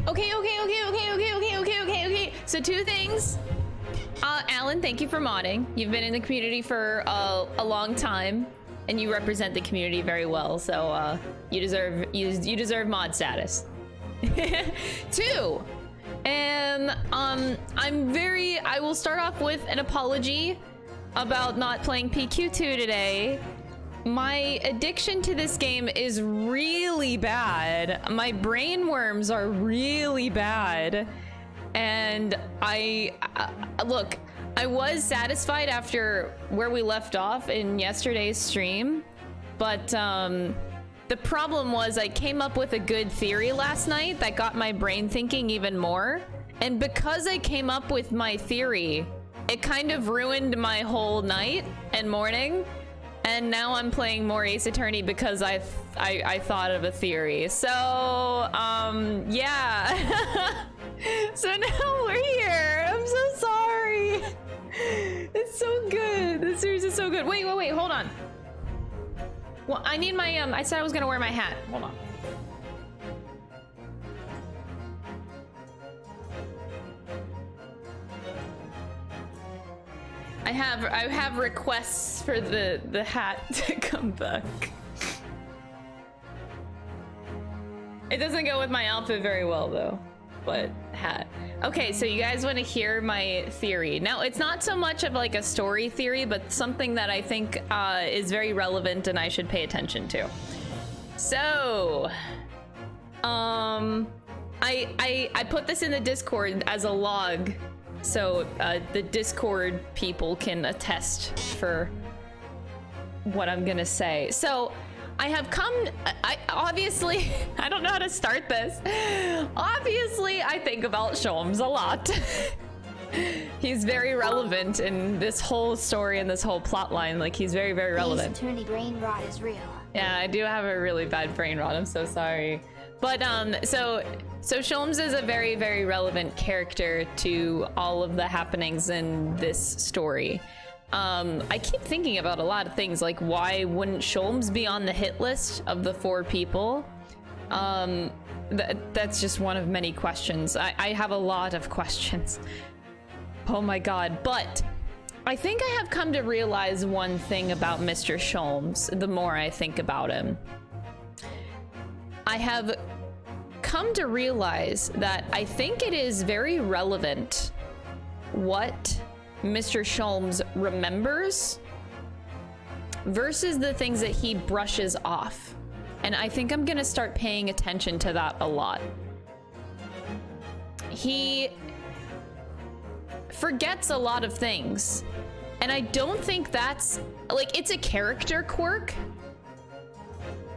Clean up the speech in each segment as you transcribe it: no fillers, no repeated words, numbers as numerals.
Okay. So two things. Alan, thank you for modding. You've been in the community for a long time, and you represent the community very well. So you deserve mod status. Two, and I will start off with an apology about not playing PQ2 today. My addiction to this game is really bad. My brain worms are really bad. And look, I was satisfied after where we left off in yesterday's stream, but the problem was I came up with a good theory last night that got my brain thinking even more. And because I came up with my theory, it kind of ruined my whole night and morning. And now I'm playing more Ace Attorney because I thought of a theory. So, yeah. So now we're here. I'm so sorry. It's so good. This series is so good. Wait, hold on. Well, I need my, I said I was gonna wear my hat. Hold on. I have requests for the hat to come back. It doesn't go with my outfit very well though, but hat. Okay, so you guys want to hear my theory. Now, it's not so much of like a story theory, but something that I think is very relevant and I should pay attention to. So, I put this in the Discord as a log, so the Discord people can attest for what I'm gonna say. So I have come, obviously, I don't know how to start this. Obviously, I think about Sholmes a lot. He's very relevant in this whole story and this whole plot line. Like, he's very, very relevant. Attorney brain rot is real. Yeah, I do have a really bad brain rot. I'm so sorry. But so Sholmes is a very, very relevant character to all of the happenings in this story. I keep thinking about a lot of things, like why wouldn't Sholmes be on the hit list of the 4 people? That's just one of many questions. I have a lot of questions. Oh my god. But I think I have come to realize one thing about Mr. Sholmes the more I think about him. I have come to realize that I think it is very relevant what Mr. Sholmes remembers versus the things that he brushes off. And I think I'm gonna start paying attention to that a lot. He forgets a lot of things. And I don't think that's, like, it's a character quirk.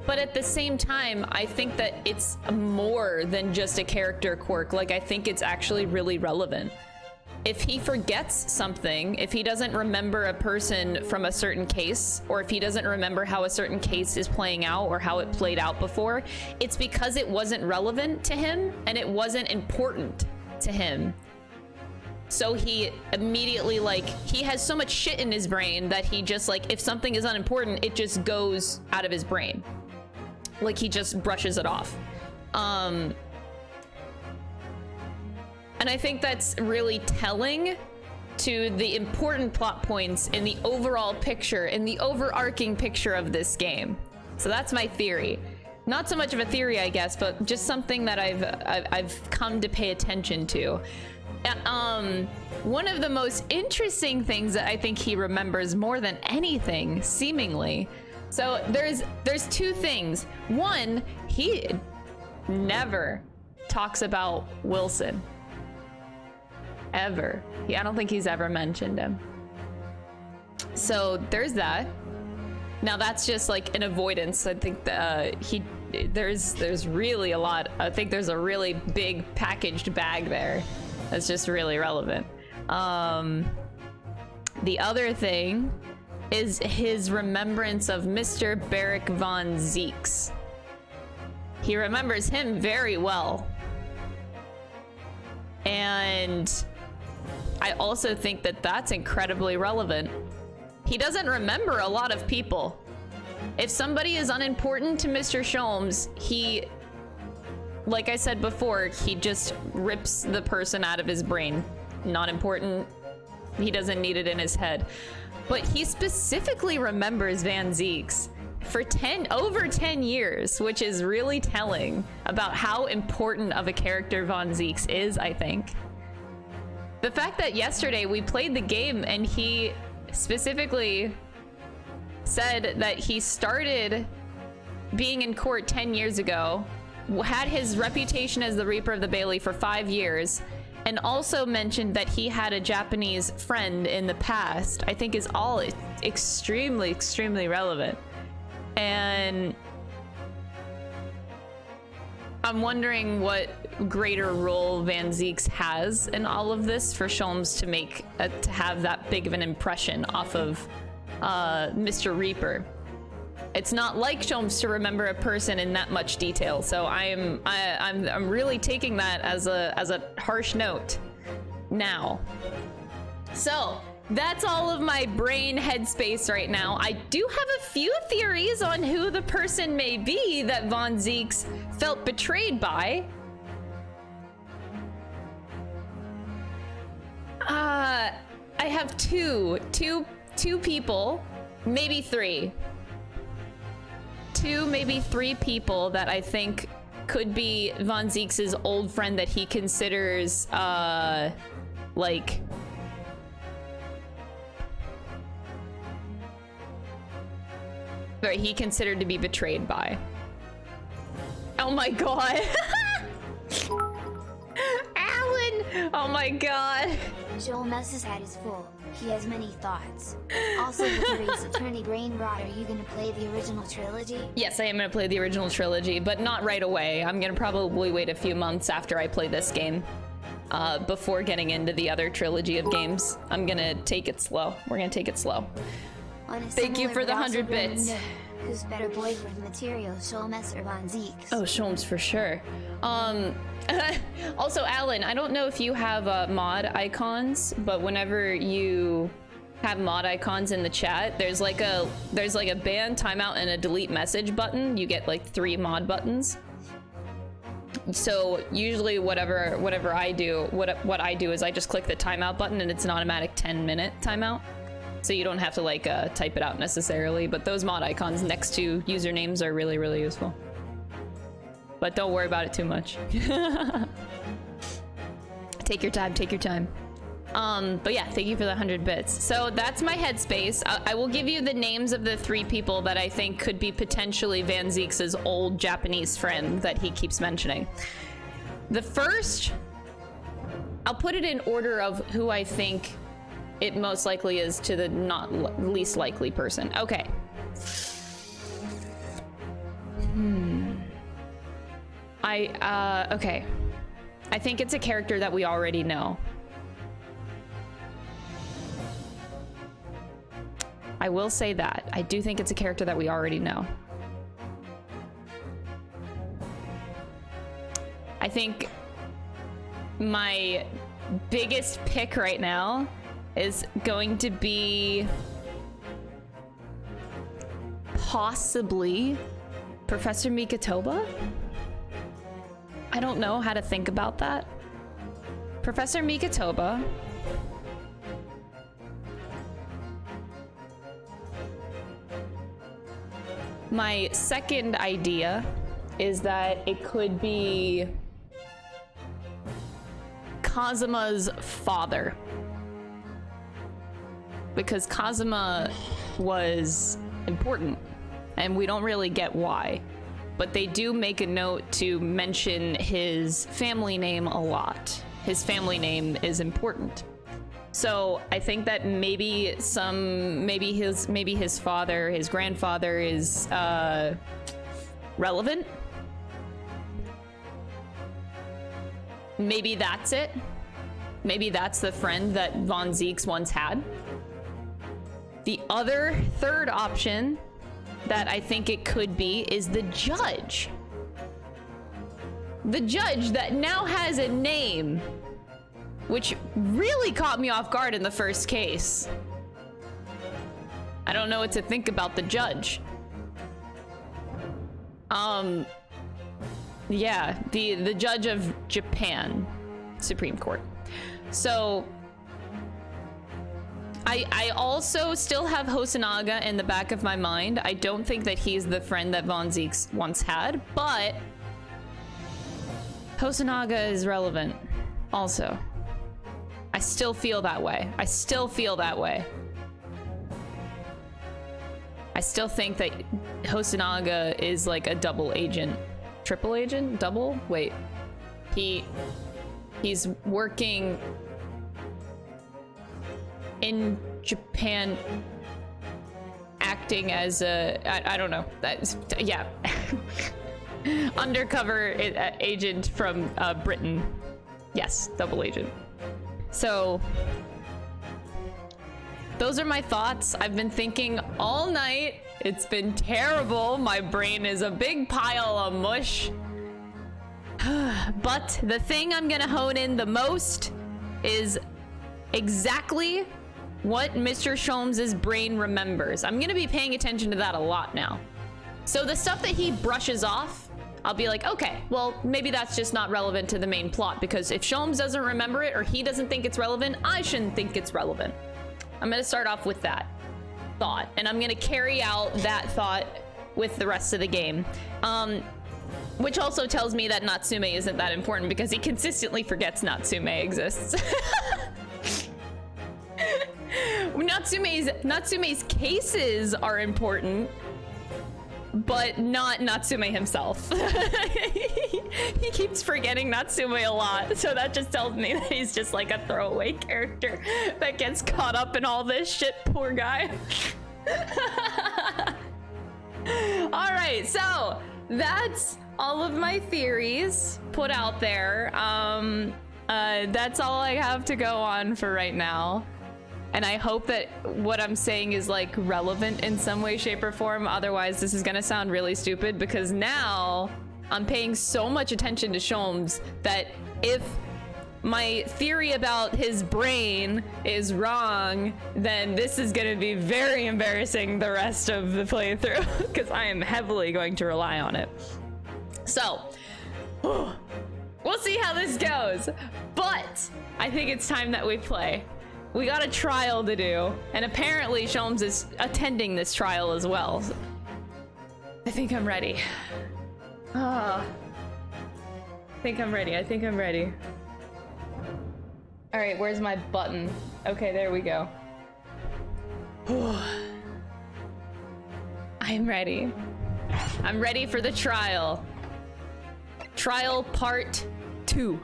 But at the same time, I think that it's more than just a character quirk. Like, I think it's actually really relevant. If he forgets something, if he doesn't remember a person from a certain case, or if he doesn't remember how a certain case is playing out or how it played out before, it's because it wasn't relevant to him and it wasn't important to him. So he immediately, like, he has so much shit in his brain that he just, like, if something is unimportant, it just goes out of his brain. Like, he just brushes it off. And I think that's really telling to the important plot points in the overall picture, in the overarching picture of this game. So that's my theory. Not so much of a theory, I guess, but just something that I've come to pay attention to. One of the most interesting things that I think he remembers more than anything, seemingly. So there's 2 things. One, he never talks about Wilson. Ever. I don't think he's ever mentioned him. So there's that. Now that's just like an avoidance. I think there's really a lot. I think there's a really big packaged bag there that's just really relevant. The other thing is his remembrance of Mr. Barrick von Zeeks. He remembers him very well. And I also think that that's incredibly relevant. He doesn't remember a lot of people. If somebody is unimportant to Mr. Sholmes, he like I said before, he just rips the person out of his brain. Not important. He doesn't need it in his head. But he specifically remembers Van Zieks for over 10 years, which is really telling about how important of a character Van Zieks is, I think. The fact that yesterday we played the game and he specifically said that he started being in court 10 years ago, had his reputation as the Reaper of the Bailey for 5 years, and also mentioned that he had a Japanese friend in the past, I think is all extremely, extremely relevant. And I'm wondering what greater role Van Zieks has in all of this for Sholmes to have that big of an impression off of Mr. Reaper. It's not like Sholmes to remember a person in that much detail, so I'm really taking that as a harsh note now. So that's all of my brain headspace right now. I do have a few theories on who the person may be that Van Zieks felt betrayed by. I have two people, maybe three. Two, maybe three people that I think could be Van Zieks' old friend that he considers, like... that he considered to be betrayed by. Oh my god. Alan! Oh my god. Sholmes' head is full. He has many thoughts. Also, with Therese Attorney Brain Rot, are you gonna play the original trilogy? Yes, I am gonna play the original trilogy, but not right away. I'm gonna probably wait a few months after I play this game, before getting into the other trilogy of games. I'm gonna take it slow. We're gonna take it slow. Thank you for the 100 bits. Who's better boyfriend material, Sholmes or Van Zieks? Oh, Sholmes for sure. Also, Alan, I don't know if you have mod icons, but whenever you have mod icons in the chat, there's like a ban, timeout, and a delete message button. You get like 3 mod buttons. So usually whatever I do, what I do is I just click the timeout button and it's an automatic 10-minute timeout. So you don't have to like type it out necessarily, but those mod icons next to usernames are really, really useful. But don't worry about it too much. Take your time, take your time. But yeah, thank you for the 100 bits. So that's my headspace. I will give you the names of the 3 people that I think could be potentially Van Zieks' old Japanese friend that he keeps mentioning. The first, I'll put it in order of who I think it most likely is to the least likely person. Okay. Okay. I think it's a character that we already know. I will say that. I do think it's a character that we already know. I think my biggest pick right now is going to be possibly Professor Mikitoba. I don't know how to think about that. Professor Mikitoba. My second idea is that it could be Kazuma's father. Because Kazuma was important, and we don't really get why. But they do make a note to mention his family name a lot. His family name is important. So I think that maybe his father, his grandfather is relevant. Maybe that's it. Maybe that's the friend that Van Zieks once had. The other third option that I think it could be is the judge. The judge that now has a name, which really caught me off guard in the first case. I don't know what to think about the judge. yeah, the judge of Japan Supreme Court. So I also still have Hosonaga in the back of my mind. I don't think that he's the friend that Von Zeeks once had, but Hosonaga is relevant also. I still feel that way. I still feel that way. I still think that Hosonaga is like a double agent. Triple agent? Double? Wait. He's working in Japan, acting as a, I don't know. That's, yeah. Undercover agent from Britain. Yes, double agent. So those are my thoughts. I've been thinking all night. It's been terrible. My brain is a big pile of mush. But the thing I'm gonna hone in the most is exactly what Mr. Sholmes' brain remembers. I'm gonna be paying attention to that a lot now. So the stuff that he brushes off, I'll be like, okay, well, maybe that's just not relevant to the main plot, because if Sholmes doesn't remember it or he doesn't think it's relevant, I shouldn't think it's relevant. I'm gonna start off with that thought, and I'm gonna carry out that thought with the rest of the game. Which also tells me that Natsume isn't that important, because he consistently forgets Natsume exists. Natsume's cases are important, but not Natsume himself. He keeps forgetting Natsume a lot, so that just tells me that he's just like a throwaway character that gets caught up in all this shit. Poor guy. All right, so that's all of my theories put out there. That's all I have to go on for right now. And I hope that what I'm saying is like relevant in some way, shape, or form. Otherwise, this is gonna sound really stupid, because now I'm paying so much attention to Sholmes that if my theory about his brain is wrong, then this is gonna be very embarrassing the rest of the playthrough, because I am heavily going to rely on it. So, we'll see how this goes. But I think it's time that we play. We got a trial to do, and apparently Sholmes is attending this trial as well. So I think I'm ready. I think I'm ready. I think I'm ready. All right, where's my button? Okay, there we go. I'm ready. I'm ready for the trial. Trial part 2.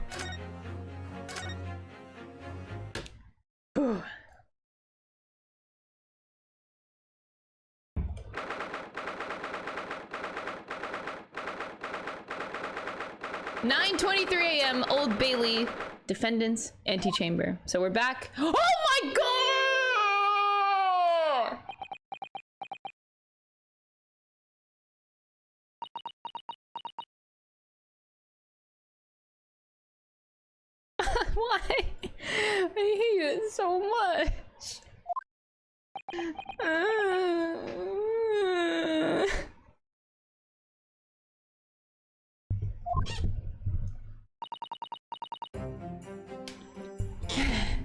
9:23 a.m. Old Bailey Defendant's Antechamber. So we're back. Oh my god! Why? I hate it so much.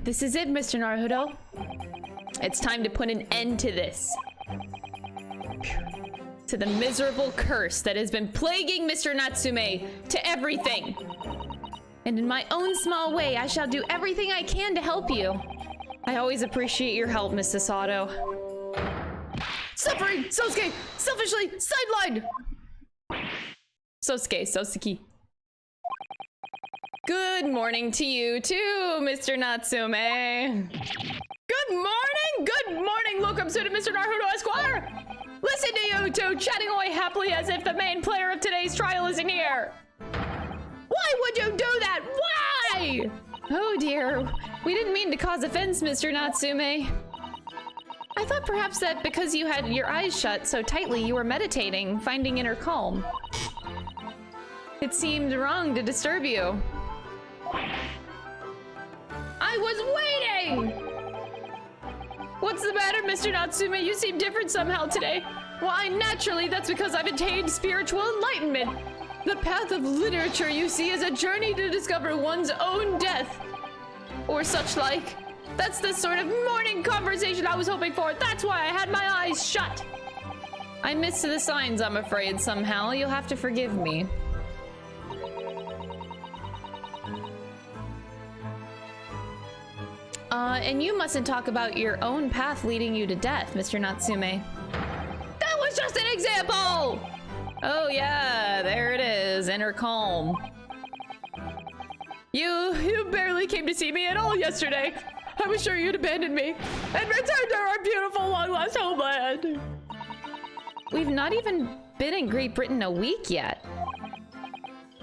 This is it, Mr. Naruto. It's time to put an end to this. To the miserable curse that has been plaguing Mr. Natsume, to everything. And in my own small way, I shall do everything I can to help you. I always appreciate your help, Miss Sasato. Suffering! Sosuke! Selfishly sidelined! Sosuke, Sosuke. Good morning to you too, Mr. Natsume. Good morning! Good morning! Welcome to Mr. Naruto Esquire! Listen to you two chatting away happily as if the main player of today's trial isn't here. Why would you do that? Why? Oh dear. We didn't mean to cause offense, Mr. Natsume. I thought perhaps that because you had your eyes shut so tightly you were meditating, finding inner calm. It seemed wrong to disturb you. I was waiting! What's the matter, Mr. Natsume? You seem different somehow today. Why, naturally, that's because I've attained spiritual enlightenment. The path of literature, you see, is a journey to discover one's own death. Or such like. That's the sort of morning conversation I was hoping for. That's why I had my eyes shut. I missed the signs, I'm afraid, somehow. You'll have to forgive me. And you mustn't talk about your own path leading you to death, Mr. Natsume. That was just an example! Oh yeah, there it is, inner calm. You barely came to see me at all yesterday. I was sure you'd abandon me and return to our beautiful long-lost homeland. We've not even been in Great Britain a week yet.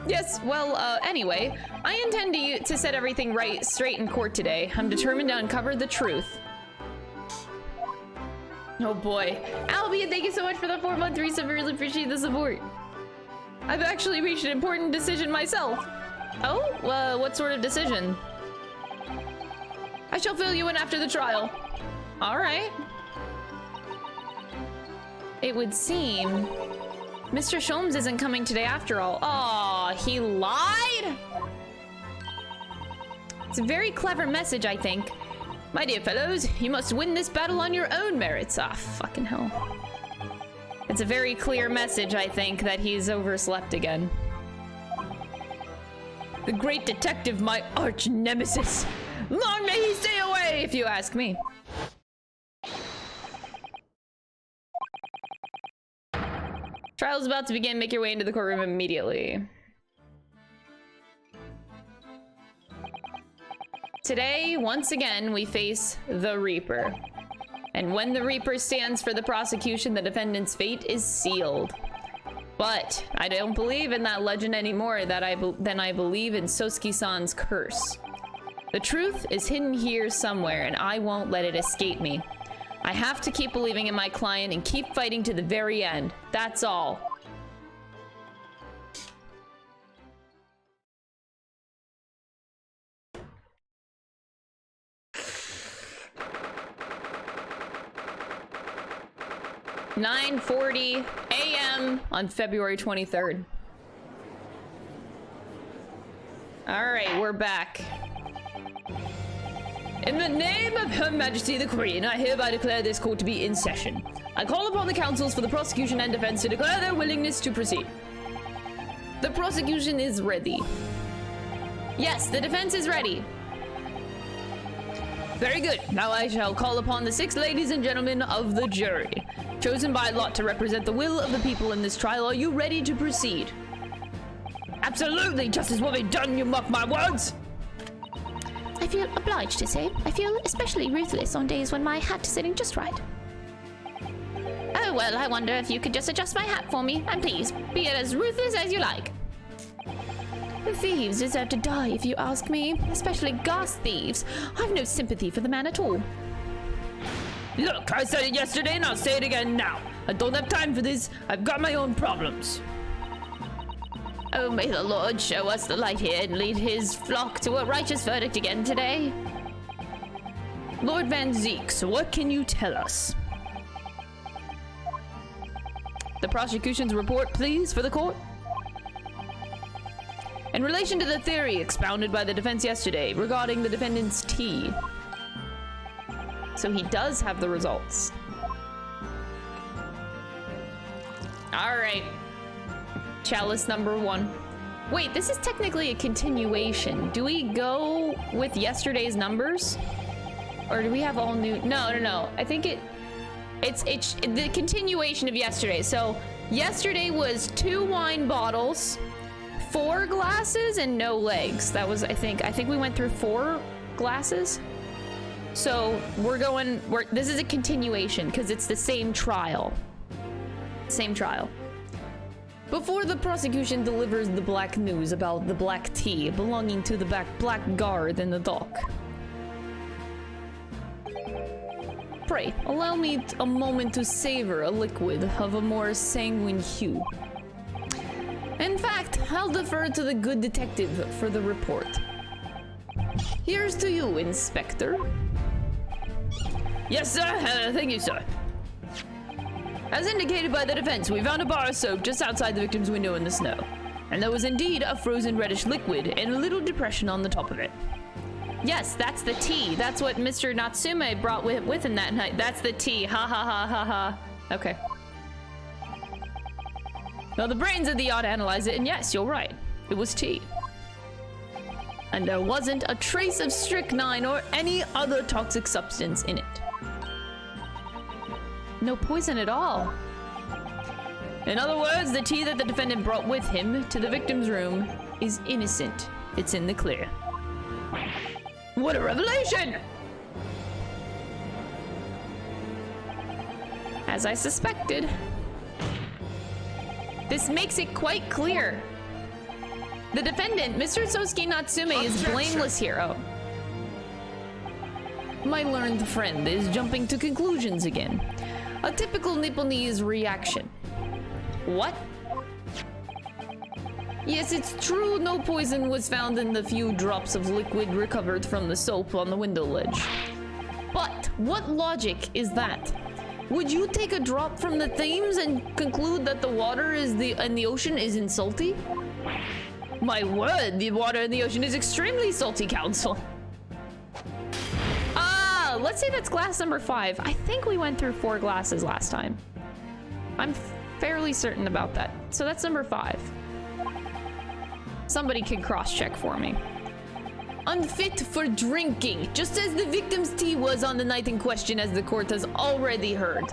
Yes, well, anyway, I intend to set everything straight in court today. I'm determined to uncover the truth. Oh boy. Albion, thank you so much for the 4-month resub. I really appreciate the support. I've actually reached an important decision myself. Oh, what sort of decision? I shall fill you in after the trial. All right. It would seem Mr. Sholmes isn't coming today after all. Aw, he lied? It's a very clever message, I think. My dear fellows, you must win this battle on your own merits. Ah, fucking hell. It's a very clear message, I think, that he's overslept again. The great detective, my arch nemesis. Long may he stay away, if you ask me. Trial's about to begin. Make your way into the courtroom immediately. Today, once again, we face the Reaper. And when the Reaper stands for the prosecution, the defendant's fate is sealed. But I don't believe in that legend anymore than I believe in Sosuke-san's curse. The truth is hidden here somewhere, and I won't let it escape me. I have to keep believing in my client and keep fighting to the very end. That's all. (9:40 a.m. on February 23rd. All right, we're back. In the name of Her Majesty the Queen, I hereby declare this court to be in session. I call upon the counsels for the prosecution and defense to declare their willingness to proceed. The prosecution is ready. Yes, the defense is ready. Very good. Now I shall call upon the 6 ladies and gentlemen of the jury, chosen by lot to represent the will of the people in this trial. Are you ready to proceed? Absolutely, justice will be done, you mock my words! I feel obliged to say, I feel especially ruthless on days when my hat is sitting just right. Oh well, I wonder if you could just adjust my hat for me, and please, be it as ruthless as you like. The thieves deserve to die if you ask me, especially ghast thieves. I've no sympathy for the man at all. Look, I said it yesterday and I'll say it again now. I don't have time for this. I've got my own problems. Oh, may the Lord show us the light here and lead his flock to a righteous verdict again today. Lord Van Zeek, so what can you tell us? The prosecution's report, please, for the court. In relation to the theory expounded by the defense yesterday regarding the defendant's tea. So he does have the results. All right. Chalice number 1. Wait, this is technically a continuation. Do we go with yesterday's numbers? Or do we have all new? No. I think it's the continuation of yesterday. So yesterday was 2 wine bottles, 4 glasses, and no legs. That was, I think we went through 4 glasses. So this is a continuation because it's the same trial. Same trial. Before the prosecution delivers the black news about the black tea belonging to the black guard in the dock. Pray, allow me a moment to savor a liquid of a more sanguine hue. In fact, I'll defer to the good detective for the report. Here's to you, Inspector. Yes, sir. Thank you, sir. As indicated by the defense, we found a bar of soap just outside the victim's window in the snow. and there was indeed a frozen reddish liquid and a little depression on the top of it. Yes, that's the tea. That's what Mr. Natsume brought with him that night. That's the tea. Ha ha ha ha ha. Okay. Well, the brains of the yacht analyzed it, and yes, you're right. It was tea. And there wasn't a trace of strychnine or any other toxic substance in it. No poison at all. In other words, the tea that the defendant brought with him to the victim's room is innocent. It's in the clear. What a revelation! As I suspected. This makes it quite clear. The defendant, Mr. Sosuke Natsume, is blameless here. Oh. My learned friend is jumping to conclusions again. A typical Nipponese reaction. What? Yes, it's true no poison was found in the few drops of liquid recovered from the soap on the window ledge. But what logic is that? Would you take a drop from the Thames and conclude that the water in the ocean isn't salty? My word, the water in the ocean is extremely salty, Counsel. Ah, let's say that's glass number 5. I think we went through 4 glasses last time. I'm fairly certain about that. So that's number 5. Somebody can cross-check for me. Unfit for drinking, just as the victim's tea was on the night in question, as the court has already heard.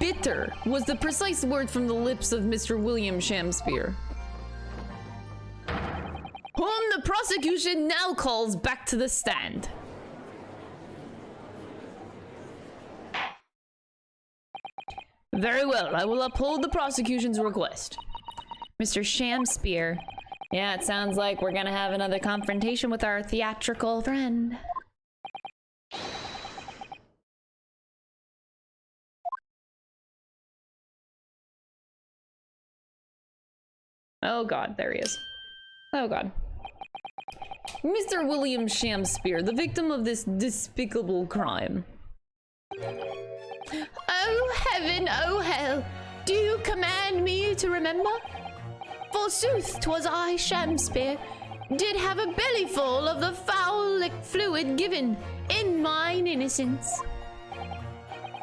Bitter was the precise word from the lips of Mr. William Shamspeare, whom the prosecution now calls back to the stand. Very well, I will uphold the prosecution's request. Mr. Shamspeare. Yeah, it sounds like we're gonna have another confrontation with our theatrical friend. Oh god, there he is. Oh god. Mr. William Shamspeare, the victim of this despicable crime. Oh heaven, oh hell, do you command me to remember? Forsooth, 'twas I, Shamspeare, did have a bellyful of the foul fluid given in mine innocence.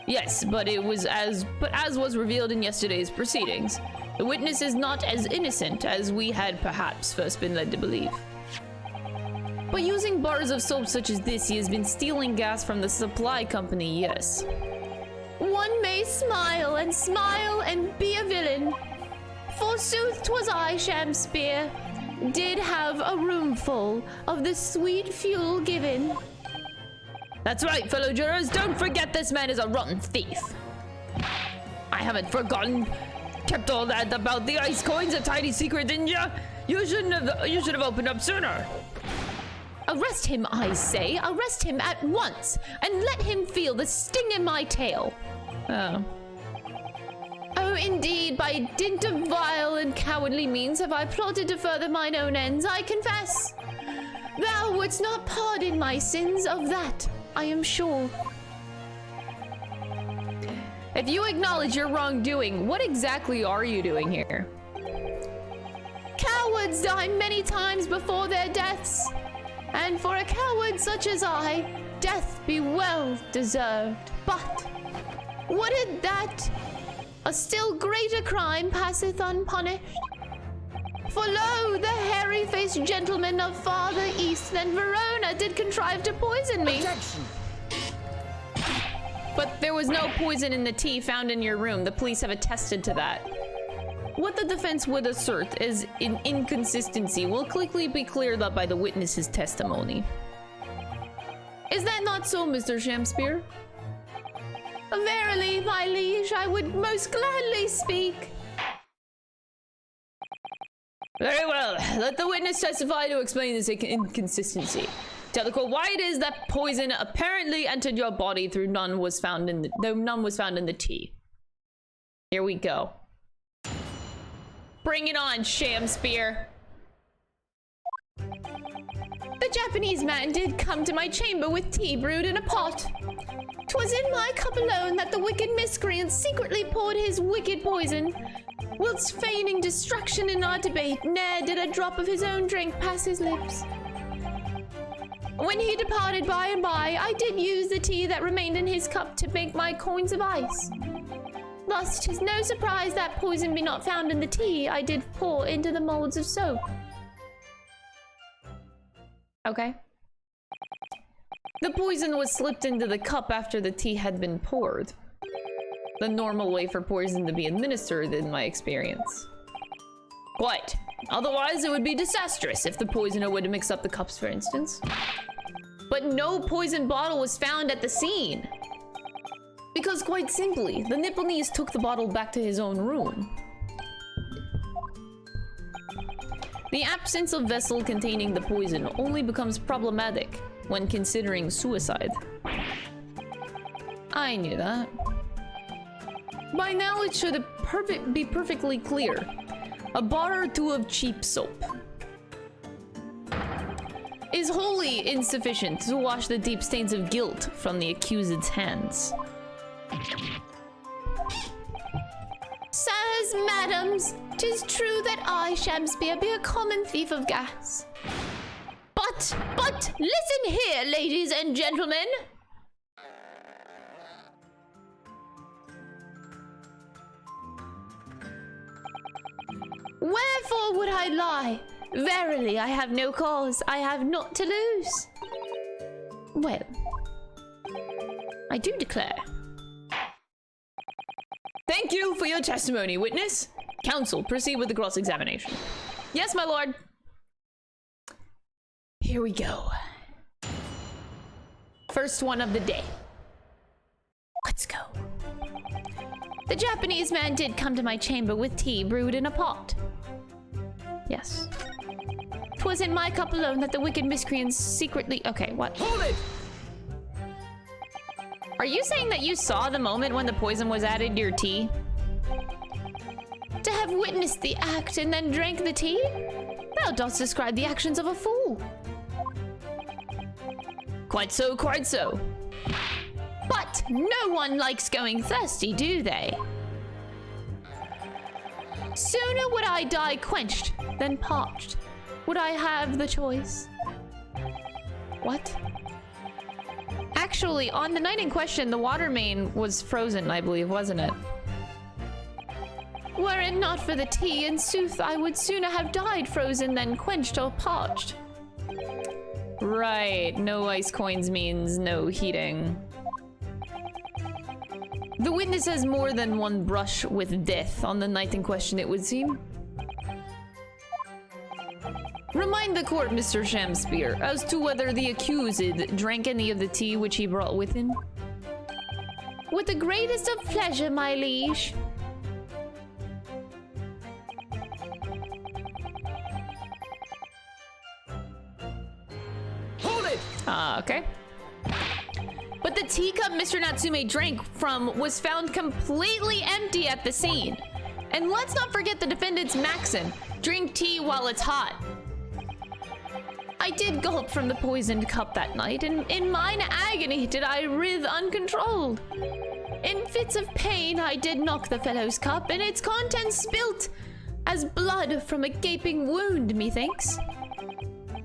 Yes, but as was revealed in yesterday's proceedings, the witness is not as innocent as we had perhaps first been led to believe. By using bars of soap such as this, he has been stealing gas from the supply company, yes. One may smile and be a villain. Forsooth, 'twas I, Shamspeare, did have a roomful of the sweet fuel given. That's right, fellow jurors, don't forget this man is a rotten thief. I haven't forgotten. Kept all that about the ice coins a tidy secret, didn't ya? You should have opened up sooner. Arrest him, I say. Arrest him at once, and let him feel the sting in my tail. Oh. Oh, indeed, by dint of vile and cowardly means have I plotted to further mine own ends, I confess. Thou wouldst not pardon my sins, of that I am sure. If you acknowledge your wrongdoing, what exactly are you doing here? Cowards die many times before their deaths, and for a coward such as I, death be well deserved. But would it that a still greater crime passeth unpunished? For lo, the hairy-faced gentleman of farther east than Verona did contrive to poison me. Objection. But there was no poison in the tea found in your room. The police have attested to that. What the defense would assert is an inconsistency will quickly be cleared up by the witness's testimony. Is that not so, Mr. Shamspeare? Verily, my liege, I would most gladly speak. Very well. Let the witness testify to explain this inconsistency. Tell the court why it is that poison apparently entered your body though none was found in the tea. Here we go. Bring it on, Shamspeare. The Japanese man did come to my chamber with tea brewed in a pot. 'Twas in my cup alone that the wicked miscreant secretly poured his wicked poison. Whilst feigning distraction in our debate, Ned did a drop of his own drink pass his lips. When he departed by and by, I did use the tea that remained in his cup to make my coins of ice. Thus, 'tis no surprise that poison be not found in the tea I did pour into the molds of soap. Okay. The poison was slipped into the cup after the tea had been poured. The normal way for poison to be administered, in my experience. Quite. Otherwise, it would be disastrous if the poisoner would mix up the cups, for instance. But no poison bottle was found at the scene. Because quite simply, the Nipponese took the bottle back to his own room. The absence of vessel containing the poison only becomes problematic when considering suicide. I knew that. By now it should be perfectly clear. A bar or two of cheap soap is wholly insufficient to wash the deep stains of guilt from the accused's hands. Sirs, madams, 'tis true that I, Shamspeare, be a common thief of gas. But, listen here, ladies and gentlemen. Wherefore would I lie? Verily, I have no cause. I have naught to lose. Well, I do declare. Thank you for your testimony, witness. Counsel, proceed with the cross-examination. Yes, my lord. Here we go. First one of the day. Let's go. The Japanese man did come to my chamber with tea brewed in a pot. Yes. 'Twas in my cup alone that the wicked miscreants secretly— Okay, what? Hold it! Are you saying that you saw the moment when the poison was added to your tea? To have witnessed the act and then drank the tea? Thou dost describe the actions of a fool. Quite so, quite so. But no one likes going thirsty, do they? Sooner would I die quenched than parched. Would I have the choice? What? Actually, on the night in question, the water main was frozen, I believe, wasn't it? Were it not for the tea, in sooth, I would sooner have died frozen than quenched or parched. Right, no ice coins means no heating. The witness has more than one brush with death on the night in question, it would seem. Remind the court, Mr. Shamspeare, as to whether the accused drank any of the tea which he brought with him. With the greatest of pleasure, my liege. Hold it! Okay. But the teacup Mr. Natsume drank from was found completely empty at the scene. And let's not forget the defendant's maxim, drink tea while it's hot. I did gulp from the poisoned cup that night, and in mine agony did I writhe uncontrolled. In fits of pain I did knock the fellow's cup, and its contents spilt as blood from a gaping wound, methinks.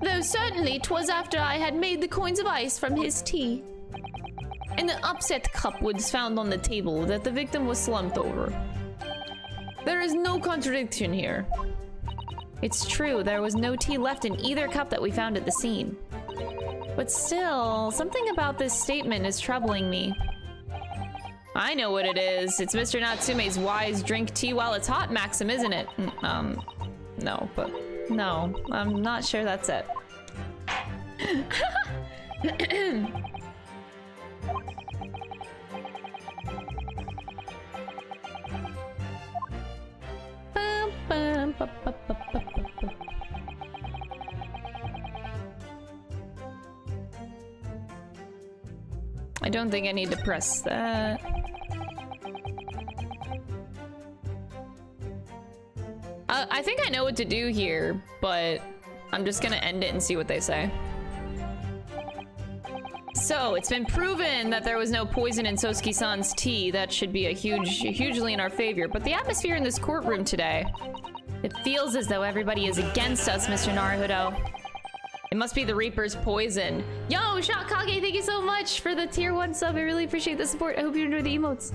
Though certainly 'twas after I had made the coins of ice from his tea. And the upset cup was found on the table that the victim was slumped over. There is no contradiction here. It's true, there was no tea left in either cup that we found at the scene. But still, something about this statement is troubling me. I know what it is. It's Mr. Natsume's wise drink tea while it's hot maxim, isn't it? No, but no, I'm not sure that's it. I don't think I need to press that. I think I know what to do here, but I'm just gonna end it and see what they say. So, it's been proven that there was no poison in Sosuke-san's tea. That should be hugely in our favor. But the atmosphere in this courtroom today, it feels as though everybody is against us, Mr. Naruhodo. It must be the Reaper's poison. Yo, Shotkage, thank you so much for the tier 1 sub. I really appreciate the support. I hope you enjoy the emotes.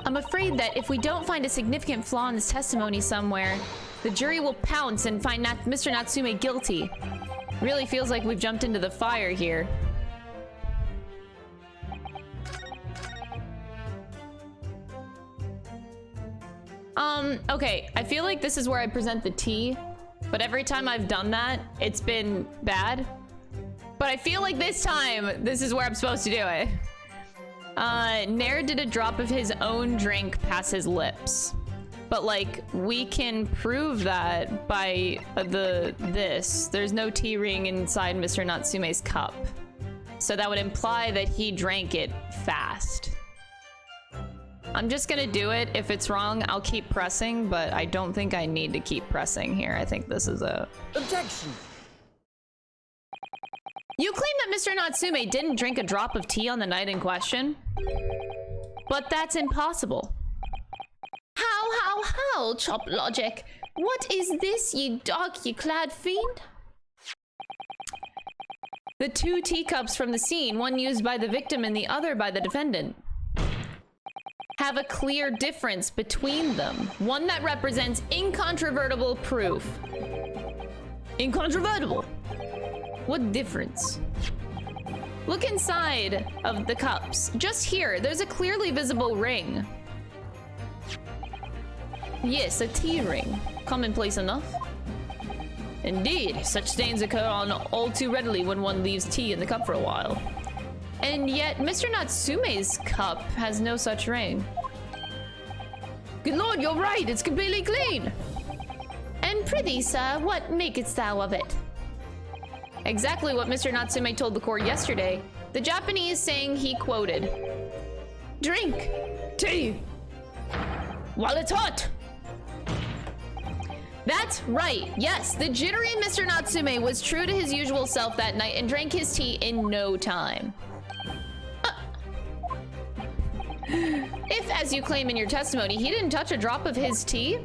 I'm afraid that if we don't find a significant flaw in this testimony somewhere, the jury will pounce and find Mr. Natsume guilty. Really feels like we've jumped into the fire here. Okay, I feel like this is where I present the tea, but every time I've done that, it's been bad. But I feel like this time, this is where I'm supposed to do it. Nair did a drop of his own drink past his lips. But like, we can prove that by this. There's no tea ring inside Mr. Natsume's cup. So that would imply that he drank it fast. I'm just gonna do it. If it's wrong, I'll keep pressing, but I don't think I need to keep pressing here. I think this is a... Objection! You claim that Mr. Natsume didn't drink a drop of tea on the night in question? But that's impossible. How, Chop Logic? What is this, ye dark-clad fiend? The 2 teacups from the scene, one used by the victim and the other by the defendant, have a clear difference between them. One that represents incontrovertible proof. Incontrovertible? What difference? Look inside of the cups. Just here, there's a clearly visible ring. Yes, a tea ring. Commonplace enough. Indeed, such stains occur on all too readily when one leaves tea in the cup for a while. And yet, Mr. Natsume's cup has no such ring. Good lord, you're right, it's completely clean! And prithee, sir, what makest thou of it? Exactly what Mr. Natsume told the court yesterday. The Japanese saying he quoted, "Drink Tea! While it's hot!" That's right. Yes, the jittery Mr. Natsume was true to his usual self that night and drank his tea in no time. If, as you claim in your testimony, he didn't touch a drop of his tea,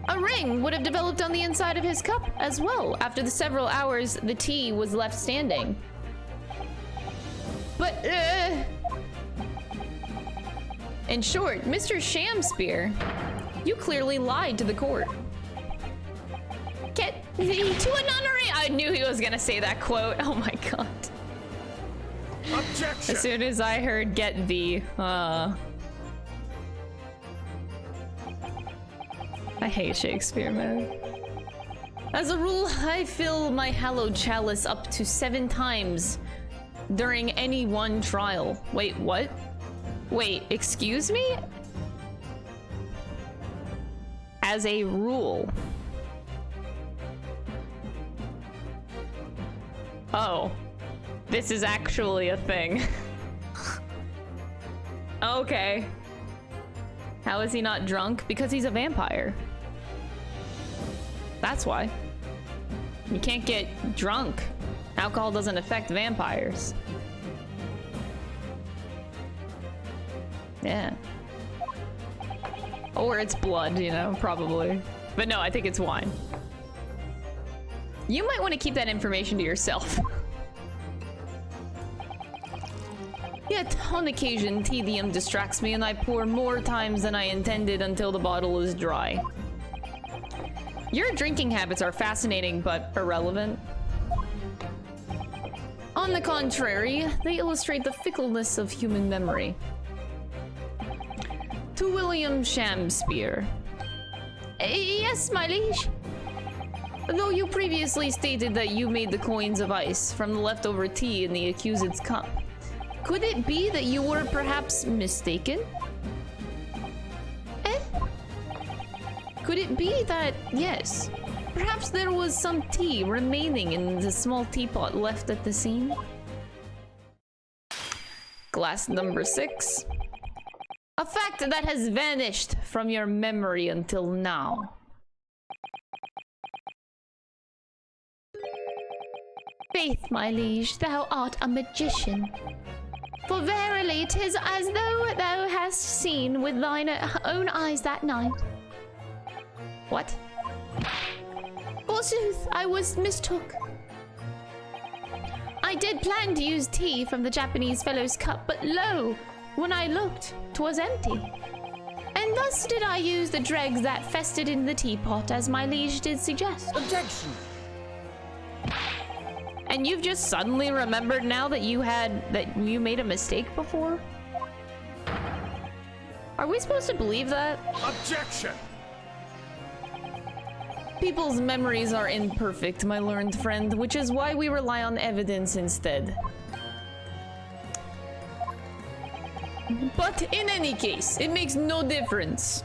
a ring would have developed on the inside of his cup as well after the several hours the tea was left standing. But, in short, Mr. Shamspear, you clearly lied to the court. Get thee to a nunnery! I knew he was gonna say that quote. Oh my god. Objection! As soon as I heard get thee, I hate Shakespeare, man. As a rule, I fill my hallowed chalice up to 7 times during any one trial. Wait, what? Wait, excuse me? As a rule. Oh. This is actually a thing. Okay. How is he not drunk? Because he's a vampire. That's why. You can't get drunk. Alcohol doesn't affect vampires. Yeah. Or it's blood, you know, probably. But no, I think it's wine. You might want to keep that information to yourself. Yet, on occasion, tedium distracts me and I pour more times than I intended until the bottle is dry. Your drinking habits are fascinating but irrelevant. On the contrary, they illustrate the fickleness of human memory. To William Shamspear. Yes, my liege. Though you previously stated that you made the coins of ice from the leftover tea in the accused's cup, could it be that you were perhaps mistaken? Could it be that, yes, perhaps there was some tea remaining in the small teapot left at the scene? Glass number 6. A fact that has vanished from your memory until now. Faith, my liege, thou art a magician. For verily 'tis as though thou hast seen with thine own eyes that night. What? Forsooth, I was mistook. I did plan to use tea from the Japanese fellow's cup, but lo, when I looked, 'twas empty. And thus did I use the dregs that festered in the teapot, as my liege did suggest. Objection! And you've just suddenly remembered now that you made a mistake before? Are we supposed to believe that? Objection! People's memories are imperfect, my learned friend, which is why we rely on evidence instead. But in any case, it makes no difference.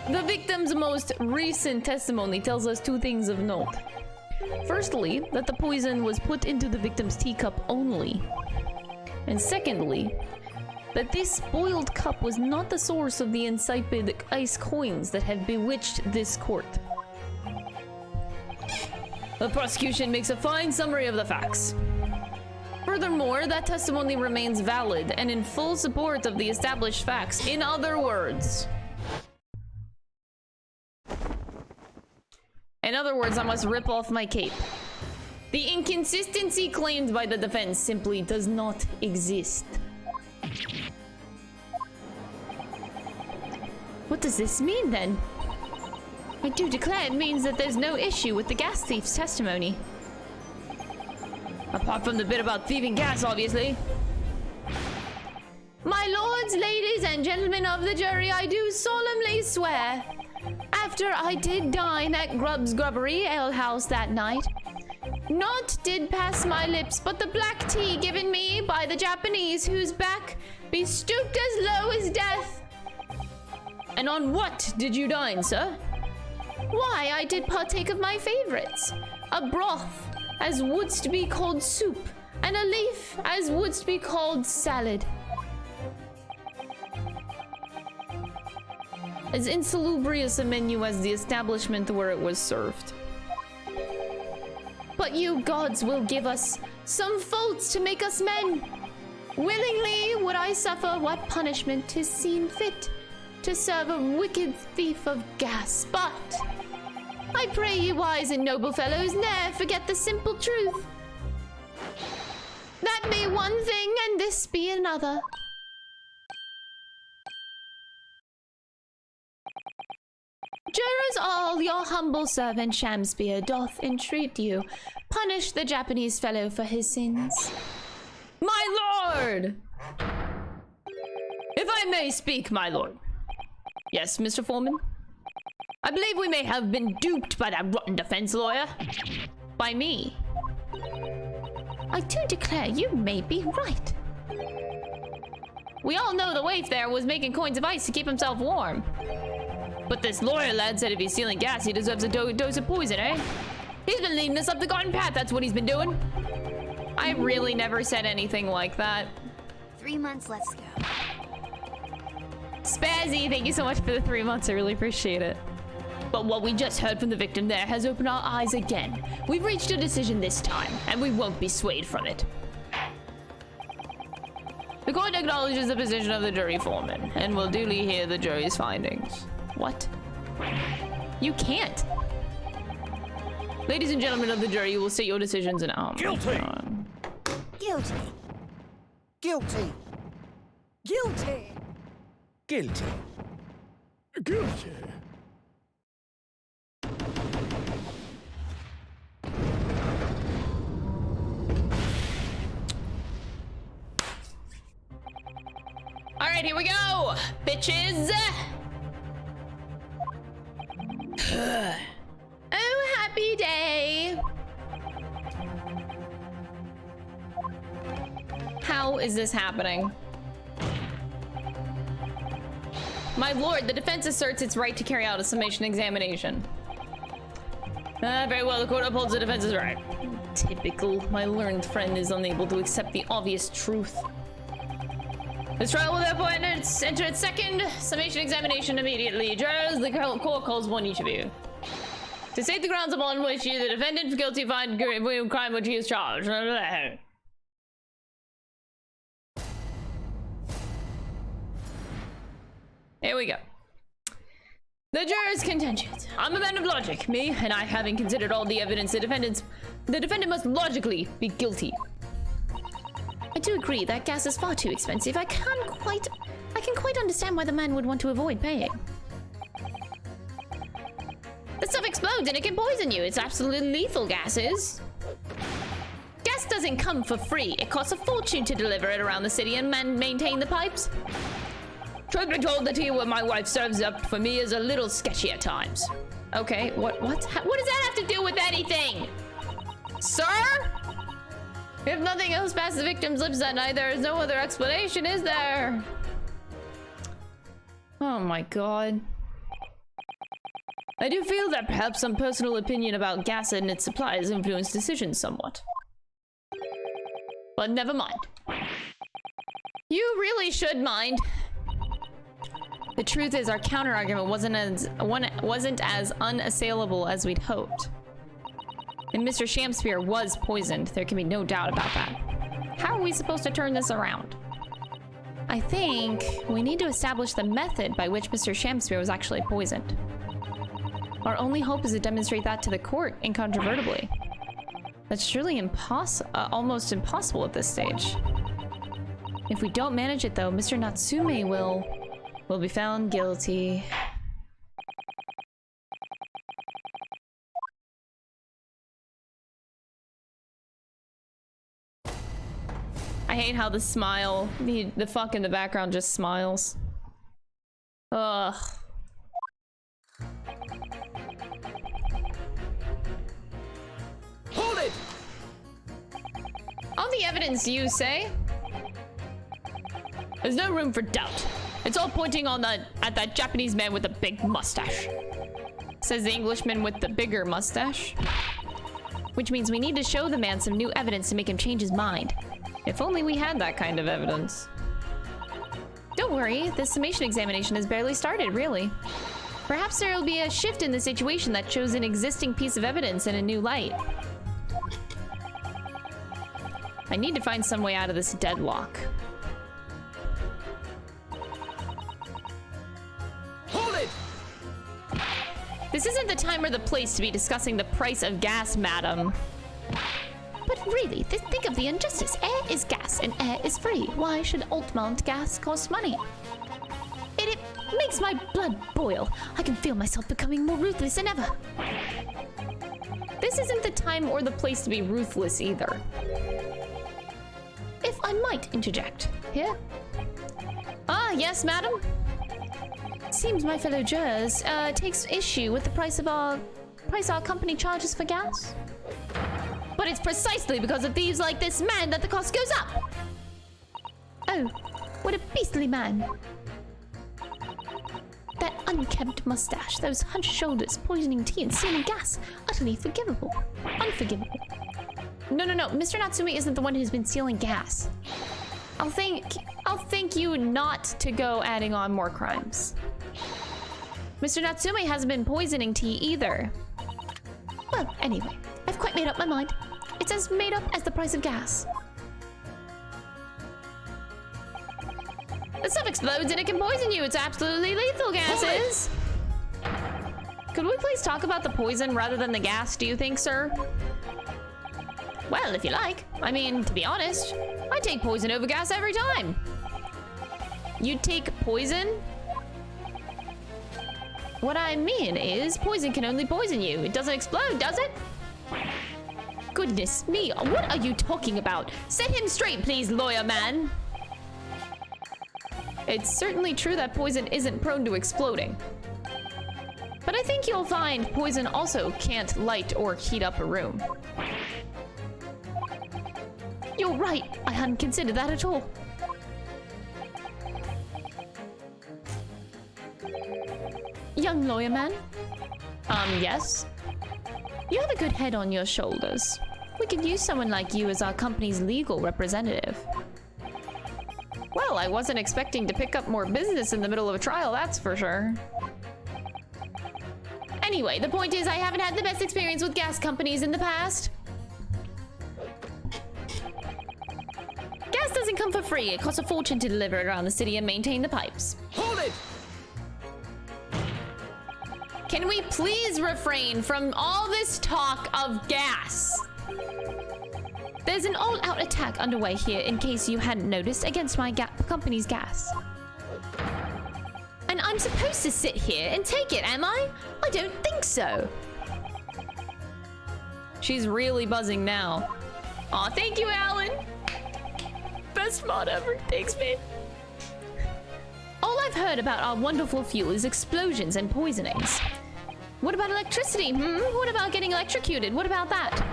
The victim's most recent testimony tells us two things of note. Firstly, that the poison was put into the victim's teacup only. And secondly, that this boiled cup was not the source of the insipid ice coins that have bewitched this court. The prosecution makes a fine summary of the facts. Furthermore, that testimony remains valid and in full support of the established facts. In other words, I must rip off my cape. The inconsistency claimed by the defense simply does not exist. What does this mean then? I do declare it means that there's no issue with the gas thief's testimony. Apart from the bit about thieving gas, obviously. My lords, ladies, and gentlemen of the jury, I do solemnly swear, after I did dine at Grubb's Grubbery Ale House that night, naught did pass my lips but the black tea given me by the Japanese, whose back be stooped as low as death. And on what did you dine, sir? Why, I did partake of my favorites. A broth, as wouldst be called soup, and a leaf, as wouldst be called salad. As insalubrious a menu as the establishment where it was served. But you gods will give us some faults to make us men. Willingly would I suffer what punishment 'tis seen fit to serve a wicked thief of gas, but I pray ye wise and noble fellows ne'er forget the simple truth. That be one thing and this be another. Jurors all, your humble servant Shamspeare doth entreat you, punish the Japanese fellow for his sins. My lord! If I may speak, my lord. Yes, Mr. Foreman? I believe we may have been duped by that rotten defense lawyer. By me. I do declare you may be right. We all know the waif there was making coins of ice to keep himself warm. But this lawyer lad said if he's stealing gas, he deserves a dose of poison, eh? He's been leading us up the garden path, that's what he's been doing. I really never said anything like that. 3 months, let's go. Spazzy, thank you so much for the 3 months. I really appreciate it. But what we just heard from the victim there has opened our eyes again. We've reached a decision this time, and we won't be swayed from it. The court acknowledges the position of the jury foreman, and will duly hear the jury's findings. What? You can't. Ladies and gentlemen of the jury, you will state your decisions in Guilty! Guilty. Guilty! Guilty! Guilty! Guilty! All right, here we go, bitches. Oh, happy day. How is this happening? My lord, the defense asserts its right to carry out a summation examination. Very well, the court upholds the defense's right. Typical. My learned friend is unable to accept the obvious truth. This trial will therefore enter its second summation examination immediately. Jurors, the court calls one each of you. To state the grounds upon which the defendant is guilty find crime which he is charged. Here we go. The juror's contentions. I'm a man of logic. Me and I, having considered all the evidence, the defendant must logically be guilty. I do agree that gas is far too expensive. I can quite understand why the man would want to avoid paying. The stuff explodes and it can poison you. It's absolutely lethal, gas is. Gas doesn't come for free. It costs a fortune to deliver it around the city and maintain the pipes. Truth be told, the tea what my wife serves up for me is a little sketchy at times. Okay, what does that have to do with anything? Sir? If nothing else past the victim's lips that night, there is no other explanation, is there? Oh my god. I do feel that perhaps some personal opinion about gas and its supply has influenced decisions somewhat. But never mind. You really should mind. The truth is, our counter-argument wasn't as unassailable as we'd hoped. And Mr. Shamspeare was poisoned. There can be no doubt about that. How are we supposed to turn this around? I think we need to establish the method by which Mr. Shamspeare was actually poisoned. Our only hope is to demonstrate that to the court incontrovertibly. That's surely almost impossible at this stage. If we don't manage it though, Mr. Natsume will be found guilty. I hate how the smile, the fuck in the background just smiles. Ugh. Hold it! On the evidence, you say? There's no room for doubt. It's all pointing at that Japanese man with the big mustache. Says the Englishman with the bigger mustache. Which means we need to show the man some new evidence to make him change his mind. If only we had that kind of evidence. Don't worry, the summation examination has barely started, really. Perhaps there will be a shift in the situation that shows an existing piece of evidence in a new light. I need to find some way out of this deadlock. Hold it! This isn't the time or the place to be discussing the price of gas, madam. But really, think of the injustice. Air is gas and air is free. Why should Altamont gas cost money? It makes my blood boil. I can feel myself becoming more ruthless than ever. This isn't the time or the place to be ruthless either. If I might interject here. Ah, yes, madam? Seems my fellow jurors takes issue with the price our company charges for gas. But it's precisely because of thieves like this man that the cost goes up! Oh, what a beastly man. That unkempt mustache, those hunched shoulders, poisoning tea and stealing gas. Utterly forgivable. Unforgivable. No, Mr. Natsume isn't the one who's been stealing gas. I'll thank you not to go adding on more crimes. Mr. Natsume hasn't been poisoning tea either. Well, anyway, I've quite made up my mind. It's as made up as the price of gas. The stuff explodes and it can poison you. It's absolutely lethal, gases. Could we please talk about the poison rather than the gas, do you think, sir? Well, if you like. I mean, to be honest, I take poison over gas every time. You take poison? What I mean is, poison can only poison you. It doesn't explode, does it? Goodness me, what are you talking about? Set him straight, please, lawyer man. It's certainly true that poison isn't prone to exploding. But I think you'll find poison also can't light or heat up a room. You're right. I hadn't considered that at all. Young lawyer man? Yes? You have a good head on your shoulders. We could use someone like you as our company's legal representative. Well, I wasn't expecting to pick up more business in the middle of a trial, that's for sure. Anyway, the point is I haven't had the best experience with gas companies in the past. Gas doesn't come for free. It costs a fortune to deliver it around the city and maintain the pipes. Hold it! Can we please refrain from all this talk of gas? There's an all-out attack underway here, in case you hadn't noticed, against my company's gas. And I'm supposed to sit here and take it, am I? I don't think so. She's really buzzing now. Aw, thank you, Alan. Best mod ever. Thanks, man. All I've heard about our wonderful fuel is explosions and poisonings. What about electricity? What about getting electrocuted? What about that?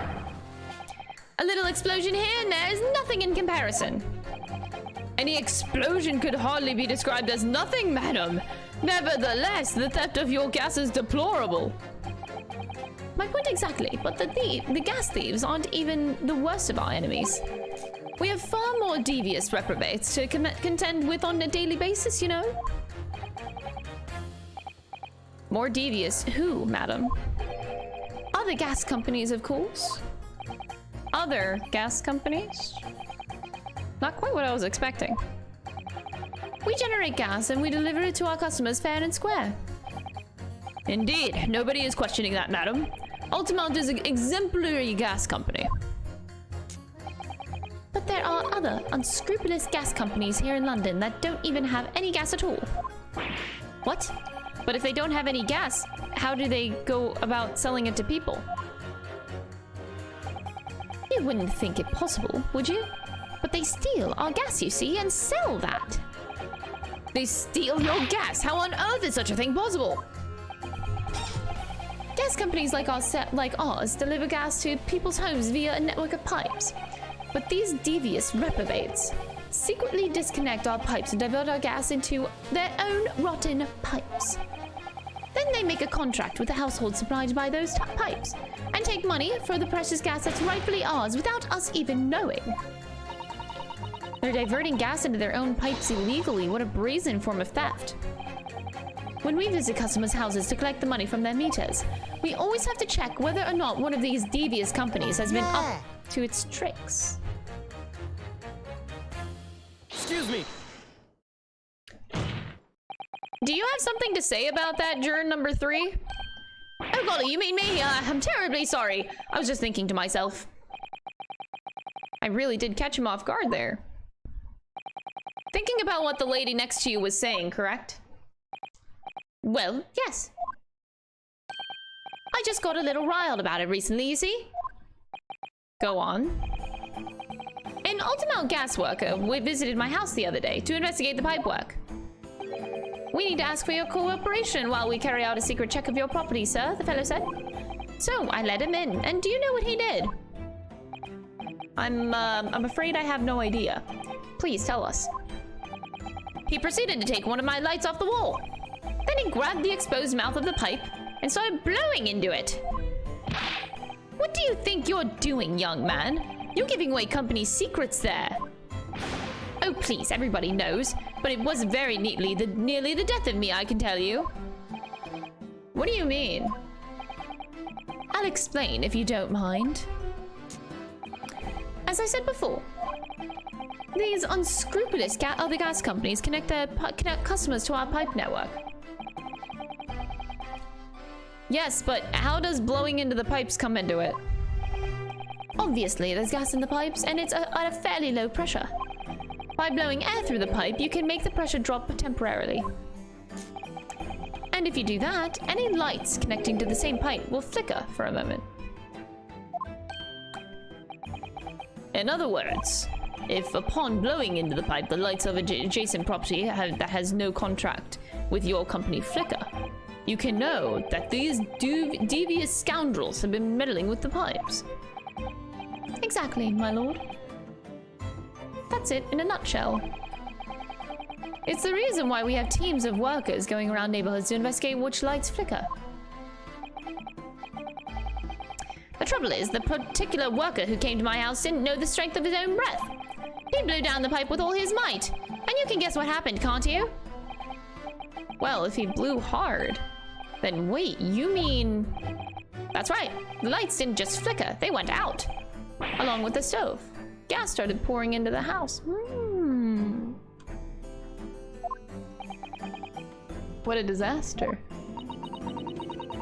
A little explosion here and there is nothing in comparison. Any explosion could hardly be described as nothing, madam. Nevertheless, the theft of your gas is deplorable. My point exactly, but the gas thieves aren't even the worst of our enemies. We have far more devious reprobates to contend with on a daily basis, you know? More devious who, madam? Other gas companies, of course. Other gas companies? Not quite what I was expecting. We generate gas and we deliver it to our customers fair and square. Indeed, nobody is questioning that, madam. Altamont is an exemplary gas company. But there are other unscrupulous gas companies here in London that don't even have any gas at all. What? But if they don't have any gas, how do they go about selling it to people? You wouldn't think it possible, would you? But they steal our gas, you see, and sell that. They steal your gas? How on earth is such a thing possible? Gas companies like ours deliver gas to people's homes via a network of pipes. But these devious reprobates secretly disconnect our pipes and divert our gas into their own rotten pipes. Then they make a contract with the household supplied by those pipes and take money for the precious gas that's rightfully ours without us even knowing. They're diverting gas into their own pipes illegally. What a brazen form of theft. When we visit customers' houses to collect the money from their meters, we always have to check whether or not one of these devious companies has been up to its tricks. Excuse me. Do you have something to say about that, juror number 3? Oh golly, you mean me? I'm terribly sorry. I was just thinking to myself. I really did catch him off guard there. Thinking about what the lady next to you was saying, correct? Well, yes. I just got a little riled about it recently, you see? Go on. An Altamont gas worker visited my house the other day to investigate the pipe work. We need to ask for your cooperation while we carry out a secret check of your property, sir, the fellow said. So I let him in, and do you know what he did? I'm afraid I have no idea. Please tell us. He proceeded to take one of my lights off the wall. Then he grabbed the exposed mouth of the pipe and started blowing into it. What do you think you're doing, young man? You're giving away company secrets there. Oh, please, everybody knows. But it was very nearly the death of me, I can tell you. What do you mean? I'll explain if you don't mind. As I said before, these unscrupulous other gas companies connect customers to our pipe network. Yes, but how does blowing into the pipes come into it? Obviously, there's gas in the pipes, and it's at a fairly low pressure. By blowing air through the pipe, you can make the pressure drop temporarily. And if you do that, any lights connecting to the same pipe will flicker for a moment. In other words, if upon blowing into the pipe, the lights of adjacent property that has no contract with your company flicker, you can know that these devious scoundrels have been meddling with the pipes. Exactly, my lord. That's it in a nutshell. It's the reason why we have teams of workers going around neighborhoods to investigate which lights flicker. The trouble is, the particular worker who came to my house didn't know the strength of his own breath. He blew down the pipe with all his might. And you can guess what happened, can't you? Well, if he blew hard, Then wait, you mean... That's right. The lights didn't just flicker, they went out. Along with the stove. Gas started pouring into the house. What a disaster.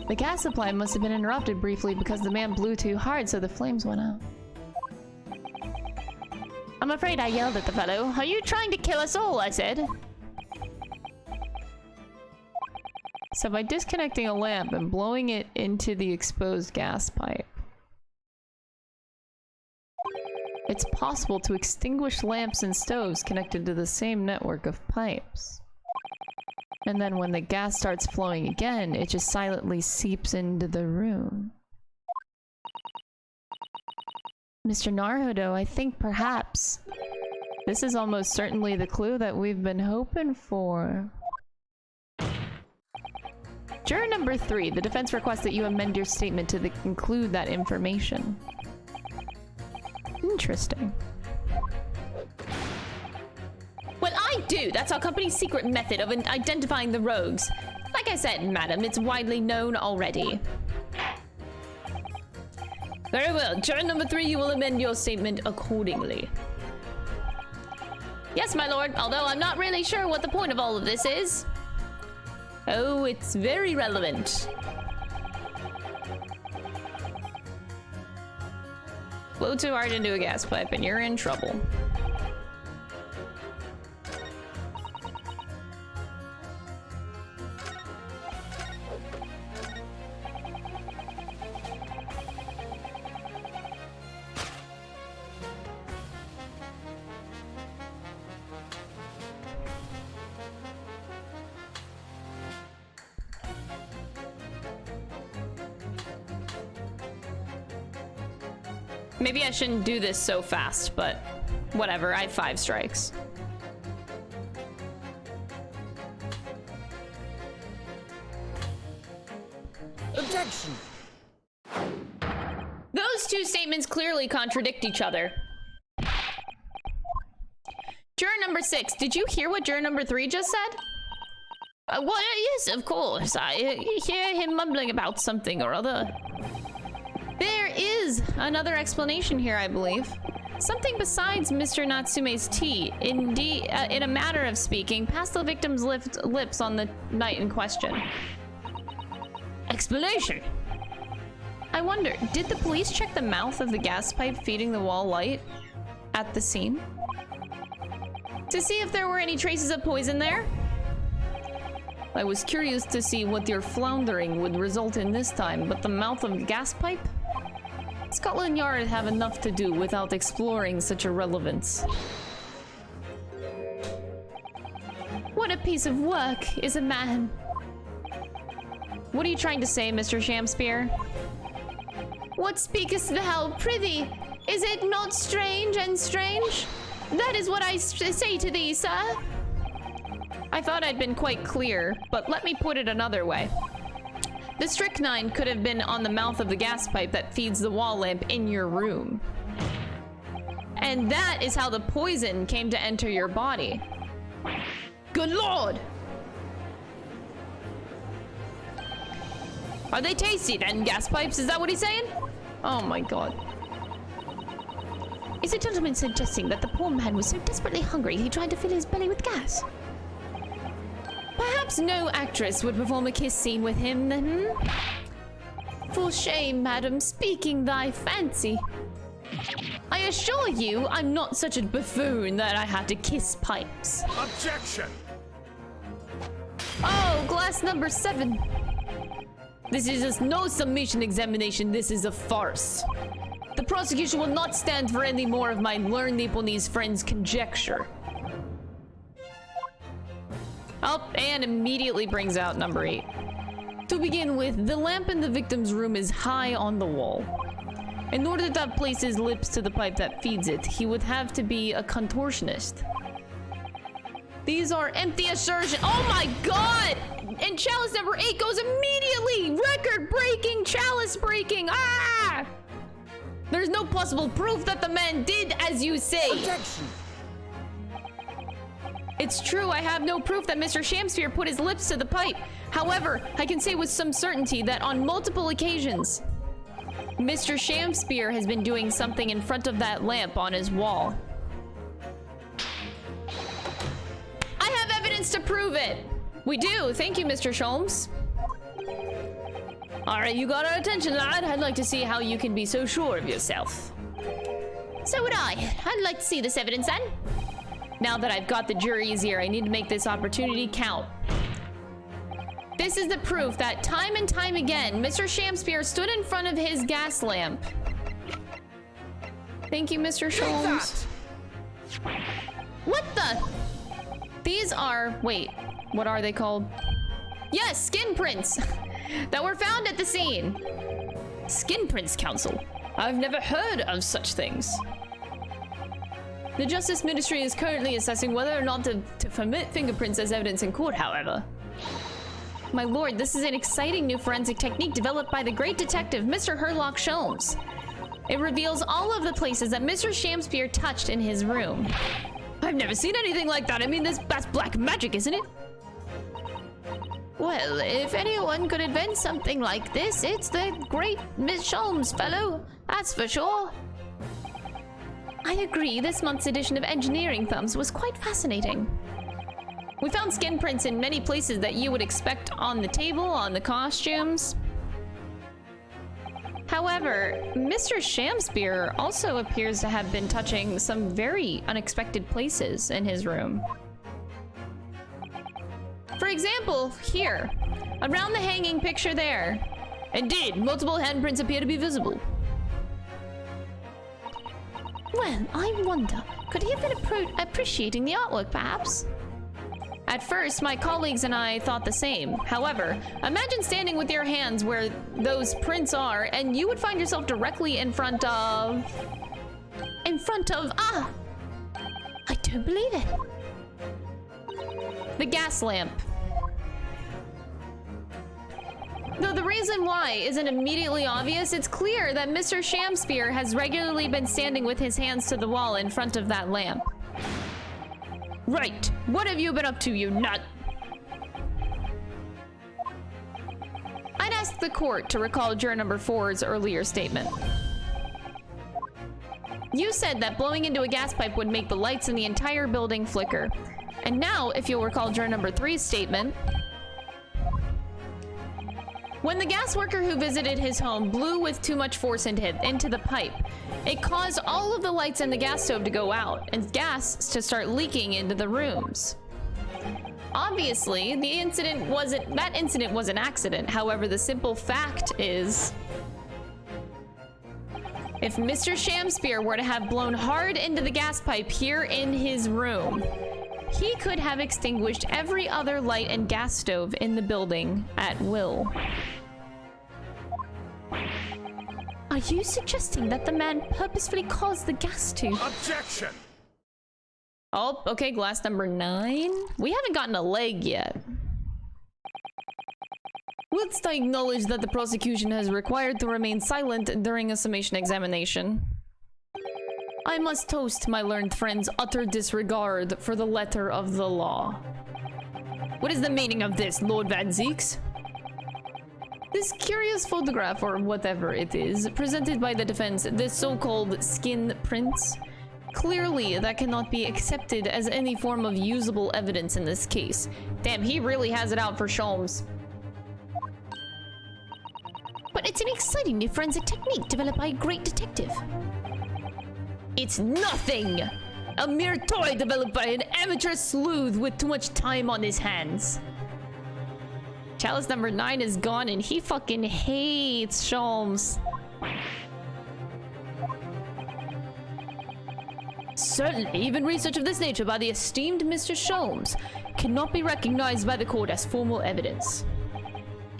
The gas supply must have been interrupted briefly because the man blew too hard, so the flames went out. I'm afraid I yelled at the fellow. Are you trying to kill us all? I said. So by disconnecting a lamp and blowing it into the exposed gas pipe, it's possible to extinguish lamps and stoves connected to the same network of pipes. And then when the gas starts flowing again, it just silently seeps into the room. Mr. Naruhodo, I think perhaps this is almost certainly the clue that we've been hoping for. Juror number 3, the defense requests that you amend your statement to include that information. Interesting. Well, I do. That's our company's secret method of identifying the rogues. Like I said, madam, it's widely known already. Very well. Juror number 3, you will amend your statement accordingly. Yes, my lord, although I'm not really sure what the point of all of this is. Oh, it's very relevant. Blow too hard into a gas pipe and you're in trouble. Maybe I shouldn't do this so fast, but whatever, I have 5 strikes. Objection! Those 2 statements clearly contradict each other. Juror number 6, did you hear what juror number 3 just said? Well, yes, of course. I hear him mumbling about something or other. There is another explanation here, I believe. Something besides Mr. Natsume's tea. Indeed, in a manner of speaking, past the victim's lips on the night in question. Explanation. I wonder, did the police check the mouth of the gas pipe feeding the wall light at the scene? To see if there were any traces of poison there? I was curious to see what your floundering would result in this time, but the mouth of the gas pipe? Scotland Yard have enough to do without exploring such irrelevance. What a piece of work is a man. What are you trying to say, Mr. Shamspeare? What speakest thou, prithee? Is it not strange and strange? That is what I say to thee, sir. I thought I'd been quite clear, but let me put it another way. The strychnine could have been on the mouth of the gas pipe that feeds the wall lamp in your room. And that is how the poison came to enter your body. Good lord! Are they tasty then, gas pipes? Is that what he's saying? Oh my god. Is the gentleman suggesting that the poor man was so desperately hungry he tried to fill his belly with gas? Perhaps no actress would perform a kiss scene with him, then, For shame, madam, speaking thy fancy. I assure you, I'm not such a buffoon that I had to kiss pipes. Objection! Oh, glass number 7. This is just no summation examination, this is a farce. The prosecution will not stand for any more of my learned Nipponese friend's conjecture. Oh, and immediately brings out number 8. To begin with, the lamp in the victim's room is high on the wall. In order to place his lips to the pipe that feeds it, he would have to be a contortionist. These are empty assertions. Oh my god! And chalice number 8 goes immediately! Record-breaking, chalice-breaking! Ah! There's no possible proof that the man did as you say. Objection! It's true, I have no proof that Mr. Shamsphere put his lips to the pipe. However, I can say with some certainty that on multiple occasions, Mr. Shamsphere has been doing something in front of that lamp on his wall. I have evidence to prove it. We do. Thank you, Mr. Sholmes. All right, you got our attention, lad. I'd like to see how you can be so sure of yourself. So would I. I'd like to see this evidence then. Now that I've got the jury's ear, I need to make this opportunity count. This is the proof that time and time again, Mr. Shamsphere stood in front of his gas lamp. Thank you, Mr. Sholmes. What the? These are, wait, what are they called? Yes, skin prints that were found at the scene. Skin prints, Council. I've never heard of such things. The Justice Ministry is currently assessing whether or not to permit fingerprints as evidence in court, however. My lord, this is an exciting new forensic technique developed by the great detective, Mr. Herlock Sholmes. It reveals all of the places that Mr. Shamsphere touched in his room. I've never seen anything like that. I mean, that's black magic, isn't it? Well, if anyone could invent something like this, it's the great Miss Sholmes, fellow. That's for sure. I agree. This month's edition of Engineering Thumbs was quite fascinating. We found skin prints in many places that you would expect on the table, on the costumes. However, Mr. Shamsphere also appears to have been touching some very unexpected places in his room. For example, here, around the hanging picture there. Indeed, multiple handprints appear to be visible. Well, I wonder, could he have been appreciating the artwork, perhaps? At first, my colleagues and I thought the same. However, imagine standing with your hands where those prints are, and you would find yourself directly in front of... Ah! I don't believe it. The gas lamp. Though the reason why isn't immediately obvious, it's clear that Mr. Shamsphere has regularly been standing with his hands to the wall in front of that lamp. Right. What have you been up to, you nut? I'd ask the court to recall juror number 4's earlier statement. You said that blowing into a gas pipe would make the lights in the entire building flicker. And now, if you'll recall juror number 3's statement, when the gas worker who visited his home blew with too much force into the pipe, it caused all of the lights in the gas stove to go out and gas to start leaking into the rooms. Obviously, that incident was an accident. However, the simple fact is, if Mr. Shamsphere were to have blown hard into the gas pipe here in his room, he could have extinguished every other light and gas stove in the building at will. Are you suggesting that the man purposefully caused the gas to... Objection! Oh, okay, glass number 9. We haven't gotten a leg yet. Whilst I acknowledge that the prosecution has required to remain silent during a summation examination, I must toast my learned friend's utter disregard for the letter of the law. What is the meaning of this, Lord Van Zeeks? This curious photograph, or whatever it is, presented by the defense, this so-called skin prints, clearly that cannot be accepted as any form of usable evidence in this case. Damn, he really has it out for Sholmes. But it's an exciting new forensic technique developed by a great detective. It's nothing! A mere toy developed by an amateur sleuth with too much time on his hands. Chalice number 9 is gone and he fucking hates Sholmes. Certainly, even research of this nature by the esteemed Mr. Sholmes cannot be recognized by the court as formal evidence.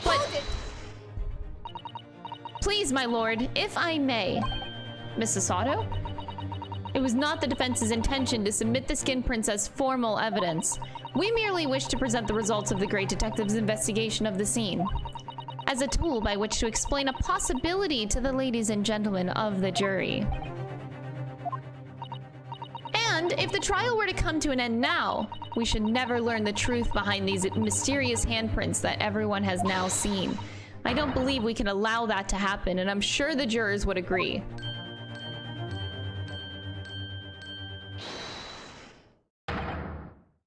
But... Please, my lord, if I may. Mrs. Sato? It was not the defense's intention to submit the skin prints as formal evidence. We merely wish to present the results of the great detective's investigation of the scene as a tool by which to explain a possibility to the ladies and gentlemen of the jury. And if the trial were to come to an end now, we should never learn the truth behind these mysterious handprints that everyone has now seen. I don't believe we can allow that to happen, and I'm sure the jurors would agree.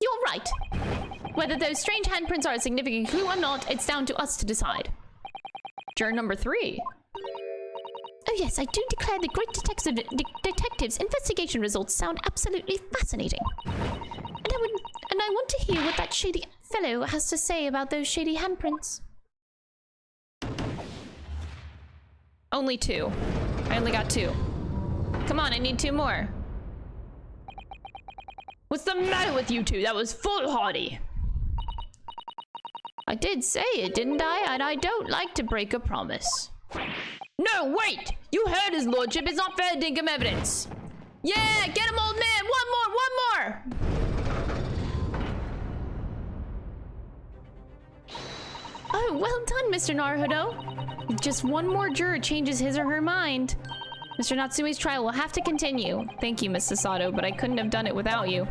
You're right. Whether those strange handprints are a significant clue or not, it's down to us to decide. Juror number 3. Oh yes, I do declare the great detective's investigation results sound absolutely fascinating. And I want to hear what that shady fellow has to say about those shady handprints. Only 2. I only got 2. Come on, I need 2 more. What's the matter with you two? That was foolhardy. I did say it, didn't I? And I don't like to break a promise. No, wait! You heard his lordship. It's not fair to dink him evidence. Yeah, get him, old man! One more! Oh, well done, Mr. Naruhodo. If just one more juror changes his or her mind, Mr. Natsume's trial will have to continue. Thank you, Miss Sasato, but I couldn't have done it without you.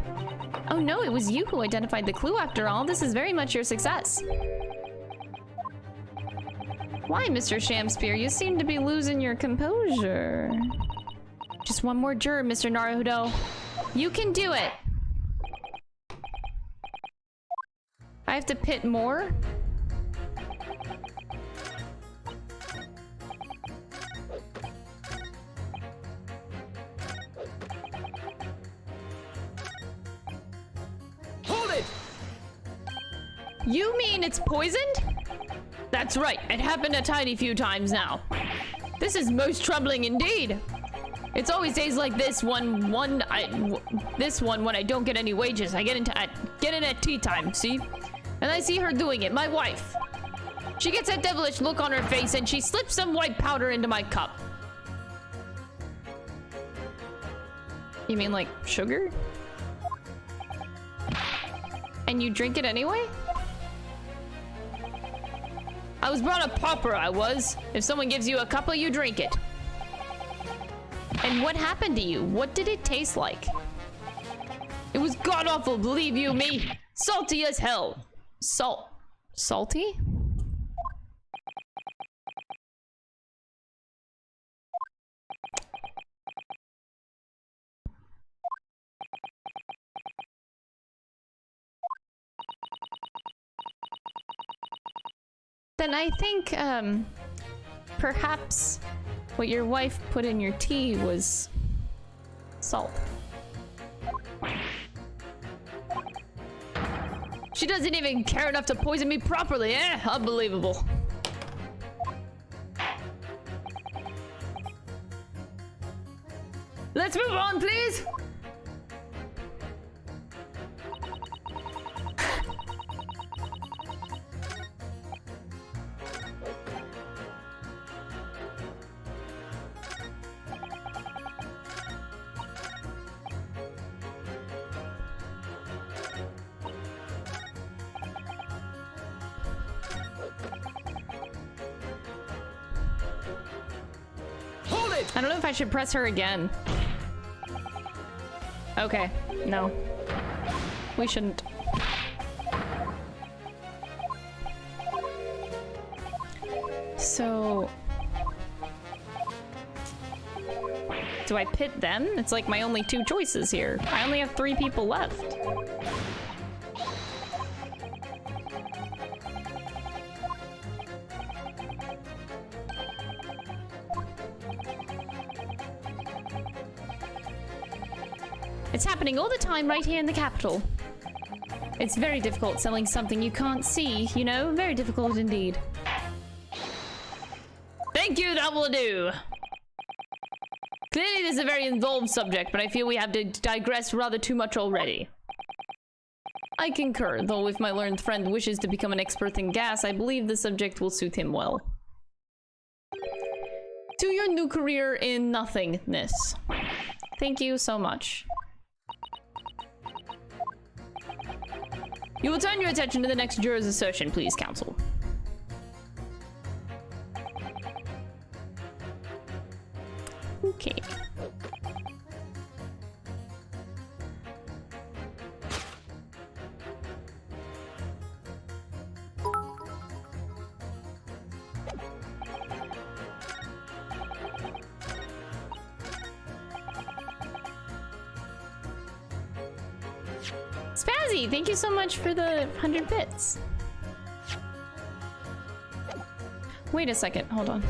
Oh no, it was you who identified the clue after all. This is very much your success. Why, Mr. Shamspear? You seem to be losing your composure. Just one more juror, Mr. Naruhodo. You can do it. I have to pit more? Hold it! You mean it's poisoned? That's right. It happened a tiny few times now. This is most troubling indeed. It's always days like this when when I don't get any wages. I get in at tea time, see? And I see her doing it, my wife. She gets that devilish look on her face and she slips some white powder into my cup. You mean like sugar? And you drink it anyway? I was brought up pauper, I was. If someone gives you a cuppa, you drink it. And what happened to you? What did it taste like? It was god-awful, believe you me. Salty as hell. Salty? Then I think, perhaps what your wife put in your tea was salt. She doesn't even care enough to poison me properly, eh? Unbelievable. Let's move on, please! I don't know if I should press her again. Okay, no. We shouldn't. So... do I pit them? It's like my only 2 choices here. I only have 3 people left. It's happening all the time right here in the capital. It's very difficult selling something you can't see, you know? Very difficult indeed. Thank you, that will do. Clearly this is a very involved subject, but I feel we have to digress rather too much already. I concur, though if my learned friend wishes to become an expert in gas, I believe the subject will suit him well. To your new career in nothingness. Thank you so much. You will turn your attention to the next juror's assertion, please, counsel. Okay. Spazzy, thank you so much for the 100 bits. Wait a second, hold on.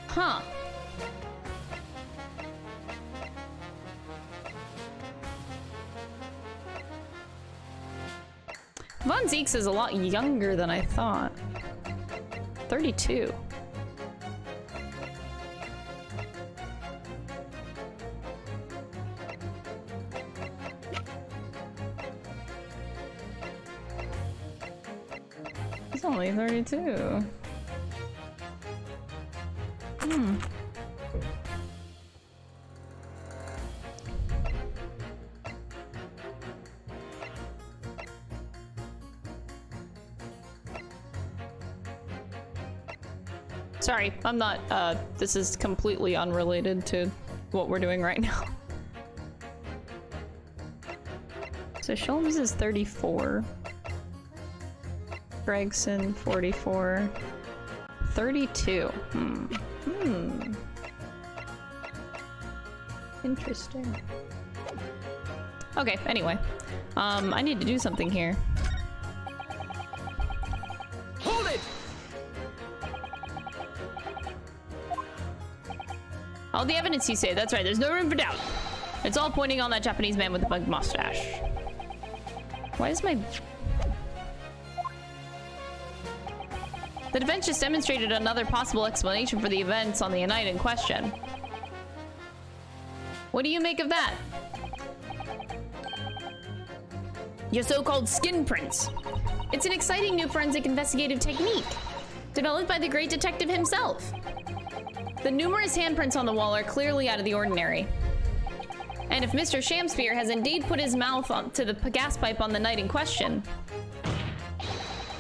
Huh. Von Zeeks is a lot younger than I thought. 32. He's only 32. Hmm. Sorry, I'm not, this is completely unrelated to what we're doing right now. So Sholmes is 34. Gregson, 44. 32. Interesting. Okay, anyway. I need to do something here. Hold it! All the evidence you say, that's right, there's no room for doubt. It's all pointing on that Japanese man with the bug mustache. Why is my... The defense just demonstrated another possible explanation for the events on the night in question. What do you make of that? Your so-called skin prints. It's an exciting new forensic investigative technique, developed by the great detective himself. The numerous handprints on the wall are clearly out of the ordinary. And if Mr. Shamspeare has indeed put his mouth to the gas pipe on the night in question,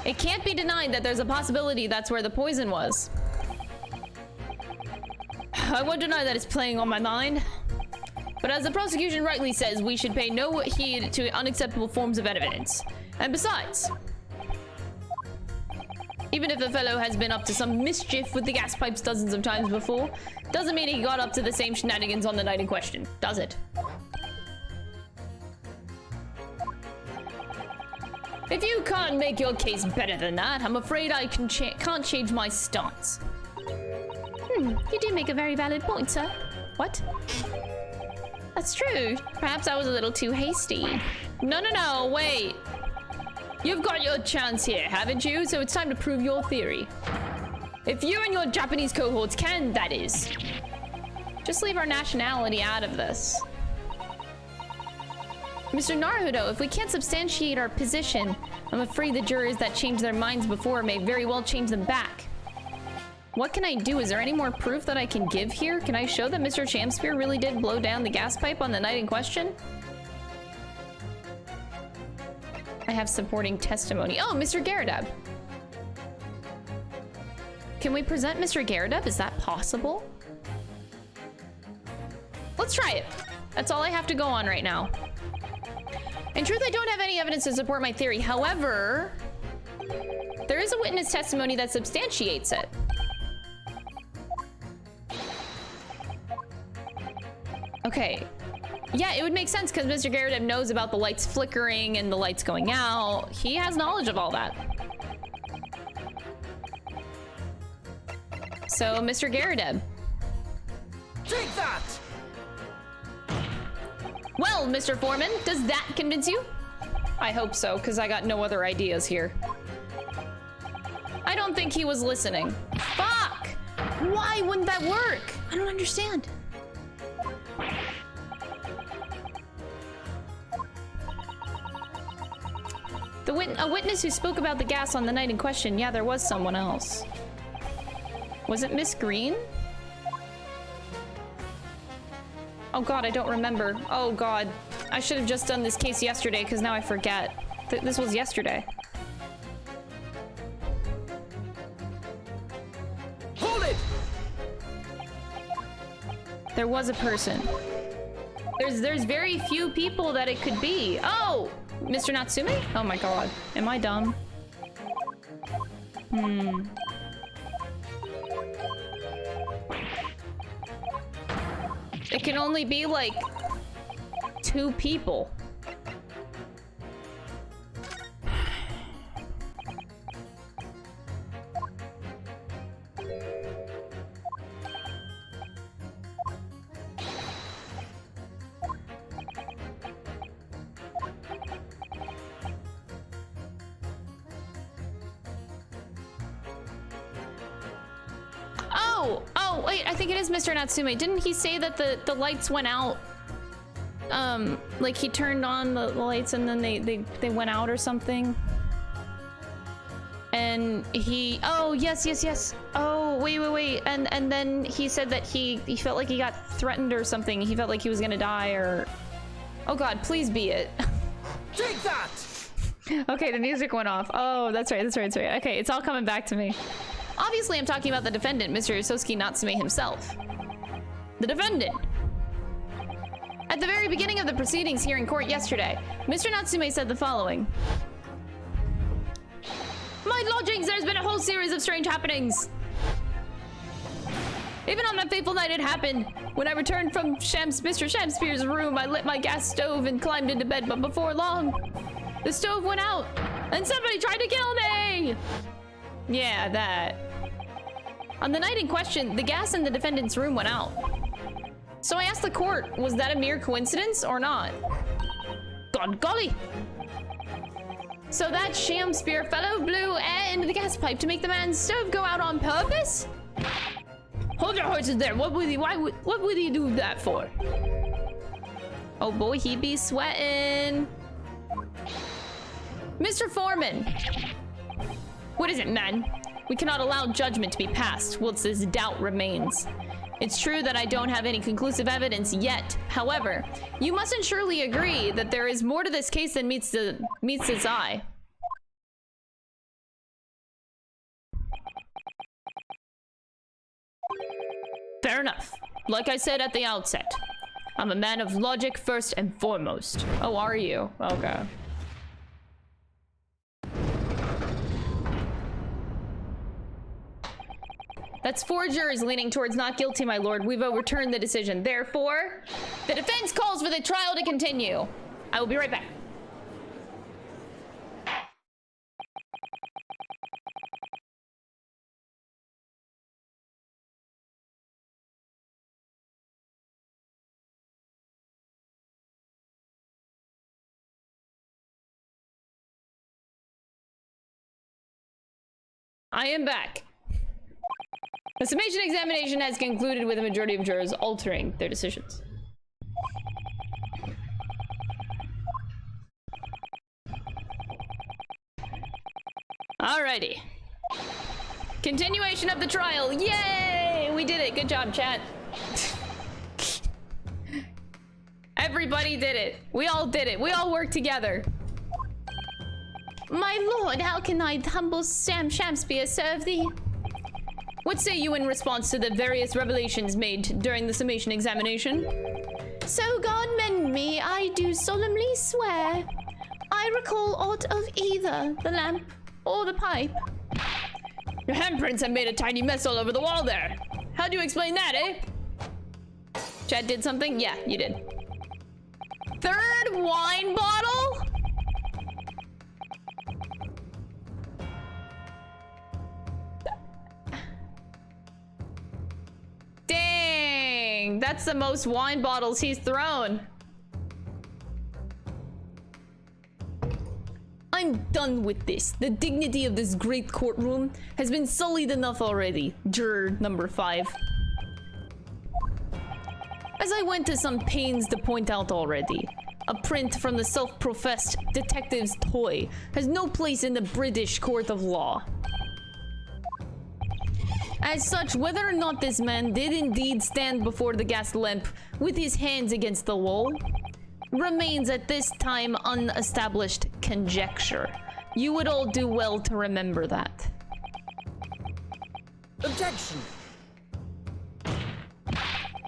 it can't be denied that there's a possibility that's where the poison was. I won't deny that it's playing on my mind. But as the prosecution rightly says, we should pay no heed to unacceptable forms of evidence. And besides, even if the fellow has been up to some mischief with the gas pipes dozens of times before, doesn't mean he got up to the same shenanigans on the night in question, does it? If you can't make your case better than that, I'm afraid I can't change my stance. You do make a very valid point, sir. What? That's true. Perhaps I was a little too hasty. No, wait. You've got your chance here, haven't you? So it's time to prove your theory. If you and your Japanese cohorts can, that is. Just leave our nationality out of this. Mr. Naruto, if we can't substantiate our position, I'm afraid the jurors that changed their minds before may very well change them back. What can I do? Is there any more proof that I can give here? Can I show that Mr. Shamspeare really did blow down the gas pipe on the night in question? I have supporting testimony. Oh, Mr. Garadab. Can we present Mr. Garadab? Is that possible? Let's try it. That's all I have to go on right now. In truth, I don't have any evidence to support my theory. However, there is a witness testimony that substantiates it. Okay. Yeah, it would make sense because Mr. Garadeb knows about the lights flickering and the lights going out. He has knowledge of all that. So, Mr. Garadeb. Take that! Well, Mr. Foreman, does that convince you? I hope so, because I got no other ideas here. I don't think he was listening. Fuck! Why wouldn't that work? I don't understand. A witness who spoke about the gas on the night in question. Yeah, there was someone else. Was it Miss Green? Oh god, I don't remember. Oh god. I should have just done this case yesterday because now I forget. This was yesterday. Hold it! There was a person. There's very few people that it could be. Oh! Mr. Natsume? Oh my god. Am I dumb? It can only be like 2 people. Oh, wait, I think it is Mr. Natsume. Didn't he say that the lights went out? Like he turned on the lights and then they went out or something? And he, oh, yes. Oh, wait. And then he said that he felt like he got threatened or something. He felt like he was gonna die or... Oh God, please be it. Take that! Okay, the music went off. Oh, that's right. Okay, it's all coming back to me. Obviously, I'm talking about the defendant, Mr. Yososuke Natsume himself. The defendant. At the very beginning of the proceedings here in court yesterday, Mr. Natsume said the following. My lodgings, there's been a whole series of strange happenings. Even on that fateful night it happened. When I returned from Mr. Shamspeare's room, I lit my gas stove and climbed into bed, but before long, the stove went out, and somebody tried to kill me! Yeah, that. On the night in question, the gas in the defendant's room went out. So I asked the court, was that a mere coincidence or not? God golly! So that Shamspeare fellow blew air into the gas pipe to make the man's stove go out on purpose? Hold your horses there. What would he do that for? Oh boy, he be sweating. Mr. Foreman. What is it, man? We cannot allow judgment to be passed whilst this doubt remains. It's true that I don't have any conclusive evidence yet. However, you mustn't surely agree that there is more to this case than meets its eye. Fair enough. Like I said at the outset, I'm a man of logic first and foremost. Oh, are you? Okay. That's 4 jurors leaning towards not guilty, my lord. We've overturned the decision. Therefore, the defense calls for the trial to continue. I will be right back. I am back. The summation examination has concluded with a majority of jurors altering their decisions. Alrighty. Continuation of the trial. Yay! We did it. Good job, chat. Everybody did it. We all did it. We all worked together. My lord, how can I, humble Sam Shamspeare, serve thee? What say you in response to the various revelations made during the summation examination? So God mend me, I do solemnly swear. I recall aught of either the lamp or the pipe. Your handprints have made a tiny mess all over the wall there. How do you explain that, eh? Chad did something? Yeah, you did. 3rd wine bottle? Dang, that's the most wine bottles he's thrown. I'm done with this. The dignity of this great courtroom has been sullied enough already. Juror number 5. As I went to some pains to point out already, a print from the self-professed detective's toy has no place in the British court of law. As such, whether or not this man did indeed stand before the gas lamp with his hands against the wall remains at this time unestablished conjecture. You would all do well to remember that. Objection!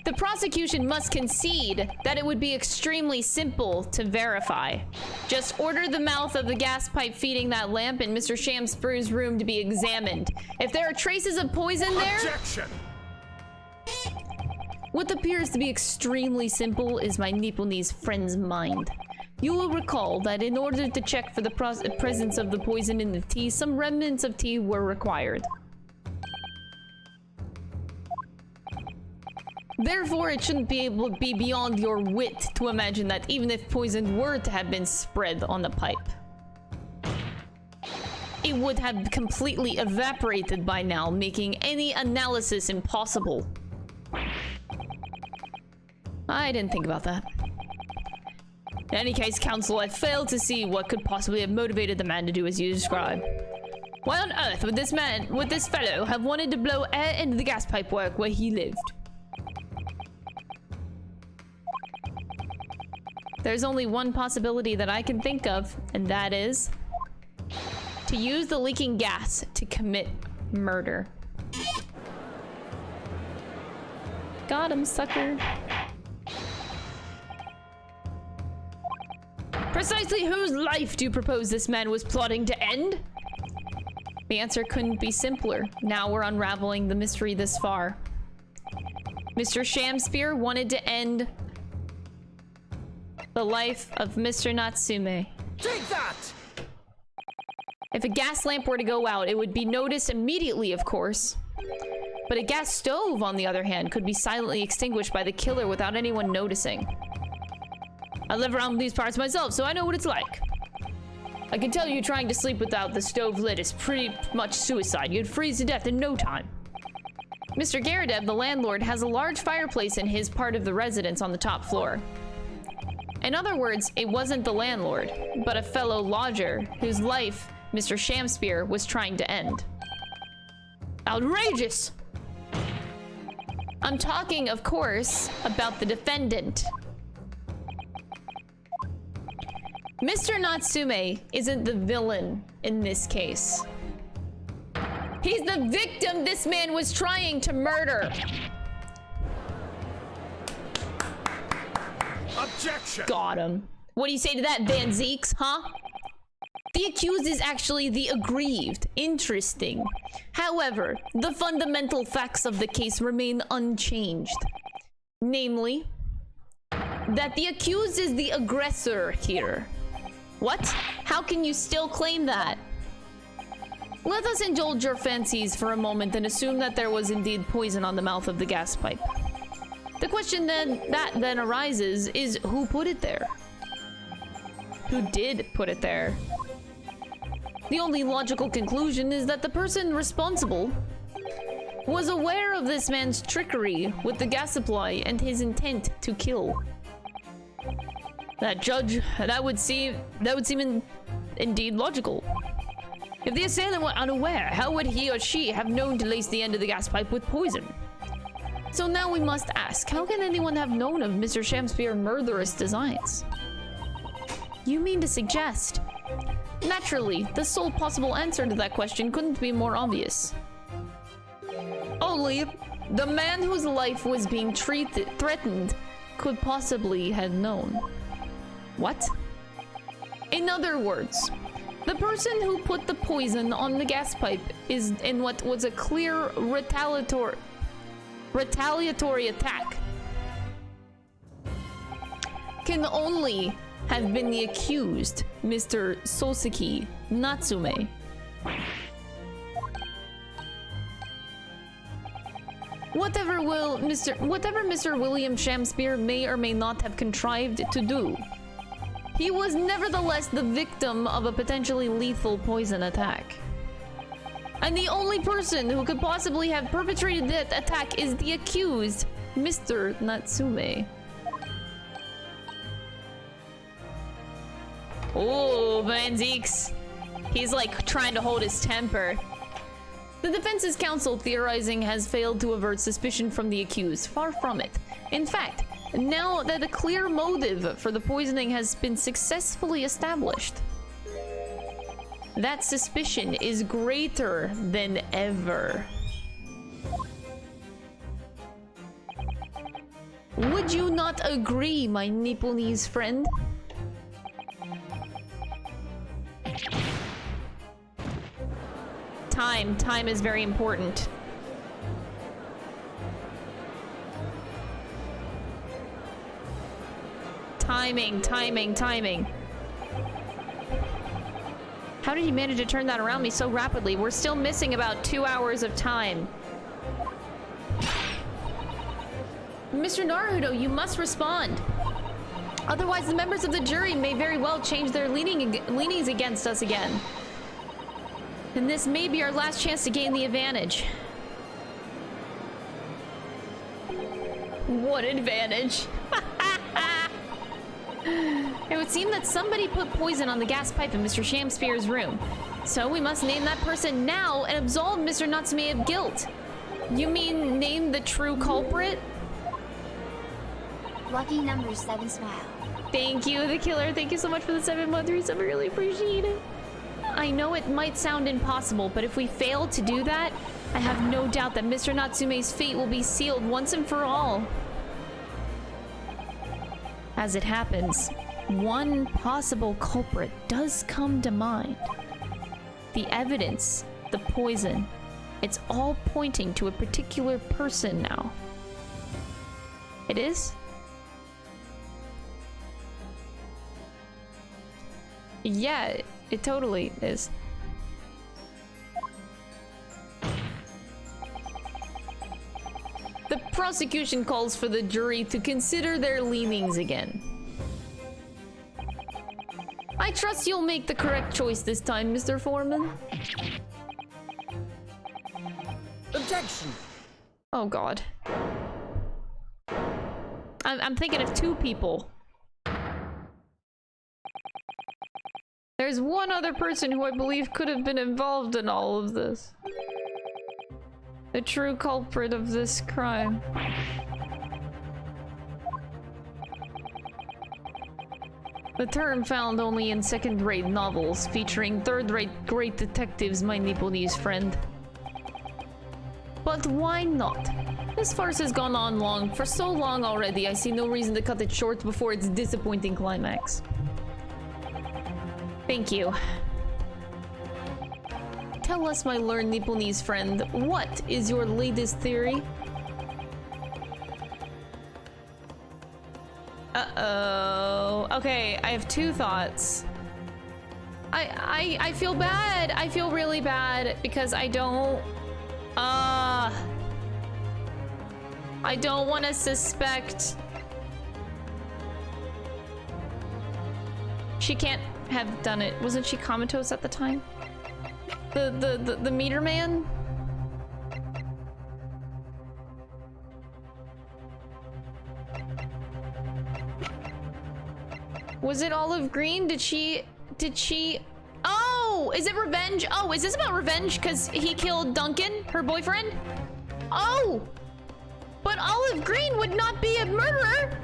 The prosecution must concede that it would be extremely simple to verify. Just order the mouth of the gas pipe feeding that lamp in Mr. Shamspear's room to be examined. If there are traces of poison there... Objection! What appears to be extremely simple is my Nipponese friend's mind. You will recall that in order to check for the presence of the poison in the tea, some remnants of tea were required. Therefore, it shouldn't be able to be beyond your wit to imagine that even if poison were to have been spread on the pipe, it would have completely evaporated by now, making any analysis impossible. I didn't think about that. In any case, counsel, I failed to see what could possibly have motivated the man to do as you describe. Why on earth would this fellow have wanted to blow air into the gas pipe work where he lived? There's only one possibility that I can think of, and that is to use the leaking gas to commit murder. Got him, sucker. Precisely whose life do you propose this man was plotting to end? The answer couldn't be simpler. Now we're unraveling the mystery this far. Mr. Shamspear wanted to end the life of Mr. Natsume. Take that! If a gas lamp were to go out, it would be noticed immediately, of course. But a gas stove, on the other hand, could be silently extinguished by the killer without anyone noticing. I live around these parts myself, so I know what it's like. I can tell you trying to sleep without the stove lit is pretty much suicide. You'd freeze to death in no time. Mr. Garadev, the landlord, has a large fireplace in his part of the residence on the top floor. In other words, it wasn't the landlord, but a fellow lodger whose life Mr. Shamspear was trying to end. Outrageous! I'm talking, of course, about the defendant. Mr. Natsume isn't the villain in this case. He's the victim this man was trying to murder. Objection! Got him. What do you say to that, Van Zeeks, huh? The accused is actually the aggrieved. Interesting. However, the fundamental facts of the case remain unchanged. Namely, that the accused is the aggressor here. What? How can you still claim that? Let us indulge your fancies for a moment and assume that there was indeed poison on the mouth of the gas pipe. The question then arises is who put it there? Who did put it there? The only logical conclusion is that the person responsible was aware of this man's trickery with the gas supply and his intent to kill. That would seem indeed logical. If the assailant were unaware, how would he or she have known to lace the end of the gas pipe with poison? So now we must ask, how can anyone have known of Mr. Shamspear's murderous designs? You mean to suggest? Naturally, the sole possible answer to that question couldn't be more obvious. Only the man whose life was being threatened could possibly have known. What? In other words, the person who put the poison on the gas pipe is in what was a clear retaliatory attack can only have been the accused, Mr. Soseki Natsume. Whatever Mr. William Shamspear may or may not have contrived to do, he was nevertheless the victim of a potentially lethal poison attack. And the only person who could possibly have perpetrated that attack is the accused, Mr. Natsume. Oh, Van Zeeks. He's like trying to hold his temper. The defense's counsel theorizing has failed to avert suspicion from the accused. Far from it. In fact, now that a clear motive for the poisoning has been successfully established, that suspicion is greater than ever. Would you not agree, my Nipponese friend? Time is very important. Timing. How did he manage to turn that around me so rapidly? We're still missing about 2 hours of time. Mr. Naruto, you must respond. Otherwise, the members of the jury may very well change their leanings against us again. And this may be our last chance to gain the advantage. What advantage? It would seem that somebody put poison on the gas pipe in Mr. Shamspeare's room. So we must name that person now and absolve Mr. Natsume of guilt. You mean name the true culprit? Lucky number 7 smile. Thank you, the killer. Thank you so much for the 7-month resub. I really appreciate it. I know it might sound impossible, but if we fail to do that, I have no doubt that Mr. Natsume's fate will be sealed once and for all. As it happens, one possible culprit does come to mind. The evidence, the poison, it's all pointing to a particular person now. It is? Yeah, it totally is. The prosecution calls for the jury to consider their leanings again. I trust you'll make the correct choice this time, Mr. Foreman. Objection! Oh god. I'm thinking of 2 people. There's one other person who I believe could have been involved in all of this. The true culprit of this crime. The term found only in second-rate novels featuring third-rate great detectives, my Nipponese friend. But why not? This farce has gone on for so long already, I see no reason to cut it short before its disappointing climax. Thank you. Tell us, my learned Nipponese friend, what is your latest theory? Uh-oh. Okay, I have 2 thoughts. I feel bad. I feel really bad because I don't want to suspect. She can't have done it. Wasn't she comatose at the time? The meter man? Was it olive green? Did she Oh, is it revenge? Oh, is this about revenge because he killed Duncan, her boyfriend? Oh, but olive green would not be a murderer.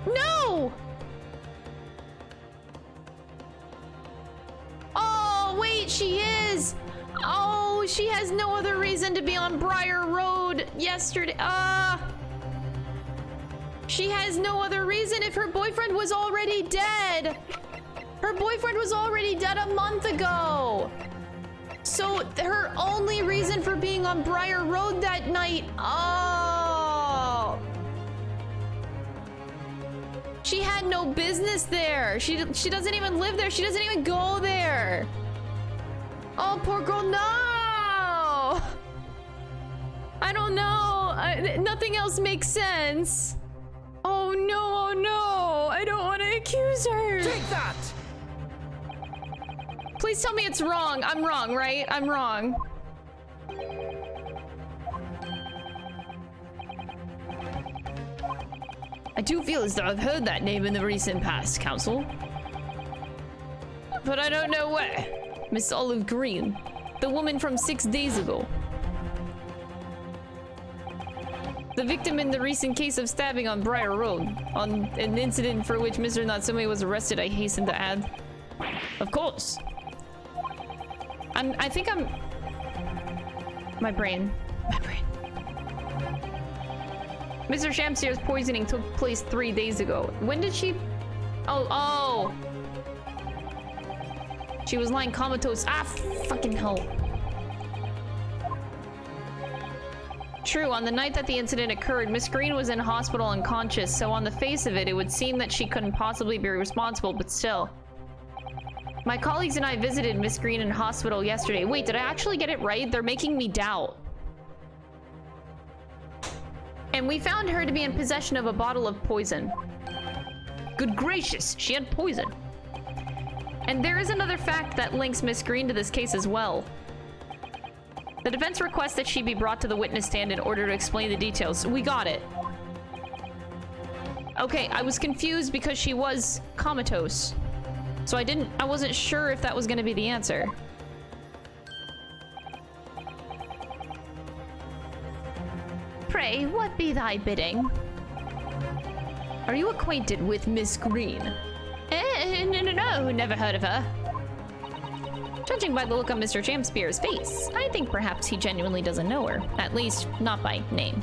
No. Oh, wait, she is. Oh, she has no other reason to be on Briar Road yesterday. She has no other reason if her boyfriend was already dead. Her boyfriend was already dead a month ago. So her only reason for being on Briar Road that night. Oh. She had no business there. She doesn't even live there. She doesn't even go there. Oh, poor girl, no! I don't know. Nothing else makes sense. Oh no, oh no. I don't want to accuse her. Take that! Please tell me it's wrong. I'm wrong, right? I'm wrong. I do feel as though I've heard that name in the recent past, Council. But I don't know where. Miss Olive Green, the woman from 6 days ago. The victim in the recent case of stabbing on Briar Road, on an incident for which Mr. Natsume was arrested, I hasten to add. Of course. I think I'm... My brain. Mr. Shamsier's poisoning took place 3 days ago. When did she... Oh. She was lying comatose. Ah, fucking hell. True, on the night that the incident occurred, Miss Green was in hospital unconscious, so on the face of it, it would seem that she couldn't possibly be responsible, but still. My colleagues and I visited Miss Green in hospital yesterday. Wait, did I actually get it right? They're making me doubt. And we found her to be in possession of a bottle of poison. Good gracious, she had poison. And there is another fact that links Miss Green to this case as well. The defense requests that she be brought to the witness stand in order to explain the details. We got it. Okay, I was confused because she was comatose. So I wasn't sure if that was gonna be the answer. Pray, what be thy bidding? Are you acquainted with Miss Green? No, never heard of her. Judging by the look on Mr. Shamsier's face, I think perhaps he genuinely doesn't know her. At least, not by name.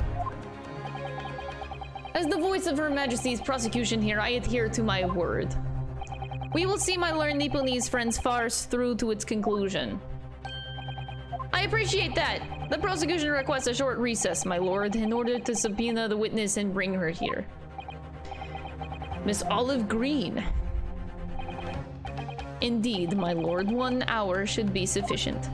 As the voice of Her Majesty's prosecution here, I adhere to my word. We will see my learned Nipponese friend's farce through to its conclusion. I appreciate that. The prosecution requests a short recess, my lord, in order to subpoena the witness and bring her here. Miss Olive Green. Indeed, my lord, 1 hour should be sufficient.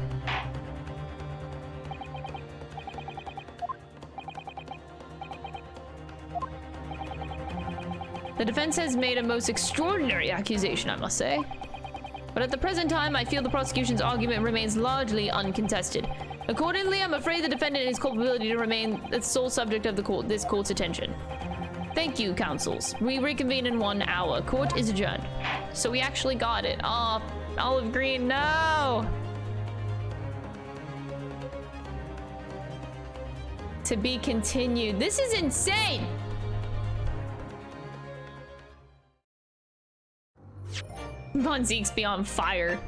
The defense has made a most extraordinary accusation, I must say. But at the present time, I feel the prosecution's argument remains largely uncontested. Accordingly, I'm afraid the defendant and his culpability to remain the sole subject of this court's attention. Thank you, counsels. We reconvene in 1 hour. Court is adjourned. So we actually got it. Oh, Olive Green, no! To be continued. This is insane! Von Zeke's be on fire.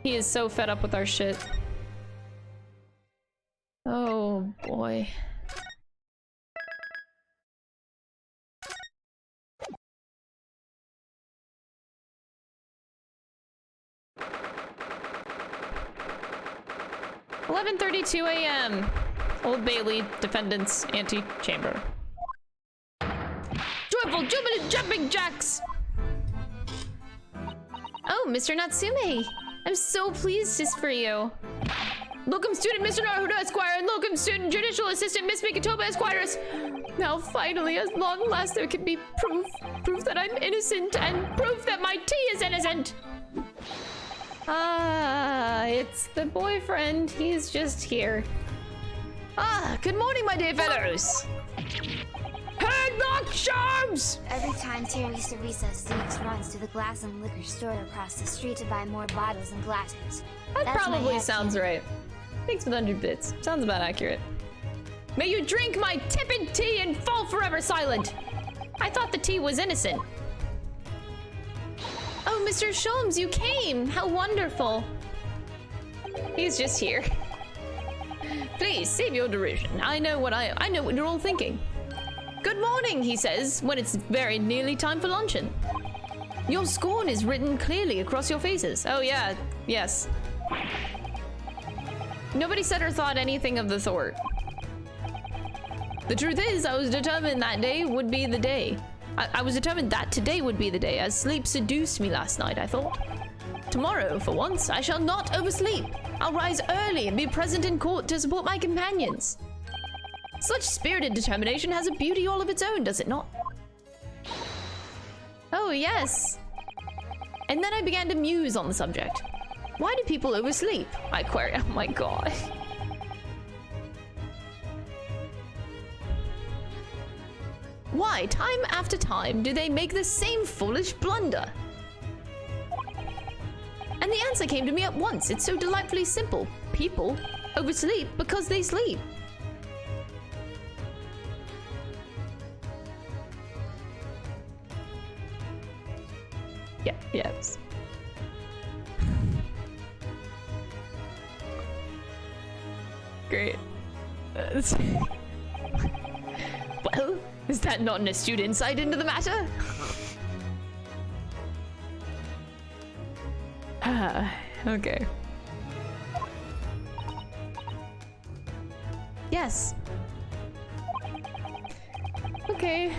He is so fed up with our shit. Oh, boy. $11:32 a.m. Old Bailey, defendant's antechamber. Joyful jubilant jumping jacks! Oh, Mr. Natsume! I'm so pleased just for you. Locum student Mr. Naruto Esquire and Locum student judicial assistant Miss Mikitoba Esquires. Now finally, at long last, there can be proof that I'm innocent and proof that my tea is innocent. Ah, it's the boyfriend. He's just here. Ah, good morning, my dear fellows. Headlock charms! Every time Teresa sneaks runs to the glass and liquor store across the street to buy more bottles and glasses. That That's my probably head sounds canon. right. Thanks for the 100 bits. Sounds about accurate. May you drink my tepid tea and fall forever silent. I thought the tea was innocent. Oh, Mr. Sholmes, you came. How wonderful. He's just here. Please save your derision. I know what you're all thinking. Good morning, he says, when it's very nearly time for luncheon. Your scorn is written clearly across your faces. Oh yeah, yes. Nobody said or thought anything of the sort. The truth is, I was determined that day would be the day. I was determined that today would be the day, as sleep seduced me last night, I thought. Tomorrow, for once, I shall not oversleep. I'll rise early and be present in court to support my companions. Such spirited determination has a beauty all of its own, does it not? Oh, yes. And then I began to muse on the subject. Why do people oversleep? I queried. Oh my god. Why, time after time, do they make the same foolish blunder? And the answer came to me at once. It's so delightfully simple. People oversleep because they sleep. Yeah, yes. Great. Well, is that not an astute insight into the matter? Okay. Yes. Okay.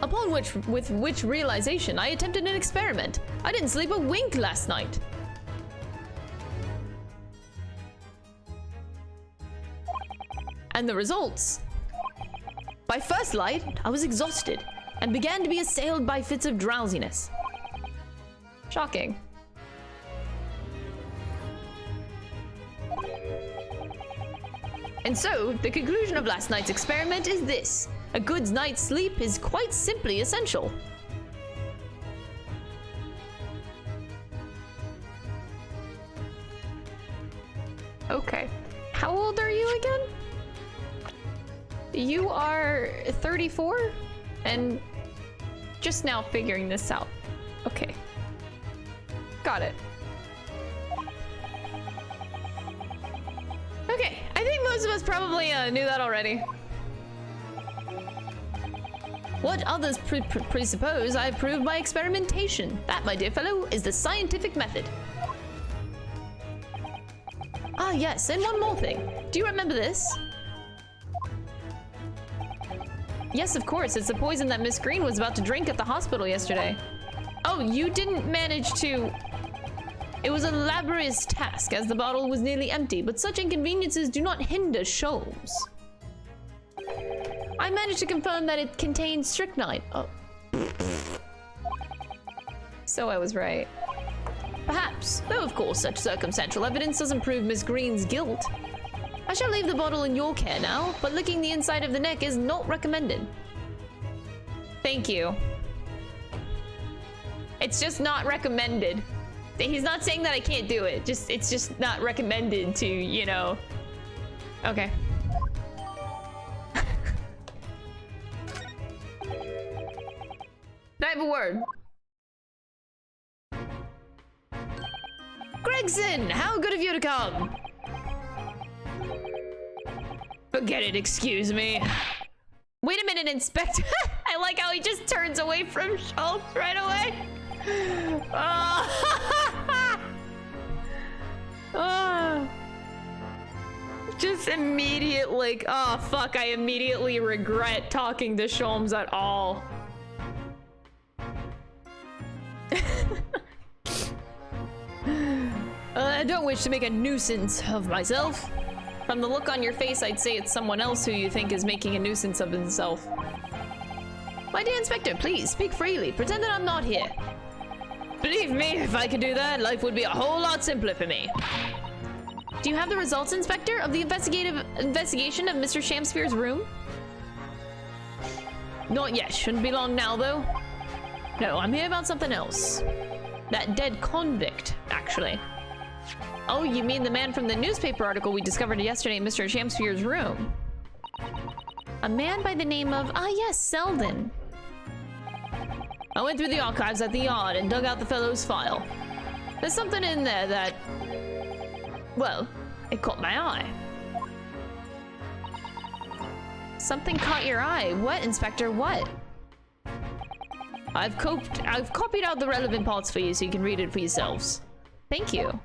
Upon which realization, I attempted an experiment. I didn't sleep a wink last night. And the results? By first light, I was exhausted and began to be assailed by fits of drowsiness. Shocking. And so, the conclusion of last night's experiment is this. A good night's sleep is quite simply essential. Okay. How old are you again? You are 34? And just now figuring this out. Okay. Got it. Okay, I think most of us probably knew that already. What others presuppose, I proved by experimentation. That, my dear fellow, is the scientific method. Ah, yes, and one more thing. Do you remember this? Yes, of course, it's the poison that Miss Green was about to drink at the hospital yesterday. Oh, you didn't manage to... It was a laborious task, as the bottle was nearly empty, but such inconveniences do not hinder shows. I managed to confirm that it contained strychnine. Oh. So I was right. Perhaps, though of course such circumstantial evidence doesn't prove Miss Green's guilt. I shall leave the bottle in your care now, but licking the inside of the neck is not recommended. Thank you. It's just not recommended. He's not saying that I can't do it. It's just not recommended to, you know. Okay. Can I have a word? Gregson, how good of you to come. Forget it, excuse me. Wait a minute, Inspector. I like how he just turns away from Schultz right away. Just immediate, like, oh fuck, I immediately regret talking to Sholmes at all. I don't wish to make a nuisance of myself. From the look on your face, I'd say it's someone else who you think is making a nuisance of himself. My dear Inspector, please speak freely. Pretend that I'm not here. Believe me, if I could do that, life would be a whole lot simpler for me. Do you have the results, Inspector, of the investigation of Mr. Shamsphere's room? Not yet. Shouldn't be long now, though. No, I'm here about something else. That dead convict, actually. Oh, you mean the man from the newspaper article we discovered yesterday in Mr. Shamsphere's room? A man by the name of... Ah, yes, Selden. I went through the archives at the yard and dug out the fellow's file. There's something in there that... Well, it caught my eye. Something caught your eye. What, Inspector? What? I've copied out the relevant parts for you so you can read it for yourselves. Thank you.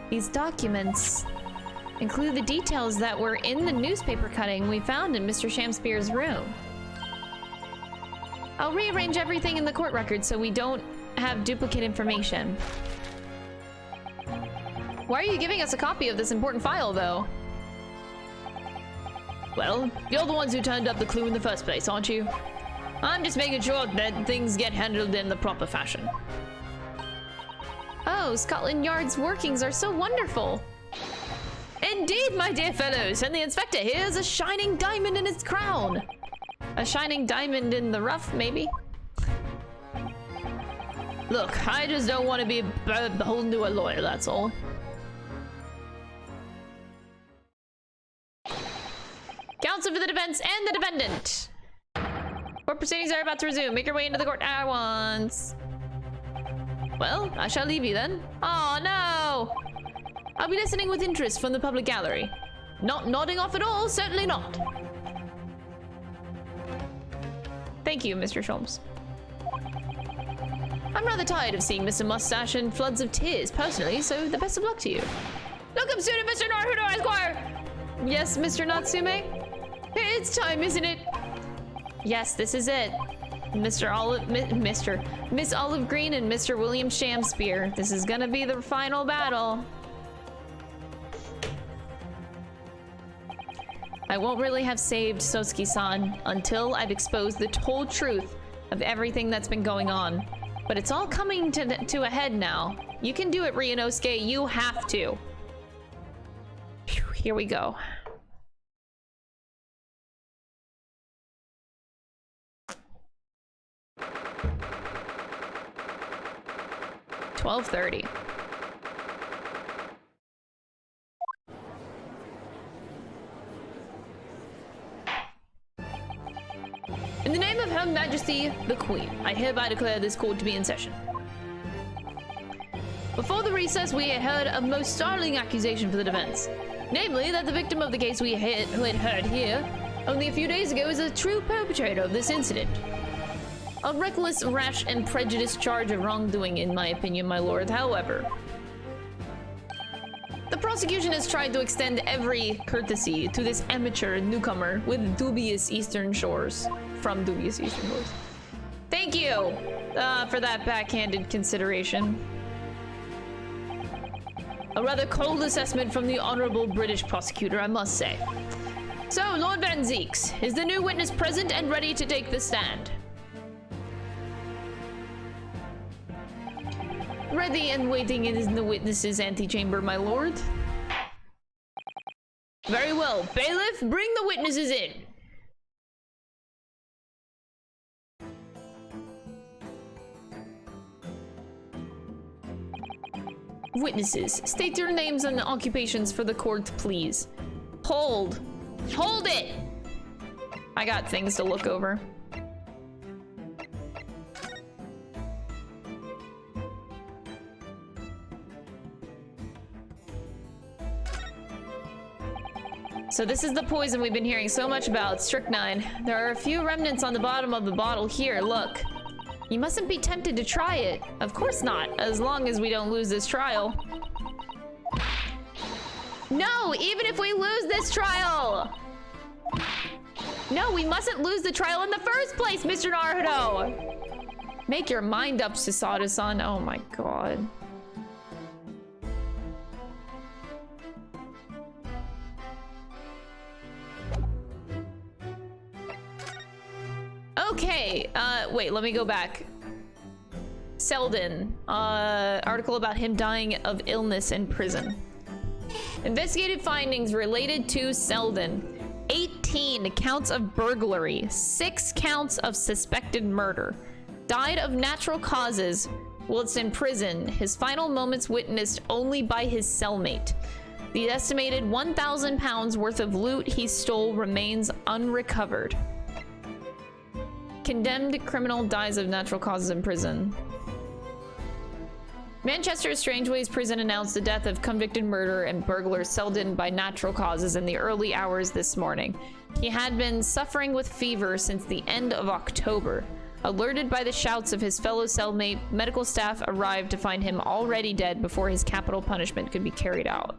These documents include the details that were in the newspaper cutting we found in Mr. Shamsphere's room. I'll rearrange everything in the court record so we don't have duplicate information. Why are you giving us a copy of this important file, though? Well, you're the ones who turned up the clue in the first place, aren't you? I'm just making sure that things get handled in the proper fashion. Oh, Scotland Yard's workings are so wonderful. Indeed, my dear fellows, and the inspector here is a shining diamond in its crown. A shining diamond in the rough, maybe? Look, I just don't want to be beholden to a lawyer, that's all. Counsel for the defense and the defendant. Court proceedings are about to resume. Make your way into the court at once. Well, I shall leave you then. Oh no! I'll be listening with interest from the public gallery. Not nodding off at all, certainly not. Thank you, Mr. Sholmes. I'm rather tired of seeing Mr. Mustache in floods of tears, personally, so the best of luck to you. Look up soon, Mr. Naruto, Esquire! Yes, Mr. Natsume? It's time, isn't it? Yes, this is it. Miss Olive Green and Mr. William Shamspear. This is gonna be the final battle. I won't really have saved Sosuke-san until I've exposed the whole truth of everything that's been going on. But it's all coming to a head now. You can do it, Ryunosuke. You have to. Phew, here we go. $12:30. In the name of Her Majesty, the Queen, I hereby declare this court to be in session. Before the recess, we heard a most startling accusation for the defense. Namely, that the victim of the case we had heard here only a few days ago is a true perpetrator of this incident. A reckless, rash, and prejudiced charge of wrongdoing, in my opinion, my lord. However, the prosecution has tried to extend every courtesy to this amateur newcomer with dubious Eastern shores. From dubious Eastern shores. Thank you for that backhanded consideration. A rather cold assessment from the honorable British prosecutor, I must say. So, Lord Van Zeeks, is the new witness present and ready to take the stand? Ready and waiting in the witness's antechamber, my lord. Very well. Bailiff, bring the witnesses in. Witnesses, state your names and occupations for the court, please. Hold. Hold it! I got things to look over. So this is the poison we've been hearing so much about, strychnine. There are a few remnants on the bottom of the bottle here, look. You mustn't be tempted to try it. Of course not, as long as we don't lose this trial. No, even if we lose this trial! No, we mustn't lose the trial in the first place, Mr. Naruto! Make your mind up, Sasada-san. Oh my god. Okay, wait, let me go back. Selden, article about him dying of illness in prison. Investigative findings related to Selden. 18 counts of burglary, 6 counts of suspected murder. Died of natural causes whilst in prison. His final moments witnessed only by his cellmate. The estimated 1,000 pounds worth of loot he stole remains unrecovered. Condemned criminal dies of natural causes in prison. Manchester's Strangeways prison announced the death of convicted murderer and burglar Selden by natural causes in the early hours this morning. He had been suffering with fever since the end of October. Alerted by the shouts of his fellow cellmate, medical staff arrived to find him already dead before his capital punishment could be carried out.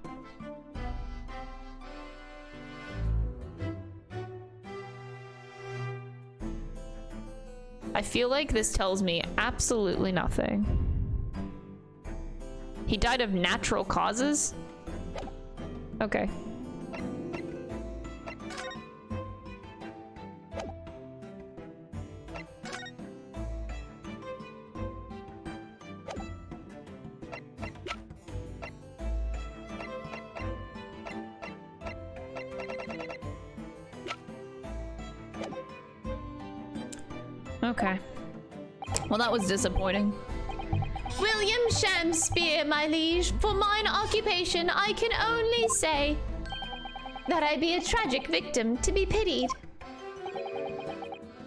I feel like this tells me absolutely nothing. He died of natural causes? Okay. Okay. Well, that was disappointing. William Shamspear, my liege, for mine occupation I can only say that I be a tragic victim to be pitied.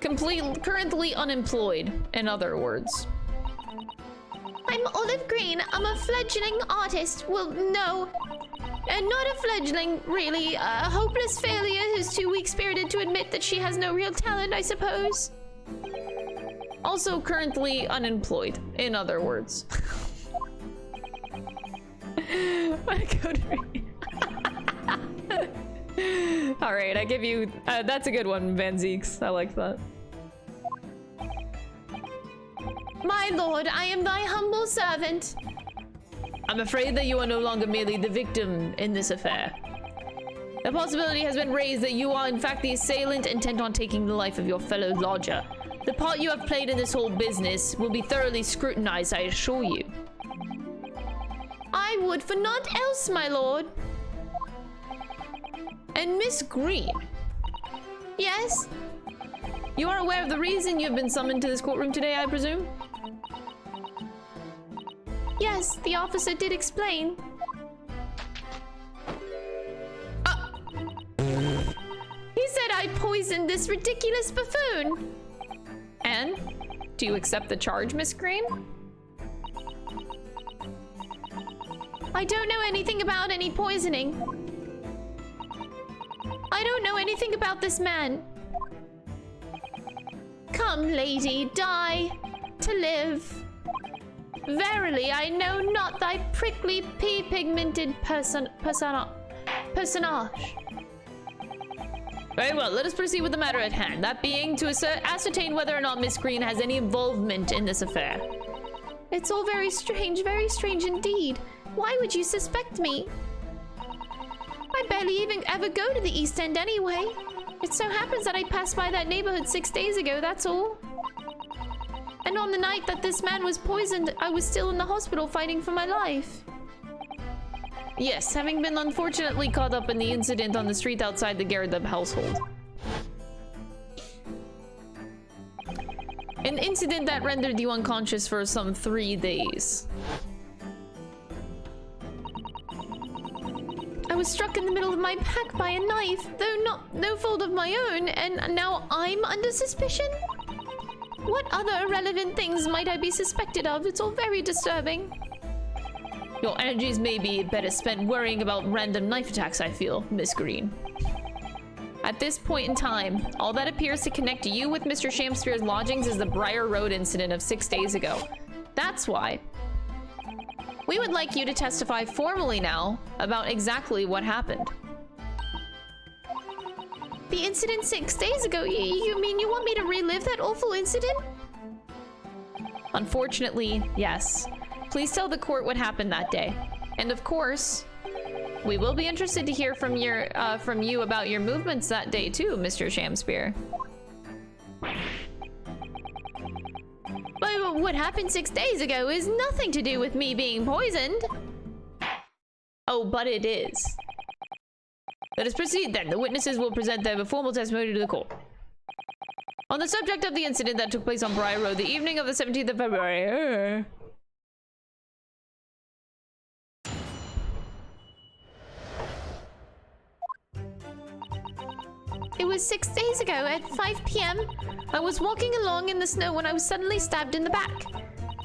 Currently unemployed, in other words. I'm Olive Green. I'm a fledgling artist. Well, no. And not a fledgling, really. A hopeless failure who's too weak-spirited to admit that she has no real talent, I suppose. Also currently unemployed, in other words. Alright, I give you... that's a good one, Van Zeeks. I like that. My lord, I am thy humble servant. I'm afraid that you are no longer merely the victim in this affair. The possibility has been raised that you are in fact the assailant intent on taking the life of your fellow lodger. The part you have played in this whole business will be thoroughly scrutinized, I assure you. I would for naught else, my lord. And Miss Green, Yes? you are aware of the reason you have been summoned to this courtroom today, I presume? Yes, the officer did explain. He said I poisoned this ridiculous buffoon. And? Do you accept the charge, Miss Green? I don't know anything about any poisoning. I don't know anything about this man. Come, lady, die to live. Verily, I know not thy prickly pea-pigmented personage. Very well, let us proceed with the matter at hand. That being to ascertain whether or not Miss Green has any involvement in this affair. It's all very strange indeed. Why would you suspect me? I barely even ever go to the East End anyway. It so happens that I passed by that neighborhood 6 days ago, that's all. And on the night that this man was poisoned, I was still in the hospital fighting for my life. Yes, having been unfortunately caught up in the incident on the street outside the Garrett household. An incident that rendered you unconscious for some 3 days. I was struck in the middle of my pack by a knife, though no fault of my own, and now I'm under suspicion? What other irrelevant things might I be suspected of? It's all very disturbing. Your energies may be better spent worrying about random knife attacks, I feel, Miss Green. At this point in time, all that appears to connect you with Mr. Shamspeare's lodgings is the Briar Road incident of 6 days ago. That's why. We would like you to testify formally now about exactly what happened. The incident 6 days ago? You mean you want me to relive that awful incident? Unfortunately, yes. Please tell the court what happened that day. And of course, we will be interested to hear from you about your movements that day too, Mr. Shamspeare. But what happened 6 days ago is nothing to do with me being poisoned. Oh, but it is. Let us proceed then. The witnesses will present their formal testimony to the court. On the subject of the incident that took place on Briar Road the evening of the 17th of February. It was 6 days ago at 5 p.m. I was walking along in the snow when I was suddenly stabbed in the back.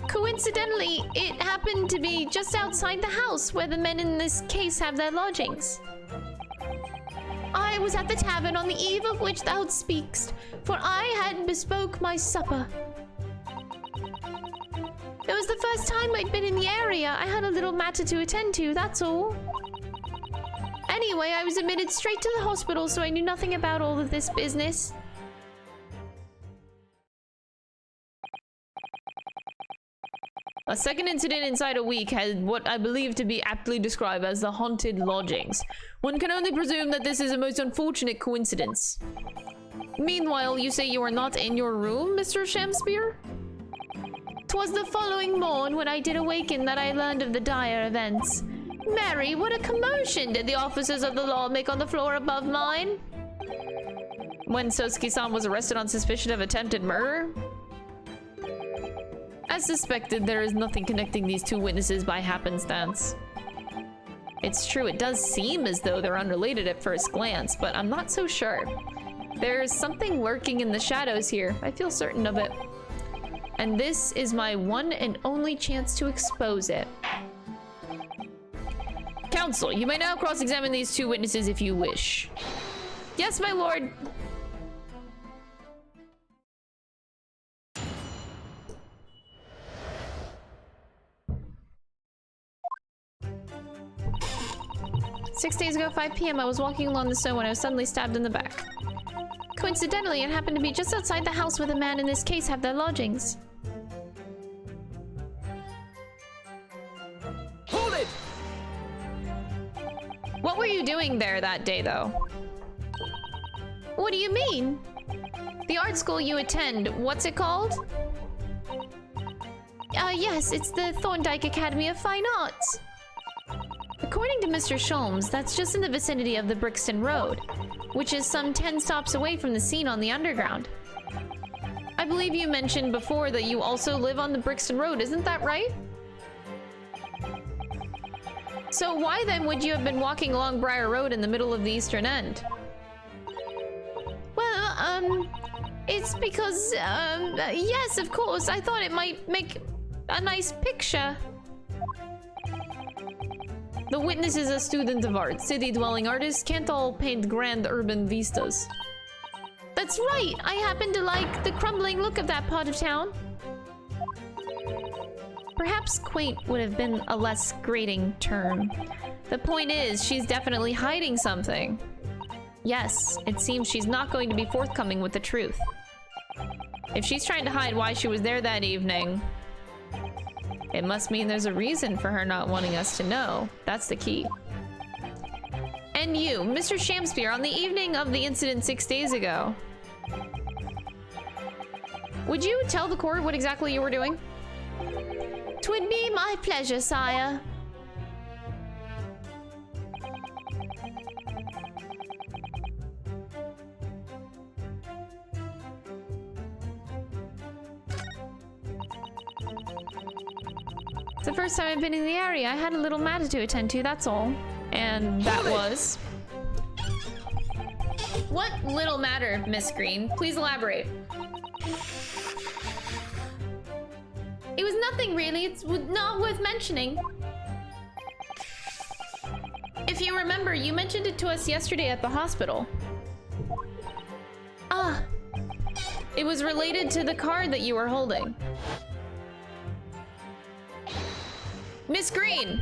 Coincidentally, it happened to be just outside the house where the men in this case have their lodgings. I was at the tavern on the eve of which thou speakst, for I had bespoke my supper. It was the first time I'd been in the area. I had a little matter to attend to, that's all. Anyway, I was admitted straight to the hospital, so I knew nothing about all of this business. A second incident inside a week had what I believe to be aptly described as the Haunted Lodgings. One can only presume that this is a most unfortunate coincidence. Meanwhile, you say you are not in your room, Mr. Shamspeare? 'Twas the following morn when I did awaken that I learned of the dire events. Mary, what a commotion did the officers of the law make on the floor above mine? When Sosuke-san was arrested on suspicion of attempted murder? As suspected, there is nothing connecting these two witnesses by happenstance. It's true, it does seem as though they're unrelated at first glance, but I'm not so sure. There's something lurking in the shadows here. I feel certain of it. And this is my one and only chance to expose it. Counsel, you may now cross-examine these two witnesses if you wish. Yes, my lord. "6 days ago, 5 p.m., I was walking along the stone when I was suddenly stabbed in the back. Coincidentally, it happened to be just outside the house where the man in this case have their lodgings." Hold it! What were you doing there that day, though? What do you mean? The art school you attend, what's it called? Yes, it's the Thorndike Academy of Fine Arts. According to Mr. Sholmes, that's just in the vicinity of the Brixton Road, which is some 10 stops away from the scene on the Underground. I believe you mentioned before that you also live on the Brixton Road, isn't that right? So why then would you have been walking along Briar Road in the middle of the Eastern End? Well, it's because, yes, of course, I thought it might make a nice picture. The witness is a student of art. City-dwelling artists can't all paint grand urban vistas. That's right, I happen to like the crumbling look of that part of town. Perhaps quaint would have been a less grating term. The point is, she's definitely hiding something. Yes, it seems she's not going to be forthcoming with the truth. If she's trying to hide why she was there that evening, it must mean there's a reason for her not wanting us to know. That's the key. And you, Mr. Shamspeare, on the evening of the incident 6 days ago, would you tell the court what exactly you were doing? 'Twould be my pleasure, sire. It's the first time I've been in the area. I had a little matter to attend to, that's all. And that was... What little matter, Miss Green? Please elaborate. It was nothing really, it's not worth mentioning. If you remember, you mentioned it to us yesterday at the hospital. Ah, It was related to the card that you were holding. Miss Green!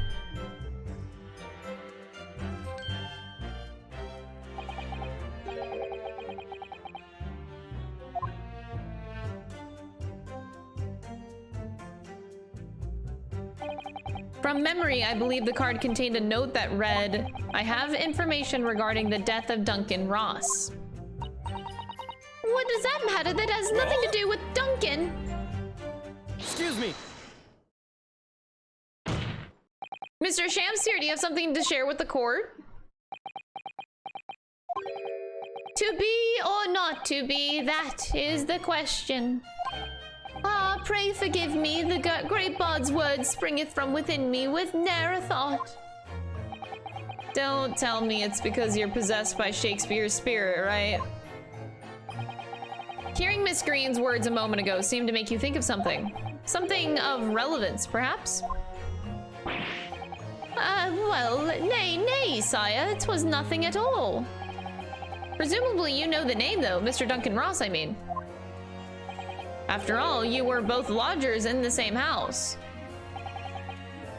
From memory, I believe the card contained a note that read, "I have information regarding the death of Duncan Ross." what does that matter? That has nothing to do with Duncan. Excuse me. Mr. Shamspeare, do you have something to share with the court? To be or not to be, that is the question. Ah, pray forgive me, the great bard's word springeth from within me with ne'er a thought. Don't tell me it's because you're possessed by Shakespeare's spirit, right? Hearing Miss Green's words a moment ago seemed to make you think of something. Something of relevance, perhaps? Well, nay, sire, it was nothing at all. Presumably you know the name, though, Mr. Duncan Ross, I mean. After all, you were both lodgers in the same house.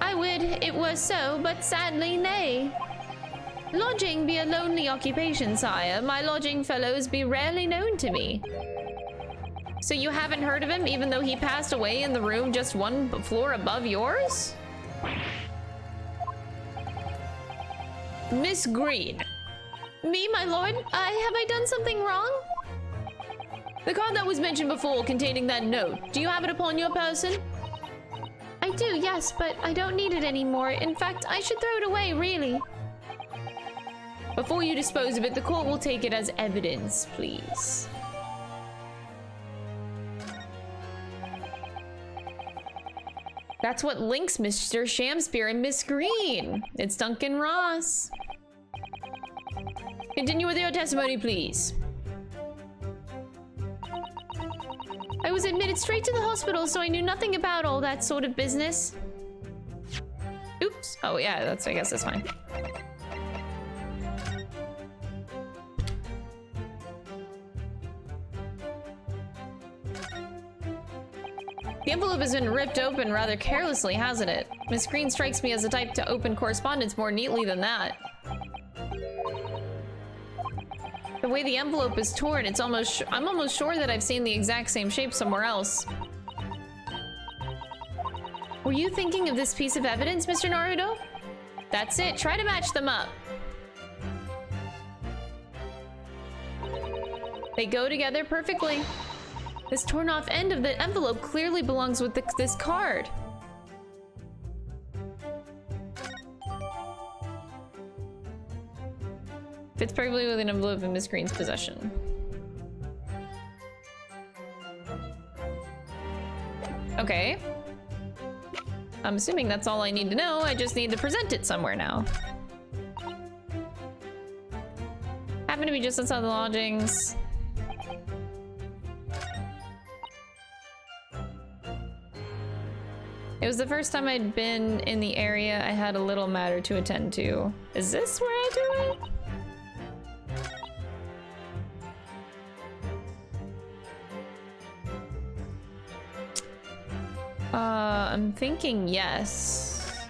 I would it were so, but sadly nay. Lodging be a lonely occupation, sire. My lodging fellows be rarely known to me. So you haven't heard of him, even though he passed away in the room just one floor above yours? Miss Green. Me, my lord? Have I done something wrong? The card that was mentioned before containing that note, do you have it upon your person? I do, yes, but I don't need it anymore. In fact, I should throw it away, really. Before you dispose of it, the court will take it as evidence, please. That's what links Mr. Shamspeare and Miss Green. It's Duncan Ross. Continue with your testimony, please. I was admitted straight to the hospital, so I knew nothing about all that sort of business. Oops. Oh, yeah, I guess that's fine. The envelope has been ripped open rather carelessly, hasn't it? Miss Green strikes me as the type to open correspondence more neatly than that. The way the envelope is torn, I'm almost sure that I've seen the exact same shape somewhere else. Were you thinking of this piece of evidence, Mr. Naruto? That's it. Try to match them up. They go together perfectly. This torn off end of the envelope clearly belongs with this card. Fits perfectly with an envelope in Miss Green's possession. Okay. I'm assuming that's all I need to know. I just need to present it somewhere now. Happened to be just outside the lodgings. It was the first time I'd been in the area. I had a little matter to attend to. Is this where I do it? I'm thinking yes.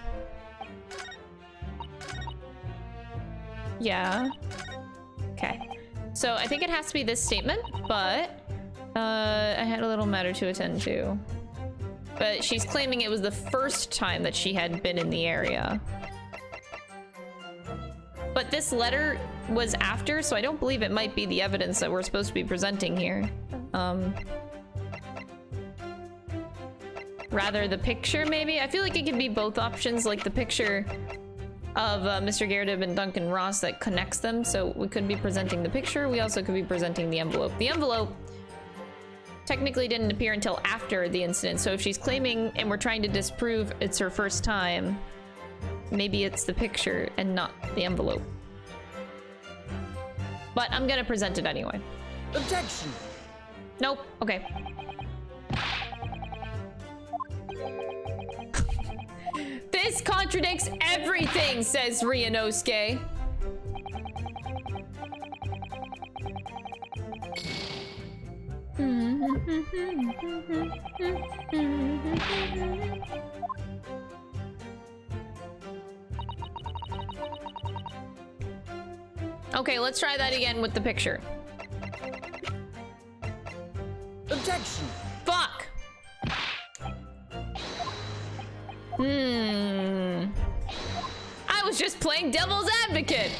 Yeah. Okay. So I think it has to be this statement, but I had a little matter to attend to. But she's claiming it was the first time that she had been in the area. But this letter was after, so I don't believe it might be the evidence that we're supposed to be presenting here. Rather the picture, maybe? I feel like it could be both options, like the picture of Mr. Garrett and Duncan Ross that connects them. So we could be presenting the picture. We also could be presenting the envelope. The envelope technically didn't appear until after the incident. So if she's claiming and we're trying to disprove it's her first time, maybe it's the picture and not the envelope. But I'm gonna present it anyway. Objection! Nope. Okay. This contradicts everything, says Ryunosuke. Okay, let's try that again with the picture. Objection! Fuck! I was just playing devil's advocate!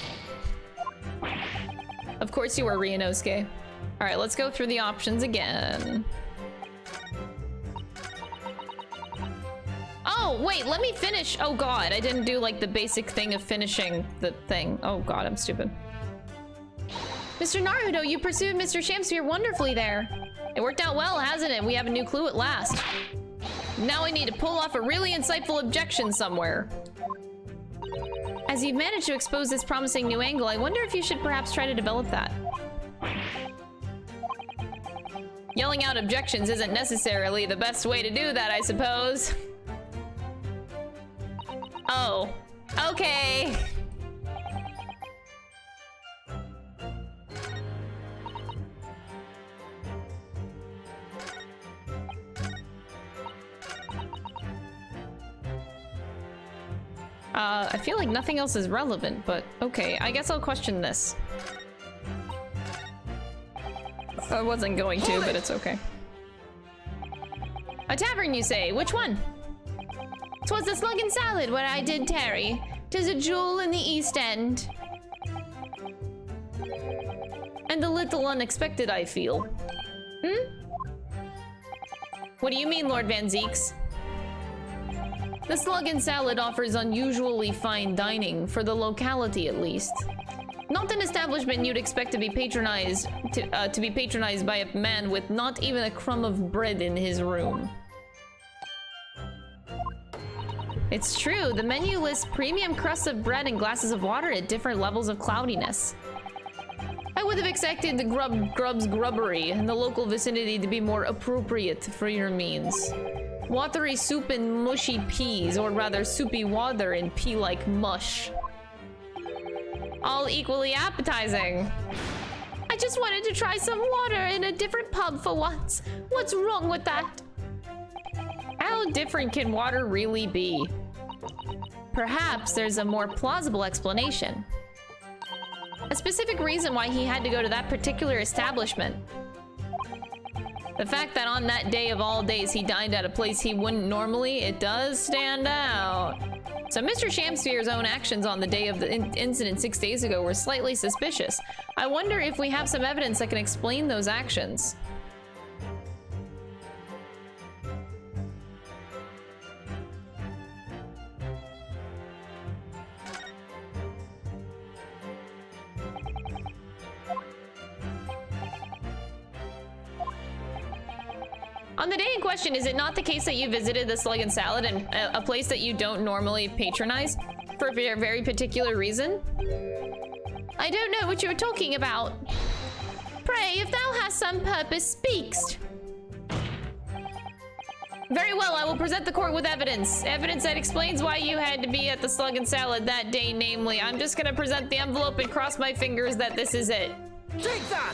Of course you were, Ryunosuke. Alright, let's go through the options again. Oh, wait, let me finish. Oh god, I didn't do like the basic thing of finishing the thing. Oh god, I'm stupid. Mr. Naruto, you pursued Mr. Shamsphere wonderfully there. It worked out well, hasn't it? We have a new clue at last. Now I need to pull off a really insightful objection somewhere. As you've managed to expose this promising new angle, I wonder if you should perhaps try to develop that. Yelling out objections isn't necessarily the best way to do that, I suppose. Oh, okay. I feel like nothing else is relevant, but okay, I guess I'll question this. I wasn't going to, but it's okay. A tavern, you say? Which one? 'Twas the Slug and Salad where I did tarry. 'Tis a jewel in the East End. And a little unexpected, I feel. What do you mean, Lord Van Zeeks? The Slug and Salad offers unusually fine dining, for the locality at least. Not an establishment you'd expect to be patronized by a man with not even a crumb of bread in his room. It's true, the menu lists premium crusts of bread and glasses of water at different levels of cloudiness. I would have expected the grub's grubbery in the local vicinity to be more appropriate for your means. Watery soup and mushy peas, or rather soupy water and pea-like mush. All equally appetizing. I just wanted to try some water in a different pub for once. What's wrong with that? How different can water really be? Perhaps there's a more plausible explanation. A specific reason why he had to go to that particular establishment. The fact that on that day of all days he dined at a place he wouldn't normally, it does stand out. So Mr. Shamsphere's own actions on the day of the incident 6 days ago were slightly suspicious. I wonder if we have some evidence that can explain those actions. On the day in question, is it not the case that you visited the Slug and Salad and a place that you don't normally patronize for a very particular reason? I don't know what you're talking about. Pray, if thou hast some purpose, speakst. Very well, I will present the court with evidence. Evidence that explains why you had to be at the Slug and Salad that day, namely. I'm just gonna present the envelope and cross my fingers that this is it. Take that!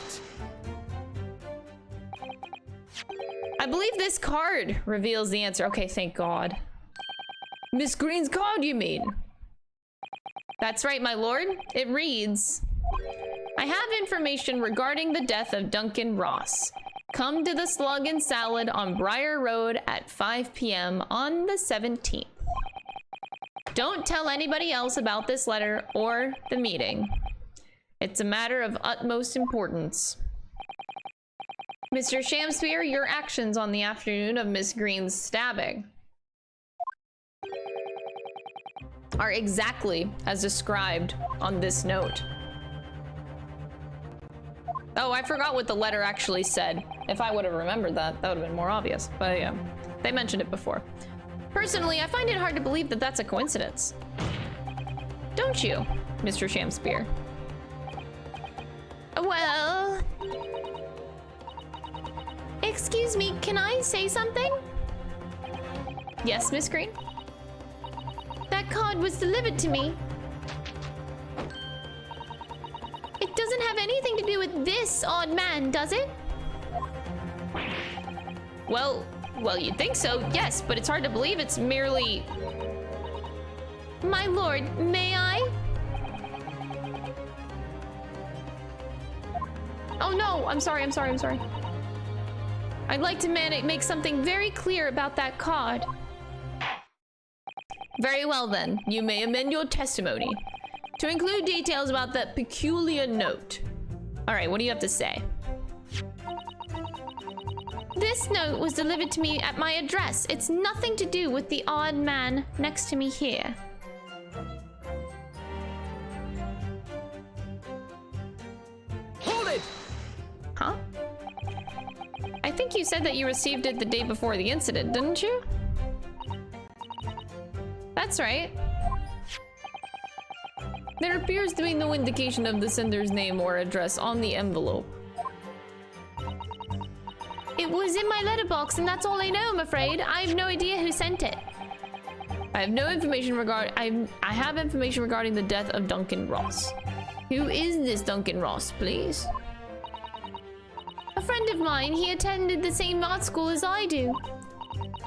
I believe this card reveals the answer. Okay, thank God. Miss Green's card, you mean? That's right, my lord. It reads, I have information regarding the death of Duncan Ross. Come to the Slug and Salad on Briar Road at 5 p.m. on the 17th. Don't tell anybody else about this letter or the meeting. It's a matter of utmost importance. Mr. Shamsphere, your actions on the afternoon of Miss Green's stabbing are exactly as described on this note. Oh, I forgot what the letter actually said. If I would have remembered that, that would have been more obvious. But yeah, they mentioned it before. Personally, I find it hard to believe that that's a coincidence. Don't you, Mr. Shamsphere? Well... Excuse me, can I say something? Yes, Miss Green? That card was delivered to me. It doesn't have anything to do with this odd man, does it? Well, you'd think so, yes, but it's hard to believe it's merely... My lord, may I? Oh no, I'm sorry. I'd like to make something very clear about that card. Very well then, you may amend your testimony to include details about that peculiar note. All right, what do you have to say? This note was delivered to me at my address. It's nothing to do with the odd man next to me here. Hold it! Huh? I think you said that you received it the day before the incident, didn't you? That's right. There appears to be no indication of the sender's name or address on the envelope. It was in my letterbox, and that's all I know, I'm afraid. I have no idea who sent it. I have no information I have information regarding the death of Duncan Ross. Who is this Duncan Ross, please? A friend of mine. He attended the same art school as I do.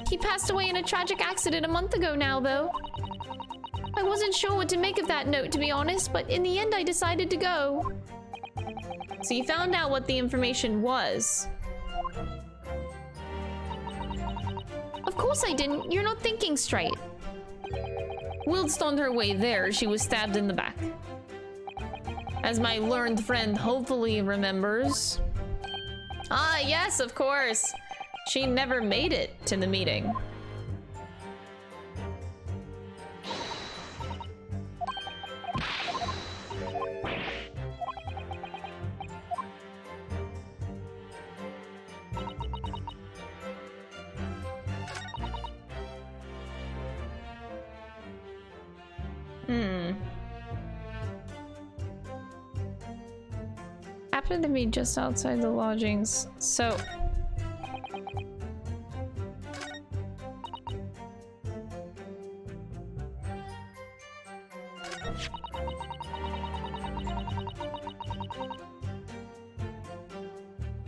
He passed away in a tragic accident a month ago now, though. I wasn't sure what to make of that note, to be honest, but in the end I decided to go. So you found out what the information was. Of course I didn't. You're not thinking straight. Whilst on her way there, she was stabbed in the back. As my learned friend hopefully remembers. Ah, yes, of course. She never made it to the meeting. Happened to be just outside the lodgings, so...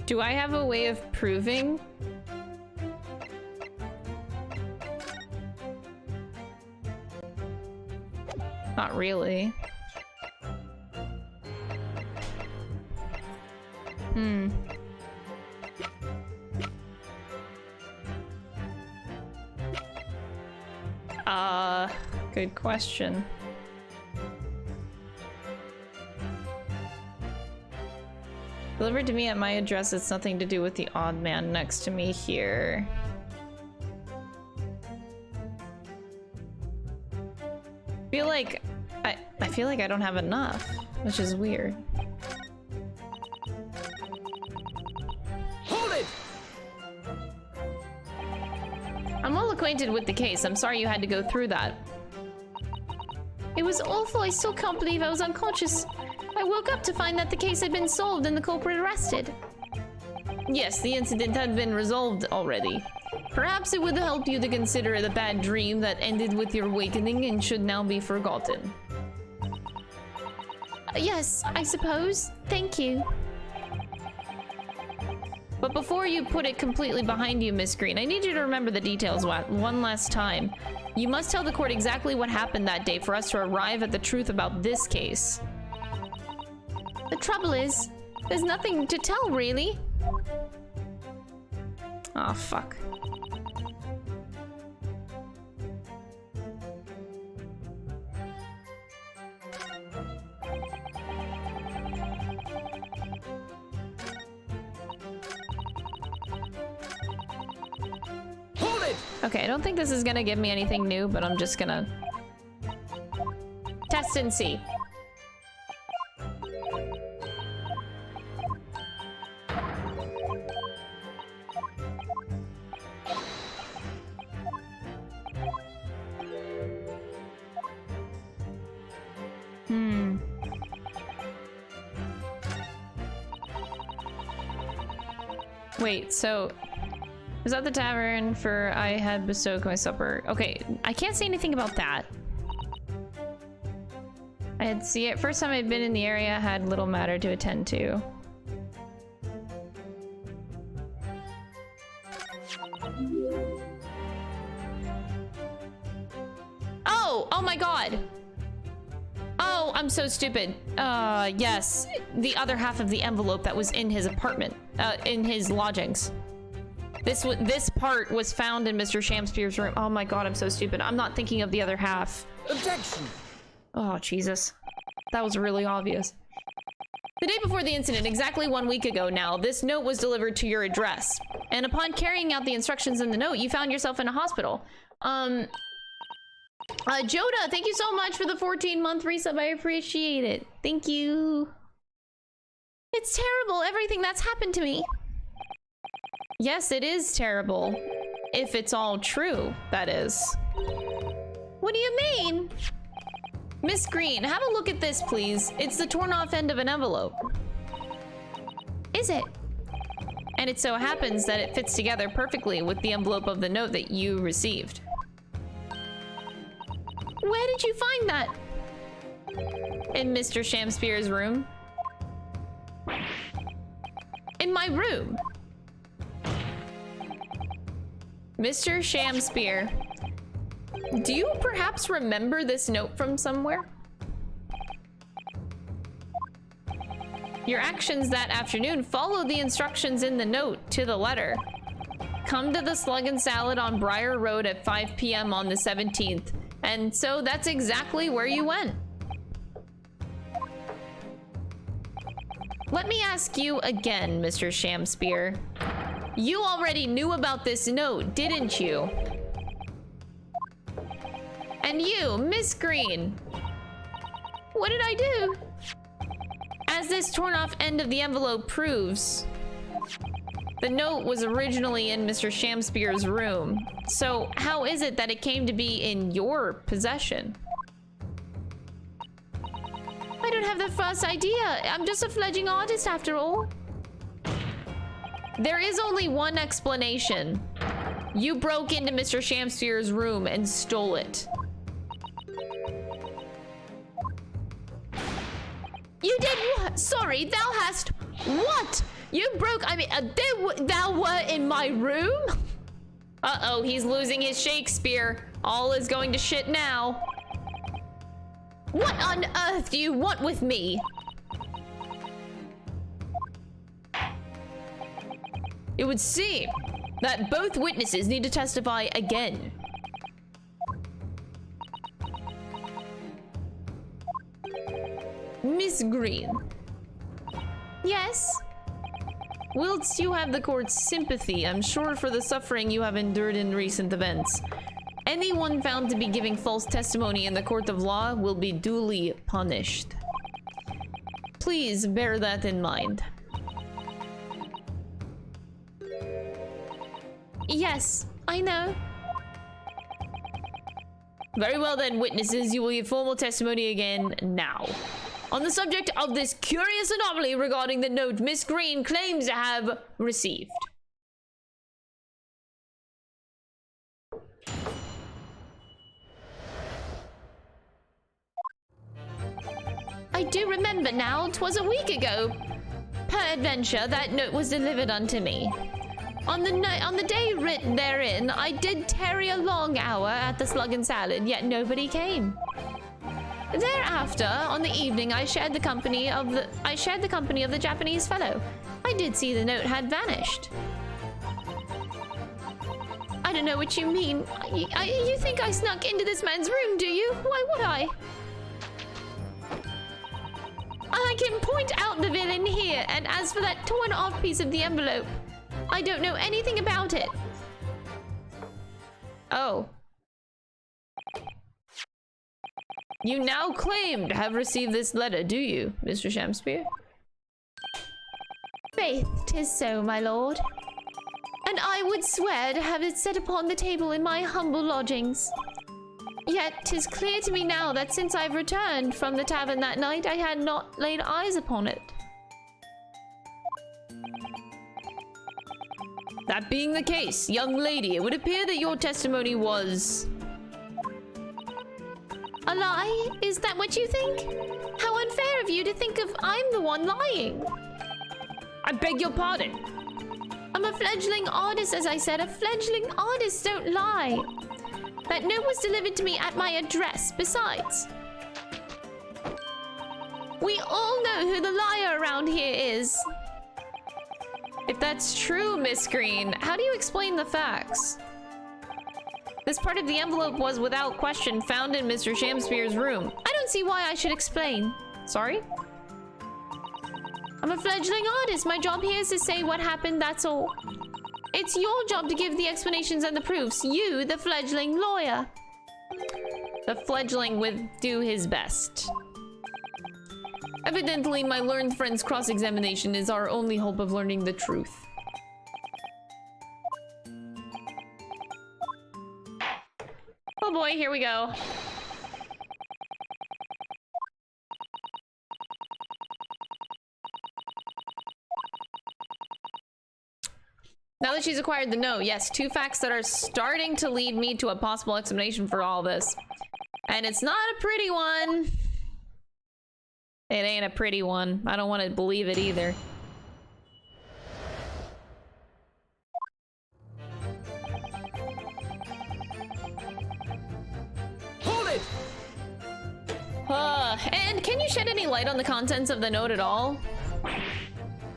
Do I have a way of proving Not really. Good question. Delivered to me at my address. It's nothing to do with the odd man next to me here. I feel like I don't have enough, which is weird. Hold it! I'm well acquainted with the case. I'm sorry you had to go through that. It was awful. I still can't believe I was unconscious. I woke up to find that the case had been solved and the culprit arrested. Yes, the incident had been resolved already. Perhaps it would help you to consider it a bad dream that ended with your awakening and should now be forgotten. Yes, I suppose. Thank you. But before you put it completely behind you, Miss Green, I need you to remember the details one last time. You must tell the court exactly what happened that day for us to arrive at the truth about this case. The trouble is, there's nothing to tell, really. Oh, fuck. Hold it! Okay, I don't think this is gonna give me anything new, but I'm just gonna test and see. Wait, so is that the tavern for I had bestowed my supper? Okay, I can't say anything about that. I had see it first time I'd been in the area, had little matter to attend to. Oh my god. Oh, I'm so stupid. Yes, the other half of the envelope that was in his apartment, in his lodgings. This part was found in Mr. Shamspeare's room. Oh my god, I'm so stupid. I'm not thinking of the other half. Objection! Oh, Jesus. That was really obvious. The day before the incident, exactly 1 week ago now, this note was delivered to your address. And upon carrying out the instructions in the note, you found yourself in a hospital. Joda, thank you so much for the 14-month resub. I appreciate it. Thank you. It's terrible, everything that's happened to me. Yes, it is terrible. If it's all true, that is. What do you mean? Miss Green, have a look at this, please. It's the torn off end of an envelope. Is it? And it so happens that it fits together perfectly with the envelope of the note that you received. Where did you find that? In Mr. Shamspeare's room. In my room? Mr. Shamspeare, do you perhaps remember this note from somewhere? Your actions that afternoon follow the instructions in the note to the letter. Come to the Slug and Salad on Briar Road at 5 p.m. on the 17th. And so that's exactly where you went. Let me ask you again, Mr. Shamspeare. You already knew about this note, didn't you? And you, Miss Green. What did I do? As this torn off end of the envelope proves, the note was originally in Mr. Shamspeare's room. So how is it that it came to be in your possession? I don't have the first idea. I'm just a fledgling artist after all. There is only one explanation. You broke into Mr. Shamspeare's room and stole it. You did what? Sorry, thou hast what? You broke, I mean, thou were in my room? Uh-oh, he's losing his Shakespeare. All is going to shit now. What on earth do you want with me? It would seem that both witnesses need to testify again. Miss Green. Yes? Whilst you have the court's sympathy, I'm sure, for the suffering you have endured in recent events, anyone found to be giving false testimony in the court of law will be duly punished. Please bear that in mind. Yes, I know. Very well then, witnesses, you will give formal testimony again now. On the subject of this curious anomaly regarding the note Miss Green claims to have received. I do remember now, 'twas a week ago. Peradventure, that note was delivered unto me. On the day written therein, I did tarry a long hour at the Slug and Salad, yet nobody came. Thereafter, on the evening, I shared the company of the Japanese fellow. I did see the note had vanished. I don't know what you mean. You think I snuck into this man's room, do you? Why would I? I can point out the villain here, and as for that torn off piece of the envelope, I don't know anything about it. Oh. You now claim to have received this letter, do you, Mr. Shamspeare? Faith, 'tis so, my lord. And I would swear to have it set upon the table in my humble lodgings. Yet 'tis clear to me now that since I've returned from the tavern that night, I had not laid eyes upon it. That being the case, young lady, it would appear that your testimony was... A lie? Is that what you think? How unfair of you to think of I'm the one lying. I beg your pardon. I'm a fledgling artist, as I said. A fledgling artist don't lie. That note was delivered to me at my address, besides. We all know who the liar around here is. If that's true, Miss Green, how do you explain the facts? This part of the envelope was without question found in Mr. Shamspeare's room. I don't see why I should explain. Sorry? I'm a fledgling artist. My job here is to say what happened, that's all. It's your job to give the explanations and the proofs. You, the fledgling lawyer. The fledgling would do his best. Evidently, my learned friend's cross-examination is our only hope of learning the truth. Oh boy, here we go. Now that she's acquired the note, yes, two facts that are starting to lead me to a possible explanation for all this. And it's not a pretty one. It ain't a pretty one. I don't want to believe it either. Hold it! And can you shed any light on the contents of the note at all?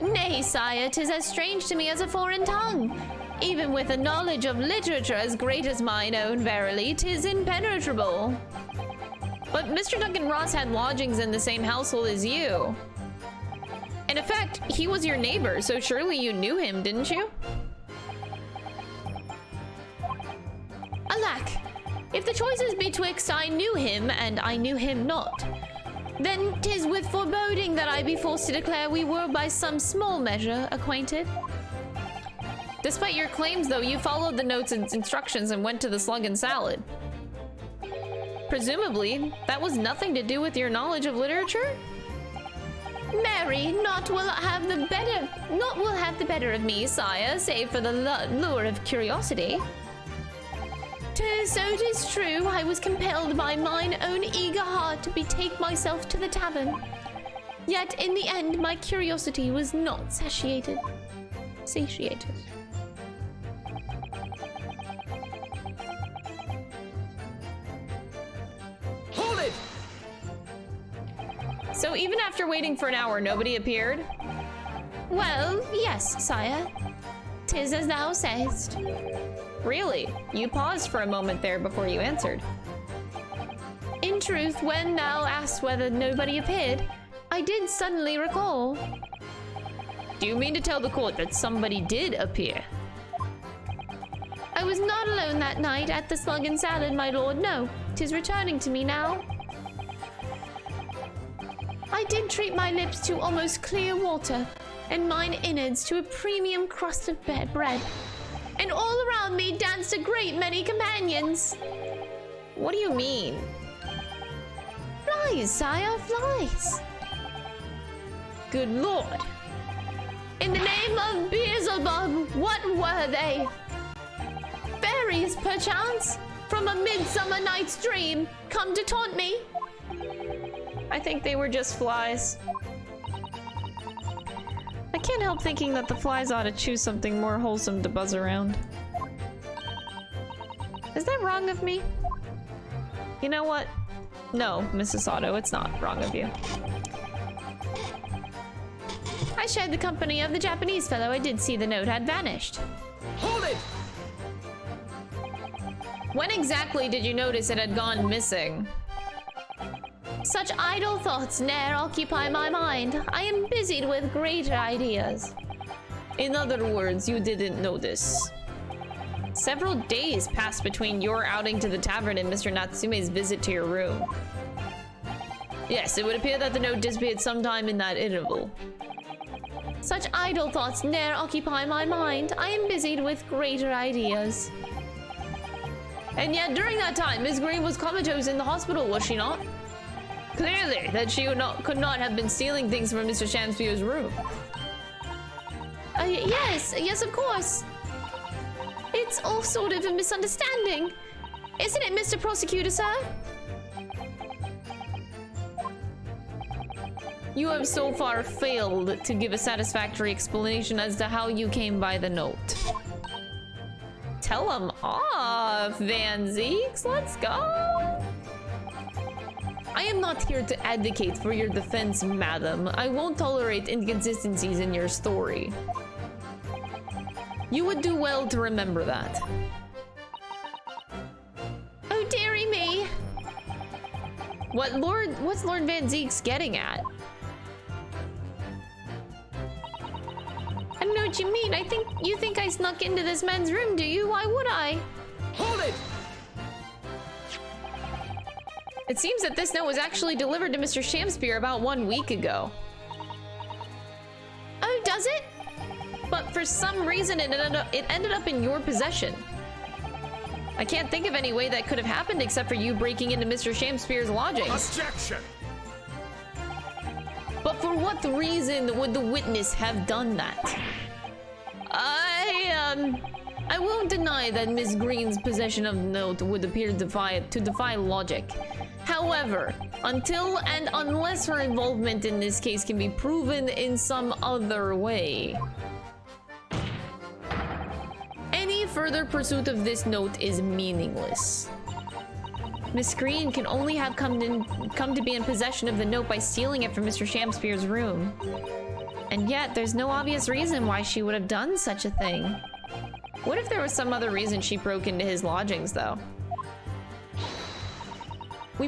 Nay, sire, 'tis as strange to me as a foreign tongue. Even with a knowledge of literature as great as mine own, verily, 'tis impenetrable. But Mr. Duncan Ross had lodgings in the same household as you. And in fact, he was your neighbor, so surely you knew him, didn't you? Alack, if the choice is betwixt I knew him and I knew him not, then 'tis with foreboding that I be forced to declare we were by some small measure acquainted. Despite your claims, though, you followed the note's instructions and went to the Slug and Salad. Presumably, that was nothing to do with your knowledge of literature? Marry, naught will have the better of me, sire, save for the lure of curiosity. 'Tis true, I was compelled by mine own eager heart to betake myself to the tavern. Yet in the end, my curiosity was not satiated. Hold it! So even after waiting for an hour, nobody appeared? Well, yes, sire. 'Tis as thou sayest. Really? You paused for a moment there before you answered. In truth, when thou asked whether nobody appeared, I did suddenly recall. Do you mean to tell the court that somebody did appear? I was not alone that night at the Slug and Salad, my lord. No, 'tis returning to me now. I did treat my lips to almost clear water, and mine innards to a premium crust of bread. And all around me danced a great many companions. What do you mean? Flies, sire, flies. Good lord. In the name of Beelzebub, what were they? Fairies, perchance, from a midsummer night's dream, come to taunt me. I think they were just flies. I can't help thinking that the flies ought to choose something more wholesome to buzz around. Is that wrong of me? You know what? No, Mrs. Otto, it's not wrong of you. I shared the company of the Japanese fellow. I did see the note had vanished. Hold it! When exactly did you notice it had gone missing? Such idle thoughts ne'er occupy my mind. I am busied with greater ideas. In other words, you didn't notice. Several days passed between your outing to the tavern and Mr. Natsume's visit to your room. Yes, it would appear that the note disappeared sometime in that interval. Such idle thoughts ne'er occupy my mind. I am busied with greater ideas. And yet, during that time, Miss Green was comatose in the hospital, was she not? Clearly, that she could not have been stealing things from Mr. Shamspier's room. Yes, of course. It's all sort of a misunderstanding. Isn't it, Mr. Prosecutor, sir? You have so far failed to give a satisfactory explanation as to how you came by the note. Tell him off, Van Zeeks. Let's go. I am not here to advocate for your defense, madam. I won't tolerate inconsistencies in your story. You would do well to remember that. Oh, dearie me. What's Lord Van Zeek's getting at? I don't know what you mean. You think I snuck into this man's room, do you? Why would I? Hold it! It seems that this note was actually delivered to Mr. Shamspier about 1 week ago. Oh, does it? But for some reason, it ended up in your possession. I can't think of any way that could have happened except for you breaking into Mr. Shamspier's lodgings. Objection! But for what reason would the witness have done that? I won't deny that Miss Green's possession of the note would appear to defy logic. However, until and unless her involvement in this case can be proven in some other way, any further pursuit of this note is meaningless. Miss Green can only have come to be in possession of the note by stealing it from Mr. Shamspier's room. And yet, there's no obvious reason why she would have done such a thing. What if there was some other reason she broke into his lodgings, though? We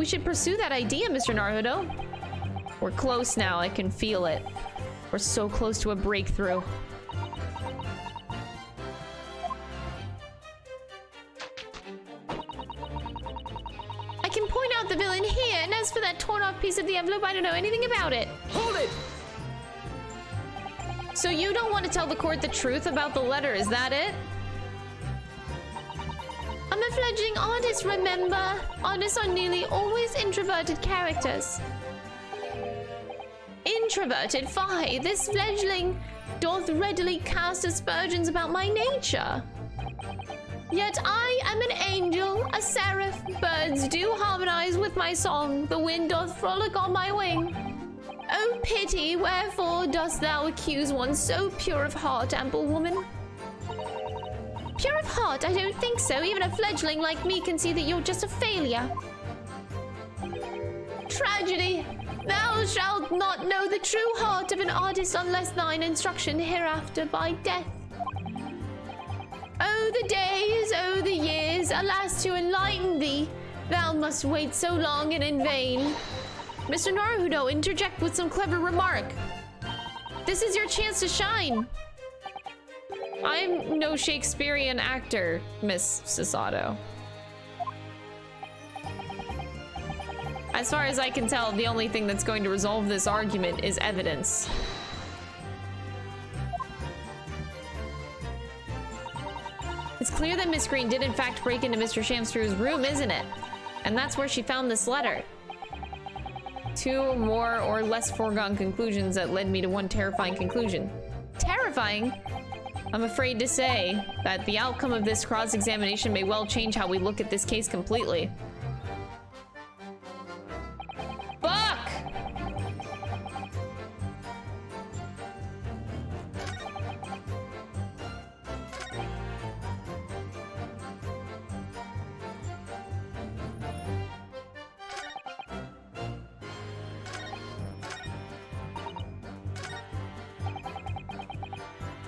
should pursue that idea, Mr. Naruto. We're close now, I can feel it. We're so close to a breakthrough. I can point out the villain here, and as for that torn off piece of the envelope, I don't know anything about it. Hold it! So you don't want to tell the court the truth about the letter, is that it? I'm a fledgling artist, remember? Artists are nearly always introverted characters. Introverted? Fie, this fledgling doth readily cast aspersions about my nature. Yet I am an angel, a seraph. Birds do harmonize with my song. The wind doth frolic on my wing. Oh pity, wherefore dost thou accuse one so pure of heart, ample woman? Pure of heart? I don't think so. Even a fledgling like me can see that you're just a failure. Tragedy. Thou shalt not know the true heart of an artist unless thine instruction hereafter by death. Oh, the days, oh, the years, alas, to enlighten thee, thou must wait so long and in vain. Mr. Naruto, interject with some clever remark. This is your chance to shine. I'm no Shakespearean actor, Miss Sasato. As far as I can tell, the only thing that's going to resolve this argument is evidence. It's clear that Miss Green did in fact break into Mr. Shamspeare's room, isn't it? And that's where she found this letter. Two more or less foregone conclusions that led me to one terrifying conclusion. Terrifying? I'm afraid to say that the outcome of this cross-examination may well change how we look at this case completely. Fuck!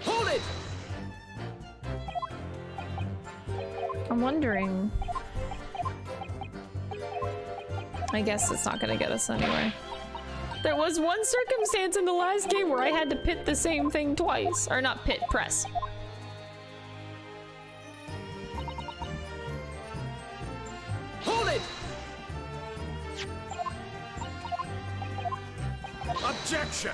Hold it! I'm wondering. I guess it's not gonna get us anywhere. There was one circumstance in the last game where I had to pit the same thing twice. Or not pit, press. Hold it! Objection!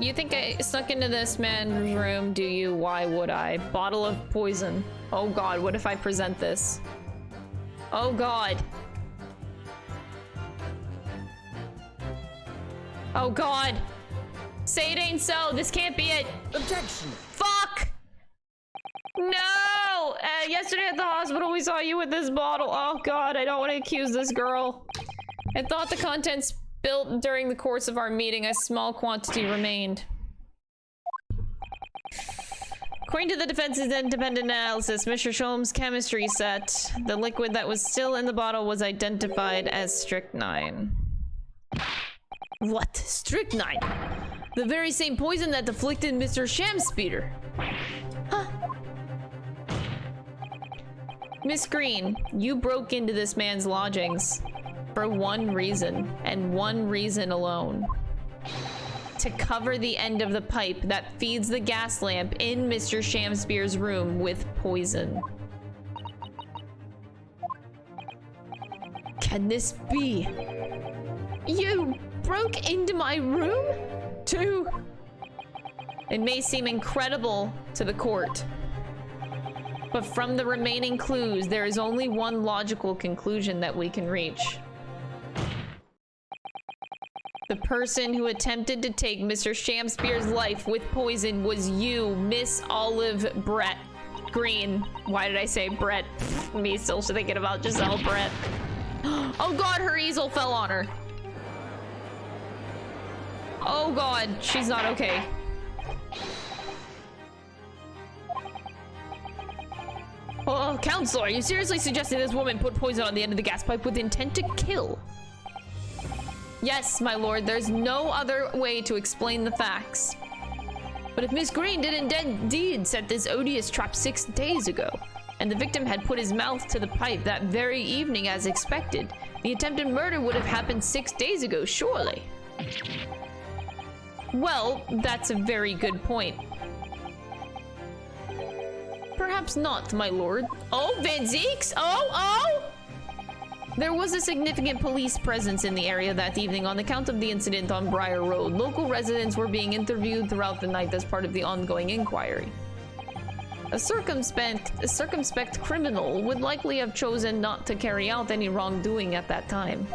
You think I snuck into this man's room, do you? Why would I? Bottle of poison. Oh god, what if I present this? Oh god. Oh god. Say it ain't so. This can't be it. Objection! Fuck! No! Yesterday at the hospital we saw you with this bottle. Oh god, I don't want to accuse this girl. I thought the contents spilled during the course of our meeting. A small quantity remained. According to the defense's independent analysis, Mr. Sholm's chemistry set, the liquid that was still in the bottle was identified as strychnine. What? Strychnine? The very same poison that afflicted Mr. Shamspeare. Huh? Miss Green, you broke into this man's lodgings for one reason, and one reason alone. To cover the end of the pipe that feeds the gas lamp in Mr. Shamspeare's room with poison. Can this be? You broke into my room? Too? It may seem incredible to the court, but from the remaining clues, there is only one logical conclusion that we can reach. The person who attempted to take Mr. Shamspeare's life with poison was you, Miss Olive Brett Green. Why did I say Brett? Me still thinking about Giselle Brett. Oh god, her easel fell on her. Oh god, she's not okay. Oh, counselor, are you seriously suggesting this woman put poison on the end of the gas pipe with intent to kill? Yes, my lord, there's no other way to explain the facts. But if Miss Green did indeed set this odious trap 6 days ago, and the victim had put his mouth to the pipe that very evening as expected, the attempted murder would have happened 6 days ago, surely. Well, that's a very good point. Perhaps not, my lord. Oh, Van Zeeks! Oh! There was a significant police presence in the area that evening on account of the incident on Briar Road. Local residents were being interviewed throughout the night as part of the ongoing inquiry. A circumspect criminal would likely have chosen not to carry out any wrongdoing at that time.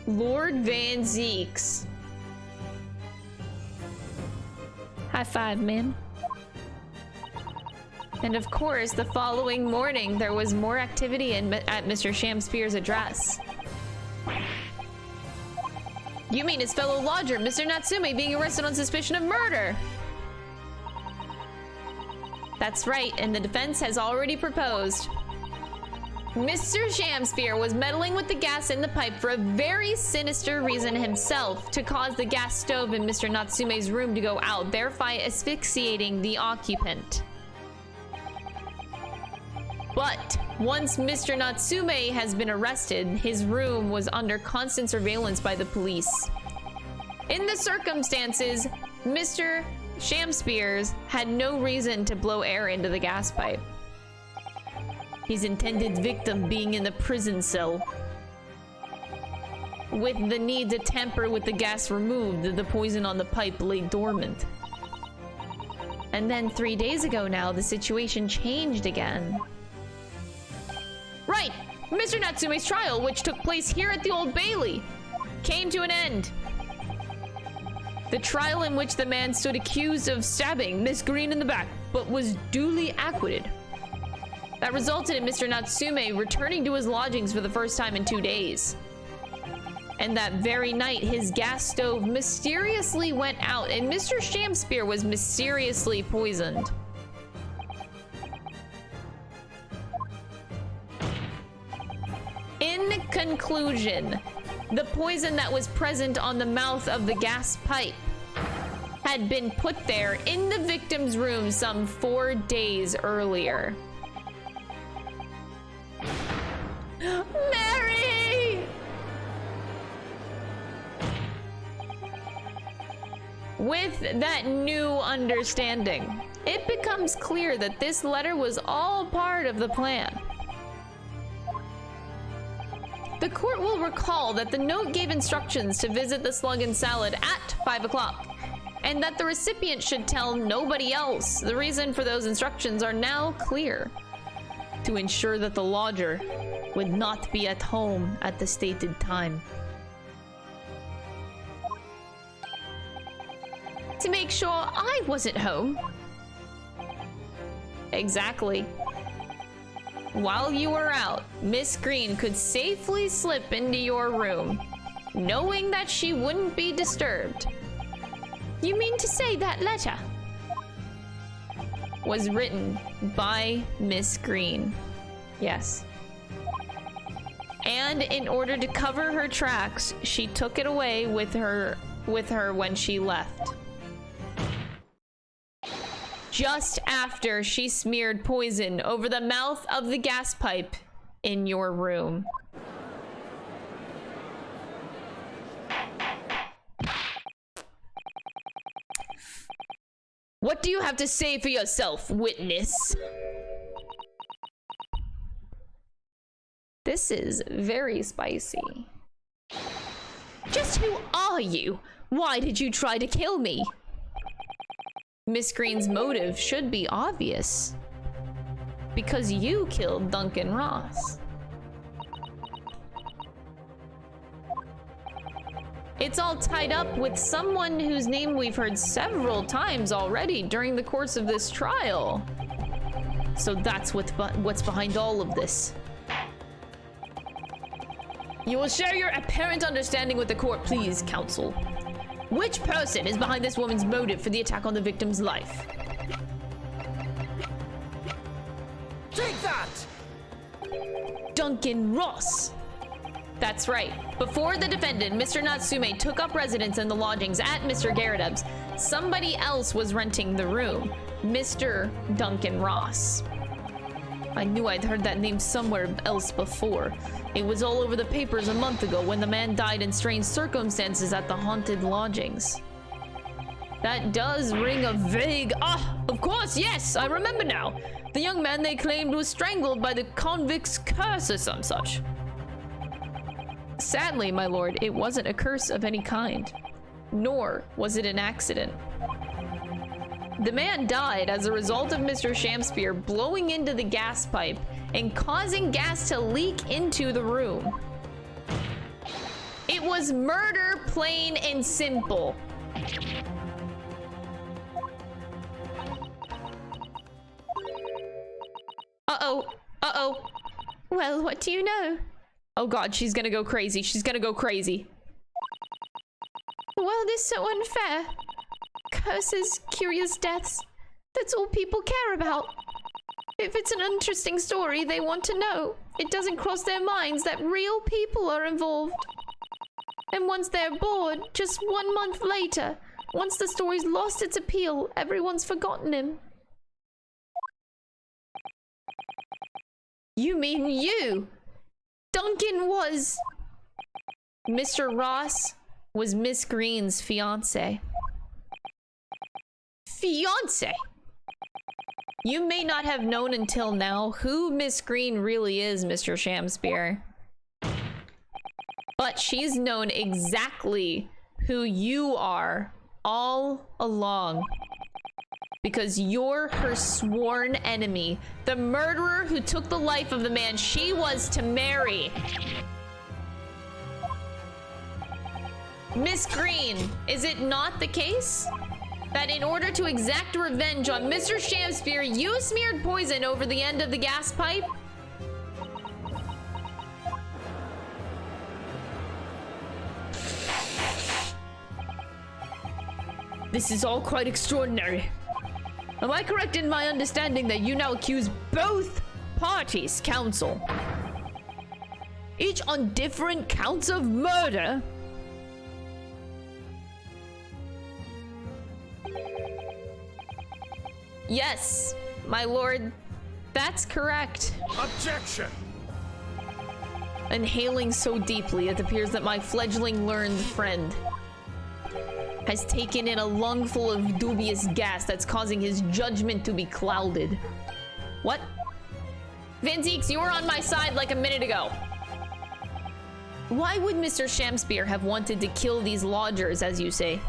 Lord Van Zeeks. High five, man. And of course, the following morning, there was more activity at Mr. Shamspeare's address. You mean his fellow lodger, Mr. Natsume, being arrested on suspicion of murder? That's right, and the defense has already proposed. Mr. Shamspeare was meddling with the gas in the pipe for a very sinister reason himself, to cause the gas stove in Mr. Natsume's room to go out, thereby asphyxiating the occupant. But once Mr. Natsume has been arrested, his room was under constant surveillance by the police. In the circumstances, Mr. Shamspears had no reason to blow air into the gas pipe. His intended victim being in the prison cell. With the need to tamper with the gas removed, the poison on the pipe lay dormant. And then 3 days ago now, the situation changed again. Right! Mr. Natsume's trial, which took place here at the Old Bailey, came to an end. The trial in which the man stood accused of stabbing Miss Green in the back, but was duly acquitted. That resulted in Mr. Natsume returning to his lodgings for the first time in 2 days. And that very night, his gas stove mysteriously went out, and Mr. Shamspeare was mysteriously poisoned. In conclusion, the poison that was present on the mouth of the gas pipe had been put there in the victim's room some 4 days earlier. Mary! With that new understanding, it becomes clear that this letter was all part of the plan. The court will recall that the note gave instructions to visit the Slug and Salad at 5 o'clock, and that the recipient should tell nobody else. The reason for those instructions are now clear. To ensure that the lodger would not be at home at the stated time. To make sure I wasn't home. Exactly. While you were out, Miss Green could safely slip into your room, knowing that she wouldn't be disturbed. You mean to say that letter was written by Miss Green? Yes. And in order to cover her tracks, she took it away with her when she left. Just after she smeared poison over the mouth of the gas pipe in your room. What do you have to say for yourself, witness? This is very spicy. Just who are you? Why did you try to kill me? Miss Green's motive should be obvious. Because you killed Duncan Ross. It's all tied up with someone whose name we've heard several times already during the course of this trial. So that's what's behind all of this. You will share your apparent understanding with the court, please, counsel. Which person is behind this woman's motive for the attack on the victim's life? Take that! Duncan Ross. That's right. Before the defendant, Mr. Natsume, took up residence in the lodgings at Mr. Garridub's, somebody else was renting the room. Mr. Duncan Ross. I knew I'd heard that name somewhere else before. It was all over the papers a month ago when the man died in strange circumstances at the Haunted Lodgings. That does ring a vague... Ah, of course, yes, I remember now. The young man they claimed was strangled by the convict's curse or some such. Sadly, my lord, it wasn't a curse of any kind. Nor was it an accident. The man died as a result of Mr. Shamspear blowing into the gas pipe and causing gas to leak into the room. It was murder, plain and simple. Uh-oh. Uh-oh. Well, what do you know? Oh god, she's gonna go crazy. She's gonna go crazy. The world is so unfair. Curses, curious deaths. That's all people care about. If it's an interesting story they want to know, it doesn't cross their minds that real people are involved. And once they're bored, just 1 month later, once the story's lost its appeal, everyone's forgotten him. You mean you? Duncan was... Mr. Ross was Miss Green's fiance. Fiance? You may not have known until now who Miss Green really is, Mr. Shamspear. But she's known exactly who you are all along. Because you're her sworn enemy. The murderer who took the life of the man she was to marry. Miss Green, is it not the case that in order to exact revenge on Mr. Shamspear, you smeared poison over the end of the gas pipe? This is all quite extraordinary. Am I correct in my understanding that you now accuse both parties, counsel? Each on different counts of murder? Yes, my lord, that's correct. Objection! Inhaling so deeply, it appears that my fledgling learned friend has taken in a lungful of dubious gas that's causing his judgment to be clouded. What? Vinzeeks, you were on my side like a minute ago. Why would Mr. Shamspear have wanted to kill these lodgers, as you say?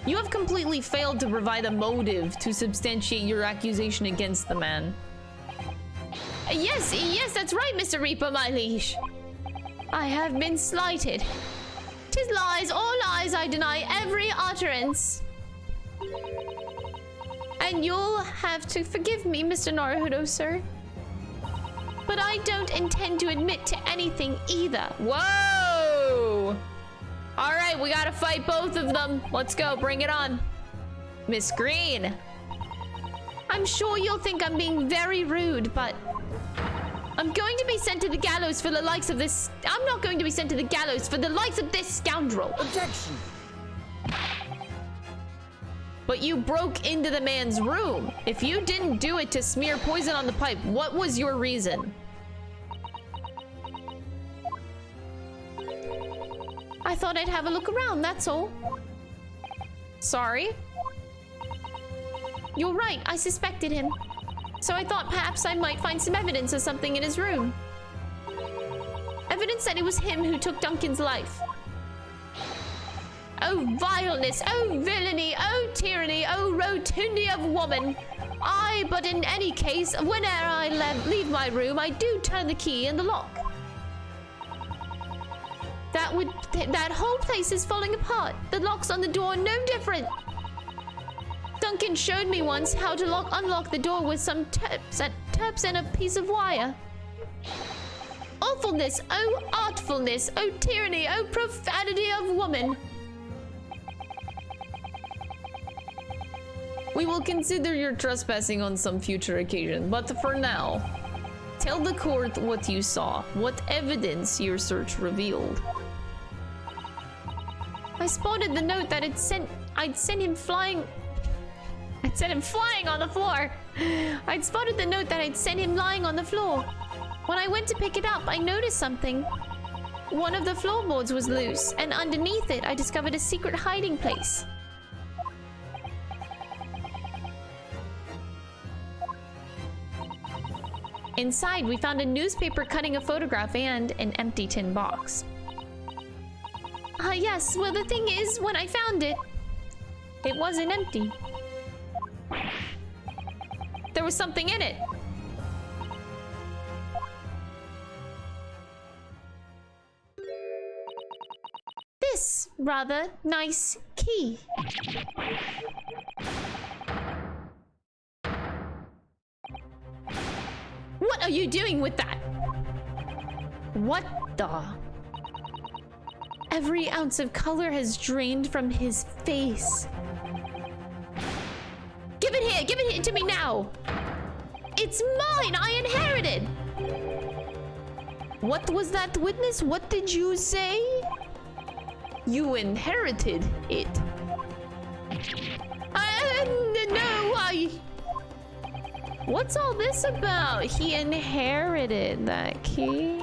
You have completely failed to provide a motive to substantiate your accusation against the man. Yes, that's right, Mr. Reaper, my liege. I have been slighted. 'Tis lies, all lies, I deny every utterance. And you'll have to forgive me, Mr. Naruhodo, sir. But I don't intend to admit to anything either. Whoa! All right, we gotta fight both of them. Let's go, bring it on. Miss Green. I'm sure you'll think I'm being very rude, but I'm going to be sent to the gallows for the likes of this. I'm not going to be sent to the gallows for the likes of this scoundrel. Objection! But you broke into the man's room. If you didn't do it to smear poison on the pipe, what was your reason? I thought I'd have a look around, that's all. Sorry? You're right, I suspected him. So I thought perhaps I might find some evidence of something in his room. Evidence that it was him who took Duncan's life. Oh vileness, oh villainy, oh tyranny, oh rotundi of woman. But in any case, whene'er I leave my room, I do turn the key in the lock. That whole place is falling apart. The lock's on the door, no different. Duncan showed me once how to unlock the door with some terps and a piece of wire. Awfulness, oh artfulness, oh tyranny, oh profanity of woman. We will consider your trespassing on some future occasion, but for now, tell the court what you saw, what evidence your search revealed. I spotted the note that I'd sent him flying on the floor. I'd spotted the note that I'd sent him lying on the floor. When I went to pick it up, I noticed something. One of the floorboards was loose, and underneath it, I discovered a secret hiding place. Inside, we found a newspaper cutting, a photograph, and an empty tin box. Yes, well the thing is, when I found it, It wasn't empty. There was something in it. This rather nice key. What are you doing with that? What the? Every ounce of color has drained from his face. Give it here! Give it here to me now! It's mine! I inherited! What was that, witness? What did you say? You inherited it. No, I... What's all this about? He inherited that key.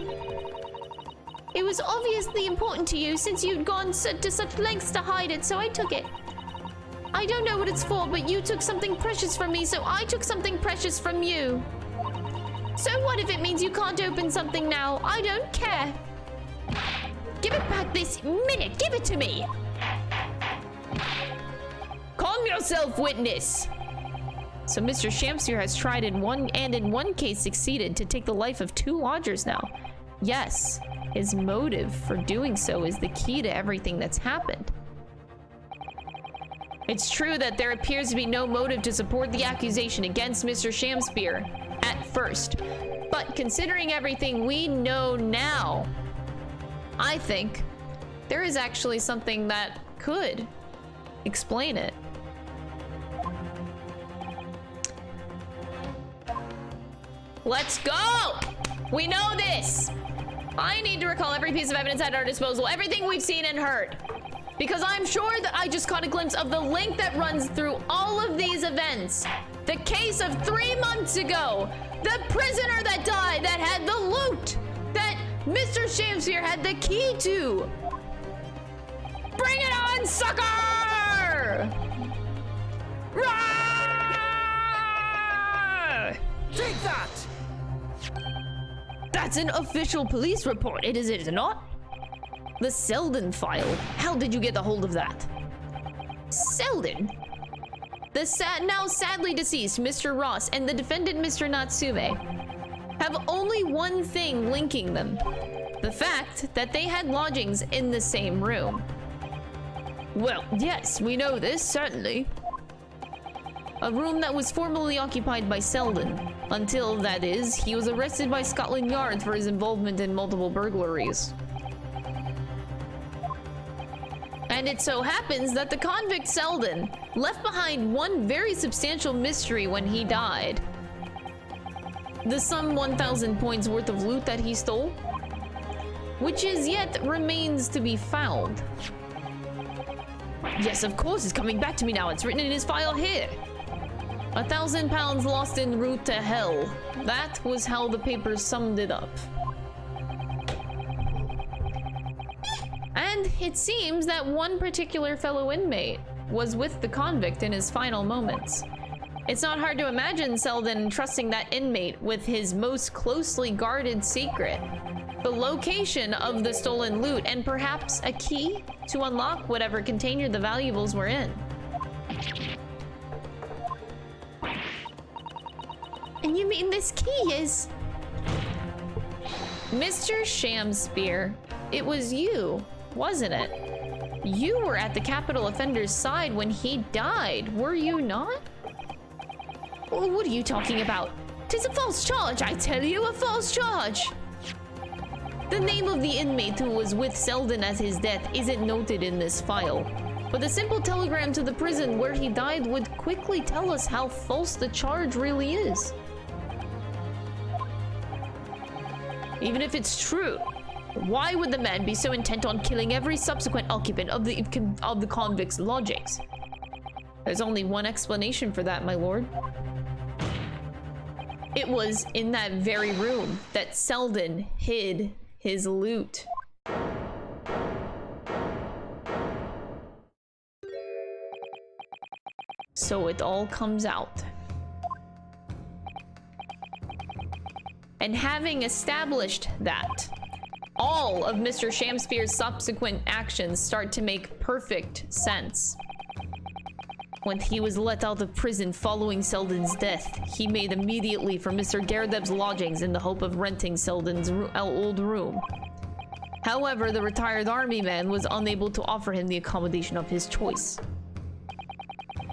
It was obviously important to you since you'd gone to such lengths to hide it, so I took it. I don't know what it's for, but you took something precious from me, so I took something precious from you. So what if it means you can't open something now? I don't care. Give it back this minute! Give it to me! Calm yourself, witness! So Mr. Shamsphere has tried in one case succeeded to take the life of 2 lodgers now. Yes, his motive for doing so is the key to everything that's happened. It's true that there appears to be no motive to support the accusation against Mr. Shamsphere at first. But considering everything we know now, I think there is actually something that could explain it. Let's go! We know this! I need to recall every piece of evidence at our disposal, everything we've seen and heard. Because I'm sure that I just caught a glimpse of the link that runs through all of these events. The case of 3 months ago. The prisoner that died that had the loot that Mr. Shamsphere had the key to. Bring it on, sucker! Roar! Take that! That's an official police report, is it not? The Selden file. How did you get a hold of that? Selden? The now sadly deceased Mr. Ross and the defendant Mr. Natsume have only one thing linking them. The fact that they had lodgings in the same room. Well, yes, we know this, certainly. A room that was formerly occupied by Selden. Until, that is, he was arrested by Scotland Yard for his involvement in multiple burglaries. And it so happens that the convict Selden left behind one very substantial mystery when he died. The some 1,000 points worth of loot that he stole, which is yet remains to be found. Yes, of course, it's coming back to me now. It's written in his file here. 1,000 pounds lost en route to hell. That was how the papers summed it up. And it seems that one particular fellow inmate was with the convict in his final moments. It's not hard to imagine Selden entrusting that inmate with his most closely guarded secret, the location of the stolen loot, and perhaps a key to unlock whatever container the valuables were in. And you mean this key is... Mr. Shamsphere, it was you, wasn't it? You were at the capital offender's side when he died, were you not? What are you talking about? 'Tis a false charge, I tell you, a false charge. The name of the inmate who was with Selden at his death isn't noted in this file, but a simple telegram to the prison where he died would quickly tell us how false the charge really is. Even if it's true, why would the man be so intent on killing every subsequent occupant of the convict's lodgings? There's only one explanation for that, my lord. It was in that very room that Selden hid his loot. So it all comes out. And having established that, all of Mr. Shamsphere's subsequent actions start to make perfect sense. When he was let out of prison following Selden's death, he made immediately for Mr. Gerdeb's lodgings in the hope of renting Selden's old room. However, the retired army man was unable to offer him the accommodation of his choice,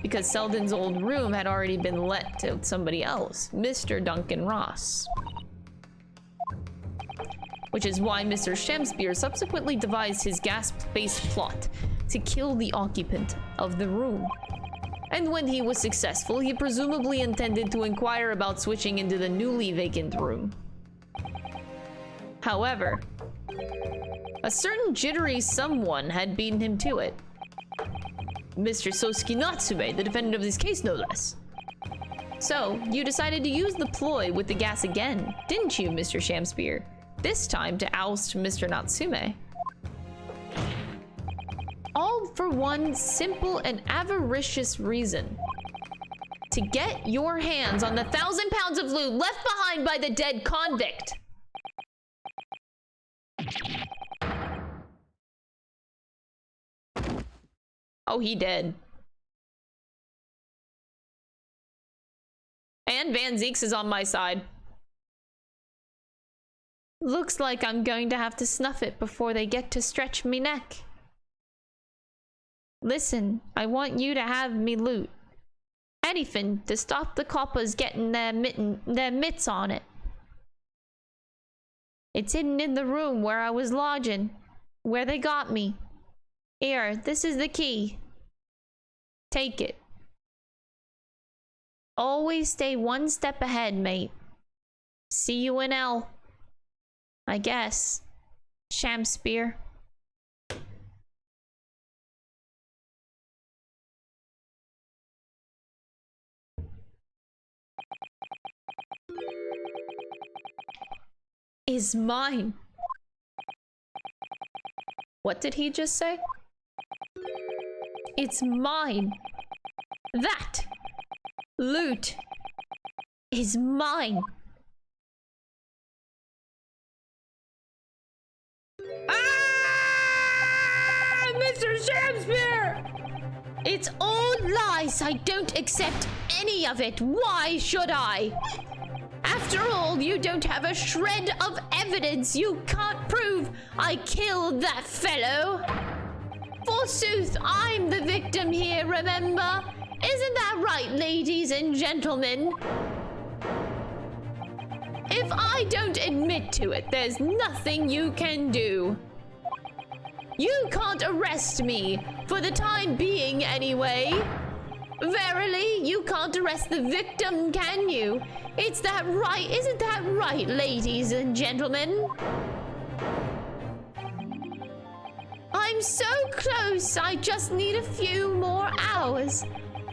because Selden's old room had already been let to somebody else, Mr. Duncan Ross. Which is why Mr. Shemspeare subsequently devised his gas-based plot to kill the occupant of the room. And when he was successful, he presumably intended to inquire about switching into the newly vacant room. However, a certain jittery someone had beaten him to it. Mr. Sosuke Natsume, the defendant of this case, no less. So, you decided to use the ploy with the gas again, didn't you, Mr. Shemspeare? This time to oust Mr. Natsume. All for one simple and avaricious reason. To get your hands on the 1,000 pounds of loot left behind by the dead convict. Oh, he did. And Van Zeeks is on my side. Looks like I'm going to have to snuff it before they get to stretch me neck. Listen, I want you to have me loot. Anything to stop the coppers getting their mitts on it. It's hidden in the room where I was lodging, where they got me. Here, this is the key. Take it. Always stay one step ahead, mate. See you in L. I guess. Shemspeare. Is mine. What did he just say? It's mine. That loot is mine. Ah! Mr. Shemspeare! It's all lies. I don't accept any of it. Why should I? After all, you don't have a shred of evidence. You can't prove I killed that fellow. Forsooth, I'm the victim here, remember? Isn't that right, ladies and gentlemen? If I don't admit to it, there's nothing you can do. You can't arrest me, for the time being anyway. Verily, you can't arrest the victim, can you? It's that right, isn't that right, ladies and gentlemen? I'm so close, I just need a few more hours.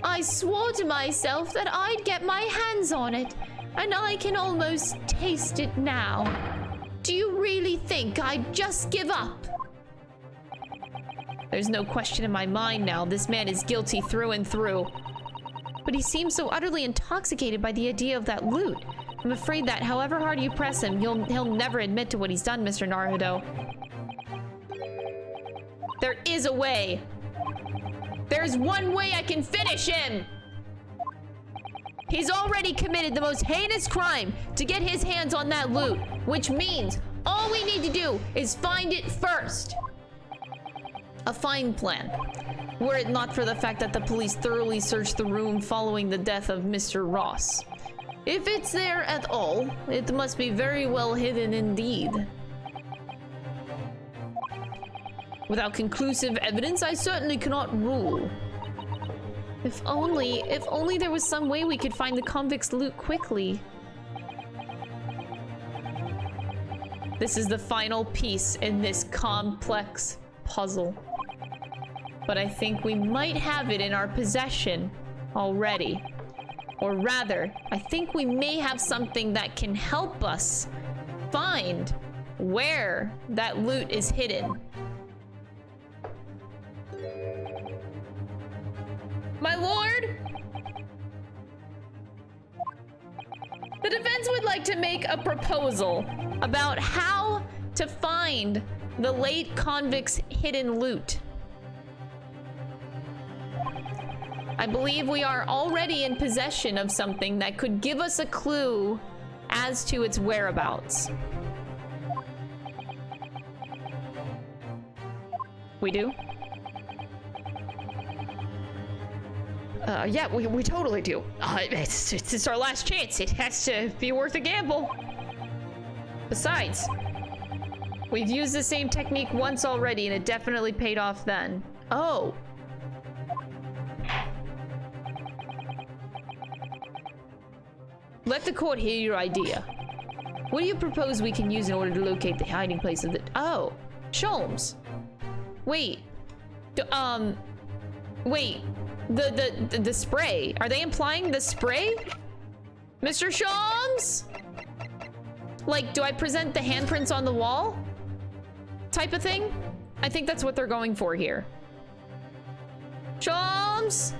I swore to myself that I'd get my hands on it, and I can almost taste it now. Do you really think I'd just give up? There's no question in my mind now, this man is guilty through and through. But he seems so utterly intoxicated by the idea of that loot. I'm afraid that however hard you press him, he'll never admit to what he's done, Mr. Naruto. There is a way. There's one way I can finish him! He's already committed the most heinous crime to get his hands on that loot, which means all we need to do is find it first. A fine plan, were it not for the fact that the police thoroughly searched the room following the death of Mr. Ross. If it's there at all, it must be very well hidden indeed. Without conclusive evidence, I certainly cannot rule. If only there was some way we could find the convict's loot quickly. This is the final piece in this complex puzzle. But I think we might have it in our possession already. Or rather, I think we may have something that can help us find where that loot is hidden. My lord? The defense would like to make a proposal about how to find the late convict's hidden loot. I believe we are already in possession of something that could give us a clue as to its whereabouts. We do? Yeah, we totally do. It's our last chance. It has to be worth a gamble. Besides, we've used the same technique once already and it definitely paid off then. Oh. Let the court hear your idea. What do you propose we can use in order to locate the hiding place of the... Oh. Sholmes. Wait. Wait. The spray. Are they implying the spray? Mr. Sholmes? Like, do I present the handprints on the wall? Type of thing? I think that's what they're going for here. Sholmes?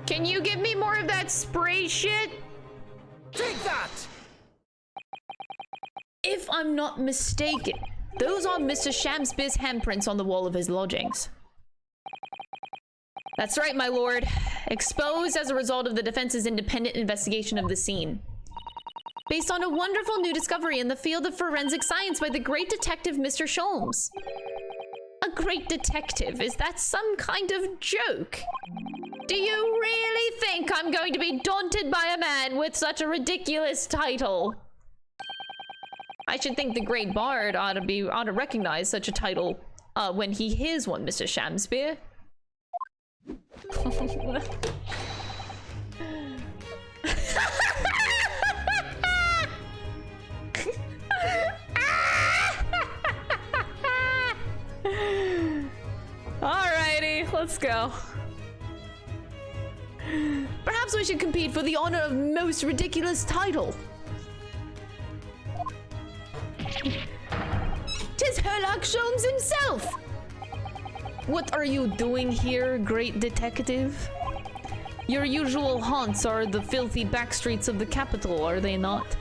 Can you give me more of that spray shit? Take that! If I'm not mistaken, those are Mr. Shamspeare's handprints on the wall of his lodgings. That's right, my lord. Exposed as a result of the defense's independent investigation of the scene. Based on a wonderful new discovery in the field of forensic science by the great detective Mr. Sholmes. A great detective? Is that some kind of joke? Do you really think I'm going to be daunted by a man with such a ridiculous title? I should think the great bard ought to recognize such a title when he hears one, Mr. Shamspeare. Alrighty, let's go. Perhaps we should compete for the honor of most ridiculous title. 'Tis Herlock Sholmes himself! What are you doing here, great detective? Your usual haunts are the filthy backstreets of the capital, are they not?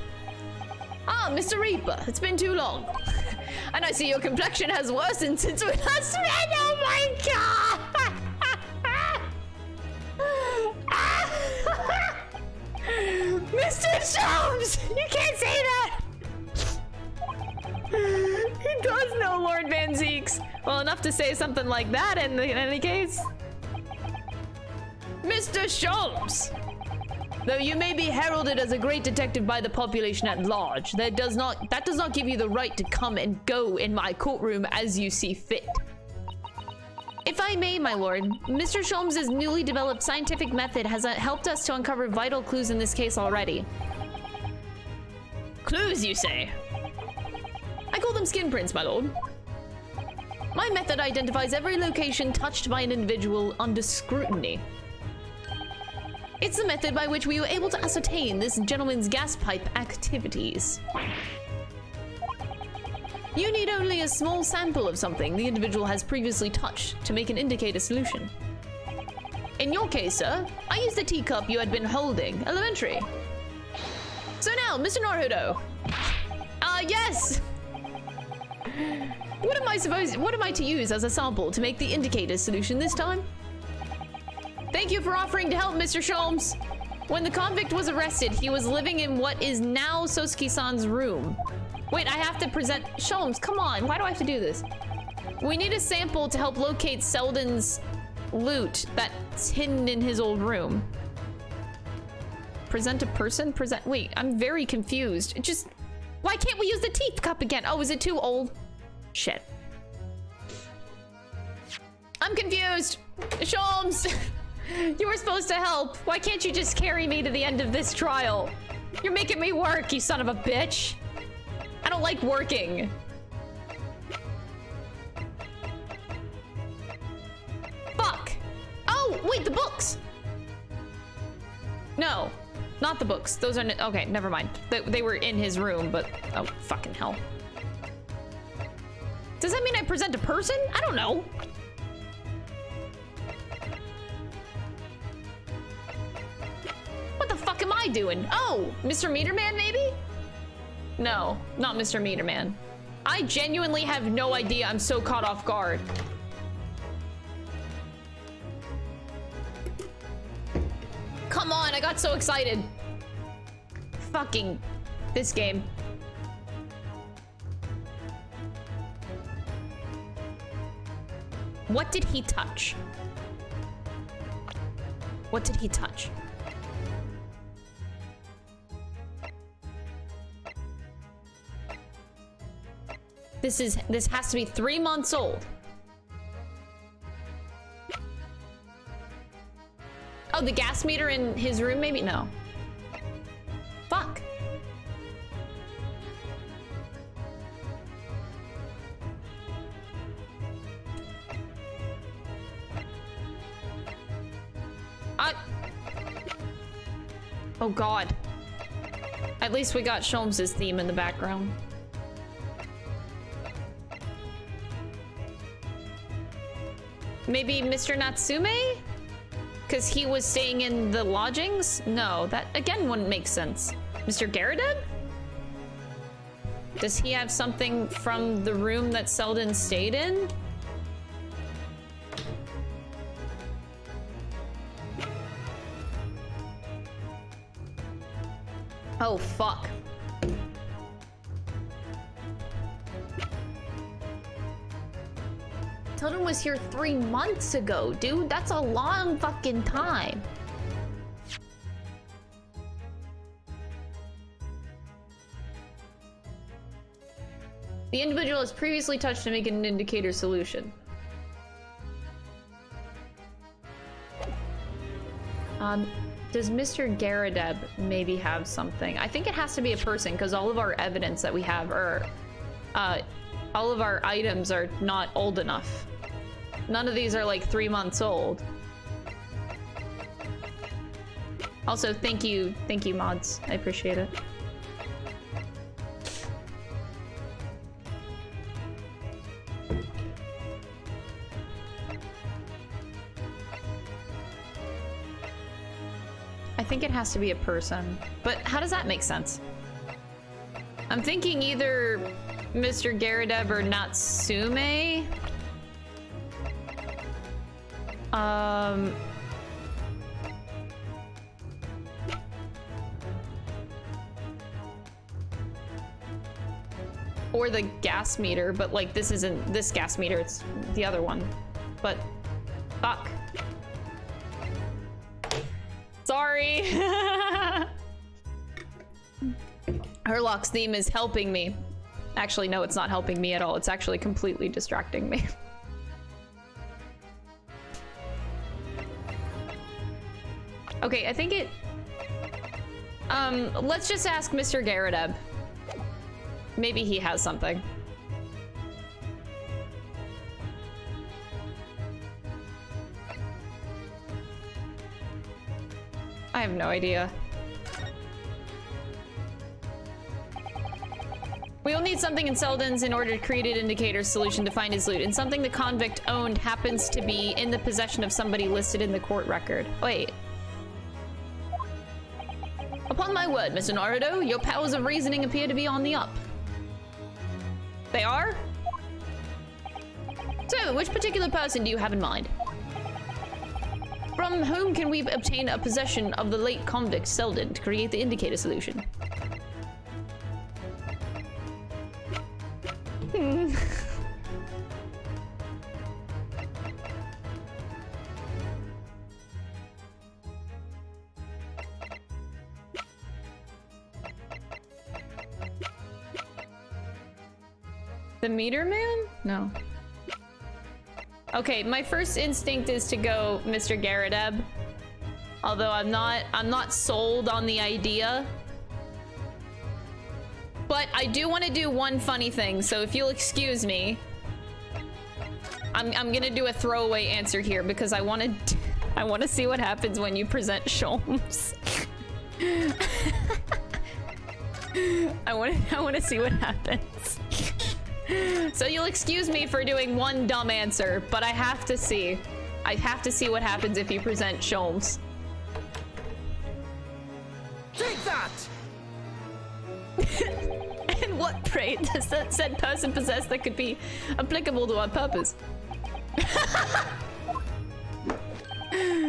Ah, Mr. Reaper, it's been too long. And I see your complexion has worsened since we last met. Oh my god! Mr. Sholmes! You can't say that! He does know Lord Van Zeeks. Well, enough to say something like that in any case. Mr. Sholmes! Though you may be heralded as a great detective by the population at large, that does not give you the right to come and go in my courtroom as you see fit. If I may, my lord, Mr. Sholmes' newly developed scientific method has helped us to uncover vital clues in this case already. Clues, you say? I call them skin prints, my lord. My method identifies every location touched by an individual under scrutiny. It's the method by which we were able to ascertain this gentleman's gas pipe activities. You need only a small sample of something the individual has previously touched to make an indicator solution. In your case, sir, I used the teacup you had been holding. Elementary. So now, Mr. Naruto. Yes! What am I to use as a sample to make the indicator solution this time? Thank you for offering to help, Mr. Sholmes. When the convict was arrested, he was living in what is now Sosuke-san's room. Wait, I have to present... Sholmes, come on. Why do I have to do this? We need a sample to help locate Selden's loot that's hidden in his old room. Present a person? Wait, I'm very confused. Why can't we use the teacup again? Oh, is it too old? Shit. I'm confused. Sholmes, you were supposed to help. Why can't you just carry me to the end of this trial? You're making me work, you son of a bitch. I don't like working. Fuck. Oh, wait, the books. No, not the books. Those are... Okay, never mind. They were in his room, but... Oh, fucking hell. Does that mean I present a person? I don't know. What the fuck am I doing? Oh, Mr. Meterman, maybe? No, not Mr. Meterman. I genuinely have no idea. I'm so caught off guard. come on, I got so excited. Fucking this game. What did he touch? What did he touch? This has to be 3 months old. Oh, the gas meter in his room, maybe? No. Fuck. Oh god. At least we got Sholmes' theme in the background. Maybe Mr. Natsume? Because he was staying in the lodgings? No, that again wouldn't make sense. Mr. Garrideb? Does he have something from the room that Selden stayed in? Oh, fuck. Tilden was here 3 months ago, dude. That's a long fucking time. The individual has previously touched to make an indicator solution. Does Mr. Garrideb maybe have something? I think it has to be a person because all of our evidence that we have are, all of our items are not old enough. None of these are like 3 months old. Also, thank you mods. I appreciate it. I think it has to be a person, but how does that make sense? I'm thinking either Mr. Garrideb or Natsume. Or the gas meter, but like this isn't this gas meter, it's the other one. But fuck. Sorry. Herlock's theme is helping me. Actually, no, it's not helping me at all. It's actually completely distracting me. Okay, I think it... let's just ask Mr. Garrideb. Maybe he has something. I have no idea. We will need something in Selden's in order to create an indicator solution to find his loot, and something the convict owned happens to be in the possession of somebody listed in the court record. Wait. Upon my word, Mr. Naruto, your powers of reasoning appear to be on the up. They are? So, which particular person do you have in mind? From whom can we obtain a possession of the late convict Selden to create the indicator solution? The meter man? No. Okay, my first instinct is to go Mr. Garrideb. Although I'm not sold on the idea. But I do want to do one funny thing, so if you'll excuse me, I'm gonna do a throwaway answer here because I want to see what happens when you present Sholmes. I want to see what happens. So you'll excuse me for doing one dumb answer, but I have to see. I have to see what happens if you present Sholmes. Take that! And what trait does that said person possess that could be applicable to our purpose?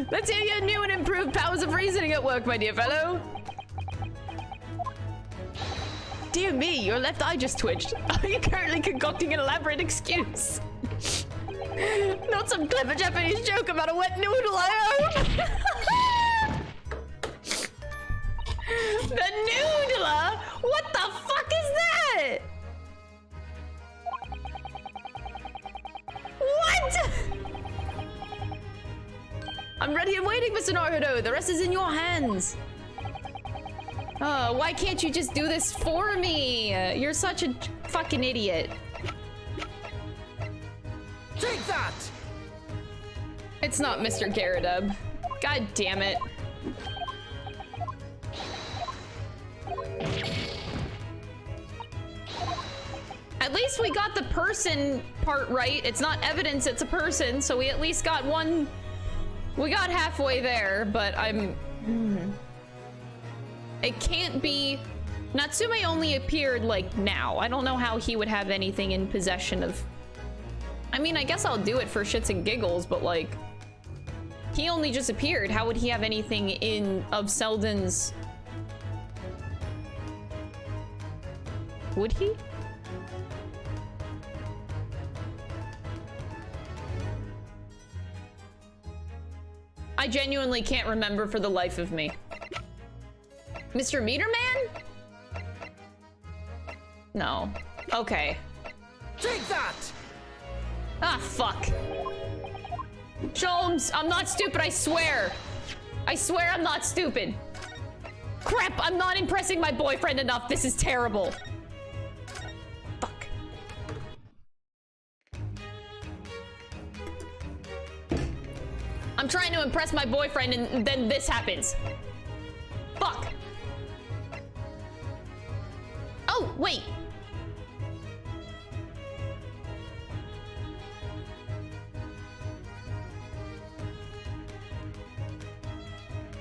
Let's hear your new and improved powers of reasoning at work, my dear fellow. Dear me, your left eye just twitched. Are you currently concocting an elaborate excuse? Not some clever Japanese joke about a wet noodle I own. The noodler? What the fuck is that? What? I'm ready and waiting, Mr. Naruto. The rest is in your hands. Oh, why can't you just do this for me? You're such a fucking idiot. Take that! It's not Mr. Garridub. God damn it. At least we got the person part right. It's not evidence, it's a person, so we at least got one. We got halfway there, but I'm... It can't be... Natsume only appeared, like, now. I don't know how he would have anything in possession of... I mean, I guess I'll do it for shits and giggles, but, like... He only just appeared. How would he have anything in... of Selden's... Would he? I genuinely can't remember for the life of me. Mr. Meterman? No. Okay. Take that! Ah, fuck. Sholmes, I'm not stupid, I swear. I swear I'm not stupid. Crap, I'm not impressing my boyfriend enough. This is terrible. Fuck. I'm trying to impress my boyfriend and then this happens. Fuck. Oh, wait.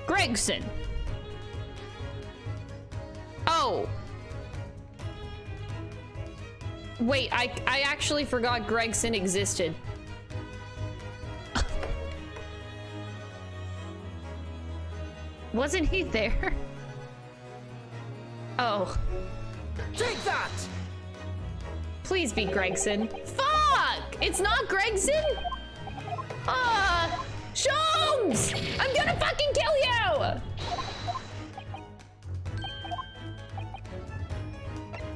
Gregson. Oh. Wait, I actually forgot Gregson existed. Wasn't he there? Oh. Take that! Please be Gregson. Fuck! It's not Gregson? Sholmes! I'm gonna fucking kill you!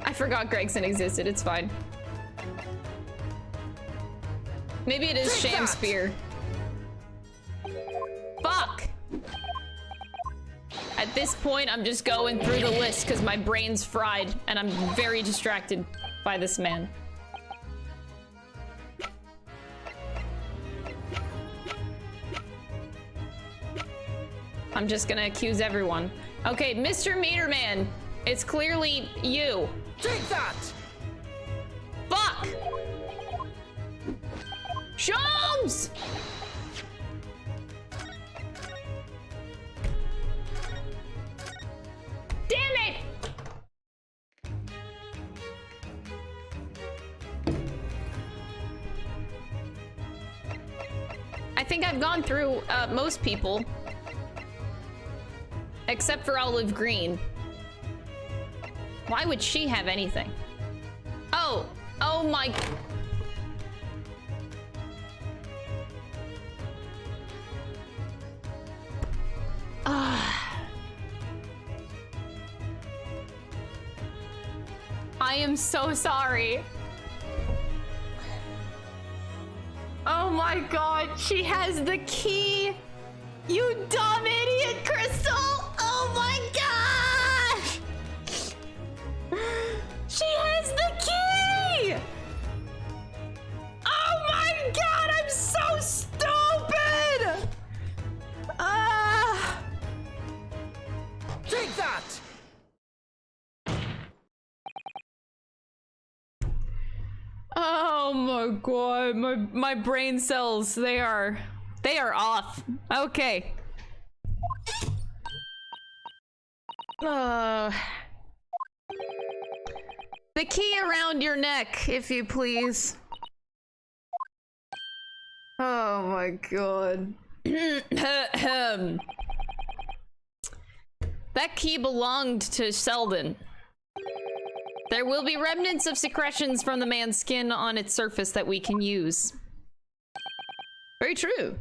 I forgot Gregson existed, it's fine. Maybe it is Sham Spear. Fuck! At this point, I'm just going through the list because my brain's fried and I'm very distracted by this man. I'm just gonna accuse everyone. Okay, Mr. Meterman, it's clearly you. Take that! Fuck! Sholmes! Damn it! I think I've gone through most people. Except for Olive Green. Why would she have anything? Oh! Oh my... I am so sorry. Oh my god, she has the key! You dumb idiot, Crystal! Oh my gosh! She has the key! Oh my god, I'm so stupid! Take that! Oh my god, my brain cells, they are off. Okay. The key around your neck, if you please. Oh my god. That key belonged to Selden. There will be remnants of secretions from the man's skin on its surface that we can use. Very true.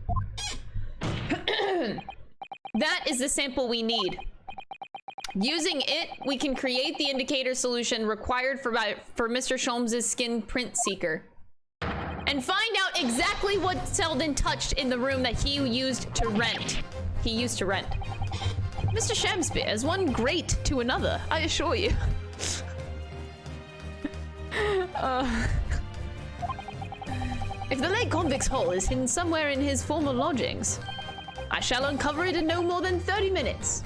That is the sample we need. Using it, we can create the indicator solution required for Mr. Sholmes' skin print seeker. And find out exactly what Selden touched in the room that he used to rent. Mr. Shamspeare is one great to another, I assure you. If the late convict's hole is hidden somewhere in his former lodgings, I shall uncover it in no more than 30 minutes.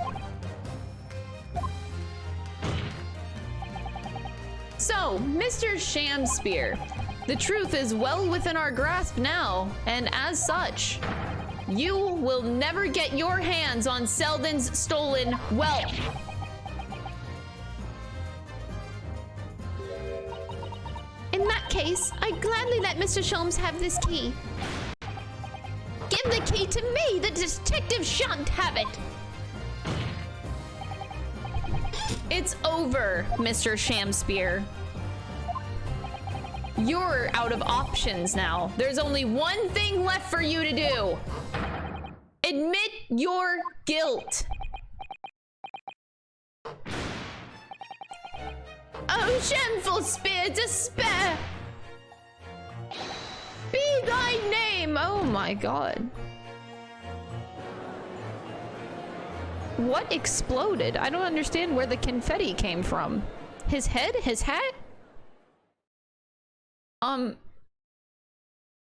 So, Mr. Shamspeare, the truth is well within our grasp now, and as such, you will never get your hands on Selden's stolen wealth. In that case, I'd gladly let Mr. Sholmes have this key. Give the key to me! The detective shan't have it! It's over, Mr. Shamspeare. You're out of options now. There's only one thing left for you to do. Admit your guilt. Oh, shameful spear, despair! Be thy name! Oh my god. What exploded? I don't understand where the confetti came from. His head? His hat?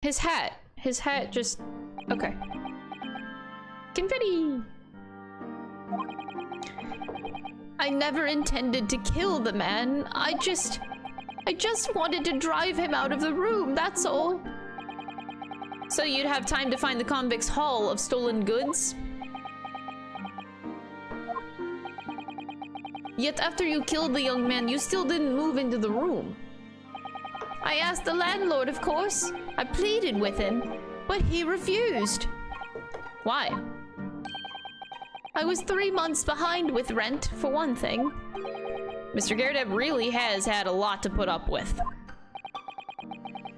His hat. His hat just... Okay. Confetti! I never intended to kill the man. I just wanted to drive him out of the room, that's all. So you'd have time to find the convict's haul of stolen goods? Yet after you killed the young man, you still didn't move into the room. I asked the landlord, of course. I pleaded with him, but he refused. Why? I was 3 months behind with rent, for one thing. Mr. Gerdeb really has had a lot to put up with.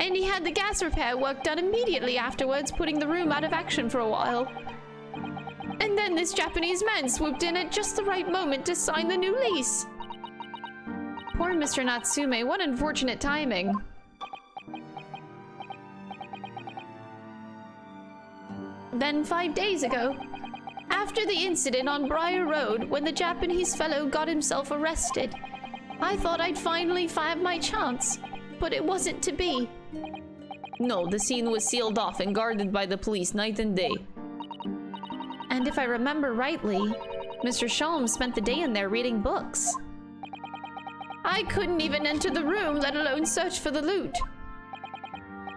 And he had the gas repair work done immediately afterwards, putting the room out of action for a while. And then this Japanese man swooped in at just the right moment to sign the new lease. Poor Mr. Natsume, what unfortunate timing. Then 5 days ago, after the incident on Briar Road, when the Japanese fellow got himself arrested, I thought I'd finally find my chance, but it wasn't to be. No, the scene was sealed off and guarded by the police night and day. And if I remember rightly, Mr. Sholmes spent the day in there reading books. I couldn't even enter the room, let alone search for the loot.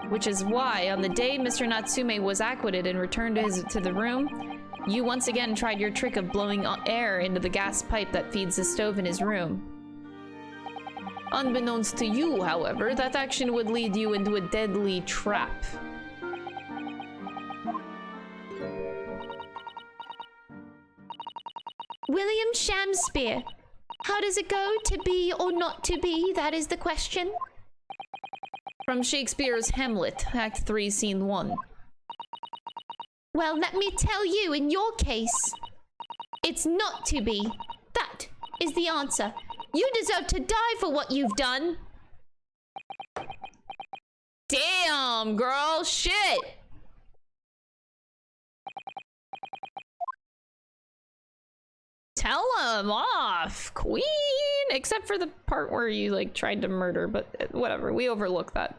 Which is why, on the day Mr. Natsume was acquitted and returned to the room, you once again tried your trick of blowing air into the gas pipe that feeds the stove in his room. Unbeknownst to you, however, that action would lead you into a deadly trap. William Shamspeare. How does it go? To be or not to be? That is the question. From Shakespeare's Hamlet, Act 3, Scene 1. Well, let me tell you, in your case, it's not to be. That is the answer. You deserve to die for what you've done. Damn, girl, shit! Tell him off, queen! Except for the part where you, like, tried to murder, but whatever, we overlook that.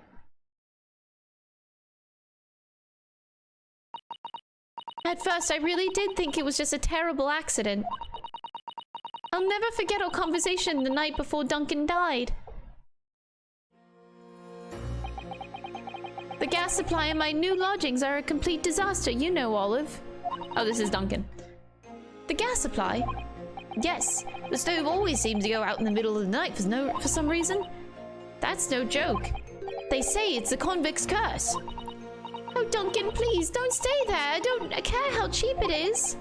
At first, I really did think it was just a terrible accident. I'll never forget our conversation the night before Duncan died. The gas supply in my new lodgings are a complete disaster, you know, Olive. Oh, this is Duncan. The gas supply? Yes, the stove always seems to go out in the middle of the night for some reason. That's no joke. They say it's the convict's curse. Oh, Duncan, please, don't stay there. I don't care how cheap it is.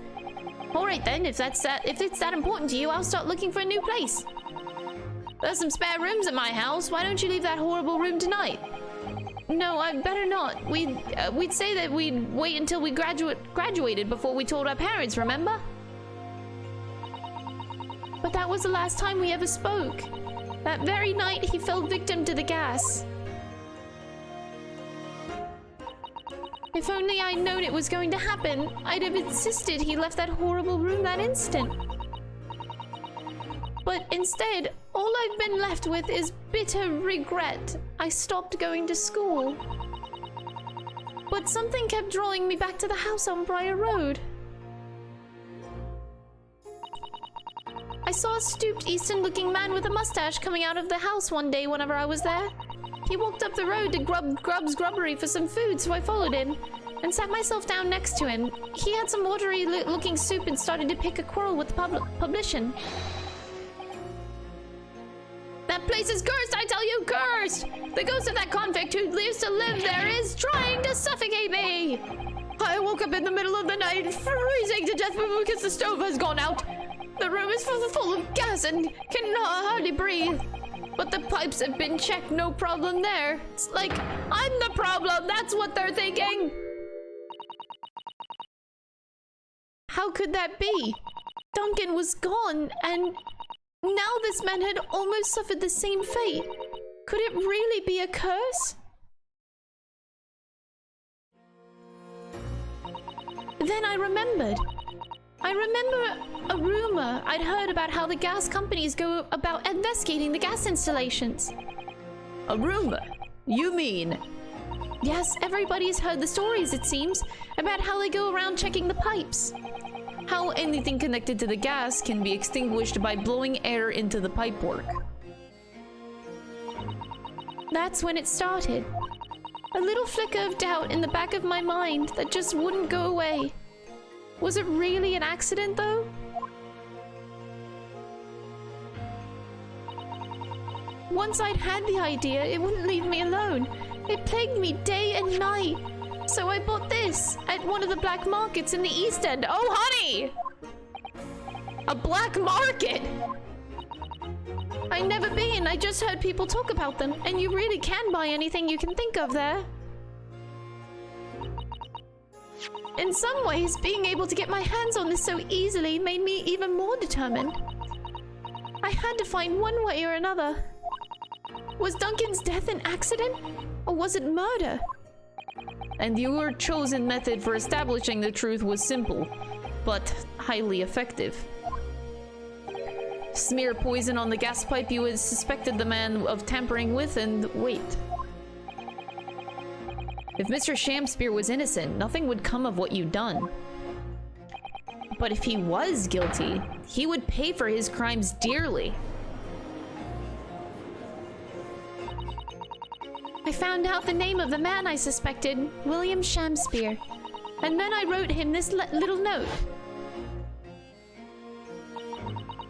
Alright then, if it's that important to you, I'll start looking for a new place. There's some spare rooms at my house. Why don't you leave that horrible room tonight? No, I'd better not. We'd say that we'd wait until we graduated before we told our parents, remember? But that was the last time we ever spoke. That very night, he fell victim to the gas. If only I'd known it was going to happen, I'd have insisted he left that horrible room that instant. But instead, all I've been left with is bitter regret. I stopped going to school. But something kept drawing me back to the house on Briar Road. I saw a stooped Eastern-looking man with a mustache coming out of the house one day whenever I was there. He walked up the road to Grub's Grubbery for some food, so I followed him and sat myself down next to him. He had some watery-looking soup and started to pick a quarrel with the publican. That place is cursed, I tell you, cursed! The ghost of that convict who used to live there is trying to suffocate me! I woke up in the middle of the night, freezing to death because the stove has gone out. The room is full of gas and can hardly breathe. But the pipes have been checked, no problem there. It's like, I'm the problem, that's what they're thinking! How could that be? Duncan was gone, and now this man had almost suffered the same fate. Could it really be a curse? Then I remembered. I remember a rumor I'd heard about how the gas companies go about investigating the gas installations. A rumor? You mean? Yes, everybody's heard the stories, it seems, about how they go around checking the pipes. How anything connected to the gas can be extinguished by blowing air into the pipework. That's when it started. A little flicker of doubt in the back of my mind that just wouldn't go away. Was it really an accident, though? Once I'd had the idea, it wouldn't leave me alone. It plagued me day and night. So I bought this at one of the black markets in the East End. Oh, honey! A black market? I'd never been. I just heard people talk about them. And you really can buy anything you can think of there. In some ways, being able to get my hands on this so easily made me even more determined. I had to find one way or another. Was Duncan's death an accident? Or was it murder? And your chosen method for establishing the truth was simple, but highly effective. Smear poison on the gas pipe you had suspected the man of tampering with and wait. If Mr. Shamspear was innocent, nothing would come of what you'd done. But if he was guilty, he would pay for his crimes dearly. I found out the name of the man I suspected, William Shamspear. And then I wrote him this little note.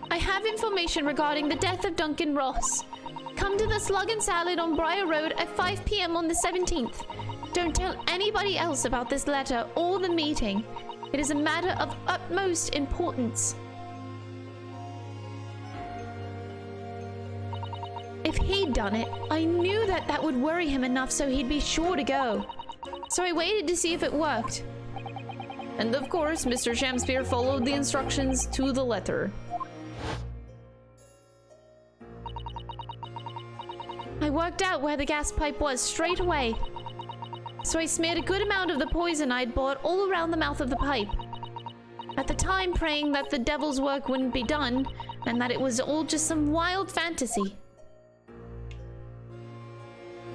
I have information regarding the death of Duncan Ross. Come to the Slug and Salad on Briar Road at 5 p.m. on the 17th. Don't tell anybody else about this letter or the meeting. It is a matter of utmost importance. If he'd done it, I knew that would worry him enough so he'd be sure to go. So I waited to see if it worked. And of course, Mr. Shamspear followed the instructions to the letter. I worked out where the gas pipe was straight away. So I smeared a good amount of the poison I'd bought all around the mouth of the pipe. At the time praying that the devil's work wouldn't be done, and that it was all just some wild fantasy.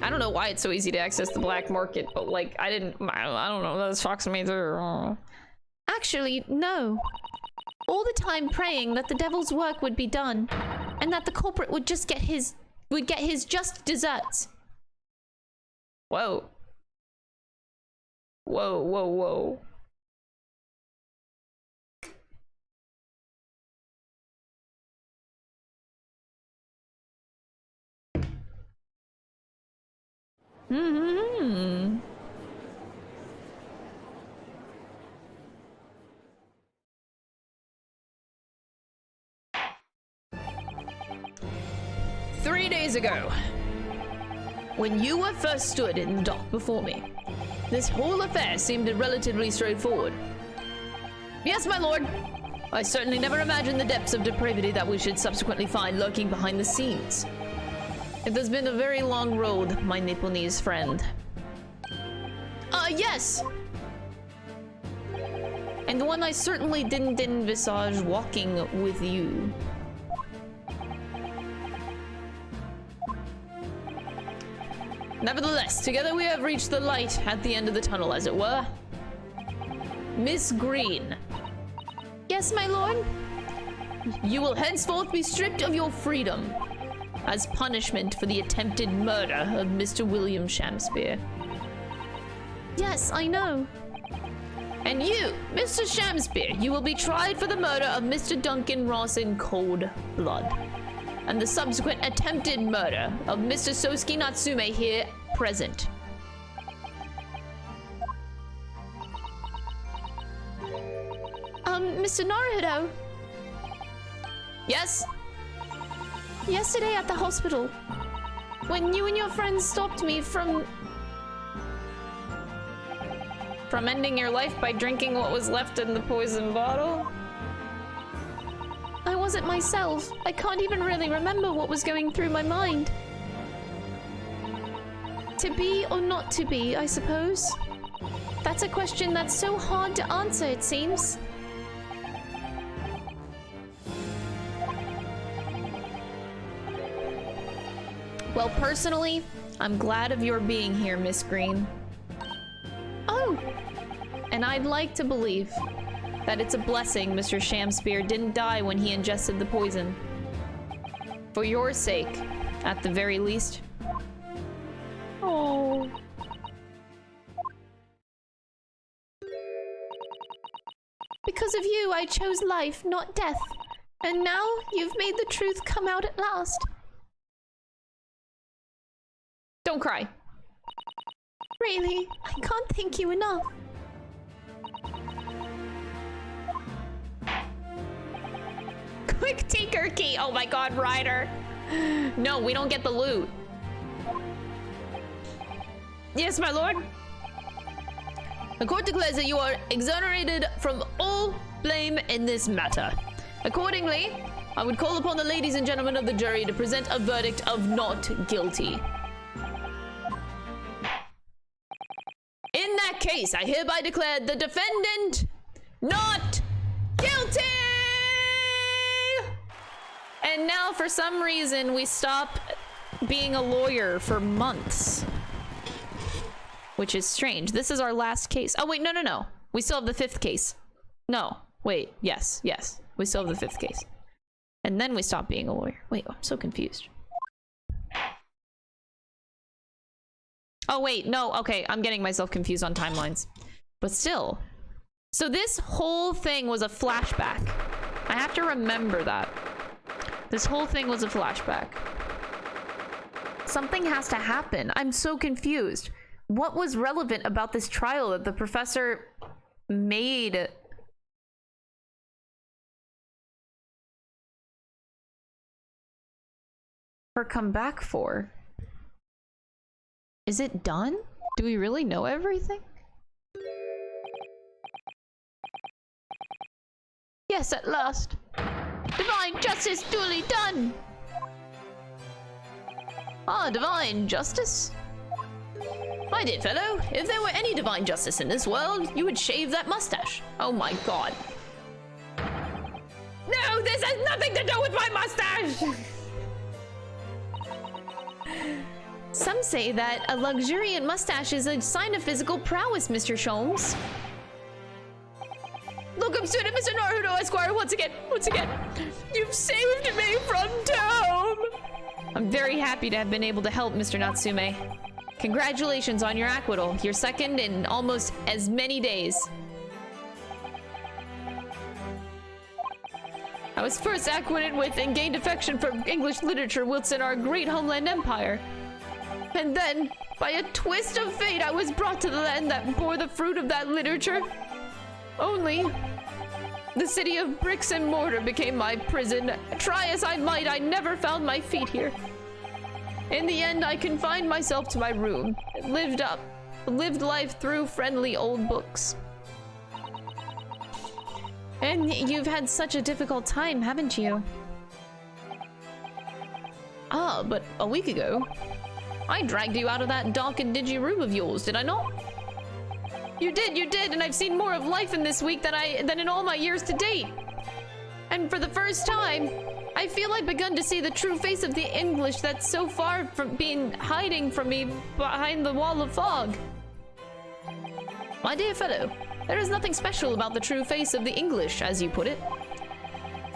I don't know why it's so easy to access the black market, but like, I don't know, that shocks me too. Actually, no. All the time praying that the devil's work would be done, and that the culprit would just get his just desserts. Whoa. Whoa, whoa, whoa. 3 days ago, when you were first stood in the dock before me, this whole affair seemed relatively straightforward. Yes, my lord. I certainly never imagined the depths of depravity that we should subsequently find lurking behind the scenes. It has been a very long road, my Nipponese friend. Yes! And one I certainly didn't envisage walking with you. Nevertheless, together we have reached the light at the end of the tunnel, as it were. Miss Green. Yes, my lord? You will henceforth be stripped of your freedom as punishment for the attempted murder of Mr. William Shamspeare. Yes, I know. And you, Mr. Shamspeare, you will be tried for the murder of Mr. Duncan Ross in cold blood, and the subsequent attempted murder of Mr. Sosuke Natsume here present. Mr. Naruto. Yes? Yesterday at the hospital, when you and your friends stopped me from ending your life by drinking what was left in the poison bottle? I wasn't myself. I can't even really remember what was going through my mind. To be or not to be, I suppose. That's a question that's so hard to answer, it seems. Well, personally, I'm glad of your being here, Miss Green. Oh! And I'd like to believe that it's a blessing Mr. Shamspeare didn't die when he ingested the poison. For your sake, at the very least. Oh. Because of you, I chose life, not death. And now you've made the truth come out at last. Don't cry. Really, I can't thank you enough. Quick tinker key! Oh my god, Ryder! No, we don't get the loot. Yes, my lord? The court declares that you are exonerated from all blame in this matter. Accordingly, I would call upon the ladies and gentlemen of the jury to present a verdict of not guilty. In that case, I hereby declare the defendant not guilty! And now, for some reason, we stop being a lawyer for months. Which is strange. This is our last case. Oh, wait, no. We still have the 5th case. No, wait, yes. We still have the 5th case. And then we stop being a lawyer. Wait, I'm so confused. Oh, wait, no, okay, I'm getting myself confused on timelines. But still. So this whole thing was a flashback. I have to remember that. This whole thing was a flashback. Something has to happen. I'm so confused. What was relevant about this trial that the professor made her come back for? Is it done? Do we really know everything? Yes, at last. Divine justice duly done. Ah, divine justice? My dear fellow, if there were any divine justice in this world, you would shave that mustache. Oh my god. No, this has nothing to do with my mustache! Some say that a luxuriant mustache is a sign of physical prowess, Mr. Sholmes. Look, I'm student Mr. Naruto Esquire once again. You've saved me from doom! I'm very happy to have been able to help, Mr. Natsume. Congratulations on your acquittal. Your second in almost as many days. I was first acquitted with and gained affection for English literature whilst in our great homeland empire. And then, by a twist of fate, I was brought to the land that bore the fruit of that literature. Only, the city of bricks and mortar became my prison. Try as I might, I never found my feet here. In the end, I confined myself to my room, lived life through friendly old books. And you've had such a difficult time, haven't you? Ah, but a week ago, I dragged you out of that dark and dingy room of yours, did I not? You did, and I've seen more of life in this week than in all my years to date. And for the first time, I feel I've begun to see the true face of the English that's so far from being hiding from me behind the wall of fog. My dear fellow, there is nothing special about the true face of the English, as you put it.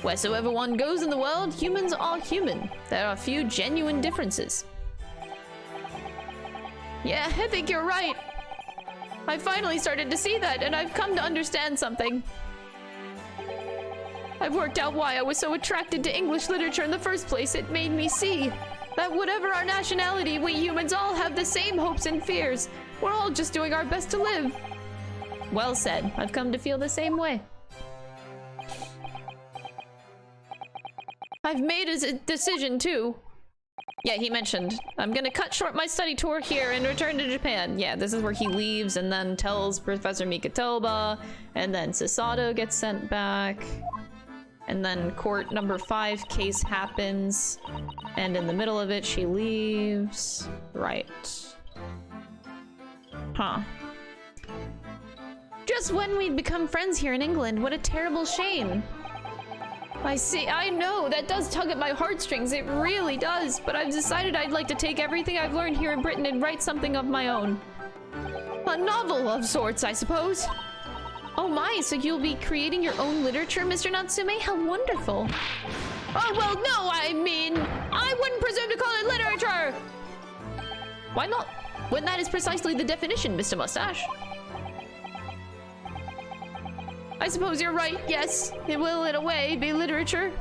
Wheresoever one goes in the world, humans are human. There are few genuine differences. Yeah, I think you're right. I finally started to see that, and I've come to understand something. I've worked out why I was so attracted to English literature in the first place. It made me see that whatever our nationality, we humans all have the same hopes and fears. We're all just doing our best to live. Well said. I've come to feel the same way. I've made a decision too. Yeah, he mentioned, I'm gonna cut short my study tour here and return to Japan. Yeah, this is where he leaves and then tells Professor Mikotoba, and then Sasato gets sent back. And then court number 5 case happens, and in the middle of it, she leaves. Right. Huh. Just when we'd become friends here in England, what a terrible shame. I see, I know, that does tug at my heartstrings, it really does, but I've decided I'd like to take everything I've learned here in Britain and write something of my own. A novel of sorts, I suppose. Oh my, so you'll be creating your own literature, Mr. Natsume? How wonderful. Oh, well, no, I mean, I wouldn't presume to call it literature! Why not? When that is precisely the definition, Mr. Mustache. I suppose you're right, yes. It will, in a way, be literature.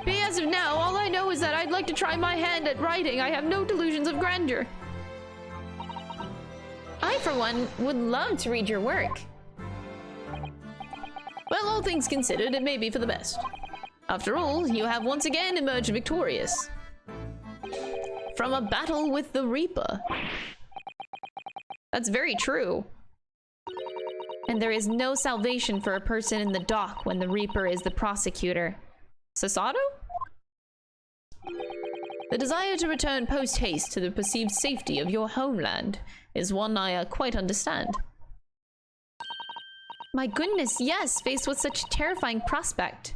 But as of now, all I know is that I'd like to try my hand at writing. I have no delusions of grandeur. I, for one, would love to read your work. Well, all things considered, it may be for the best. After all, you have once again emerged victorious from a battle with the Reaper. That's very true. And there is no salvation for a person in the dock when the Reaper is the prosecutor. Sasato? The desire to return post-haste to the perceived safety of your homeland is one I quite understand. My goodness, yes, faced with such a terrifying prospect.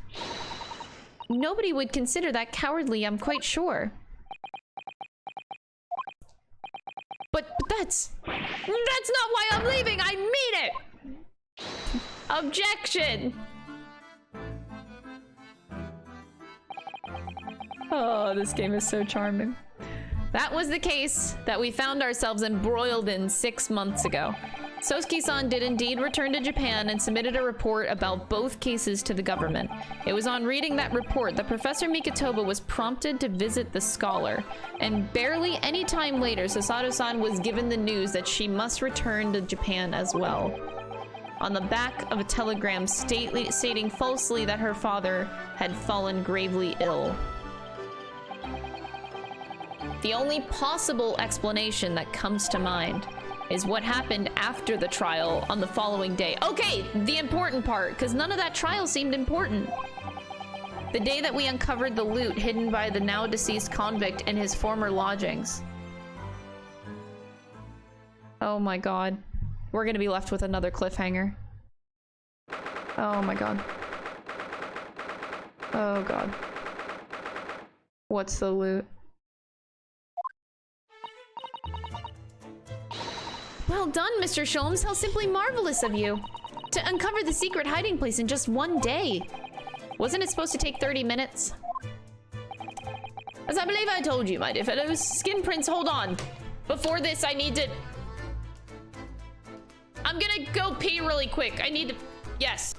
Nobody would consider that cowardly, I'm quite sure. But that's not why I'm leaving, I mean it! Objection! Oh, this game is so charming. That was the case that we found ourselves embroiled in 6 months ago. Sosuke-san did indeed return to Japan and submitted a report about both cases to the government. It was on reading that report that Professor Mikotoba was prompted to visit the scholar, and barely any time later, Sasato-san was given the news that she must return to Japan as well. On the back of a telegram stating falsely that her father had fallen gravely ill. The only possible explanation that comes to mind is what happened after the trial on the following day. Okay, the important part, because none of that trial seemed important. The day that we uncovered the loot hidden by the now deceased convict in his former lodgings. Oh my god. We're gonna be left with another cliffhanger. Oh my god. Oh god. What's the loot? Well done, Mr. Sholmes. How simply marvelous of you. To uncover the secret hiding place in just 1 day. Wasn't it supposed to take 30 minutes? As I believe I told you, my dear fellows, skin prints, hold on. Before this, I need to... I'm gonna go pee really quick. I need to... Yes.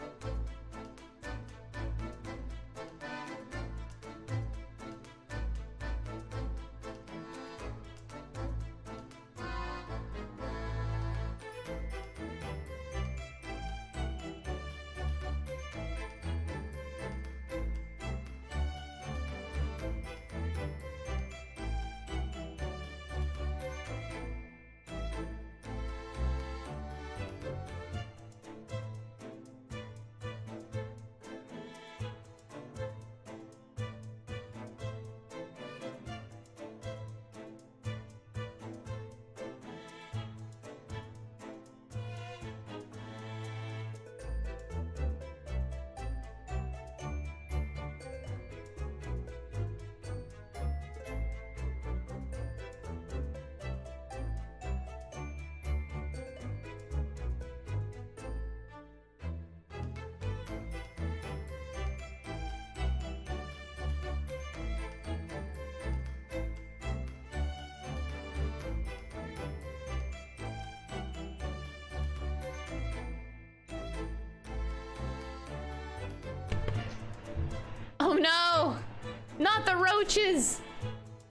Not the roaches!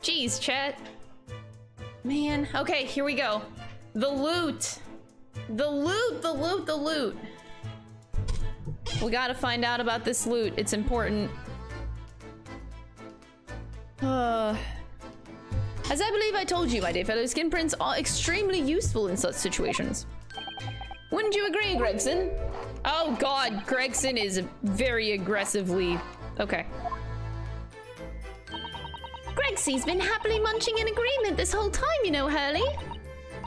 Jeez, chat. Man, okay, here we go. The loot. The loot, the loot, the loot. We gotta find out about this loot. It's important. As I believe I told you, my dear fellow, skin prints are extremely useful in such situations. Wouldn't you agree, Gregson? Oh god, Gregson is very aggressively... Okay. Gregsy's been happily munching in agreement this whole time, you know, Hurley.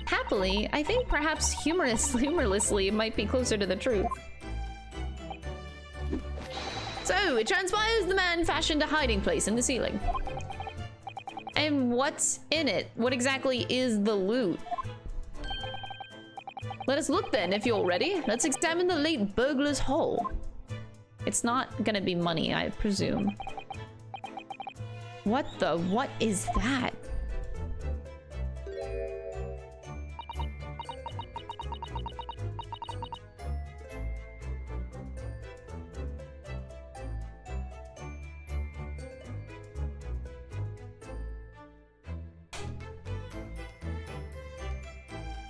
Happily, I think perhaps humorlessly it might be closer to the truth. So, it transpires the man fashioned a hiding place in the ceiling. And what's in it? What exactly is the loot? Let us look then, if you're ready. Let's examine the late burglar's hole. It's not gonna be money, I presume. What is that?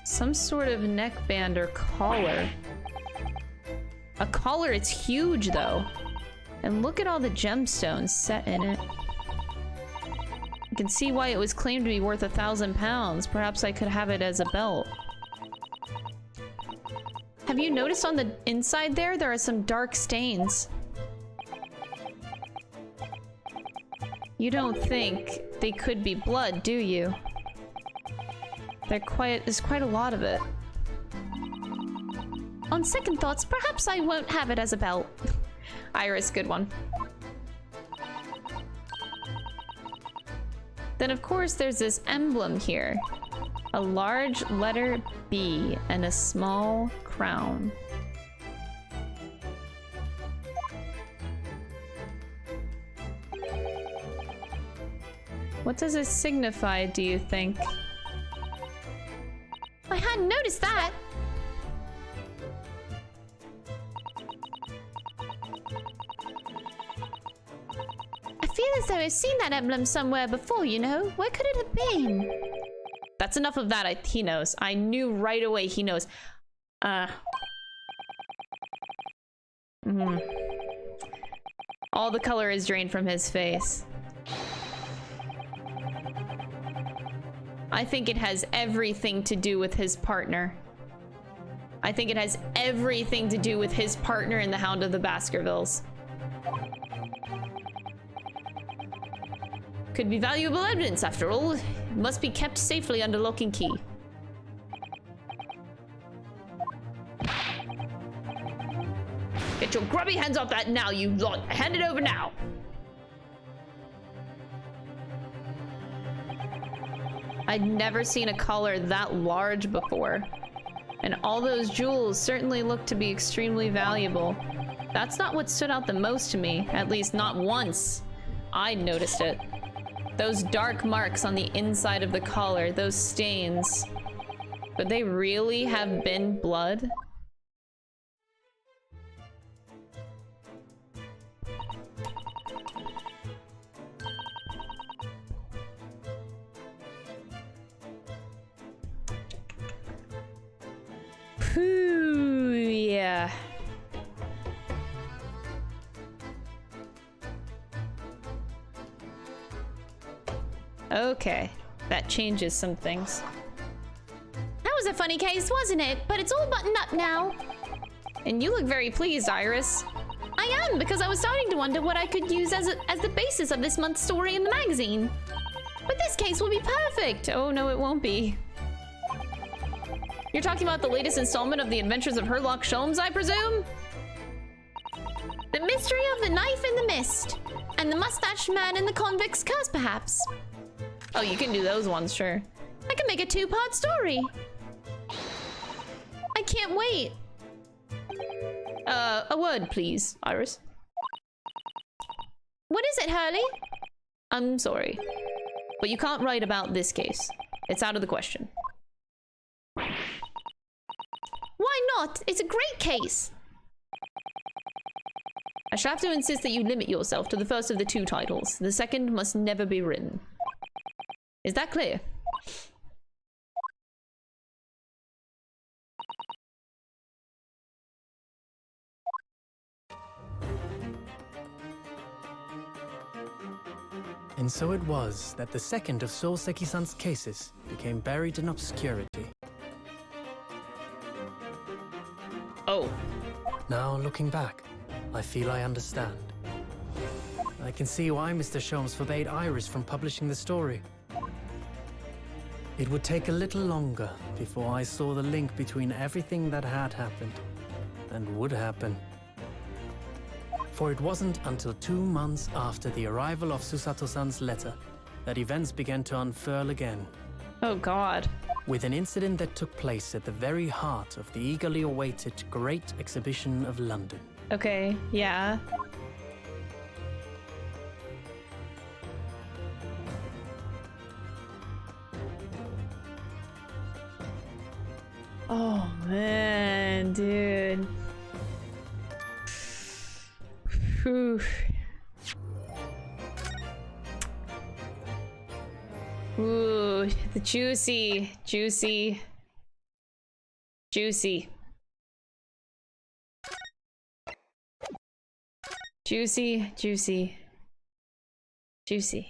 Some sort of neckband or collar. A collar, it's huge though. And look at all the gemstones set in it. You can see why it was claimed to be worth £1,000. Perhaps I could have it as a belt. Have you noticed on the inside there are some dark stains? You don't think they could be blood, do you? There's quite a lot of it. On second thoughts, perhaps I won't have it as a belt. Iris, good one. Then of course there's this emblem here. A large letter B and a small crown. What does it signify, do you think? I hadn't noticed that. I feel as though I've seen that emblem somewhere before, you know? Where could it have been? That's enough of that. He knows. I knew right away he knows. All the color is drained from his face. I think it has everything to do with his partner. I think it has everything to do with his partner in the Hound of the Baskervilles. Could be valuable evidence, after all. It must be kept safely under lock and key. Get your grubby hands off that now, you lot! Hand it over now! I'd never seen a collar that large before. And all those jewels certainly look to be extremely valuable. That's not what stood out the most to me, at least not once. I noticed it. Those dark marks on the inside of the collar, those stains. Could they really have been blood? Ooh, yeah. Okay, that changes some things. That was a funny case, wasn't it? But it's all buttoned up now. And you look very pleased, Iris. I am, because I was starting to wonder what I could use as the basis of this month's story in the magazine. But this case will be perfect. Oh no, it won't be. You're talking about the latest installment of The Adventures of Sherlock Holmes, I presume? The mystery of the knife in the mist. And the mustached man in the convict's curse, perhaps. Oh, you can do those ones, sure. I can make a 2-part story. I can't wait. A word, please, Iris. What is it, Hurley? I'm sorry, but you can't write about this case. It's out of the question. Why not? It's a great case. I shall have to insist that you limit yourself to the first of the two titles. The second must never be written. Is that clear? And so it was that the second of Souseki-san's cases became buried in obscurity. Oh. Now, looking back, I feel I understand. I can see why Mr. Sholmes forbade Iris from publishing the story. It would take a little longer before I saw the link between everything that had happened and would happen. For it wasn't until 2 months after the arrival of Susato-san's letter that events began to unfurl again. Oh god. With an incident that took place at the very heart of the eagerly awaited Great Exhibition of London. Okay, yeah. Oh man, dude. Whew. Ooh, the juicy. Juicy. Juicy, juicy. Juicy.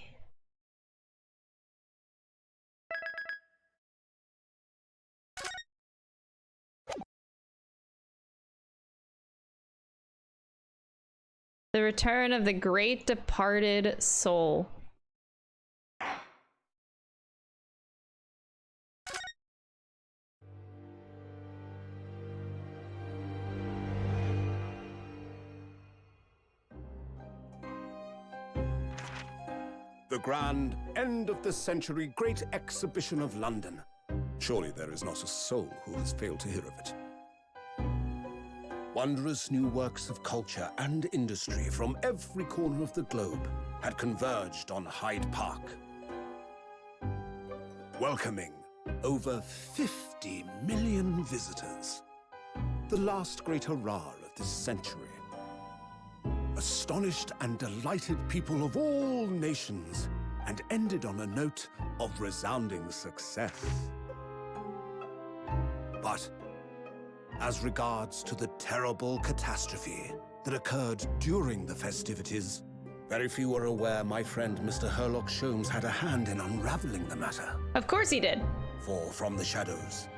The return of the great departed soul. The grand end of the century Great Exhibition of London. Surely there is not a soul who has failed to hear of it. Wondrous new works of culture and industry from every corner of the globe had converged on Hyde Park, welcoming over 50 million visitors. The last great hurrah of this century. Astonished and delighted people of all nations, and ended on a note of resounding success. But as regards to the terrible catastrophe that occurred during the festivities, very few are aware my friend Mr. Herlock Sholmes had a hand in unraveling the matter. Of course he did. For from the shadows,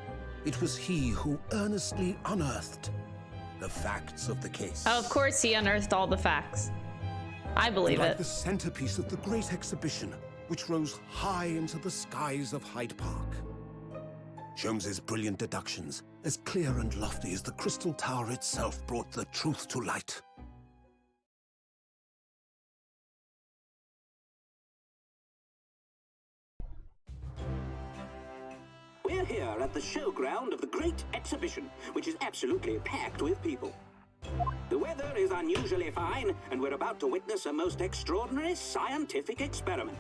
it was he who earnestly unearthed the facts of the case. Oh, of course he unearthed all the facts. I believe like it. the centerpiece of the great exhibition, which rose high into the skies of Hyde Park. Sholmes's brilliant deductions, as clear and lofty as the Crystal Tower itself, brought the truth to light. We're here at the showground of the Great Exhibition, which is absolutely packed with people. The weather is unusually fine, and we're about to witness a most extraordinary scientific experiment.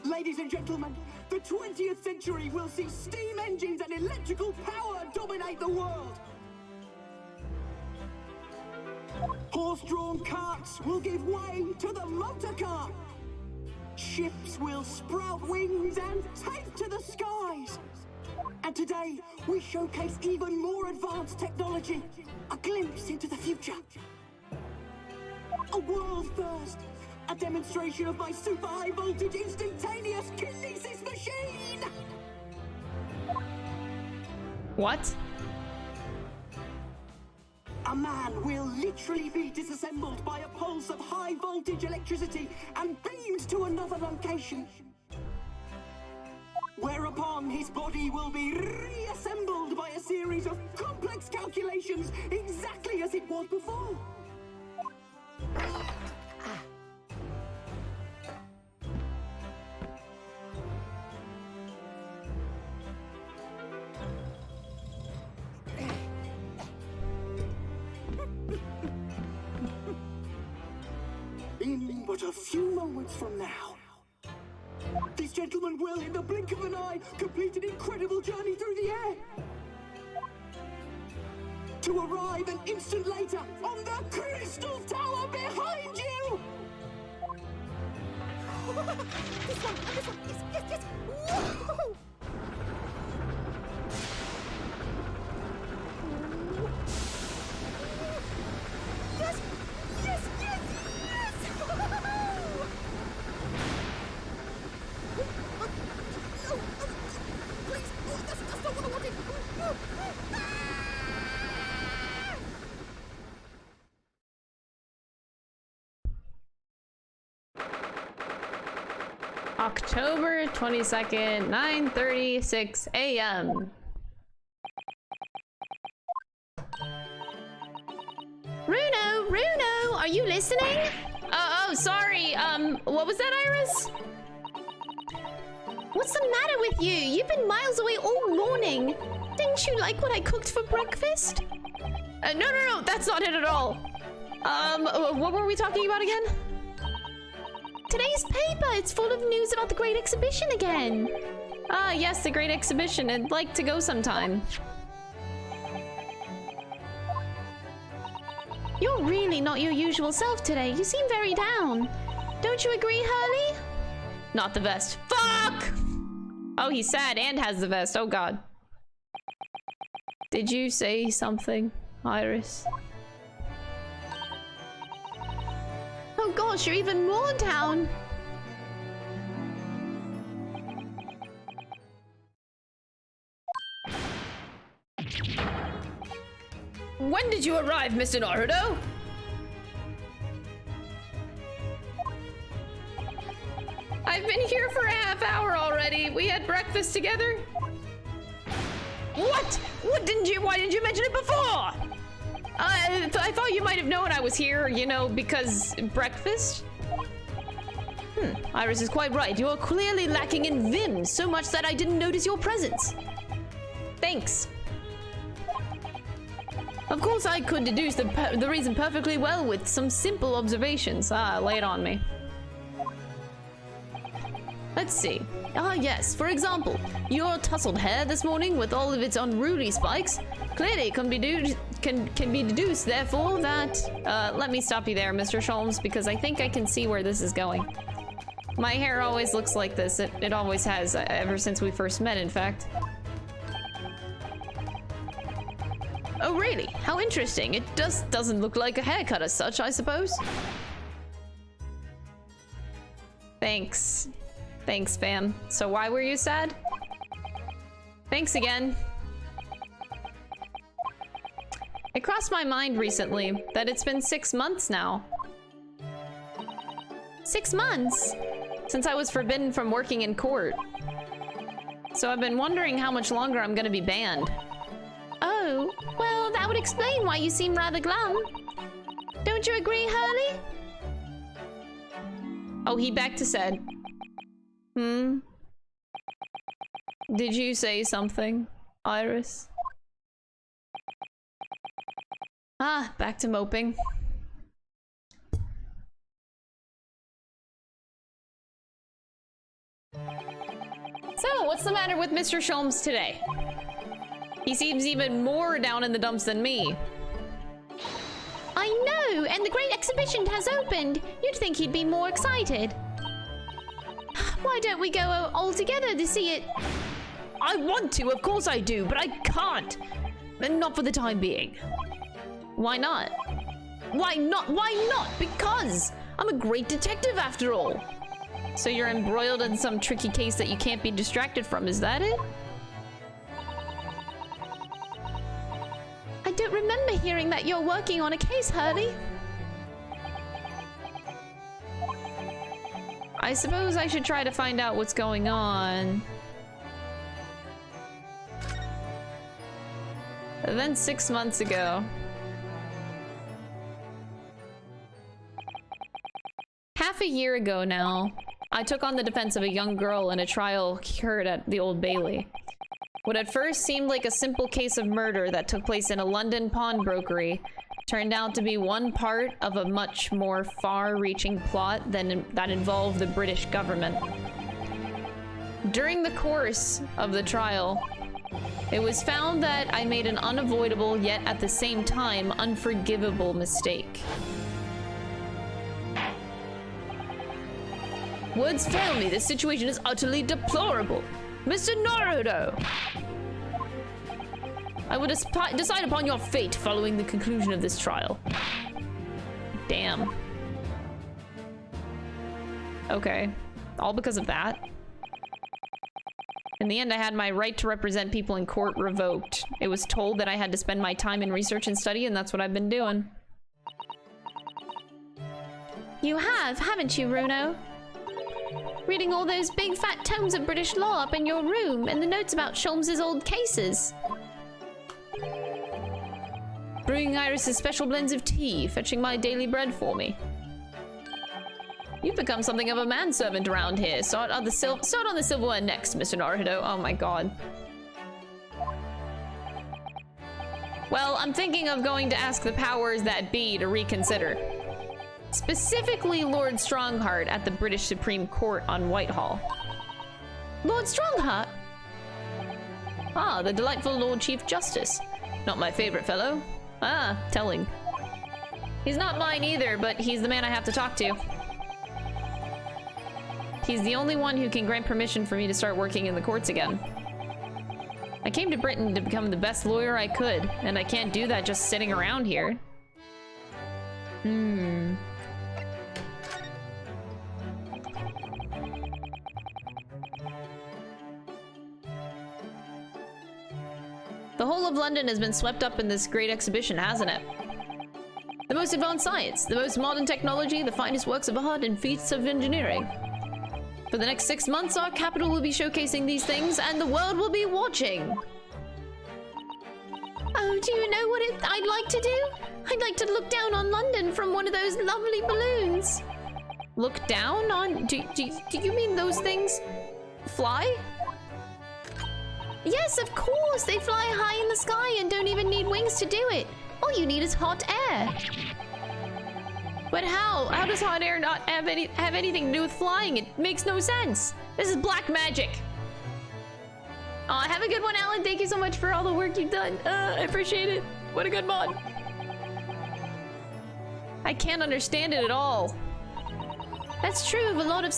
Ladies and gentlemen, the 20th century will see steam engines and electrical power dominate the world. Horse-drawn carts will give way to the motor car. Ships will sprout wings and take to the skies. And today, we showcase even more advanced technology. A glimpse into the future. A world first. A demonstration of my super high voltage instantaneous kinesis machine! What? A man will literally be disassembled by a pulse of high voltage electricity and beamed to another location. Whereupon his body will be reassembled by a series of complex calculations exactly as it was before. In but a few moments from now, this gentleman will, in the blink of an eye, complete an incredible journey through the air. to arrive an instant later on the Crystal Tower behind you! This one, yes, yes, yes! Whoa! Yes, yes, yes, yes! No, please, that's not what I wanted! October 22nd, 9:36 a.m. Runo, are you listening? Oh, sorry. What was that, Iris? What's the matter with you? You've been miles away all morning. Didn't you like what I cooked for breakfast? No, that's not it at all. What were we talking about again? Today's paper, it's full of news about the Great Exhibition again. Ah, yes, the Great Exhibition. I'd like to go sometime. You're really not your usual self today. You seem very down. Don't you agree, Hurley? Not the vest. Fuck! Oh, he's sad and has the vest. Oh, God. Did you say something, Iris? Oh gosh, you're even more down. When did you arrive, Mr. Naruto? I've been here for a half hour already. We had breakfast together. What? Why didn't you mention it before? I thought you might have known I was here, you know, because breakfast? Iris is quite right. You're clearly lacking in vim, so much that I didn't notice your presence. Thanks. Of course, I could deduce the reason perfectly well with some simple observations. Lay it on me. Let's see. Yes, for example, your tousled hair this morning with all of its unruly spikes clearly can be deduced, therefore, that... let me stop you there, Mr. Sholmes, because I think I can see where this is going. My hair always looks like this. It always has, ever since we first met, in fact. Oh, really? How interesting. It doesn't look like a haircut as such, I suppose. Thanks. Thanks, fam. So why were you sad? Thanks again. It crossed my mind recently that it's been 6 months now. 6 months? Since I was forbidden from working in court. So I've been wondering how much longer I'm gonna be banned. Oh, well, that would explain why you seem rather glum. Don't you agree, Hurley? Oh, he back to said. Did you say something, Iris? Back to moping. So, what's the matter with Mr. Sholmes today? He seems even more down in the dumps than me. I know, and the Great Exhibition has opened. You'd think he'd be more excited. Why don't we go all together to see it? I want to, of course I do, but I can't. And not for the time being. Why not? Why not? Why not? Because I'm a great detective after all. So you're embroiled in some tricky case that you can't be distracted from, is that it? I don't remember hearing that you're working on a case, Hurley. I suppose I should try to find out what's going on. Then 6 months ago. Half a year ago now, I took on the defense of a young girl in a trial heard at the Old Bailey. What at first seemed like a simple case of murder that took place in a London pawnbrokery turned out to be one part of a much more far-reaching plot that involved the British government. During the course of the trial, It was found that I made an unavoidable, yet at the same time, unforgivable mistake. Words fail me. This situation is utterly deplorable. Mr. Naruto! I will decide upon your fate following the conclusion of this trial. Damn. Okay. All because of that. In the end, I had my right to represent people in court revoked. It was told that I had to spend my time in research and study, and that's what I've been doing. You have, haven't you, Runo? Reading all those big fat tomes of British law up in your room, and the notes about Sholmes's old cases. Brewing Iris's special blends of tea, fetching my daily bread for me. You've become something of a manservant around here. Start on the silverware next, Mr. Naruto. Oh my god. Well, I'm thinking of going to ask the powers that be to reconsider. Specifically Lord Strongheart at the British Supreme Court on Whitehall. Lord Strongheart? Ah, the delightful Lord Chief Justice. Not my favorite fellow. Ah, telling. He's not mine either, but he's the man I have to talk to. He's the only one who can grant permission for me to start working in the courts again. I came to Britain to become the best lawyer I could, and I can't do that just sitting around here. The whole of London has been swept up in this great exhibition, hasn't it? The most advanced science, the most modern technology, the finest works of art and feats of engineering. For the next 6 months, our capital will be showcasing these things, and the world will be watching. Oh, do you know what I'd like to do? I'd like to look down on London from one of those lovely balloons. Look down on... Do you mean those things fly? Yes, of course. They fly high in the sky and don't even need wings to do it. All you need is hot air. But how? How does hot air not have anything to do with flying? It makes no sense. This is black magic. Have a good one, Alan. Thank you so much for all the work you've done. I appreciate it. What a good mod. I can't understand it at all. That's true of a lot of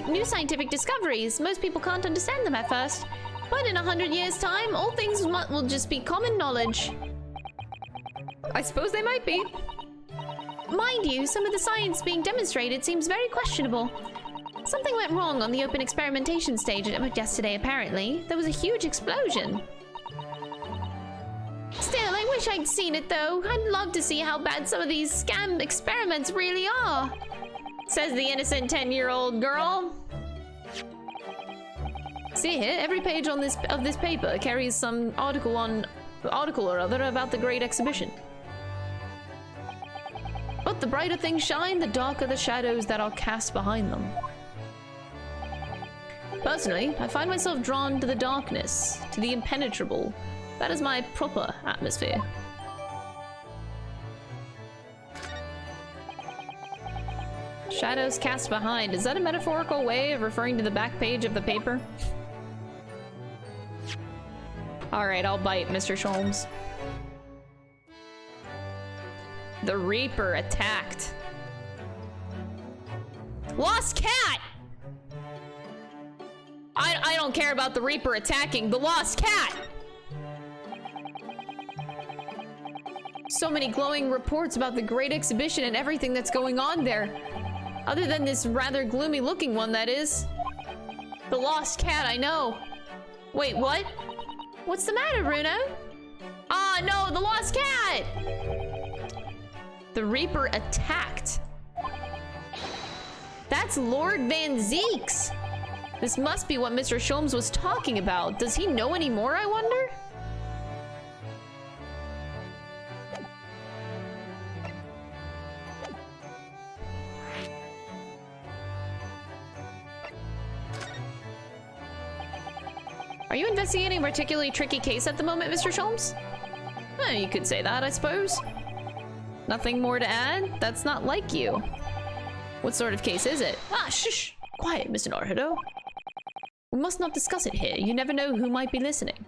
new scientific discoveries. Most people can't understand them at first. But in 100 years' time, all things will just be common knowledge. I suppose they might be. Mind you, some of the science being demonstrated seems very questionable. Something went wrong on the open experimentation stage yesterday, apparently. There was a huge explosion. Still, I wish I'd seen it, though. I'd love to see how bad some of these scam experiments really are. Says the innocent 10-year-old girl. See here, every page on this paper carries some article or other about the Great Exhibition. But the brighter things shine, the darker the shadows that are cast behind them. Personally, I find myself drawn to the darkness, to the impenetrable. That is my proper atmosphere. Shadows cast behind. Is that a metaphorical way of referring to the back page of the paper? Alright, I'll bite, Mr. Sholmes. The Reaper attacked. Lost cat! I don't care about the Reaper attacking the lost cat! So many glowing reports about the Great Exhibition and everything that's going on there. Other than this rather gloomy looking one, that is. The lost cat, I know. Wait, what? What's the matter, Bruno? Ah, no, the lost cat! The Reaper attacked. That's Lord Van Zeeks. This must be what Mr. Sholmes was talking about. Does he know any more, I wonder? Are you investigating a particularly tricky case at the moment, Mr. Sholmes? You could say that, I suppose. Nothing more to add? That's not like you. What sort of case is it? Ah, shush! Quiet, Mr. Naruto. We must not discuss it here. You never know who might be listening.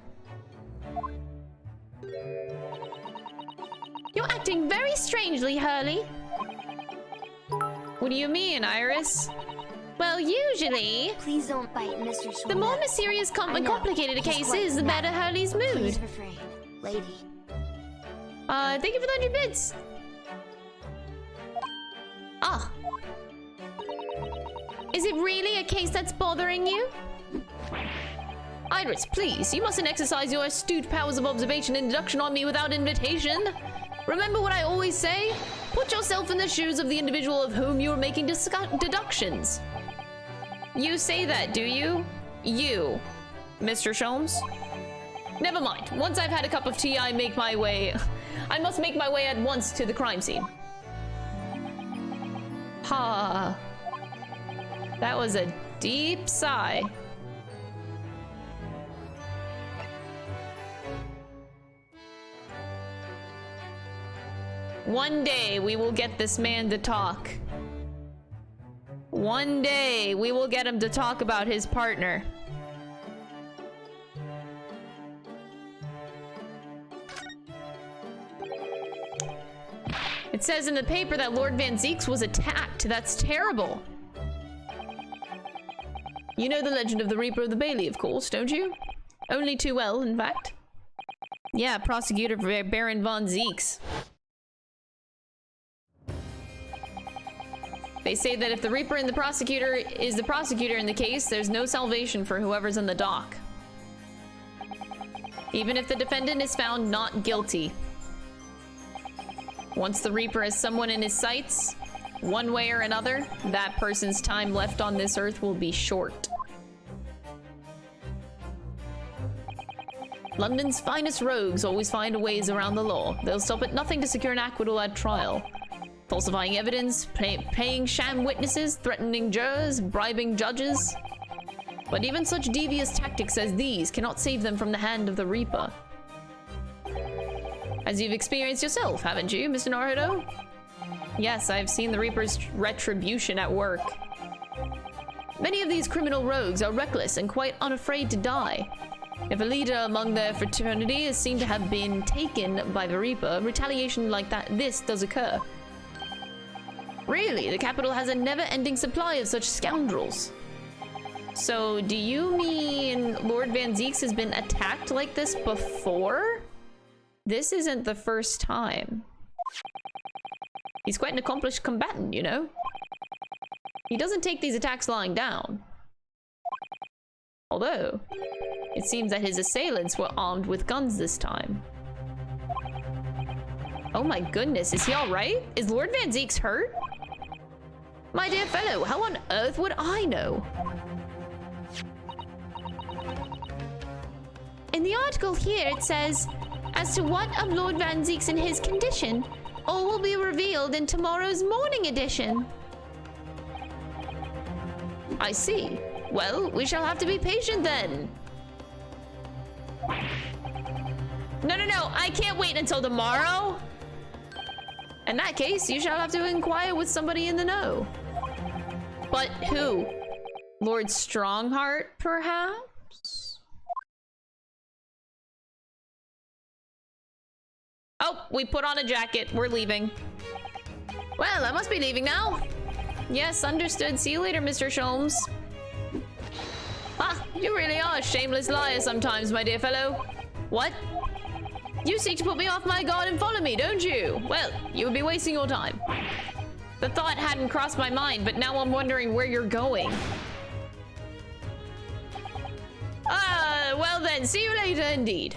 acting very strangely, Hurley. What do you mean, Iris? Well, usually, Please don't bite Mr. Schwimmer. the more mysterious I and know, complicated a he's case quite is, the mad. better Hurley's mood. Please refrain, lady. Thank you for the 100 bits. Ah. Is it really a case that's bothering you? Iris, please, you mustn't exercise your astute powers of observation and deduction on me without invitation. Remember what I always say? Put yourself in the shoes of the individual of whom you are making deductions. You say that, do you? You, Mr. Sholmes? Never mind. Once I've had a cup of tea, I must make my way at once to the crime scene. Ha. That was a deep sigh. One day we will get this man to talk. One day we will get him to talk about his partner. It says in the paper that Lord Van Zeeks was attacked. That's terrible. You know the legend of the Reaper of the Bailey, of course, don't you? Only too well, in fact. Yeah, Prosecutor Baron Von Zeeks. They say that if the Reaper and the prosecutor is the prosecutor in the case, there's no salvation for whoever's in the dock. Even if the defendant is found not guilty. Once the Reaper has someone in his sights, one way or another, that person's time left on this earth will be short. London's finest rogues always find ways around the law. They'll stop at nothing to secure an acquittal at trial. Falsifying evidence, paying sham witnesses, threatening jurors, bribing judges. But even such devious tactics as these cannot save them from the hand of the Reaper. As you've experienced yourself, haven't you, Mr. Naruto? Yes, I've seen the Reaper's retribution at work. Many of these criminal rogues are reckless and quite unafraid to die. If a leader among their fraternity is seen to have been taken by the Reaper, retaliation like this does occur. Really, the capital has a never-ending supply of such scoundrels. So, do you mean Lord Van Zeeks has been attacked like this before? This isn't the first time. He's quite an accomplished combatant, you know? He doesn't take these attacks lying down. Although, it seems that his assailants were armed with guns this time. Oh my goodness, is he alright? Is Lord Van Zeeks hurt? My dear fellow, how on earth would I know? In the article here it says, as to what of Lord Van Zeeks and his condition, all will be revealed in tomorrow's morning edition. I see. Well, we shall have to be patient then. No, I can't wait until tomorrow. In that case, you shall have to inquire with somebody in the know. But who? Lord Strongheart, perhaps? Oh, we put on a jacket. We're leaving. Well, I must be leaving now. Yes, understood. See you later, Mr. Sholmes. Ah, you really are a shameless liar sometimes, my dear fellow. What? You seek to put me off my guard and follow me, don't you? Well, you would be wasting your time. The thought hadn't crossed my mind, but now I'm wondering where you're going. Well then, see you later indeed.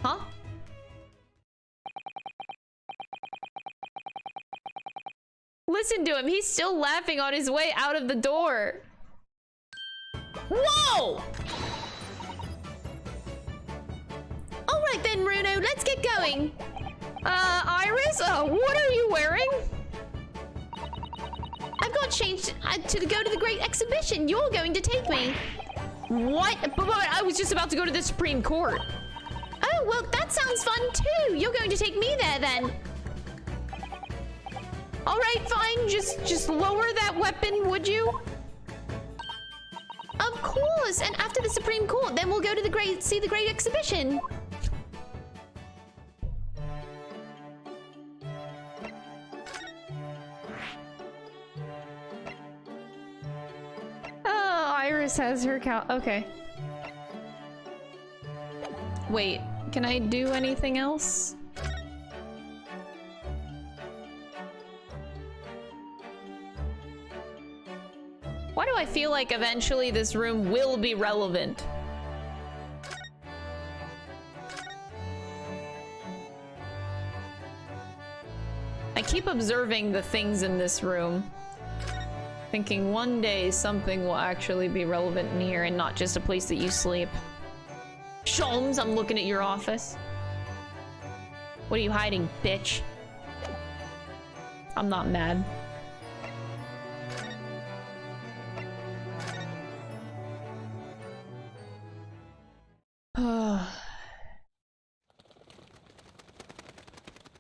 Huh? Listen to him, he's still laughing on his way out of the door. Whoa! Alright then, Bruno, let's get going. Iris, what are you wearing? I've got changed to go to the Great Exhibition. You're going to take me. What? But I was just about to go to the Supreme Court. Oh, well, that sounds fun too. You're going to take me there then. All right, fine. Just lower that weapon, would you? Of course. And after the Supreme Court, then we'll go to see the Great Exhibition. Iris has her cow. Okay. Wait, can I do anything else? Why do I feel like eventually this room will be relevant? I keep observing the things in this room, thinking one day something will actually be relevant in here and not just a place that you sleep. Sholmes, I'm looking at your office. What are you hiding, bitch? I'm not mad.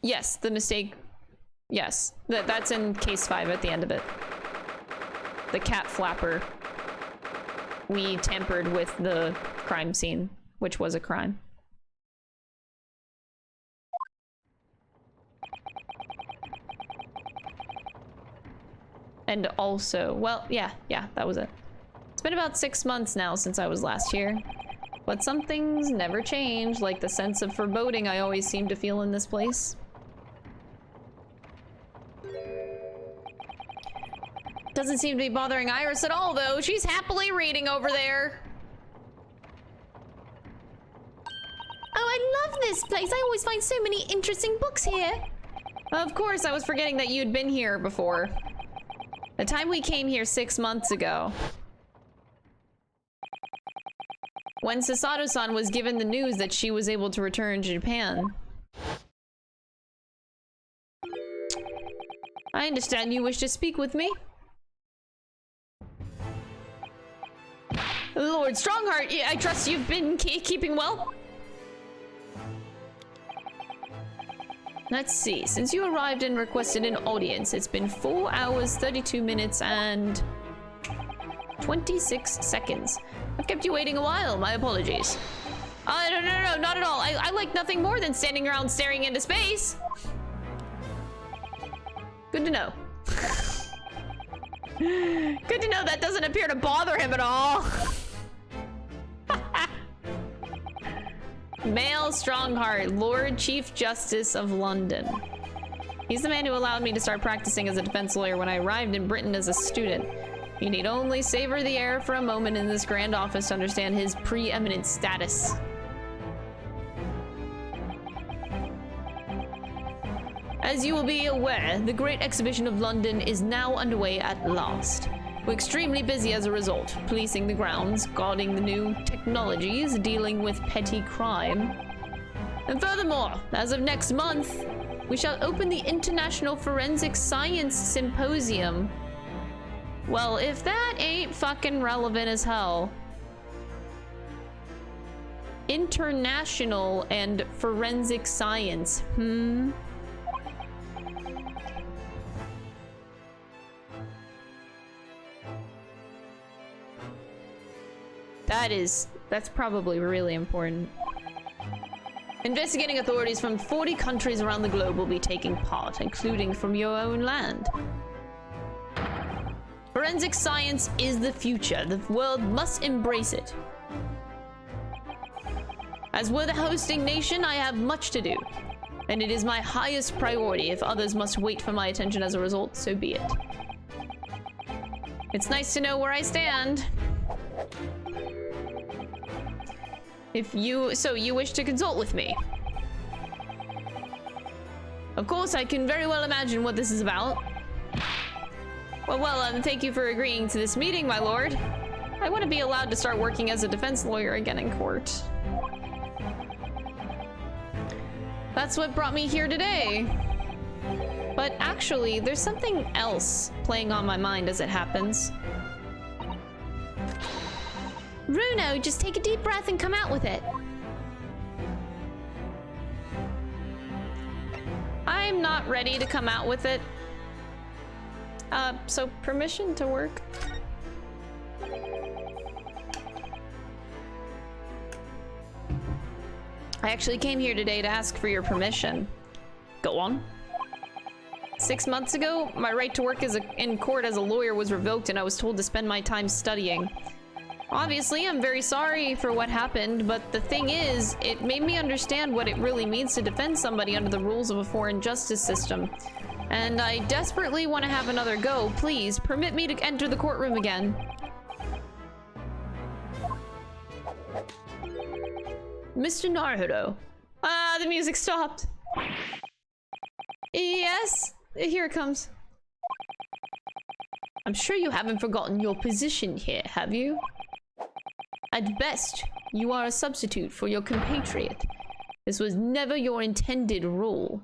Yes, the mistake. Yes, that's in case 5 at the end of it. The cat flapper. We tampered with the crime scene, which was a crime. And also, well, yeah, that was it. It's been about 6 months now since I was last here. But some things never change, like the sense of foreboding I always seem to feel in this place. Doesn't seem to be bothering Iris at all, though. She's happily reading over there. Oh, I love this place. I always find so many interesting books here. Of course, I was forgetting that you'd been here before. The time we came here 6 months ago. When Sasato-san was given the news that she was able to return to Japan. I understand you wish to speak with me. Lord Strongheart, I trust you've been keeping well? Let's see, since you arrived and requested an audience, it's been 4 hours, 32 minutes, and 26 seconds. I've kept you waiting a while, my apologies. No, not at all. I like nothing more than standing around staring into space. Good to know. Good to know that doesn't appear to bother him at all. Male Strongheart, Lord Chief Justice of London. He's the man who allowed me to start practicing as a defense lawyer when I arrived in Britain as a student. You need only savor the air for a moment in this grand office to understand his preeminent status. As you will be aware, the Great Exhibition of London is now underway at last. We're extremely busy as a result, policing the grounds, guarding the new technologies, dealing with petty crime. And furthermore, as of next month, we shall open the International Forensic Science Symposium. Well, if that ain't fucking relevant as hell. International and forensic science, That's probably really important. Investigating authorities from 40 countries around the globe will be taking part, including from your own land. Forensic science is the future. The world must embrace it. As we're the hosting nation, I have much to do. And it is my highest priority. If others must wait for my attention as a result, so be it. It's nice to know where I stand. So you wish to consult with me? Of course, I can very well imagine what this is about. Well, thank you for agreeing to this meeting, my lord. I want to be allowed to start working as a defense lawyer again in court. That's what brought me here today. But actually, there's something else playing on my mind as it happens. Runo, just take a deep breath and come out with it. I'm not ready to come out with it. So permission to work. I actually came here today to ask for your permission. Go on. 6 months ago, my right to work in court as a lawyer was revoked and I was told to spend my time studying. Obviously, I'm very sorry for what happened, but the thing is, it made me understand what it really means to defend somebody under the rules of a foreign justice system. And I desperately want to have another go. Please, permit me to enter the courtroom again. Mr. Naruto. Ah, the music stopped. Yes, here it comes. I'm sure you haven't forgotten your position here, have you? At best, you are a substitute for your compatriot. This was never your intended role.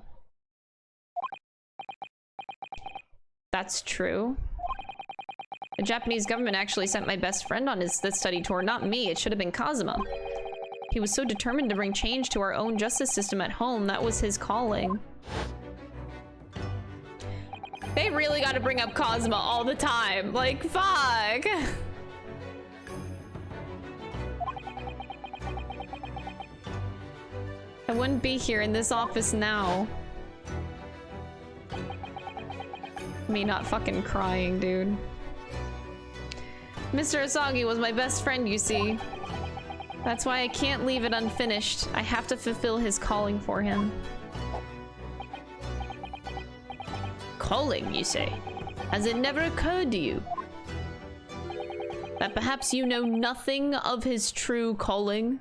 That's true. The Japanese government actually sent my best friend on this study tour, not me. It should have been Kazuma. He was so determined to bring change to our own justice system at home. That was his calling. They really gotta bring up Kazuma all the time. Like, fuck. I wouldn't be here in this office now. Me not fucking crying, dude. Mr. Asagi was my best friend, you see. That's why I can't leave it unfinished. I have to fulfill his calling for him. Calling, you say? Has it never occurred to you that perhaps you know nothing of his true calling?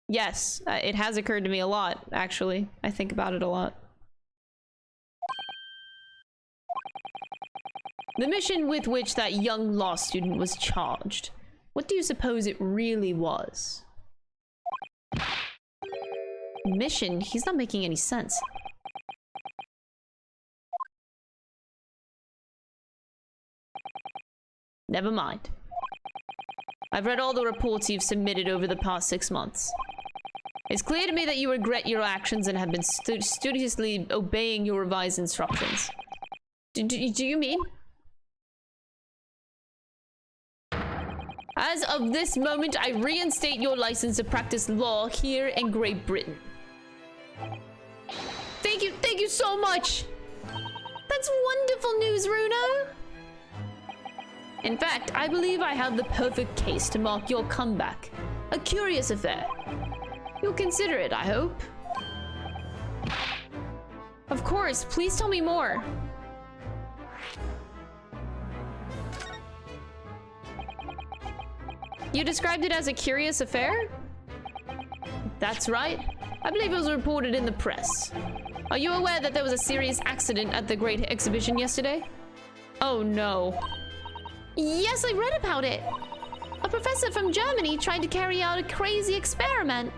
Yes, it has occurred to me a lot, actually. I think about it a lot. The mission with which that young law student was charged, what do you suppose it really was? Mission? He's not making any sense. Never mind. I've read all the reports you've submitted over the past 6 months. It's clear to me that you regret your actions and have been studiously obeying your revised instructions. Do you mean? As of this moment, I reinstate your license to practice law here in Great Britain. Thank you so much! That's wonderful news, Runo! In fact, I believe I have the perfect case to mark your comeback. A curious affair. You'll consider it, I hope. Of course, please tell me more. You described it as a curious affair? That's right. I believe it was reported in the press. Are you aware that there was a serious accident at the Great Exhibition yesterday? Oh no. Yes, I read about it. A professor from Germany tried to carry out a crazy experiment.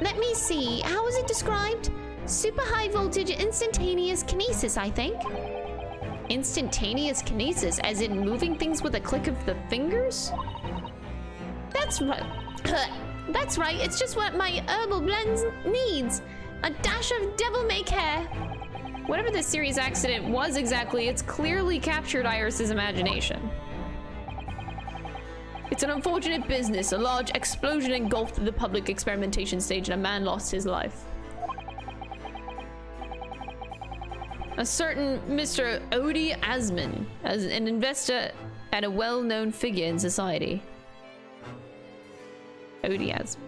Let me see. How was it described? Super high voltage instantaneous kinesis, I think. Instantaneous kinesis, as in moving things with a click of the fingers? That's right. That's right. It's just what my herbal blends needs. A dash of devil-may-care. Whatever this series accident was exactly, it's clearly captured Iris's imagination. It's an unfortunate business. A large explosion engulfed the public experimentation stage and a man lost his life. A certain Mr. Odie Asman, as an investor and a well-known figure in society. Odie Asman.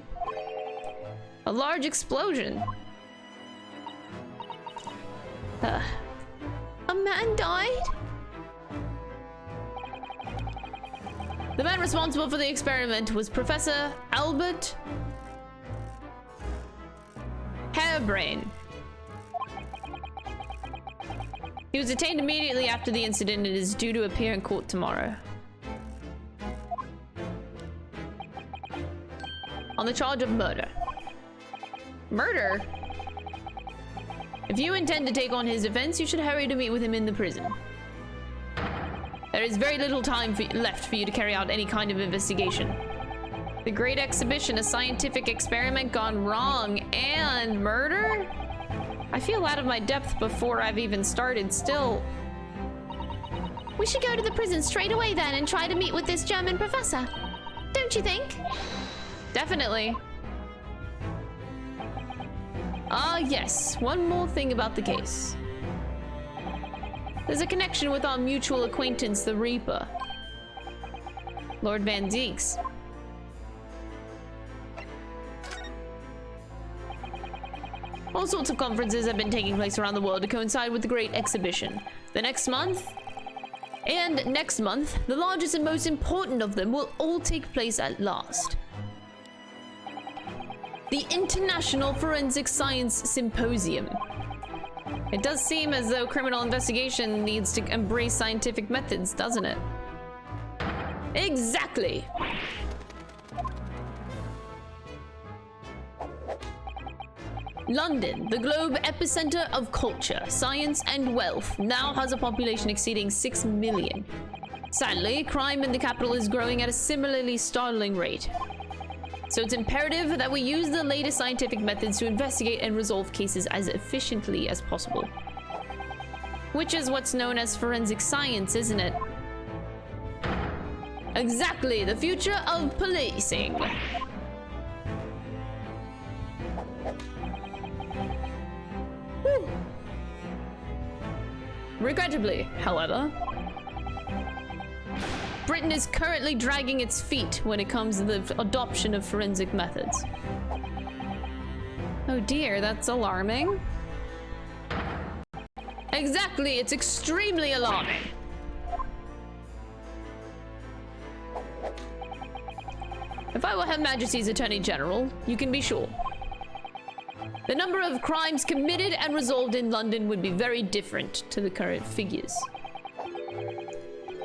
A large explosion. A man died? The man responsible for the experiment was Professor Albert Harebrain. He was detained immediately after the incident and is due to appear in court tomorrow. On the charge of murder. Murder? If you intend to take on his defense, you should hurry to meet with him in the prison. There is very little time left for you to carry out any kind of investigation. The Great Exhibition, a scientific experiment gone wrong, and murder? I feel out of my depth before I've even started still. We should go to the prison straight away then and try to meet with this German professor. Don't you think? Definitely. Ah, yes. One more thing about the case. There's a connection with our mutual acquaintance, the Reaper. Lord Van Deeks. All sorts of conferences have been taking place around the world to coincide with the Great Exhibition. The next month, the largest and most important of them will all take place at last. The International Forensic Science Symposium. It does seem as though criminal investigation needs to embrace scientific methods, doesn't it? Exactly! London, the globe epicenter of culture, science, and wealth, now has a population exceeding 6 million. Sadly, crime in the capital is growing at a similarly startling rate. So it's imperative that we use the latest scientific methods to investigate and resolve cases as efficiently as possible. Which is what's known as forensic science, isn't it? Exactly, the future of policing. Whew. Regrettably, however, Britain is currently dragging its feet when it comes to the adoption of forensic methods. Oh dear, that's alarming. Exactly, it's extremely alarming. If I were Her Majesty's Attorney General, you can be sure the number of crimes committed and resolved in London would be very different to the current figures.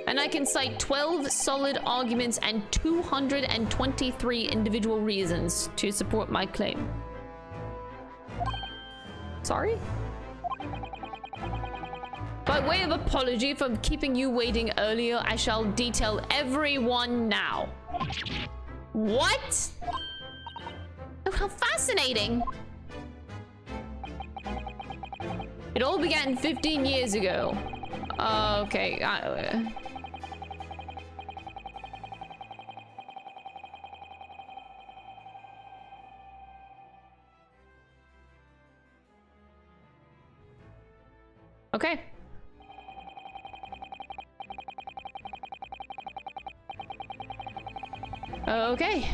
And I can cite 12 solid arguments and 223 individual reasons to support my claim. Sorry? By way of apology for keeping you waiting earlier, I shall detail everyone now. What? Oh, how fascinating! It all began 15 years ago. Okay. Okay. Okay.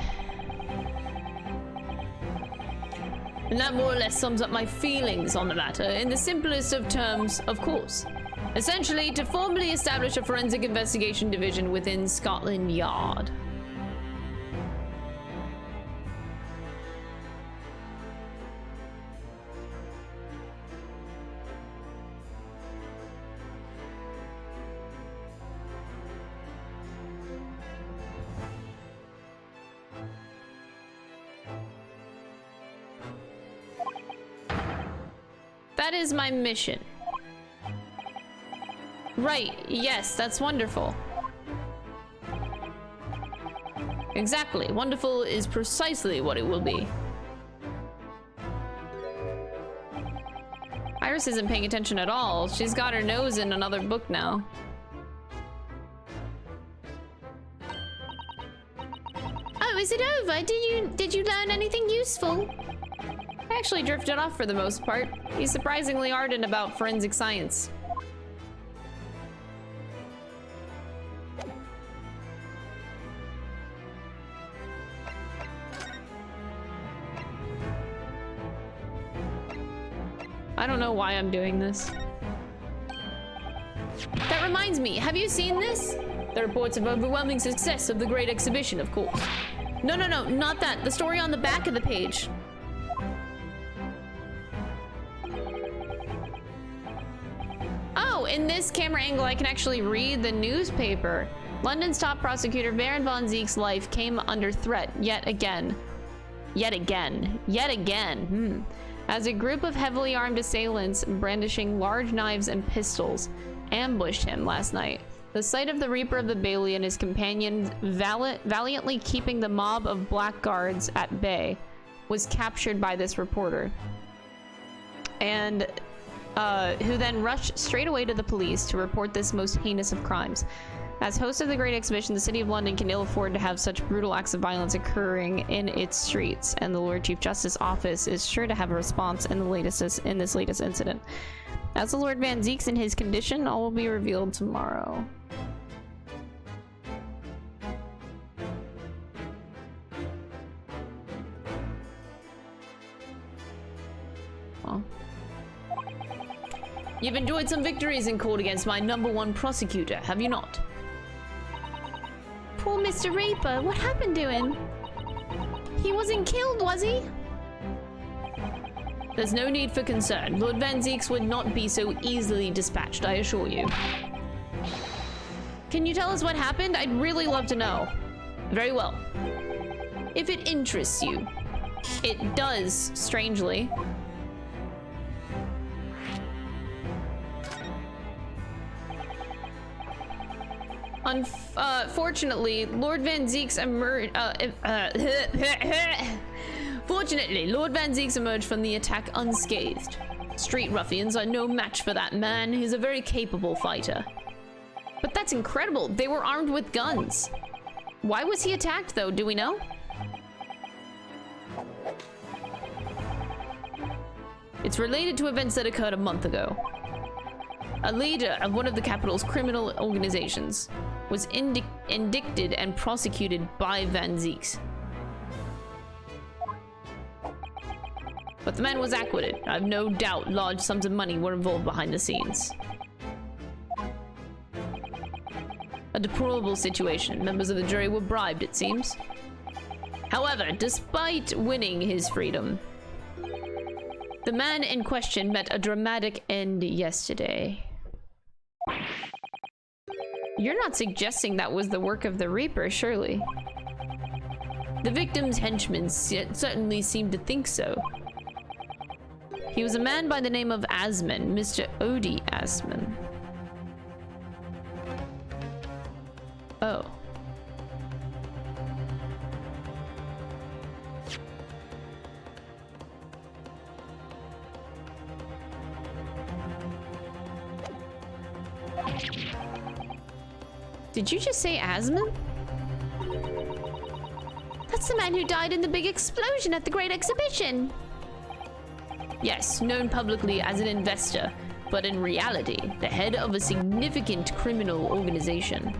And that more or less sums up my feelings on the matter in the simplest of terms, of course. Essentially, to formally establish a forensic investigation division within Scotland Yard. That is my mission. Right, yes, that's wonderful. Exactly, wonderful is precisely what it will be. Iris isn't paying attention at all. She's got her nose in another book now. Oh, is it over? Did you learn anything useful? I actually drifted off for the most part. He's surprisingly ardent about forensic science. I don't know why I'm doing this. That reminds me, have you seen this? The reports of overwhelming success of the Great Exhibition, of course. No, not that. The story on the back of the page. Oh, in this camera angle, I can actually read the newspaper. London's top prosecutor, Baron von Zeke's life came under threat yet again. As a group of heavily armed assailants brandishing large knives and pistols ambushed him last night. The sight of the Reaper of the Bailey and his companions valiantly keeping the mob of blackguards at bay was captured by this reporter. And who then rushed straight away to the police to report this most heinous of crimes. As host of the Great Exhibition, the City of London can ill afford to have such brutal acts of violence occurring in its streets, and the Lord Chief Justice's office is sure to have a response in this latest incident. As the Lord Van Zeke's in his condition, all will be revealed tomorrow. Well. You've enjoyed some victories in court against my #1 prosecutor, have you not? Poor Mr. Reaper, what happened to him? He wasn't killed, was he? There's no need for concern. Lord Van Zeeks would not be so easily dispatched, I assure you. Can you tell us what happened? I'd really love to know. Very well. If it interests you. It does, strangely. Unfortunately, Lord Van Zeeks emerged. Fortunately, Lord Van Zeeks emerged from the attack unscathed. Street ruffians are no match for that man. He's a very capable fighter. But that's incredible. They were armed with guns. Why was he attacked, though? Do we know? It's related to events that occurred a month ago. A leader of one of the capital's criminal organizations was indicted and prosecuted by Van Zeeks. But the man was acquitted. I have no doubt large sums of money were involved behind the scenes. A deplorable situation. Members of the jury were bribed, it seems. However, despite winning his freedom, the man in question met a dramatic end yesterday. You're not suggesting that was the work of the Reaper, surely? The victim's henchmen certainly seemed to think so. He was a man by the name of Asman, Mr. Odie Asman. Oh. Did you just say Asman? That's the man who died in the big explosion at the Great Exhibition. Yes, known publicly as an investor, but in reality, the head of a significant criminal organization.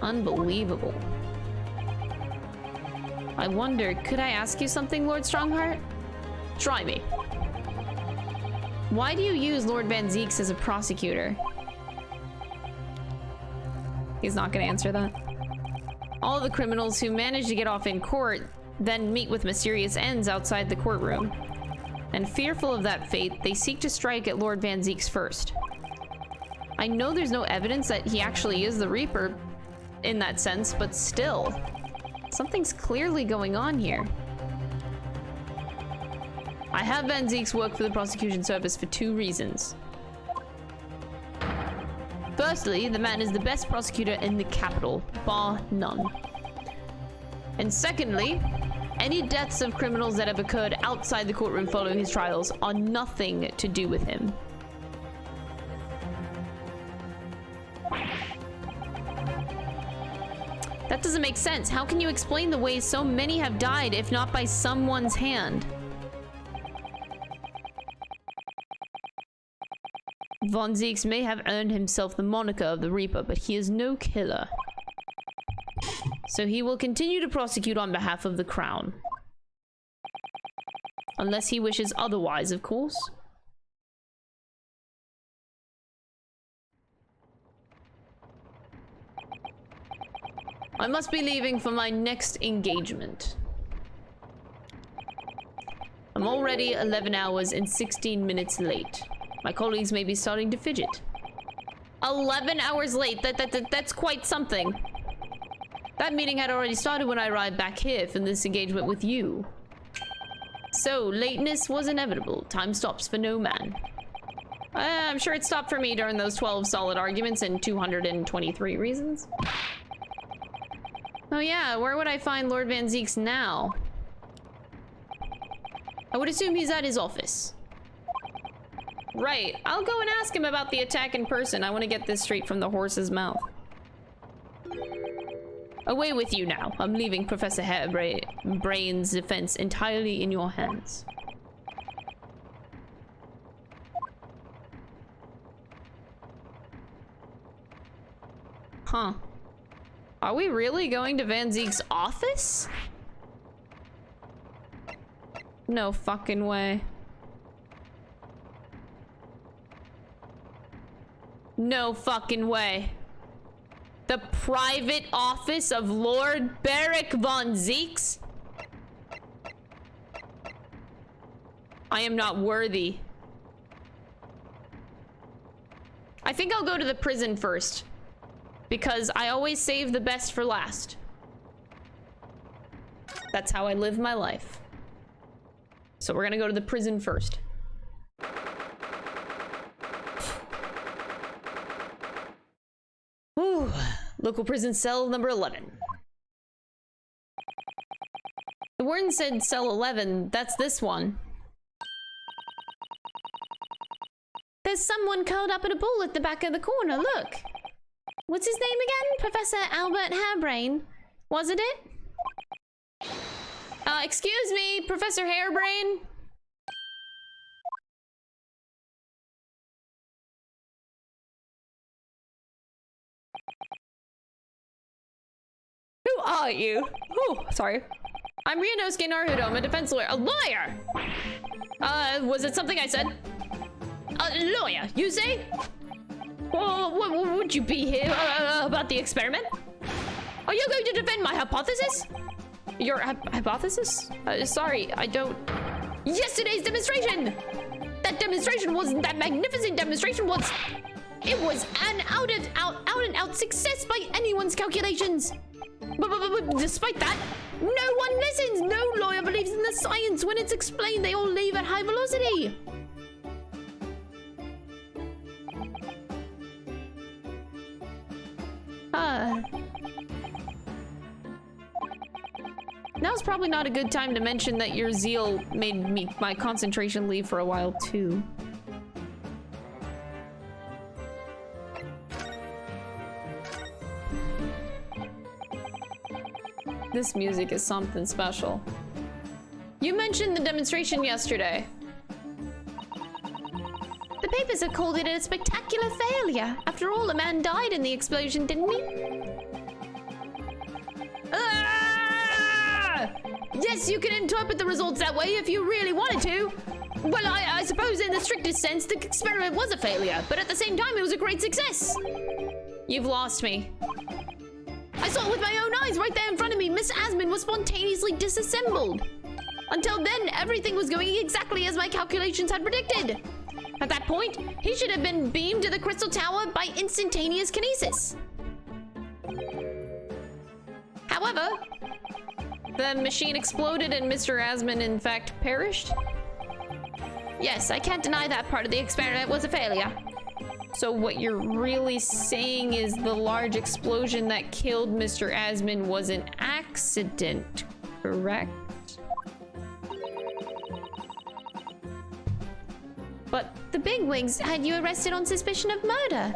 Unbelievable. I wonder, could I ask you something, Lord Strongheart? Try me. Why do you use Lord Van Zeeks as a prosecutor? He's not gonna answer that. All the criminals who manage to get off in court then meet with mysterious ends outside the courtroom. And fearful of that fate, they seek to strike at Lord Van Zeeks first. I know there's no evidence that he actually is the Reaper in that sense, but still, something's clearly going on here. I have Van Zeeks work for the prosecution service for 2 reasons. Firstly, the man is the best prosecutor in the capital, bar none. And secondly, any deaths of criminals that have occurred outside the courtroom following his trials are nothing to do with him. That doesn't make sense. How can you explain the way so many have died if not by someone's hand? Von Zeeks may have earned himself the moniker of the Reaper, but he is no killer. So he will continue to prosecute on behalf of the Crown. Unless he wishes otherwise, of course. I must be leaving for my next engagement. I'm already 11 hours and 16 minutes late. My colleagues may be starting to fidget. 11 hours late, that's quite something. That meeting had already started when I arrived back here for this engagement with you. So, lateness was inevitable. Time stops for no man. I'm sure it stopped for me during those 12 solid arguments and 223 reasons. Oh yeah, where would I find Lord Van Zeeks now? I would assume he's at his office. Right, I'll go and ask him about the attack in person. I want to get this straight from the horse's mouth. Away with you now. I'm leaving Professor Harebrain's defense entirely in your hands. Huh. Are we really going to Van Zeke's office? No fucking way. No fucking way. The private office of Lord Beric von Zeeks? I am not worthy. I think I'll go to the prison first, because I always save the best for last. That's how I live my life. So we're gonna go to the prison first. Whew. Local prison cell number 11. The warden said cell 11. That's this one. There's someone curled up in a ball at the back of the corner, look. What's his name again? Professor Albert Hairbrain, wasn't it? Excuse me, Professor Hairbrain? Who are you? Oh, sorry. I'm Ryunosuke Naruto. I'm a defense lawyer. A lawyer! Was it something I said? A lawyer, you say? Well, would you be here about the experiment? Are you going to defend my hypothesis? Your hypothesis? Sorry, I don't... Yesterday's demonstration! That demonstration was... That magnificent demonstration was... It was an out and out success by anyone's calculations. But despite that, no one listens. No lawyer believes in the science. When it's explained, they all leave at high velocity. Now's probably not a good time to mention that your zeal made my concentration leave for a while too. This music is something special. You mentioned the demonstration yesterday. The papers have called it a spectacular failure. After all, a man died in the explosion, didn't he? Yes, you can interpret the results that way if you really wanted to. Well, I suppose in the strictest sense, the experiment was a failure, but at the same time, it was a great success. You've lost me. I saw it with my own eyes right there in front of me. Miss Asmund was spontaneously disassembled. Until then, everything was going exactly as my calculations had predicted. At that point, he should have been beamed to the Crystal Tower by instantaneous kinesis. However, the machine exploded and Mr. Asmund in fact perished? Yes, I can't deny that part of the experiment was a failure. So what you're really saying is the large explosion that killed Mr. Asmund was an accident, correct? But the bigwigs had you arrested on suspicion of murder.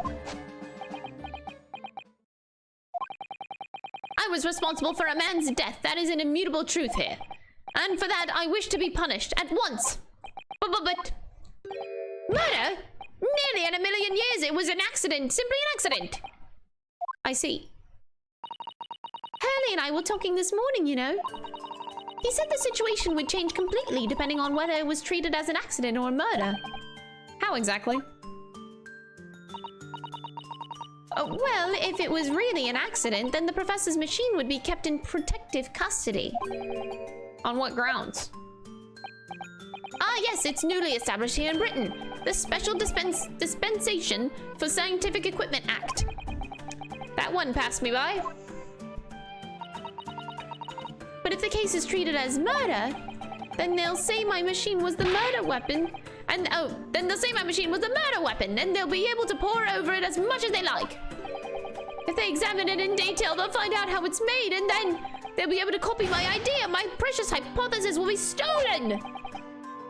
I was responsible for a man's death. That is an immutable truth here. And for that, I wish to be punished at once. But... Murder? Nearly in a million years, it was an accident. Simply an accident. I see. Hurley and I were talking this morning, you know. He said the situation would change completely depending on whether it was treated as an accident or a murder. How exactly? Well, if it was really an accident, then the professor's machine would be kept in protective custody. On what grounds? Yes, it's newly established here in Britain. The Special Dispensation for Scientific Equipment Act. That one passed me by. But if the case is treated as murder, then they'll say my machine was the murder weapon. And then they'll say my machine was the murder weapon, and they'll be able to pore over it as much as they like. If they examine it in detail, they'll find out how it's made, and then they'll be able to copy my idea. My precious hypothesis will be stolen.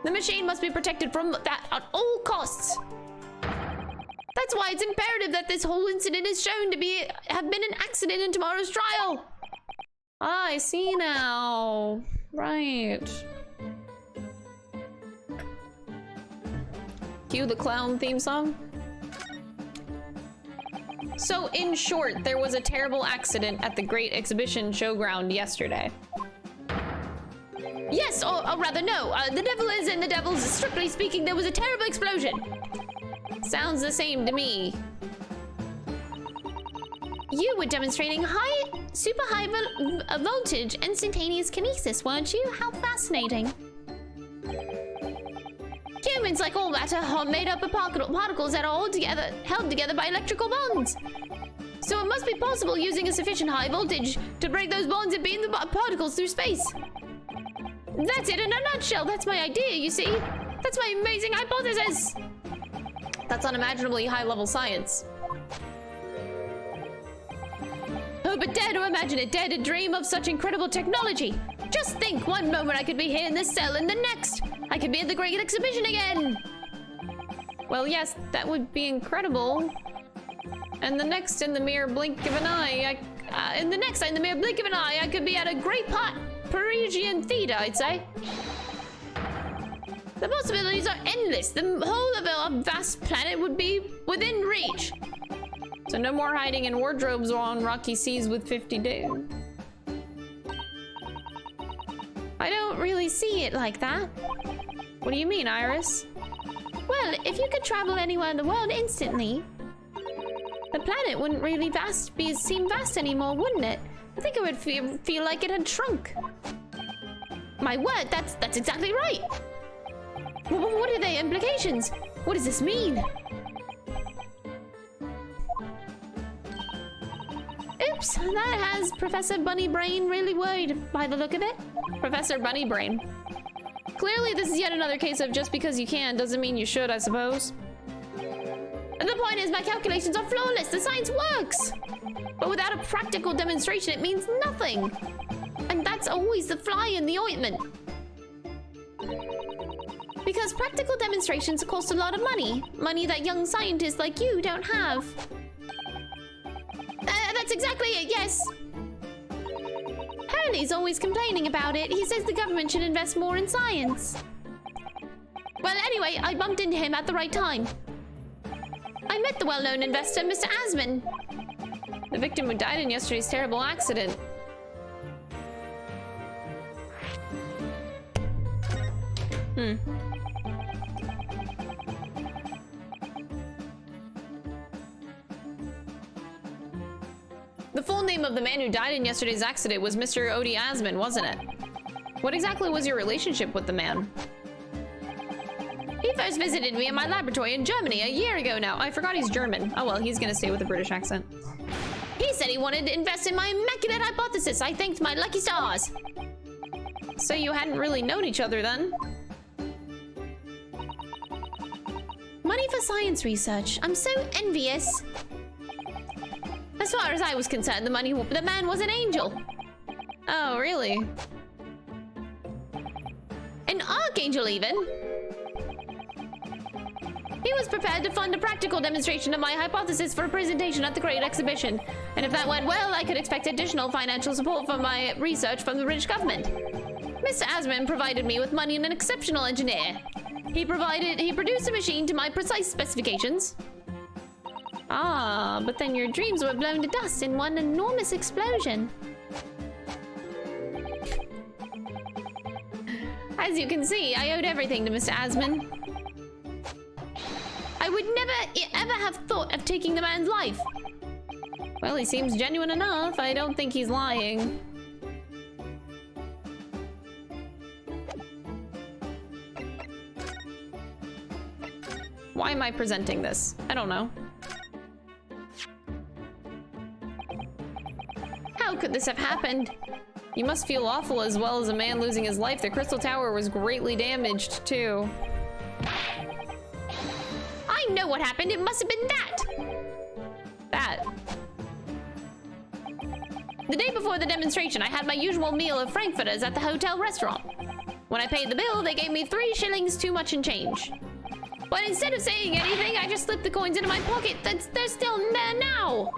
The machine must be protected from that at all costs. That's why it's imperative that this whole incident is shown to have been an accident in tomorrow's trial. I see now. Right. Cue the clown theme song. So, in short, there was a terrible accident at the Great Exhibition Showground yesterday. Yes, or rather no. The devil is in the devils. Strictly speaking, there was a terrible explosion. Sounds the same to me. You were demonstrating super high voltage instantaneous kinesis, weren't you? How fascinating. Humans, like all matter, are made up of particles that are all held together by electrical bonds. So it must be possible using a sufficient high voltage to break those bonds and beam the particles through space. That's it in a nutshell. That's my idea, you see? That's my amazing hypothesis. That's unimaginably high-level science. Oh, but dare to imagine it, dare to dream of such incredible technology. Just think, one moment I could be here in this cell, and the next, I could be at the Great Exhibition again. Well, yes, that would be incredible. And the next, in the mere blink of an eye, I could be at a great Parisian theater, I'd say. The possibilities are endless. The whole of our vast planet would be within reach. So no more hiding in wardrobes or on rocky seas with 50 days. I don't really see it like that. What do you mean, Iris? Well, if you could travel anywhere in the world instantly, the planet wouldn't really seem vast anymore, wouldn't it? I think it would feel like it had shrunk. My word, that's exactly right. What are the implications? What does this mean? Oops, that has Professor Bunny Brain really worried by the look of it. Professor Bunny Brain. Clearly, this is yet another case of just because you can doesn't mean you should, I suppose. The point is, my calculations are flawless. The science works. But without a practical demonstration, it means nothing. And that's always the fly in the ointment. Because practical demonstrations cost a lot of money. Money that young scientists like you don't have. That's exactly it, yes. Hurley's always complaining about it. He says the government should invest more in science. Well, anyway, I bumped into him at the right time. I met the well-known investor, Mr. Asman. The victim who died in yesterday's terrible accident. The full name of the man who died in yesterday's accident was Mr. Odie Asman, wasn't it? What exactly was your relationship with the man? He first visited me in my laboratory in Germany a year ago now. I forgot he's German. Oh well, he's gonna stay with a British accent. He said he wanted to invest in my immaculate hypothesis. I thanked my lucky stars. So you hadn't really known each other then? Money for science research. I'm so envious. As far as I was concerned, the man was an angel. Oh, really? An archangel, even. He was prepared to fund a practical demonstration of my hypothesis for a presentation at the Great Exhibition. And if that went well, I could expect additional financial support for my research from the British government. Mr. Asman provided me with money and an exceptional engineer. He produced a machine to my precise specifications. Ah, but then your dreams were blown to dust in one enormous explosion. As you can see, I owed everything to Mr. Asman. I would never, ever have thought of taking the man's life. Well, he seems genuine enough. I don't think he's lying. Why am I presenting this? I don't know. How could this have happened? You must feel awful as well as a man losing his life. The Crystal Tower was greatly damaged, too. I know what happened. It must have been that. That. The day before the demonstration, I had my usual meal of frankfurters at the hotel restaurant. When I paid the bill, they gave me 3 shillings too much in change. But instead of saying anything, I just slipped the coins into my pocket. They're still there now.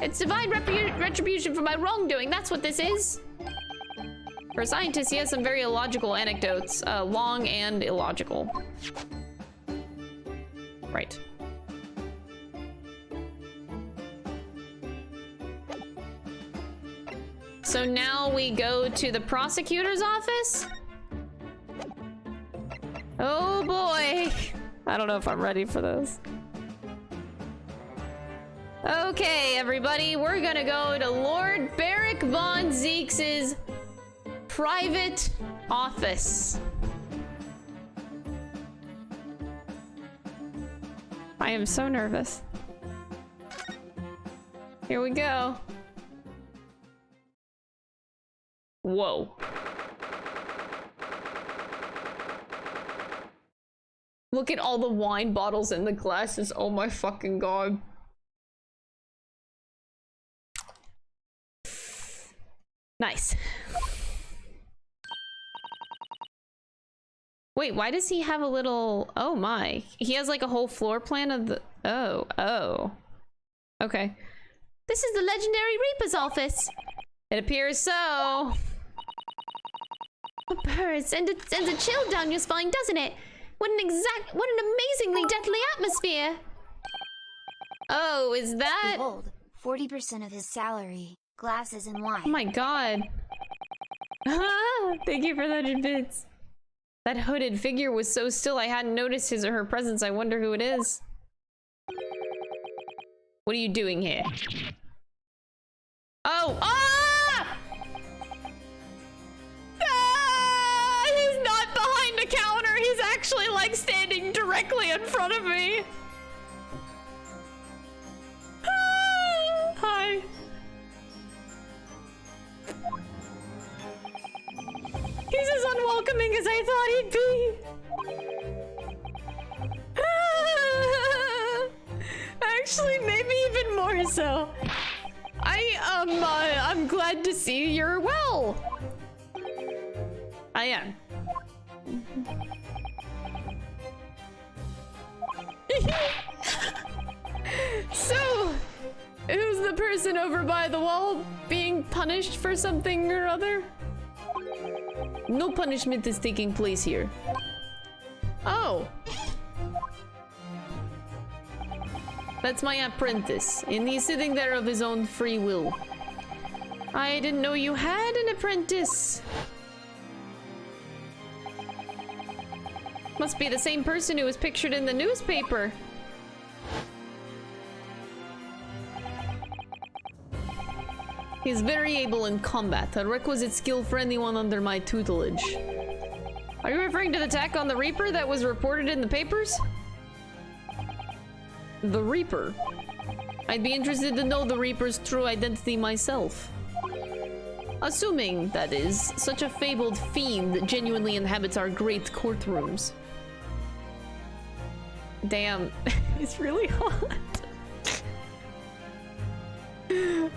It's divine retribution for my wrongdoing. That's what this is. For a scientist, he has some very illogical anecdotes. Long and illogical. Right. So now we go to the prosecutor's office? Oh boy. I don't know if I'm ready for this. Okay, everybody, we're gonna go to Lord Beric von Zeke's private office. I am so nervous. Here we go. Whoa. Look at all the wine bottles in the glasses. Oh my fucking god. Nice. Wait, why does he have a little... Oh my. He has like a whole floor plan of the... Oh. Okay. This is the legendary Reaper's office. It appears so. A purr sends a chill down your spine, doesn't it? What an amazingly deadly atmosphere. Oh, is that... Behold, 40% of his salary, glasses and wine. Oh my god. Thank you for the 100 bits. That hooded figure was so still I hadn't noticed his or her presence. I wonder who it is. What are you doing here? Oh! Ah! Ah! He's not behind the counter. He's actually like standing directly in front of me. Ah! Hi. He's as unwelcoming as I thought he'd be. Actually, maybe even more so. I'm glad to see you're well. I am. So, who's the person over by the wall being punished for something or other? No punishment is taking place here. Oh. That's my apprentice, and he's sitting there of his own free will. I didn't know you had an apprentice. Must be the same person who was pictured in the newspaper. He's very able in combat, a requisite skill for anyone under my tutelage. Are you referring to the attack on the Reaper that was reported in the papers? The Reaper? I'd be interested to know the Reaper's true identity myself. Assuming, that is, such a fabled fiend genuinely inhabits our great courtrooms. Damn, it's really hot.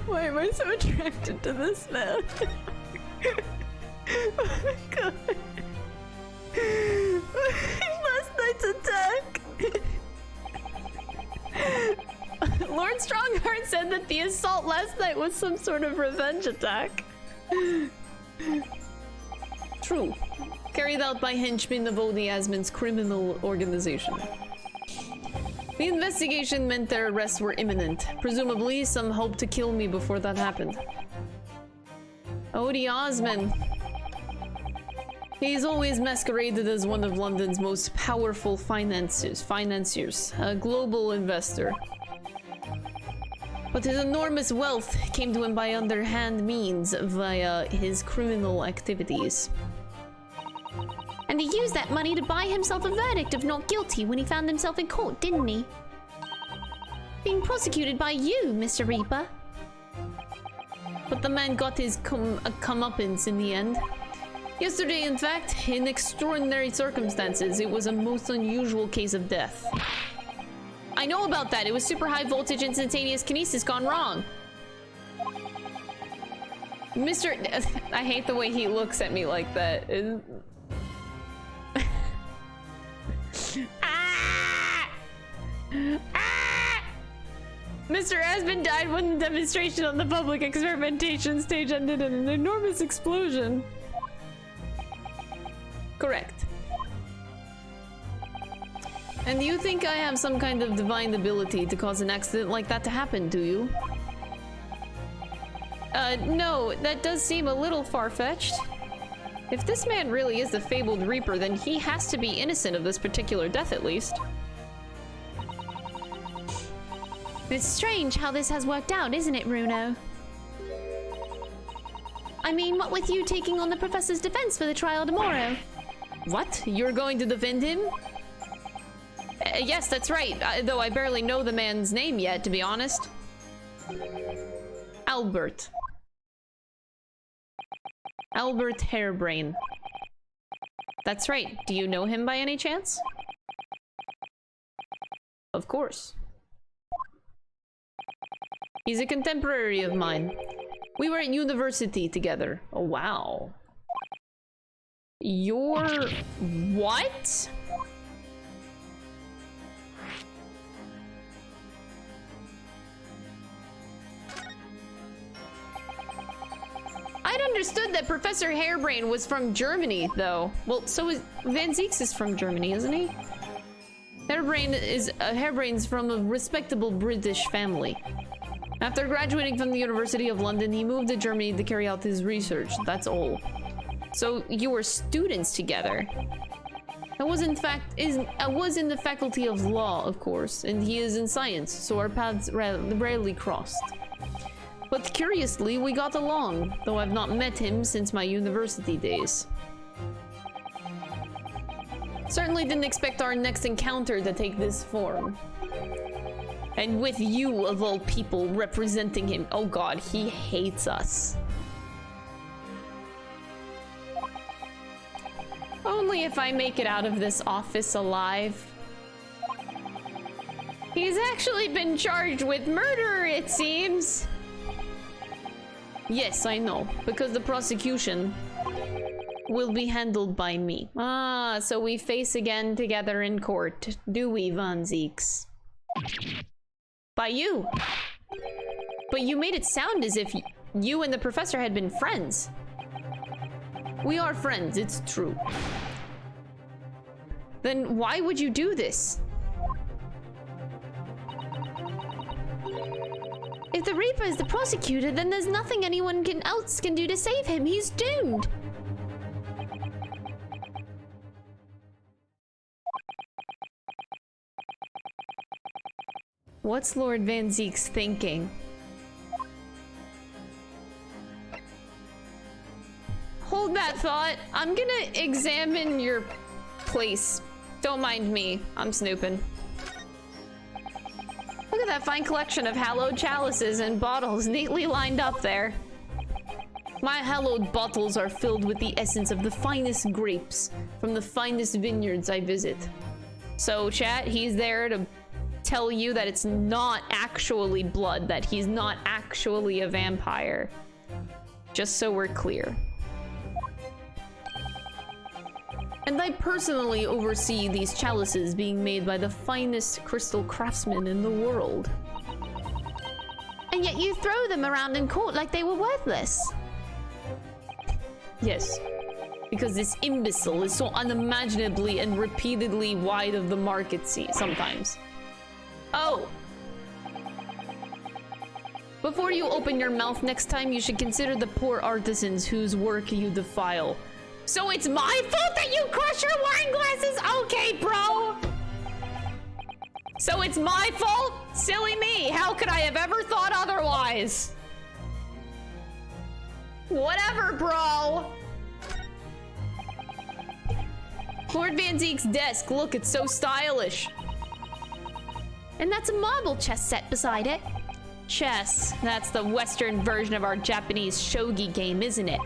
Why am I so attracted to this man? Oh my god. Last night's attack. Lord Strongheart said that the assault last night was some sort of revenge attack. True. Carried out by henchmen of Odiasman's criminal organization. The investigation meant their arrests were imminent. Presumably, some hoped to kill me before that happened. Odiasman. He's always masqueraded as one of London's most powerful financiers, a global investor. But his enormous wealth came to him by underhand means via his criminal activities. And he used that money to buy himself a verdict of not guilty when he found himself in court, didn't he? Being prosecuted by you, Mr. Reaper. But the man got his comeuppance in the end. Yesterday, in fact, in extraordinary circumstances, it was a most unusual case of death. I know about that. It was super high voltage instantaneous kinesis gone wrong. Mr. I hate the way he looks at me like that. Ah! Ah! Mr. Aspen died when the demonstration on the public experimentation stage ended in an enormous explosion. Correct. And you think I have some kind of divine ability to cause an accident like that to happen, do you? No, that does seem a little far-fetched. If this man really is the fabled Reaper, then he has to be innocent of this particular death, at least. It's strange how this has worked out, isn't it, Runo? I mean, what with you taking on the Professor's defense for the trial tomorrow? What? You're going to defend him? Yes, that's right, though I barely know the man's name yet, to be honest. Albert. Albert Hairbrain. That's right. Do you know him by any chance? Of course. He's a contemporary of mine. We were at university together. Oh, wow. You're... what? I'd understood that Professor Hairbrain was from Germany, though. Well, so is Van Zieks is from Germany, isn't he? Hairbrain's from a respectable British family. After graduating from the University of London, he moved to Germany to carry out his research. That's all. So you were students together. I was in the faculty of law, of course, and he is in science, so our paths rarely crossed. But curiously, we got along, though I've not met him since my university days. Certainly didn't expect our next encounter to take this form. And with you, of all people, representing him. Oh god, he hates us. Only if I make it out of this office alive. He's actually been charged with murder, it seems. Yes, I know, because the prosecution will be handled by me. Ah, so we face again together in court, do we, Van Zieks? By you. But you made it sound as if you and the professor had been friends. We are friends, it's true. Then why would you do this? If the Reaper is the prosecutor, then there's nothing anyone else can do to save him. He's doomed. What's Lord Van Zieks thinking? Hold that thought. I'm gonna examine your place. Don't mind me. I'm snooping. Look at that fine collection of hallowed chalices and bottles neatly lined up there. My hallowed bottles are filled with the essence of the finest grapes from the finest vineyards I visit. So, chat, he's there to tell you that it's not actually blood, that he's not actually a vampire. Just so we're clear. And I personally oversee these chalices being made by the finest crystal craftsmen in the world. And yet you throw them around in court like they were worthless. Yes, because this imbecile is so unimaginably and repeatedly wide of the mark it sees sometimes. Oh! Before you open your mouth next time, you should consider the poor artisans whose work you defile. So it's my fault that you crush your wine glasses? Okay, bro! So it's my fault? Silly me! How could I have ever thought otherwise? Whatever, bro! Lord Van Zieks' desk, look, it's so stylish. And that's a marble chess set beside it. Chess, that's the Western version of our Japanese shogi game, isn't it?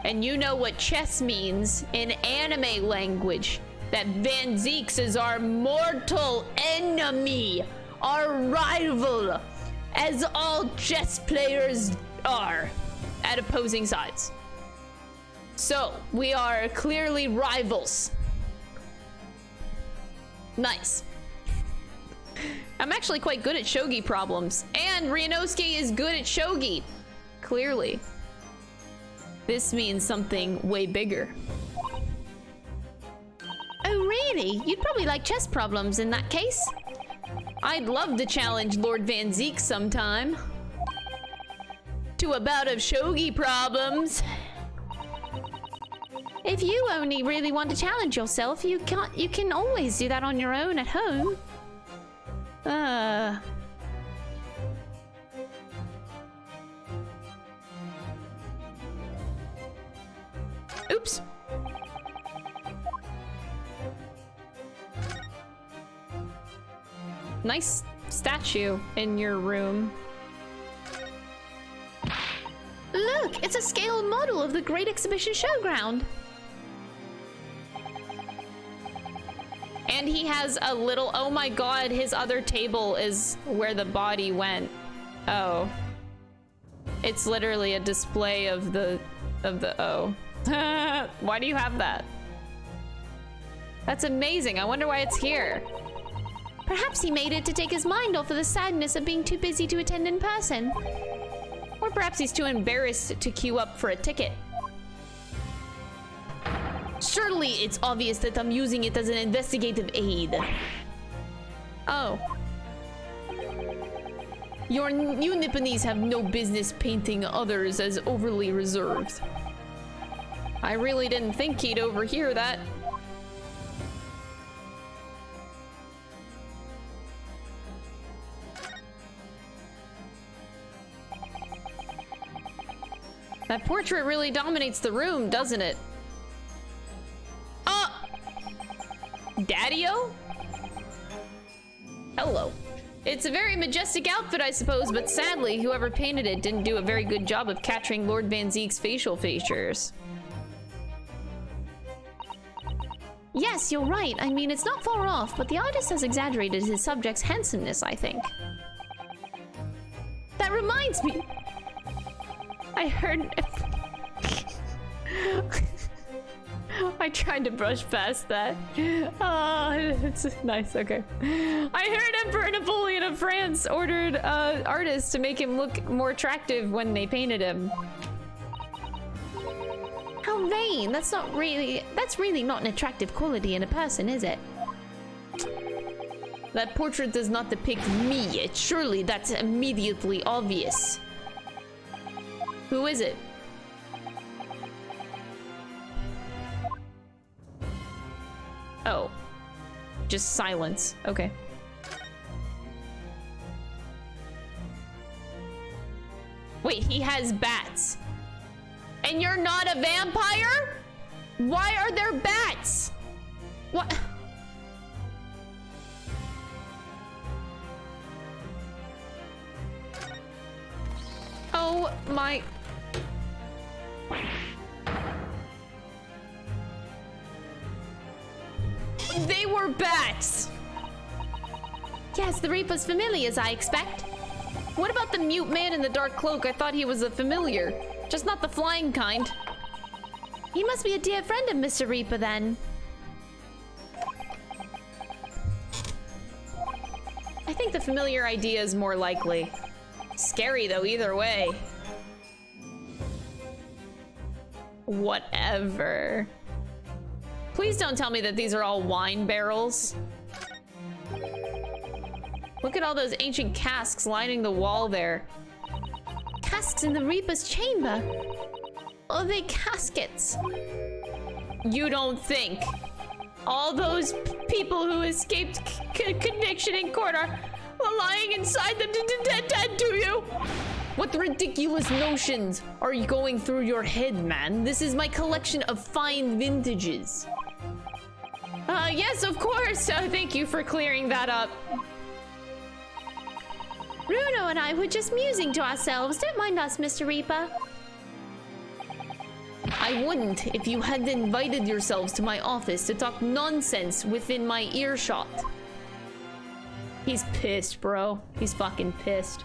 And you know what chess means in anime language. That Van Zieks is our mortal enemy, our rival, as all chess players are at opposing sides. So, we are clearly rivals. Nice. I'm actually quite good at shogi problems, and Ryunosuke is good at shogi. Clearly. This means something way bigger. Oh, really? You'd probably like chess problems in that case. I'd love to challenge Lord Van Zieks sometime. to a bout of shogi problems. If you only really want to challenge yourself, you can always do that on your own at home. Oops. Nice statue in your room. Look, it's a scale model of the Great Exhibition Showground. And he has a little, oh my god, his other table is where the body went. Oh. It's literally a display of the oh. Why do you have that? That's amazing. I wonder why it's here. Perhaps he made it to take his mind off of the sadness of being too busy to attend in person. Or perhaps he's too embarrassed to queue up for a ticket. Surely it's obvious that I'm using it as an investigative aid. Oh. You Nipponese have no business painting others as overly reserved. I really didn't think he'd overhear that. That portrait really dominates the room, doesn't it? Oh! Daddy-o? Hello. It's a very majestic outfit, I suppose, but sadly, whoever painted it didn't do a very good job of capturing Lord Van Zeek's facial features. Yes, you're right. I mean, it's not far off, but the artist has exaggerated his subject's handsomeness, I think. That reminds me. I heard... I tried to brush past that. Oh, it's nice, okay. I heard Emperor Napoleon of France ordered artists to make him look more attractive when they painted him. How vain. That's really not an attractive quality in a person, is it? That portrait does not depict me. Surely that's immediately obvious. Who is it? Oh. Just silence. Okay. Wait, he has bats. And you're not a vampire? Why are there bats? What? Oh my... They were bats! Yes, the Reaper's familiars, I expect. What about the mute man in the dark cloak? I thought he was a familiar. Just not the flying kind. He must be a dear friend of Mr. Reaper, then. I think the familiar idea is more likely. Scary, though, either way. Whatever. Please don't tell me that these are all wine barrels. Look at all those ancient casks lining the wall there. Casks in the Reaper's chamber? Or are they caskets? You don't think all those people who escaped conviction in court are lying inside them dead, do you? What ridiculous notions are you going through your head, man? This is my collection of fine vintages. Yes, of course. Thank you for clearing that up. Bruno and I were just musing to ourselves. Don't mind us, Mr. Reaper. I wouldn't if you hadn't invited yourselves to my office to talk nonsense within my earshot. He's pissed, bro. He's fucking pissed.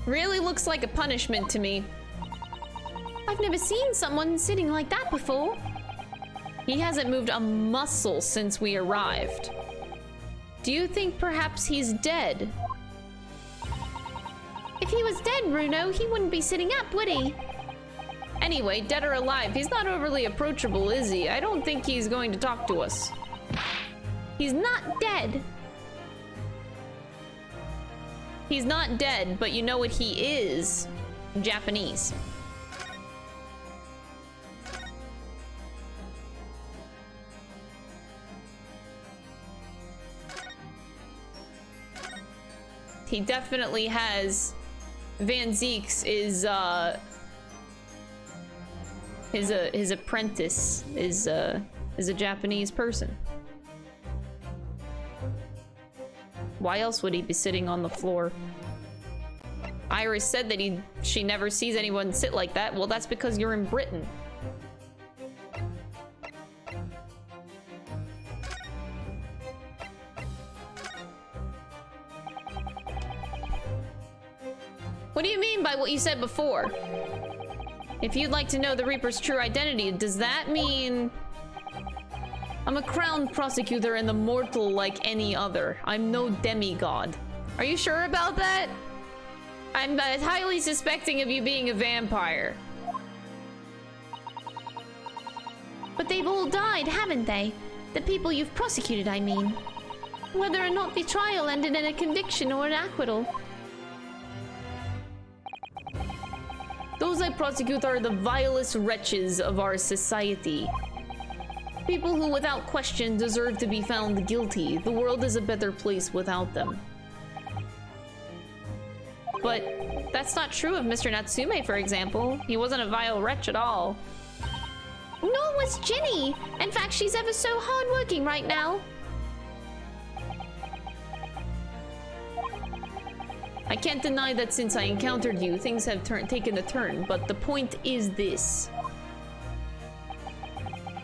Really looks like a punishment to me. I've never seen someone sitting like that before. He hasn't moved a muscle since we arrived. Do you think perhaps he's dead? If he was dead, Bruno, he wouldn't be sitting up, would he? Anyway, dead or alive, he's not overly approachable, is he? I don't think he's going to talk to us. He's not dead. He's not dead, but you know what he is? Japanese. He definitely has... Van Zeeks is, his apprentice is a Japanese person. Why else would he be sitting on the floor? Iris said that she never sees anyone sit like that. Well, that's because you're in Britain. What do you mean by what you said before? If you'd like to know the Reaper's true identity, does that mean... I'm a crown prosecutor and immortal like any other. I'm no demigod. Are you sure about that? I'm highly suspecting of you being a vampire. But they've all died, haven't they? The people you've prosecuted, I mean. Whether or not the trial ended in a conviction or an acquittal. Those I prosecute are the vilest wretches of our society. People who, without question, deserve to be found guilty. The world is a better place without them. But that's not true of Mr. Natsume, for example. He wasn't a vile wretch at all. Nor was Ginny! In fact, she's ever so hardworking right now. I can't deny that since I encountered you, things have taken a turn, but the point is this.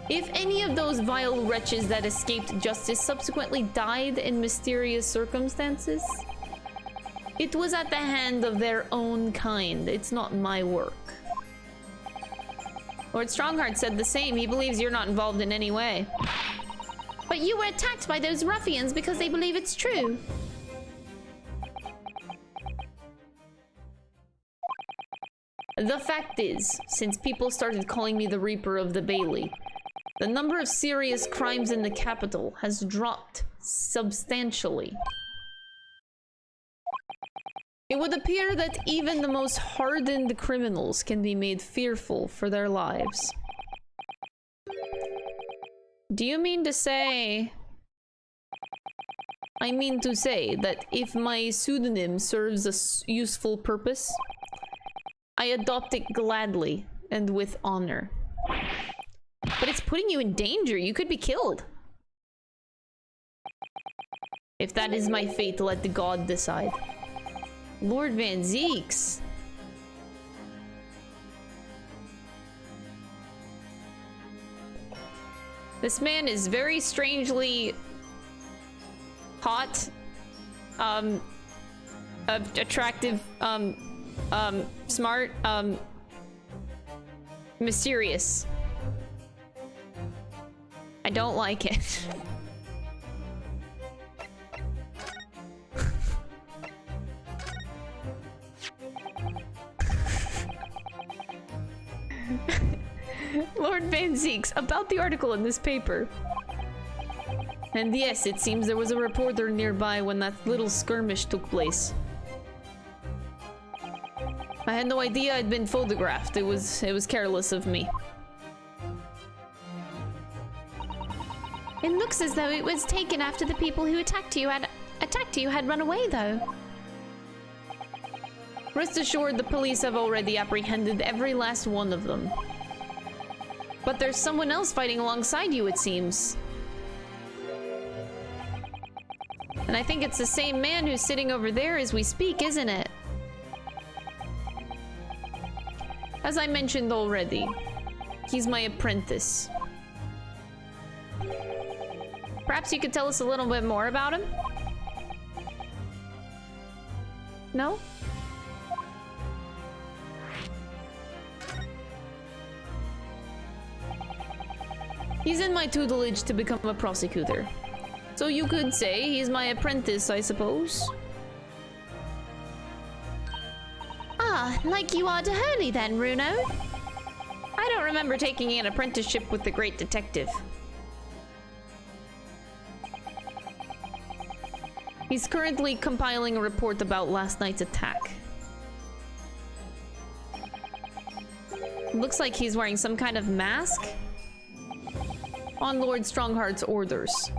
If any of those vile wretches that escaped justice subsequently died in mysterious circumstances, it was at the hand of their own kind. It's not my work. Lord Strongheart said the same. He believes you're not involved in any way. But you were attacked by those ruffians because they believe it's true. The fact is, since people started calling me the Reaper of the Bailey, the number of serious crimes in the capital has dropped substantially. It would appear that even the most hardened criminals can be made fearful for their lives. Do you mean to say... I mean to say that if my pseudonym serves a useful purpose, I adopt it gladly and with honor. But it's putting you in danger. You could be killed. If that is my fate, let the god decide. Lord Van Zeeks. This man is very strangely hot, attractive, smart, mysterious. I don't like it. Lord Van Zeeks, about the article in this paper. And yes, it seems there was a reporter nearby when that little skirmish took place. I had no idea I'd been photographed. It was careless of me. It looks as though it was taken after the people who attacked you had run away, though. Rest assured, the police have already apprehended every last one of them. But there's someone else fighting alongside you, it seems. And I think it's the same man who's sitting over there as we speak, isn't it? As I mentioned already, he's my apprentice. Perhaps you could tell us a little bit more about him? No? He's in my tutelage to become a prosecutor. So you could say he's my apprentice, I suppose. Ah, like you are to Hurley then, Runo. I don't remember taking an apprenticeship with the great detective. He's currently compiling a report about last night's attack. Looks like he's wearing some kind of mask. On Lord Strongheart's orders.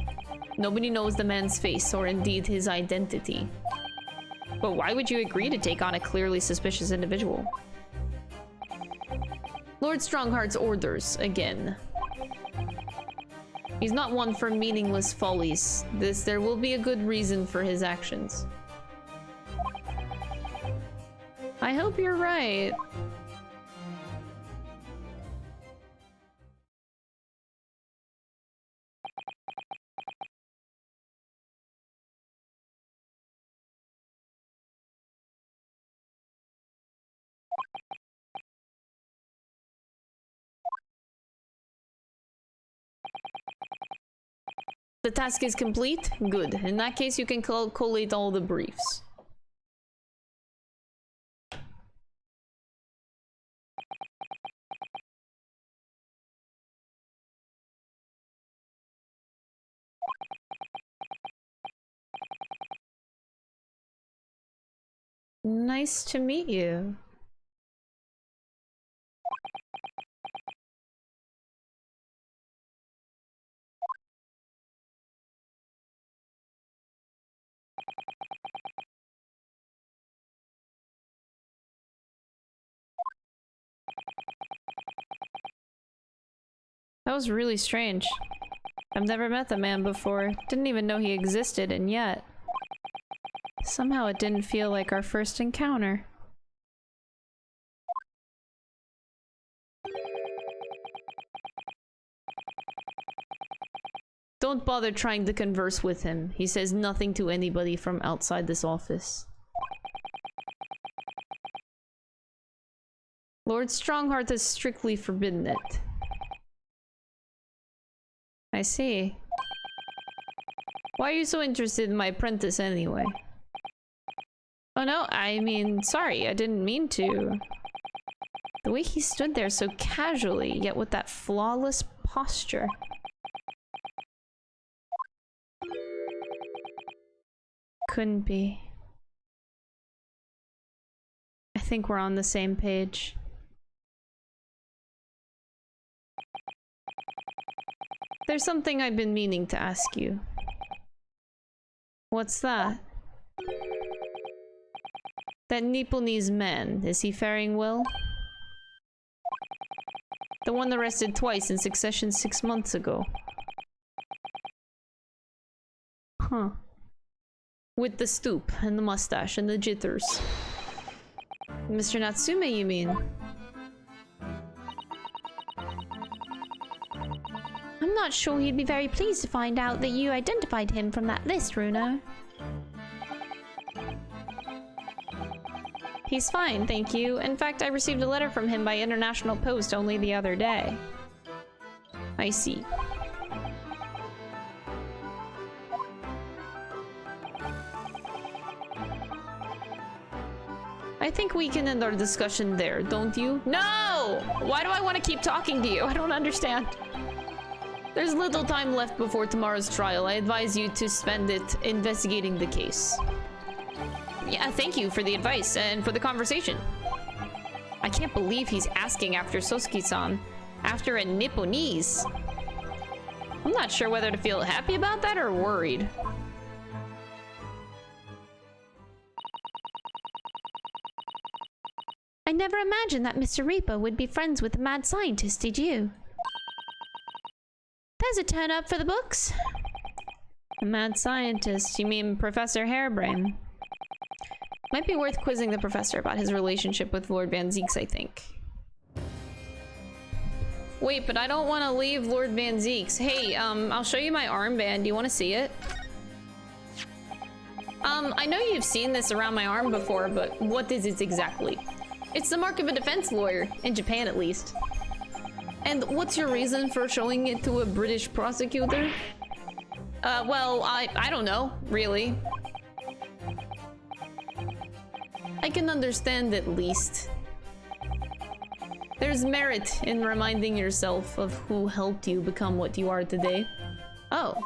Nobody knows the man's face or indeed his identity. But why would you agree to take on a clearly suspicious individual? Lord Strongheart's orders, again. He's not one for meaningless follies. There will be a good reason for his actions. I hope you're right. The task is complete? Good. In that case, you can collate all the briefs. Nice to meet you. That was really strange. I've never met the man before. Didn't even know he existed, and yet... somehow it didn't feel like our first encounter. Don't bother trying to converse with him. He says nothing to anybody from outside this office. Lord Strongheart has strictly forbidden it. I see. Why are you so interested in my apprentice anyway? Oh no, I mean, sorry, I didn't mean to. The way he stood there so casually, yet with that flawless posture. Couldn't be. I think we're on the same page. There's something I've been meaning to ask you. What's that? That Nipponese man, is he faring well? The one arrested twice in succession 6 months ago. Huh. With the stoop, and the mustache, and the jitters. Mr. Natsume, you mean? I'm not sure he'd be very pleased to find out that you identified him from that list, Runo. He's fine, thank you. In fact, I received a letter from him by international post only the other day. I see. I think we can end our discussion there, don't you? No! Why do I want to keep talking to you? I don't understand. There's little time left before tomorrow's trial. I advise you to spend it investigating the case. Yeah, thank you for the advice and for the conversation. I can't believe he's asking after Sosuke-san. After a Nipponese. I'm not sure whether to feel happy about that or worried. I never imagined that Mr. Reaper would be friends with the mad scientist, did you? There's a turn up for the books. A mad scientist? You mean Professor Harebrain? Might be worth quizzing the professor about his relationship with Lord Van Zeeks, I think. Wait, but I don't want to leave Lord Van Zeeks. Hey, I'll show you my armband. Do you want to see it? I know you've seen this around my arm before, but what is it exactly? It's the mark of a defense lawyer, in Japan at least. And what's your reason for showing it to a British prosecutor? Well, I don't know, really. I can understand at least. There's merit in reminding yourself of who helped you become what you are today. Oh.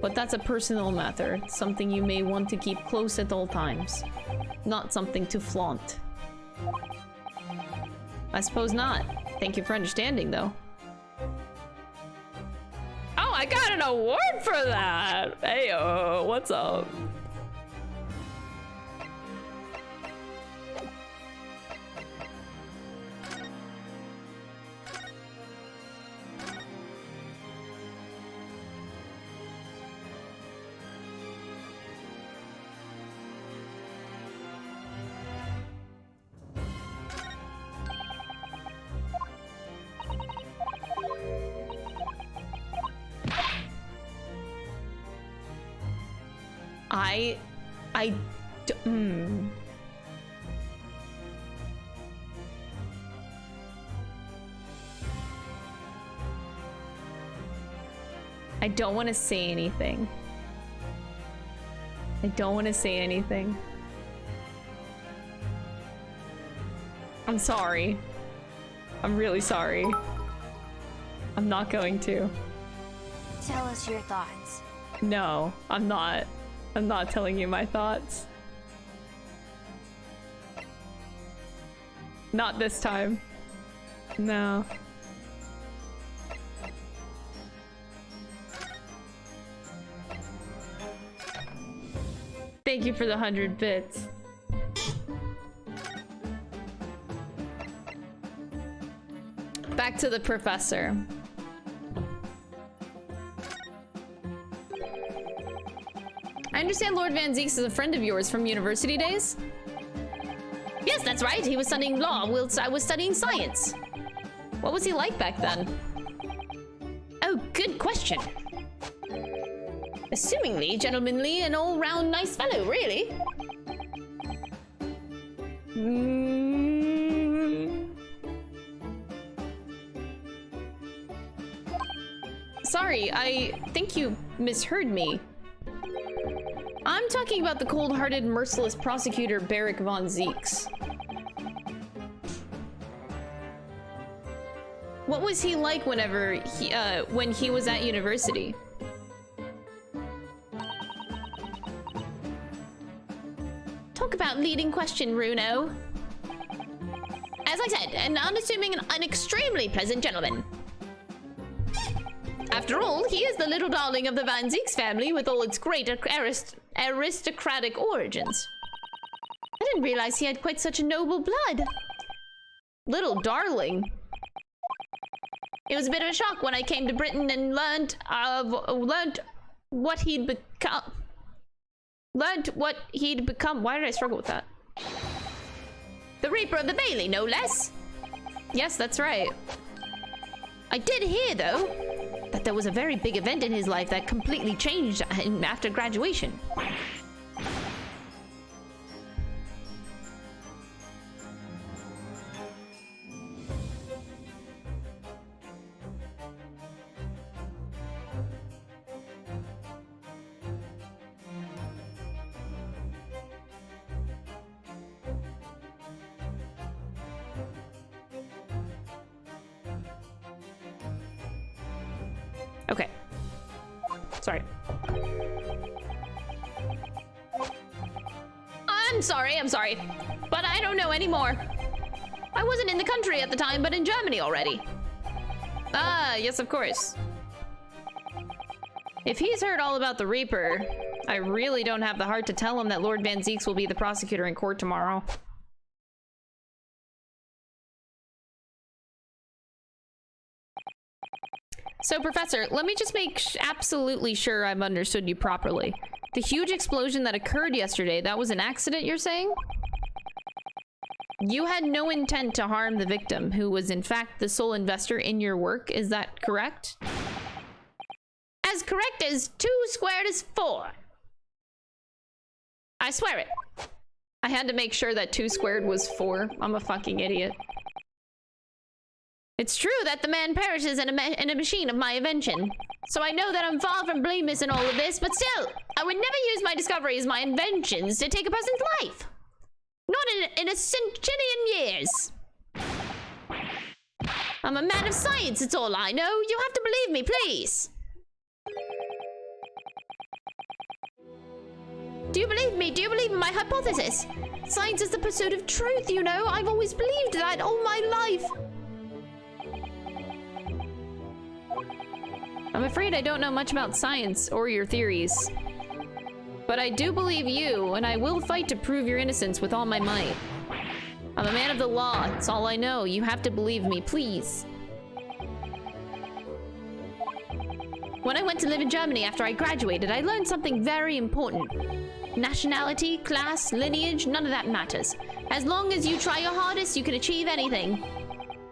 But that's a personal matter. Something you may want to keep close at all times. Not something to flaunt. I suppose not. Thank you for understanding, though. Oh, I got an award for that! Hey, what's up? I don't want to say anything. I don't want to say anything. I'm sorry. I'm really sorry. I'm not going to. Tell us your thoughts. No, I'm not. I'm not telling you my thoughts. Not this time. No. Thank you for the 100 bits. Back to the professor. I understand Lord Van Zeeks is a friend of yours from university days? Yes, that's right. He was studying law whilst I was studying science. What was he like back then? Oh, good question. Assumingly gentlemanly and all-round nice fellow, really. Sorry, I think you misheard me. I'm talking about the cold-hearted, merciless prosecutor Barrick von Zeeks. What was he like whenever when he was at university? Talk about leading question, Runo. As I said, an unassuming and an extremely pleasant gentleman. After all, he is the little darling of the Van Zeeks family with all its great aristocratic origins. I didn't realize he had quite such a noble blood. Little darling. It was a bit of a shock when I came to Britain and learned what he'd become. Learned what he'd become. Why did I struggle with that? The Reaper of the Bailey, no less. Yes, that's right. I did hear, though, that there was a very big event in his life that completely changed him after graduation. Okay. Sorry. I'm sorry. But I don't know anymore. I wasn't in the country at the time, but in Germany already. Ah, yes, of course. If he's heard all about the Reaper, I really don't have the heart to tell him that Lord Van Zeeks will be the prosecutor in court tomorrow. So, Professor, let me just make absolutely sure I've understood you properly. The huge explosion that occurred yesterday, that was an accident, you're saying? You had no intent to harm the victim, who was in fact the sole investor in your work, is that correct? As correct as 2 squared is 4. I swear it. I had to make sure that 2 squared was 4. I'm a fucking idiot. It's true that the man perishes in a machine of my invention. So I know that I'm far from blameless in all of this, but still, I would never use my discoveries, my inventions, to take a person's life. Not in a centillion years. I'm a man of science, it's all I know. You have to believe me, please. Do you believe me? Do you believe in my hypothesis? Science is the pursuit of truth, you know. I've always believed that all my life. I'm afraid I don't know much about science or your theories. But I do believe you, and I will fight to prove your innocence with all my might. I'm a man of the law. It's all I know. You have to believe me, please. When I went to live in Germany after I graduated, I learned something very important. Nationality, class, lineage, none of that matters. As long as you try your hardest, you can achieve anything.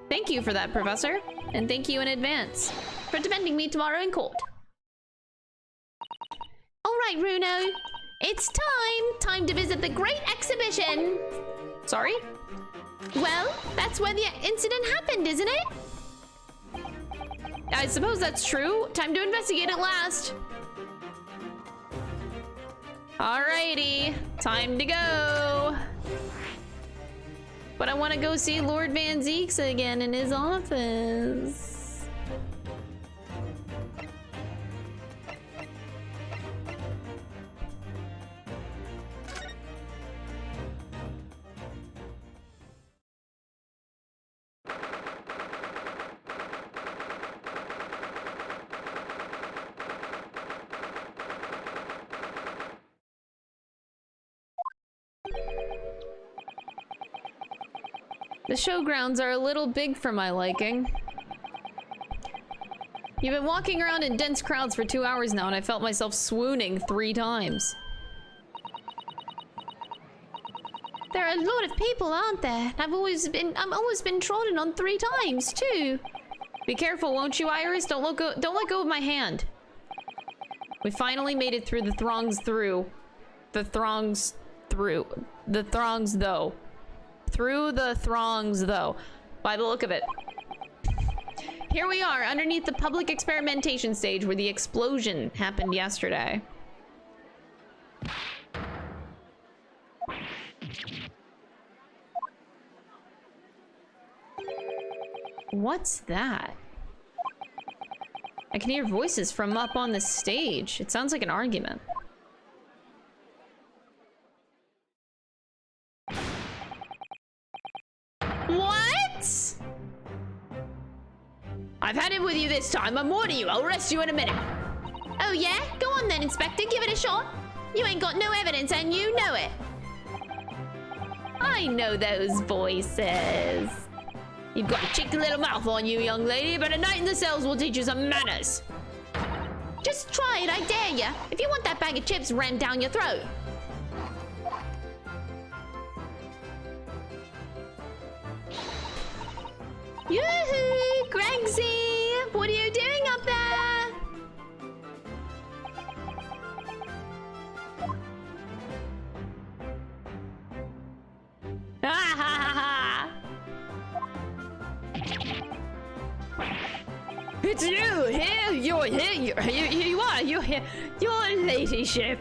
Thank you for that, Professor. And thank you in advance for defending me tomorrow in court. All right, Runo. It's time to visit the Great Exhibition. Sorry? Well, that's where the incident happened, isn't it? I suppose that's true. Time to investigate at last. Alrighty, time to go. But I want to go see Lord Van Zeeks again in his office. The showgrounds are a little big for my liking. You've been walking around in dense crowds for 2 hours now, and I felt myself swooning 3 times. There are a lot of people, aren't there? I've always been trodden on 3 times too. Be careful, won't you, Iris? Don't let go of my hand. We finally made it through the throngs though. Through the throngs, though, by the look of it. Here we are, underneath the public experimentation stage where the explosion happened yesterday. What's that? I can hear voices from up on the stage. It sounds like an argument. What? I've had it with you this time. I'm warning you. I'll arrest you in a minute. Oh yeah? Go on then, Inspector. Give it a shot. You ain't got no evidence and you know it. I know those voices. You've got a cheeky little mouth on you, young lady, but a night in the cells will teach you some manners. Just try it, I dare ya. If you want that bag of chips rammed down your throat. Yoo-hoo! Gregsy! What are you doing up there? Ha ha ha ha! It's you! Here! You're here! Here you are! You're here! Your ladyship!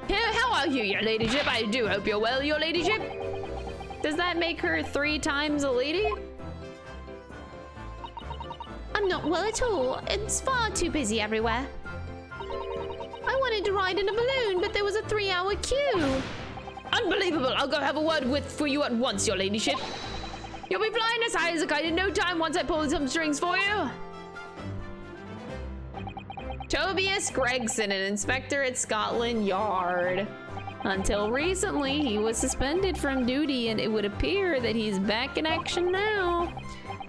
How are you, your ladyship? I do hope you're well, your ladyship! Does that make her 3 times a lady? I'm not well at all. It's far too busy everywhere. I wanted to ride in a balloon, but there was a 3-hour queue. Unbelievable! I'll go have a word for you at once, your ladyship. You'll be flying as high as a kite in no time once I pull some strings for you. Tobias Gregson, an inspector at Scotland Yard. Until recently, he was suspended from duty, and it would appear that he's back in action now.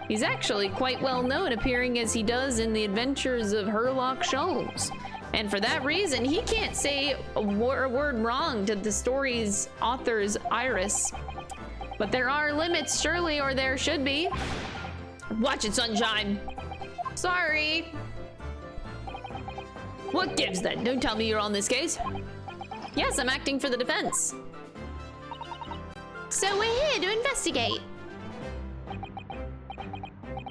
He's actually quite well known, appearing as he does in the adventures of Sherlock Holmes. And for that reason, he can't say a word wrong to the story's author's Iris. But there are limits, surely, or there should be. Watch it, sunshine. Sorry. What gives then? Don't tell me you're on this case. Yes, I'm acting for the defense. So we're here to investigate.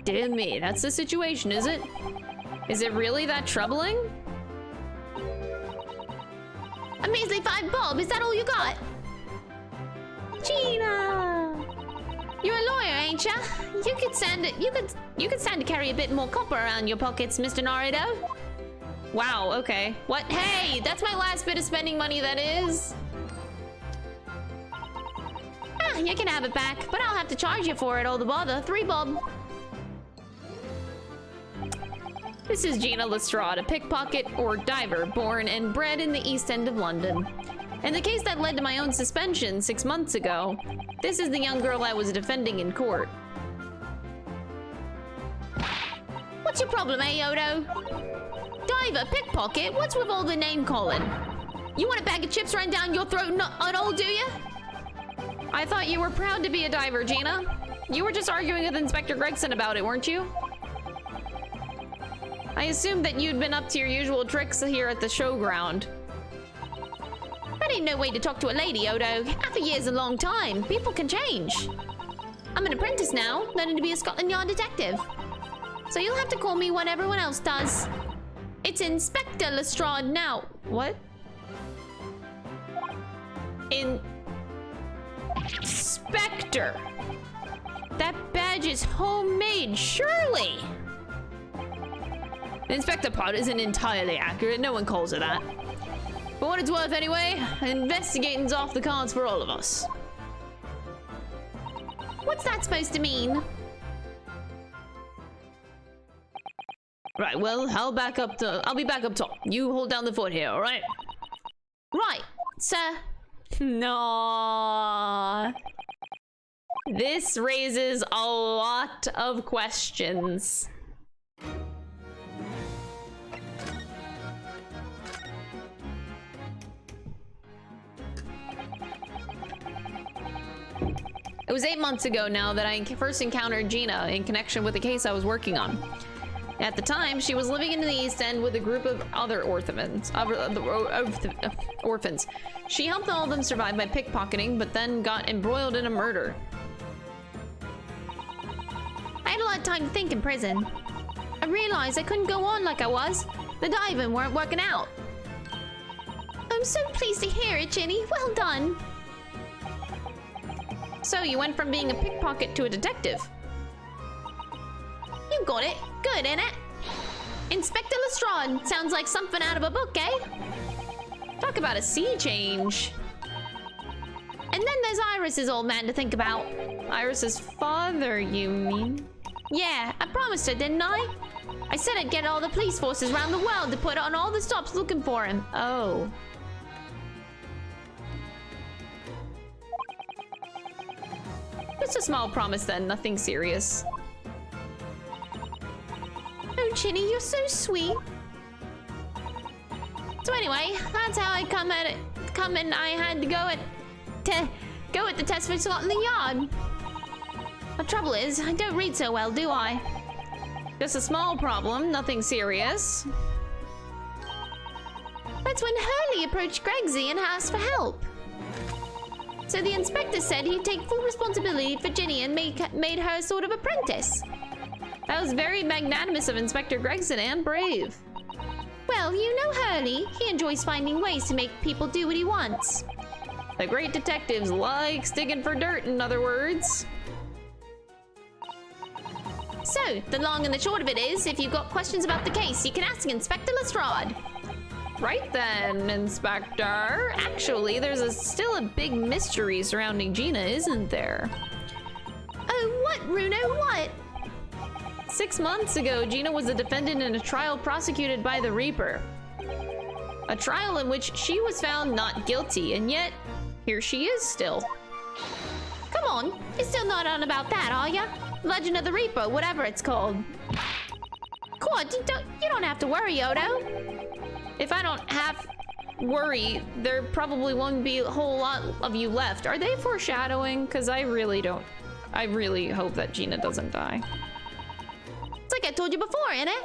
Dear me, that's the situation, is it? Is it really that troubling? A measly 5 bob, is that all you got? Gina! You're a lawyer, ain't ya? You could stand to carry a bit more copper around your pockets, Mr. Narido. Wow, okay. What? Hey, that's my last bit of spending money, that is. Ah, you can have it back, but I'll have to charge you for it, all the bother. 3 bob. This is Gina Lestrade, a pickpocket or diver born and bred in the East End of London. In the case that led to my own suspension 6 months ago, this is the young girl I was defending in court. What's your problem, eh, Odo? Diver, pickpocket, what's with all the name calling? You want a bag of chips run down your throat at all, do you? I thought you were proud to be a diver, Gina. You were just arguing with Inspector Gregson about it, weren't you? I assumed that you'd been up to your usual tricks here at the showground. That ain't no way to talk to a lady, Odo. Half a year's a long time. People can change. I'm an apprentice now, learning to be a Scotland Yard detective. So you'll have to call me what everyone else does. It's Inspector Lestrade now. What? Inspector. That badge is homemade, surely. The Inspector part isn't entirely accurate. No one calls her that. For what it's worth anyway, investigating's off the cards for all of us. What's that supposed to mean? Right, well, I'll be back up top. You hold down the fort here, all right? Right, sir. No. This raises a lot of questions. It was 8 months ago now that I first encountered Gina in connection with a case I was working on. At the time, she was living in the East End with a group of other orphans. She helped all of them survive by pickpocketing, but then got embroiled in a murder. I had a lot of time to think in prison. I realized I couldn't go on like I was. The diving weren't working out. I'm so pleased to hear it, Ginny. Well done. So you went from being a pickpocket to a detective. You got it. Good, innit? Inspector Lestrade. Sounds like something out of a book, eh? Talk about a sea change. And then there's Iris's old man to think about. Iris's father, you mean? Yeah, I promised her, didn't I? I said I'd get all the police forces around the world to put on all the stops looking for him. Oh. It's a small promise then, nothing serious. Oh, Ginny, you're so sweet. So anyway, that's how I come and I had to go at the test for Scotland Yard. The trouble is, I don't read so well, do I? Just a small problem, nothing serious. That's when Hurley approached Gregsy and asked for help. So the inspector said he'd take full responsibility for Ginny and made her sort of apprentice. That was very magnanimous of Inspector Gregson and brave. Well, you know Hurley. He enjoys finding ways to make people do what he wants. The great detectives like sticking for dirt, in other words. So, the long and the short of it is, if you've got questions about the case, you can ask Inspector Lestrade. Right then, Inspector. Actually, there's still a big mystery surrounding Gina, isn't there? Oh, what, Runo? What? 6 months ago, Gina was a defendant in a trial prosecuted by the Reaper. A trial in which she was found not guilty, and yet, here she is still. Come on, you're still not on about that, are ya? Legend of the Reaper, whatever it's called. God, you don't have to worry, Odo. If I don't have worry, there probably won't be a whole lot of you left. Are they foreshadowing? Because I really hope that Gina doesn't die. It's like I told you before, innit?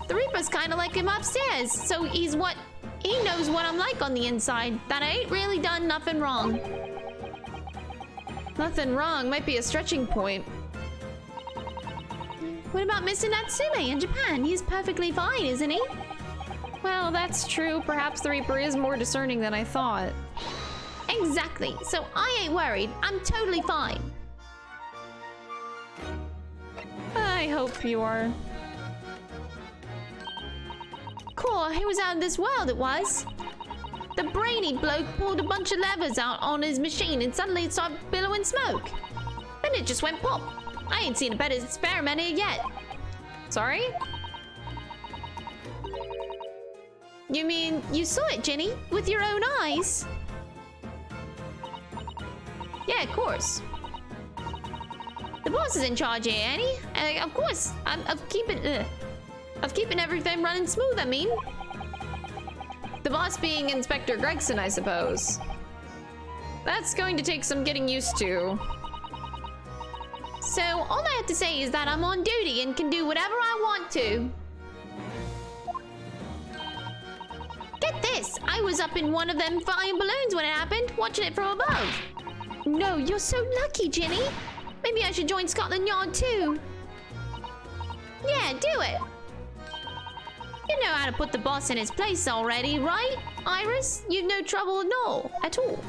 The Reaper's kind of like him upstairs, so he knows what I'm like on the inside, that I ain't really done nothing wrong. Nothing wrong might be a stretching point. What about Mr. Natsume in Japan? He's perfectly fine, isn't he? Well, that's true. Perhaps the Reaper is more discerning than I thought. Exactly. So I ain't worried. I'm totally fine. I hope you are. Core, it was out of this world, it was. The brainy bloke pulled a bunch of levers out on his machine and suddenly it started billowing smoke. Then it just went pop. I ain't seen a better experimenter yet. Sorry? You mean you saw it, Jenny? With your own eyes? Yeah, of course. The boss is in charge here, Annie. Of course. Of keeping everything running smooth, I mean. The boss being Inspector Gregson, I suppose. That's going to take some getting used to. So, all I have to say is that I'm on duty and can do whatever I want to. Get this! I was up in one of them flying balloons when it happened, watching it from above. No, you're so lucky, Ginny. Maybe I should join Scotland Yard too. Yeah, do it. You know how to put the boss in his place already, right, Iris? You've no trouble at all.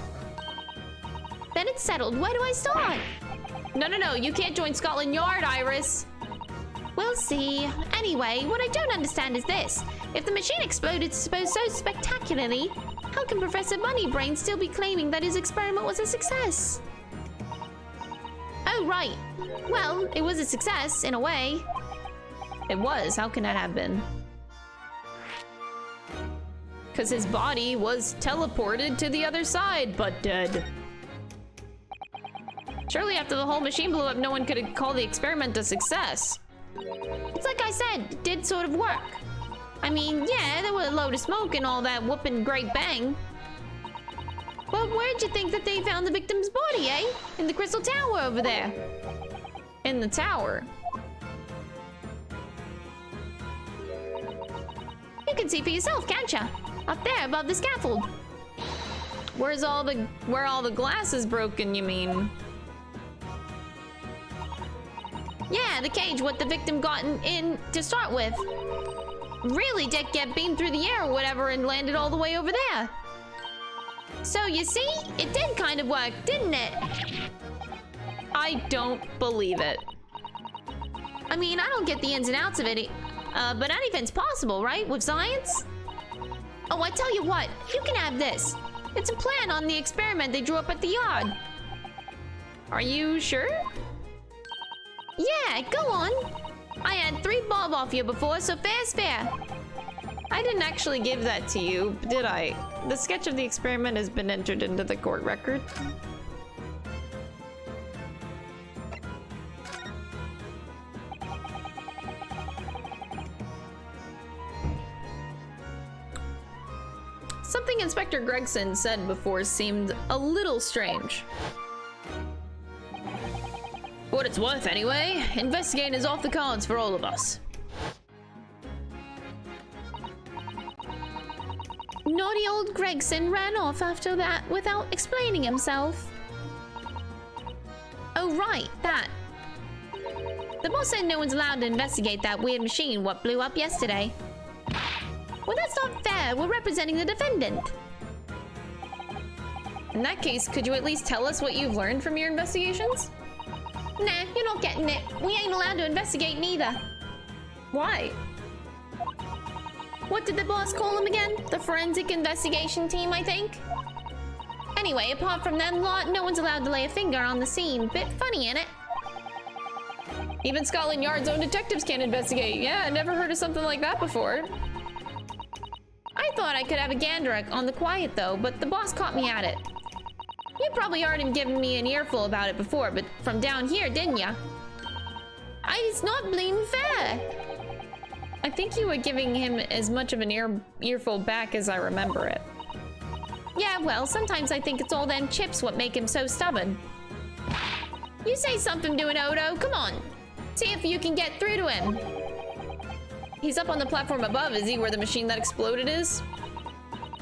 Then it's settled. Where do I start? No, you can't join Scotland Yard, Iris. We'll see. Anyway, what I don't understand is this. If the machine exploded so spectacularly, how can Professor Moneybrain still be claiming that his experiment was a success? Oh, right. Well, it was a success, in a way. It was. How can that have been? Because his body was teleported to the other side, but dead. Surely after the whole machine blew up, no one could call the experiment a success. It's like I said, it did sort of work. I mean, yeah, there was a load of smoke and all that whooping great bang. But where'd you think that they found the victim's body, eh? In the Crystal Tower over there. In the tower? You can see for yourself, can't ya? Up there above the scaffold. Where all the glass is broken, you mean? Yeah, the cage what the victim got in to start with. Really did get beamed through the air or whatever and landed all the way over there. So you see, it did kind of work, didn't it? I don't believe it. I mean, I don't get the ins and outs of it, but anything's possible, right? With science? Oh, I tell you what, you can have this. It's a plan on the experiment they drew up at the yard. Are you sure? Yeah, go on. I had 3 bob off you before, so fair's fair. I didn't actually give that to you, did I? The sketch of the experiment has been entered into the court record. Something Inspector Gregson said before seemed a little strange. For what it's worth, anyway, investigating is off the cards for all of us. Naughty old Gregson ran off after that without explaining himself. Oh, right, that. The boss said no one's allowed to investigate that weird machine what blew up yesterday. Well, that's not fair. We're representing the defendant. In that case, could you at least tell us what you've learned from your investigations? Nah, you're not getting it. We ain't allowed to investigate neither. Why? What did the boss call them again? The forensic investigation team, I think? Anyway, apart from them lot, no one's allowed to lay a finger on the scene. Bit funny, innit? Even Scotland Yard's own detectives can't investigate. Yeah, I never heard of something like that before. I thought I could have a gander on the quiet though, but the boss caught me at it. You probably already given me an earful about it before, but from down here, didn't ya? It's not bleeding fair. I think you were giving him as much of an earful back as I remember it. Yeah, well, sometimes I think it's all them chips what make him so stubborn. You say something to an Odo, come on. See if you can get through to him. He's up on the platform above, is he, where the machine that exploded is?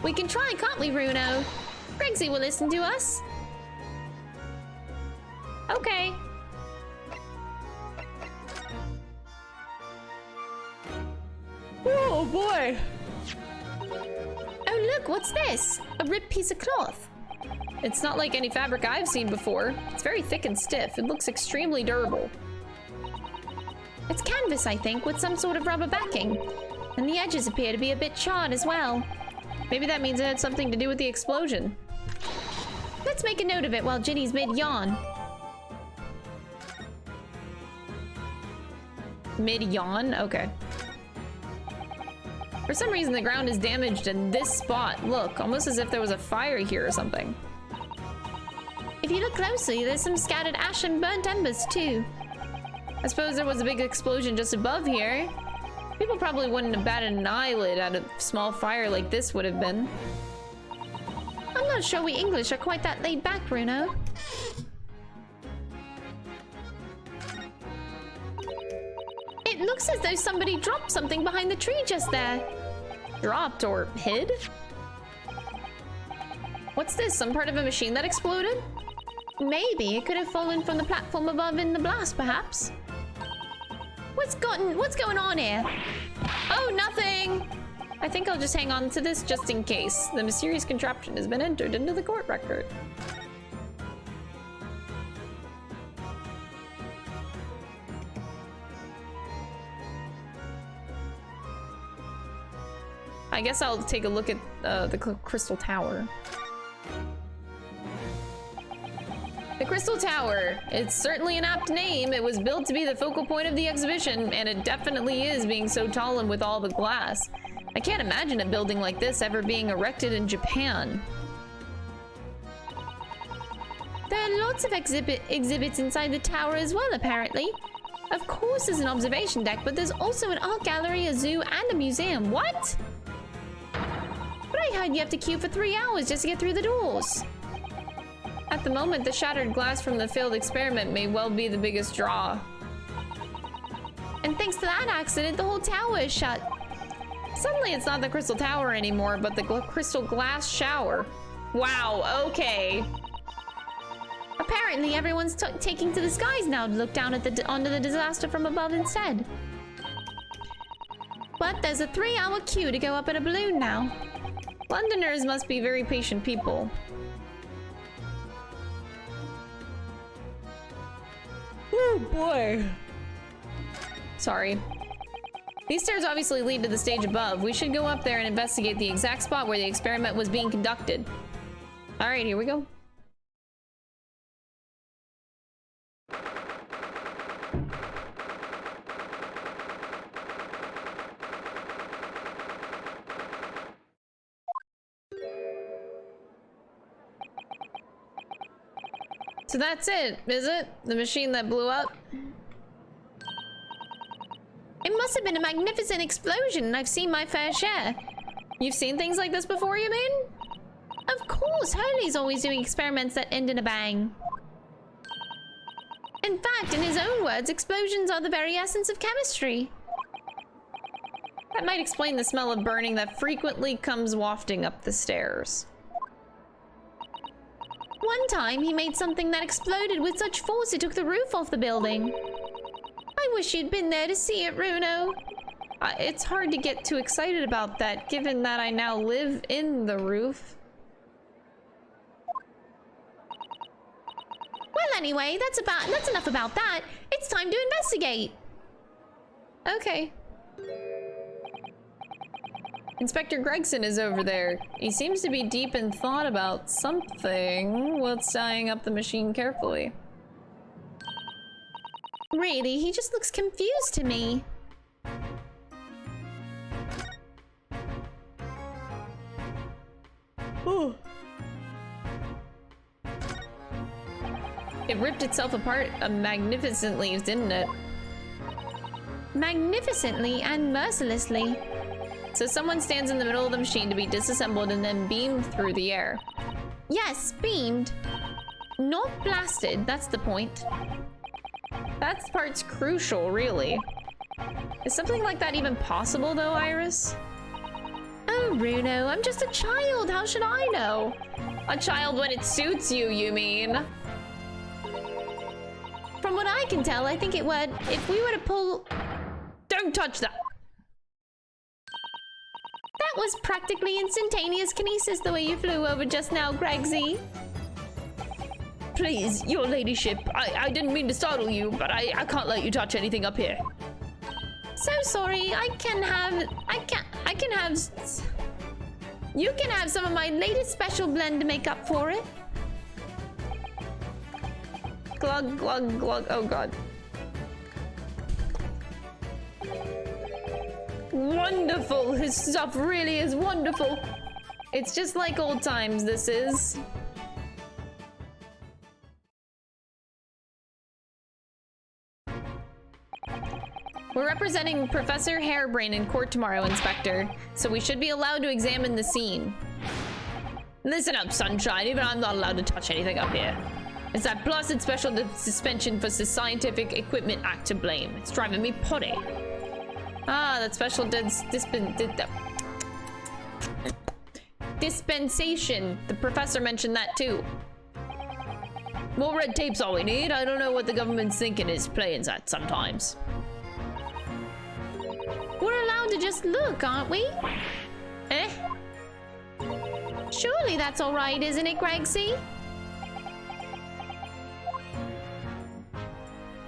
We can try, can't we, Bruno? Gregsy will listen to us. Okay. Oh boy! Oh look, what's this? A ripped piece of cloth. It's not like any fabric I've seen before. It's very thick and stiff. It looks extremely durable. It's canvas, I think, with some sort of rubber backing. And the edges appear to be a bit charred as well. Maybe that means it had something to do with the explosion. Let's make a note of it while Ginny's mid-yawn. Mid-yawn? Okay. For some reason, the ground is damaged in this spot. Look, almost as if there was a fire here or something. If you look closely, there's some scattered ash and burnt embers too. I suppose there was a big explosion just above here. People probably wouldn't have batted an eyelid at a small fire like this would have been. I'm not sure we English are quite that laid back, Bruno. It looks as though somebody dropped something behind the tree just there. Dropped or hid? What's this? Some part of a machine that exploded? Maybe it could have fallen from the platform above in the blast, perhaps. What's going on here? Oh, nothing! I think I'll just hang on to this just in case. The mysterious contraption has been entered into the court record. I guess I'll take a look at the Crystal Tower. The Crystal Tower. It's certainly an apt name. It was built to be the focal point of the exhibition, and it definitely is, being so tall and with all the glass. I can't imagine a building like this ever being erected in Japan. There are lots of exhibits inside the tower as well, apparently. Of course there's an observation deck, but there's also an art gallery, a zoo, and a museum. What? But I heard you have to queue for 3 hours just to get through the doors. At the moment, the shattered glass from the failed experiment may well be the biggest draw. And thanks to that accident, the whole tower is shut. Suddenly it's not the Crystal Tower anymore, but the Crystal Glass Shower. Wow, okay. Apparently everyone's taking to the skies now to look down at onto the disaster from above instead. But there's a 3-hour queue to go up in a balloon now. Londoners must be very patient people. Oh boy. Sorry. These stairs obviously lead to the stage above. We should go up there and investigate the exact spot where the experiment was being conducted. All right, here we go. So that's it, is it? The machine that blew up? It must have been a magnificent explosion, and I've seen my fair share. You've seen things like this before, you mean? Of course, Hurley's always doing experiments that end in a bang. In fact, in his own words, explosions are the very essence of chemistry. That might explain the smell of burning that frequently comes wafting up the stairs. One time, he made something that exploded with such force it took the roof off the building. I wish you'd been there to see it, Bruno. It's hard to get too excited about that, given that I now live in the roof. Well, anyway, that's enough about that. It's time to investigate. Okay. Inspector Gregson is over there. He seems to be deep in thought about something while tying up the machine carefully. Really, he just looks confused to me. Ooh. It ripped itself apart magnificently, didn't it? Magnificently and mercilessly. So someone stands in the middle of the machine to be disassembled and then beamed through the air. Yes, beamed. Not blasted, that's the point. That part's crucial, really. Is something like that even possible, though, Iris? Oh, Bruno, I'm just a child. How should I know? A child when it suits you, you mean? From what I can tell, I think it would if we were to pull... Don't touch that! That was practically instantaneous kinesis the way you flew over just now, Gregsy. Please, your ladyship, I didn't mean to startle you, but I can't let you touch anything up here. So sorry. You can have some of my latest special blend to make up for it. Glug, glug, glug. Oh, God. Wonderful. His stuff really is wonderful. It's just like old times, this is. We're representing Professor Harebrain in court tomorrow, Inspector, so we should be allowed to examine the scene. Listen up, Sunshine. Even I'm not allowed to touch anything up here. It's that blasted special suspension for the Scientific Equipment Act to blame. It's driving me potty. Ah, that special dispensation. The professor mentioned that too. More red tape's all we need. I don't know what the government's thinking is playing at sometimes. We're allowed to just look, aren't we? Eh? Surely that's all right, isn't it, Gregsy?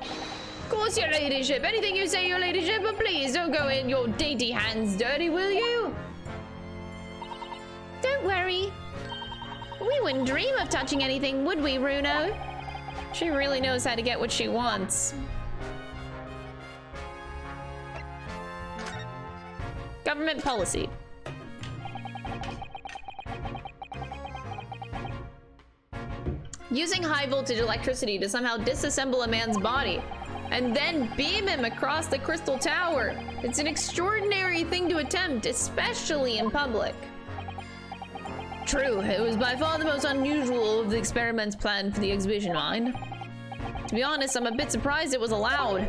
Of course, your ladyship. Anything you say, your ladyship, but please don't go in your dainty hands dirty, will you? Don't worry. We wouldn't dream of touching anything, would we, Runo? She really knows how to get what she wants. Government policy. Using high voltage electricity to somehow disassemble a man's body and then beam him across the Crystal Tower. It's an extraordinary thing to attempt, especially in public. True, it was by far the most unusual of the experiments planned for the exhibition, mind. To be honest, I'm a bit surprised it was allowed.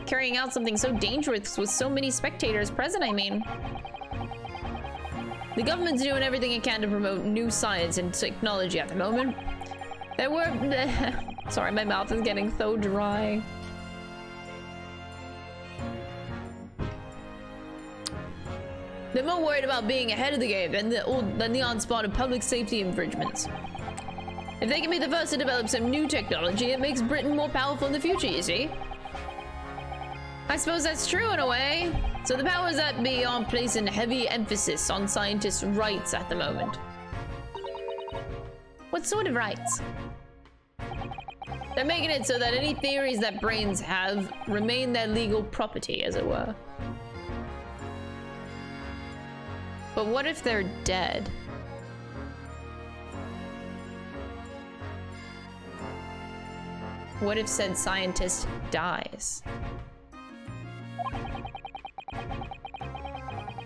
Carrying out something so dangerous with so many spectators present, I mean. The government's doing everything it can to promote new science and technology at the moment. There were... Sorry, my mouth is getting so dry. They're more worried about being ahead of the game than the onslaught of public safety infringements. If they can be the first to develop some new technology, it makes Britain more powerful in the future, you see? I suppose that's true in a way. So the powers that be are placing heavy emphasis on scientists' rights at the moment. What sort of rights? They're making it so that any theories that brains have remain their legal property, as it were. But what if they're dead? What if said scientist dies?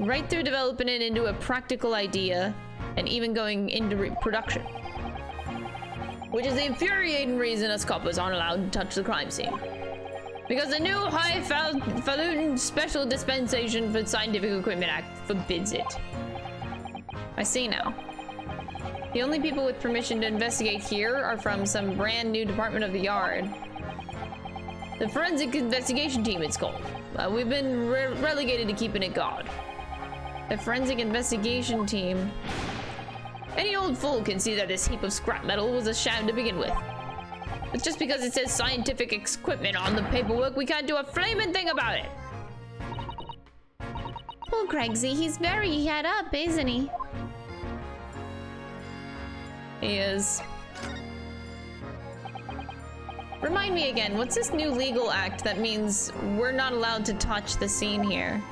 Right through developing it into a practical idea and even going into production. Which is the infuriating reason us coppers aren't allowed to touch the crime scene. Because the new highfalutin special dispensation for Scientific Equipment Act forbids it. I see now. The only people with permission to investigate here are from some brand new department of the yard. The Forensic Investigation Team, it's called. We've been relegated to keeping it guard. The Forensic Investigation Team. Any old fool can see that this heap of scrap metal was a sham to begin with. But just because it says scientific equipment on the paperwork, we can't do a flaming thing about it. Poor Gregsy, he's very head up, isn't he? He is. Remind me again, what's this new legal act that means we're not allowed to touch the scene here?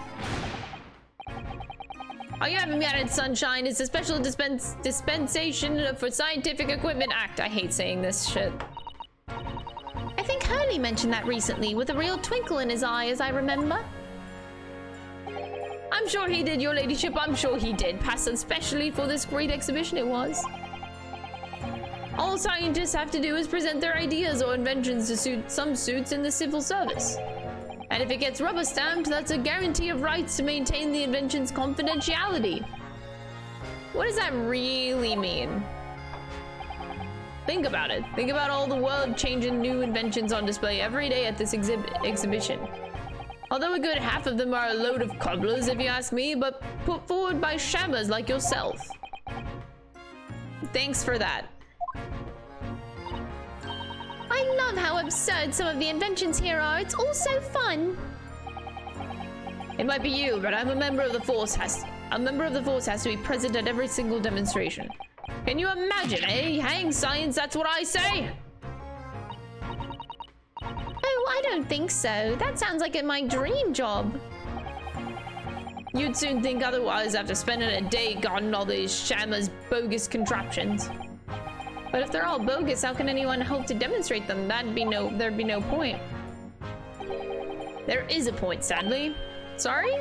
Oh, you haven't got it, Sunshine. It's a special dispensation for Scientific Equipment Act. I hate saying this shit. I think Hurley mentioned that recently, with a real twinkle in his eye, as I remember. I'm sure he did, your ladyship. I'm sure he did. Passed especially for this great exhibition it was. All scientists have to do is present their ideas or inventions to suit some suits in the civil service. And if it gets rubber stamped, that's a guarantee of rights to maintain the invention's confidentiality. What does that really mean? Think about it. Think about all the world-changing new inventions on display every day at this exhibition. Although a good half of them are a load of cobblers, if you ask me, but put forward by shammers like yourself. Thanks for that. I love how absurd some of the inventions here are. It's all so fun. It might be you, but I'm a member of the force a member of the force has to be present at every single demonstration. Can you imagine, eh? Hang science, that's what I say! Oh, I don't think so. That sounds like my dream job. You'd soon think otherwise after spending a day guarding all these shammers' bogus contraptions. But if they're all bogus, how can anyone hope to demonstrate them? There'd be no point. There is a point, sadly. Sorry?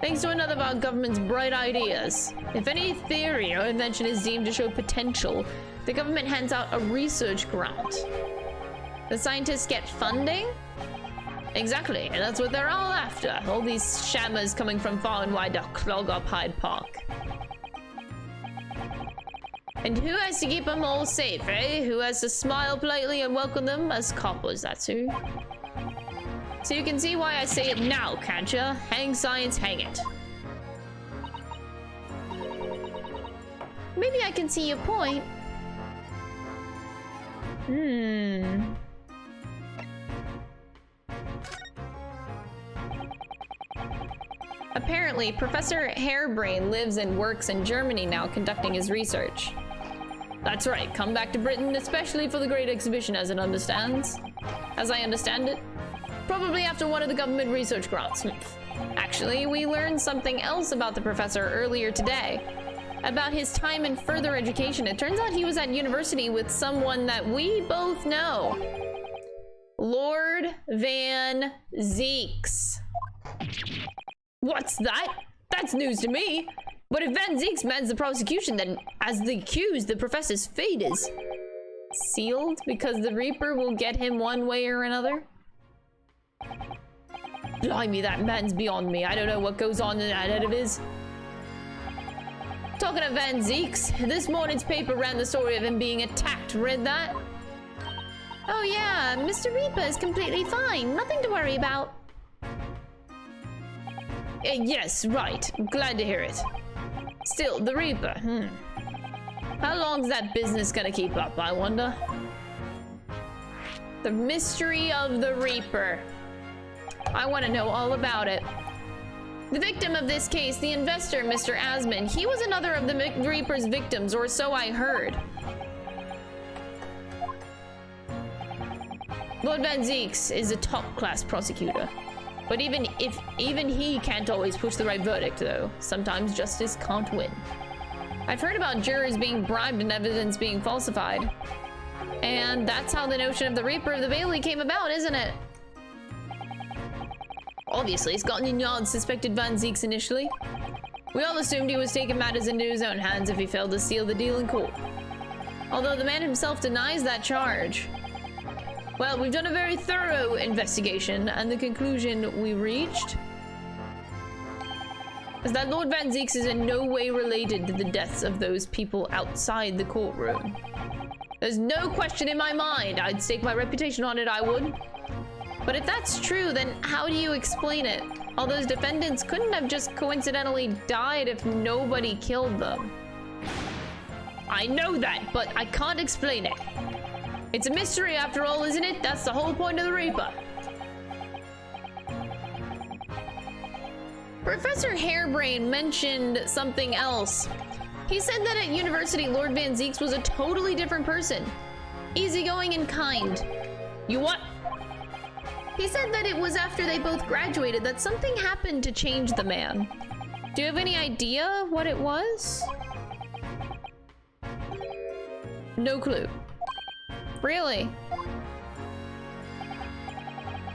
Thanks to another of our government's bright ideas. If any theory or invention is deemed to show potential, the government hands out a research grant. The scientists get funding? Exactly, and that's what they're all after. All these shammers coming from far and wide to clog up Hyde Park. And who has to keep them all safe, eh? Who has to smile politely and welcome them? As coppers, that's who. So you can see why I say it now, can't ya? Hang science, hang it. Maybe I can see your point. Apparently, Professor Harebrain lives and works in Germany now, conducting his research. That's right, come back to Britain, especially for the Great Exhibition, as I understand it. Probably after one of the government research grants. Actually, we learned something else about the professor earlier today. About his time in further education. It turns out he was at university with someone that we both know. Lord Van Zeeks. What's that? That's news to me. But if Van Zeeks mans the prosecution, then as the accused, the professor's fate is sealed because the Reaper will get him one way or another. Blimey, that man's beyond me. I don't know what goes on in that head of his. Talking of Van Zeeks, this morning's paper ran the story of him being attacked. Read that? Oh yeah, Mr. Reaper is completely fine. Nothing to worry about. Yes, right. Glad to hear it. Still, the Reaper, How long's that business gonna keep up, I wonder? The mystery of the Reaper. I want to know all about it. The victim of this case, the investor, Mr. Asman, he was another of the Reaper's victims, or so I heard. Lord Van Zeeks is a top-class prosecutor. But even he can't always push the right verdict, though. Sometimes justice can't win. I've heard about jurors being bribed and evidence being falsified. And that's how the notion of the Reaper of the Bailey came about, isn't it? Obviously, Scotland Yard suspected Van Zeeks initially. We all assumed he was taking matters into his own hands if he failed to seal the deal in court. Although the man himself denies that charge. Well, we've done a very thorough investigation, and the conclusion we reached is that Lord Van Zeeks is in no way related to the deaths of those people outside the courtroom. There's no question in my mind. I'd stake my reputation on it, I would. But if that's true, then how do you explain it? All those defendants couldn't have just coincidentally died if nobody killed them. I know that, but I can't explain it. It's a mystery after all, isn't it? That's the whole point of the Reaper. Professor Harebrain mentioned something else. He said that at university, Lord Van Zeeks was a totally different person. Easygoing and kind. You what? He said that it was after they both graduated that something happened to change the man. Do you have any idea what it was? No clue. Really?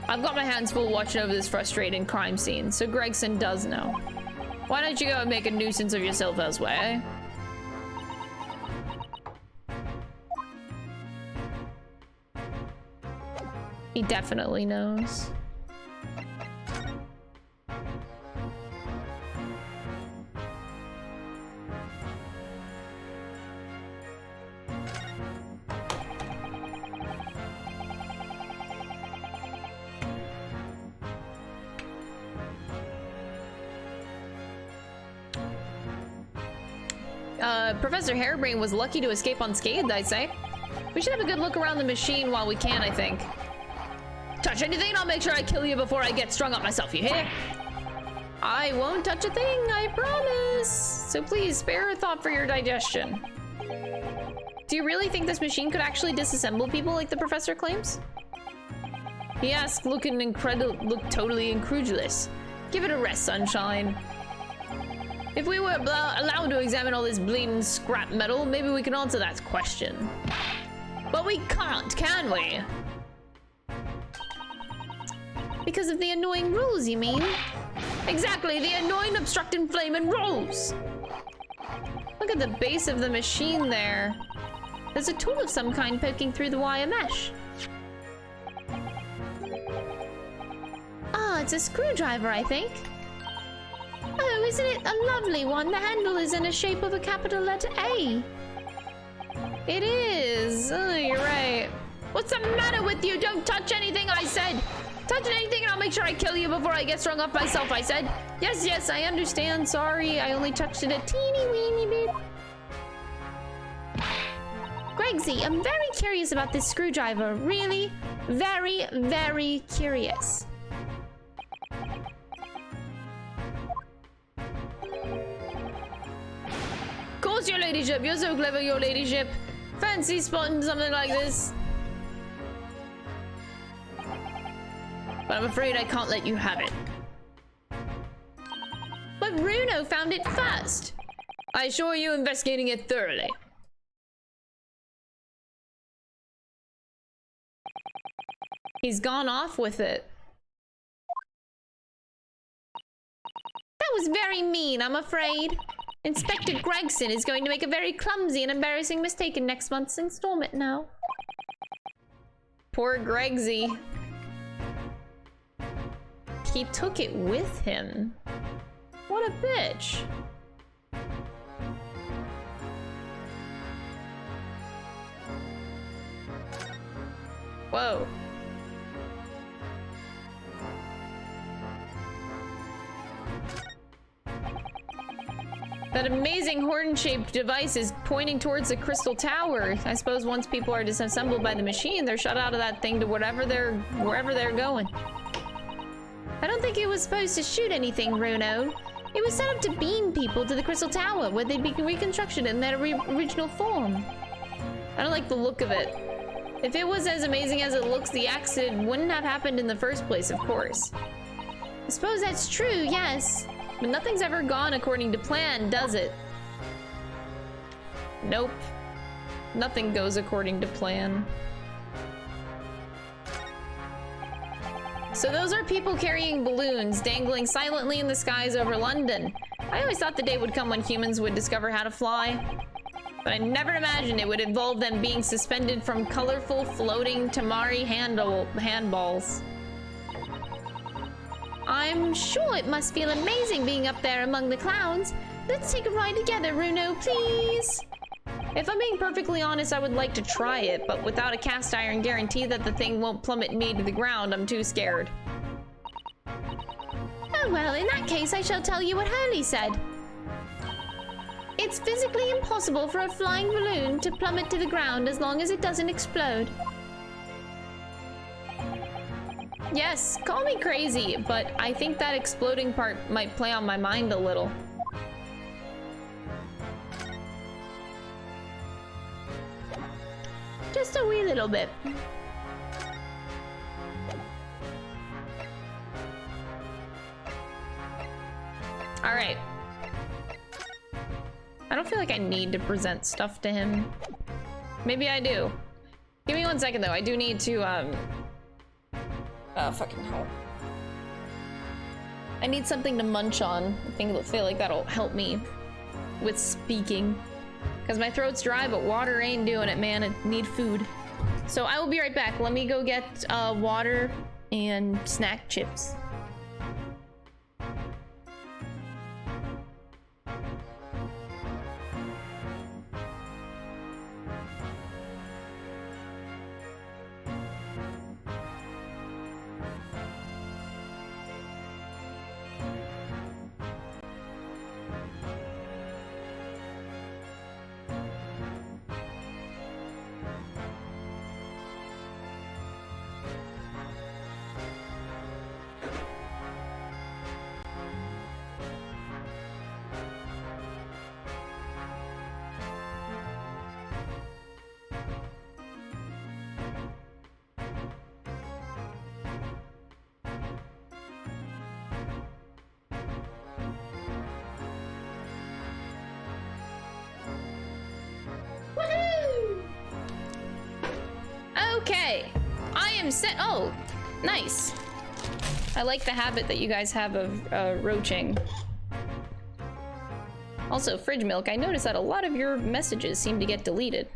I've got my hands full watching over this frustrating crime scene, so Gregson does know. Why don't you go and make a nuisance of yourself elsewhere, eh? He definitely knows. Professor Harebrain was lucky to escape unscathed, I'd say. We should have a good look around the machine while we can, I think. Touch anything and I'll make sure I kill you before I get strung up myself, you hear? I won't touch a thing, I promise. So please spare a thought for your digestion. Do you really think this machine could actually disassemble people like the professor claims? He asked, look totally incredulous. Give it a rest, sunshine. If we were allowed to examine all this bleeding scrap metal, maybe we could answer that question. But we can't, can we? Because of the annoying rules, you mean? Exactly, the annoying obstructing flaming rules. Look at the base of the machine there. There's a tool of some kind poking through the wire mesh. Ah, it's a screwdriver, I think. Oh, isn't it a lovely one? The handle is in the shape of a capital letter A. It is. Oh, you're right. What's the matter with you? Don't touch anything, I said. Touch anything and I'll make sure I kill you before I get strung up myself, I said. Yes, yes, I understand. Sorry, I only touched it a teeny weeny bit. Gregsy, I'm very curious about this screwdriver. Really, very, very curious. Of course, your ladyship. You're so clever, your ladyship. Fancy spotting something like this. But I'm afraid I can't let you have it. But Bruno found it first. I assure you, investigating it thoroughly. He's gone off with it. That was very mean, I'm afraid. Inspector Gregson is going to make a very clumsy and embarrassing mistake in next month's installment now. Poor Gregsy. He took it with him. What a bitch. Whoa. That amazing horn-shaped device is pointing towards the crystal tower. I suppose once people are disassembled by the machine, they're shut out of that thing to wherever they're going. I don't think it was supposed to shoot anything, Bruno. It was set up to beam people to the crystal tower, where they'd be reconstructed in their original form. I don't like the look of it. If it was as amazing as it looks, the accident wouldn't have happened in the first place, of course. I suppose that's true, yes. But nothing's ever gone according to plan, does it? Nope. Nothing goes according to plan. So those are people carrying balloons, dangling silently in the skies over London. I always thought the day would come when humans would discover how to fly. But I never imagined it would involve them being suspended from colorful, floating Tamari handballs. I'm sure it must feel amazing being up there among the clouds. Let's take a ride together, Bruno, please. If I'm being perfectly honest, I would like to try it, but without a cast iron guarantee that the thing won't plummet me to the ground, I'm too scared. Oh well, in that case, I shall tell you what Hurley said. It's physically impossible for a flying balloon to plummet to the ground as long as it doesn't explode. Yes, call me crazy, but I think that exploding part might play on my mind a little. Just a wee little bit. All right. I don't feel like I need to present stuff to him. Maybe I do. Give me 1 second though. I do need to fucking hell. I need something to munch on. I feel like that'll help me with speaking. Because my throat's dry, but water ain't doing it, man. I need food. So I will be right back. Let me go get water and snack chips. am set. Oh, nice. I like the habit that you guys have of roaching. Also, fridge milk, I noticed that a lot of your messages seem to get deleted.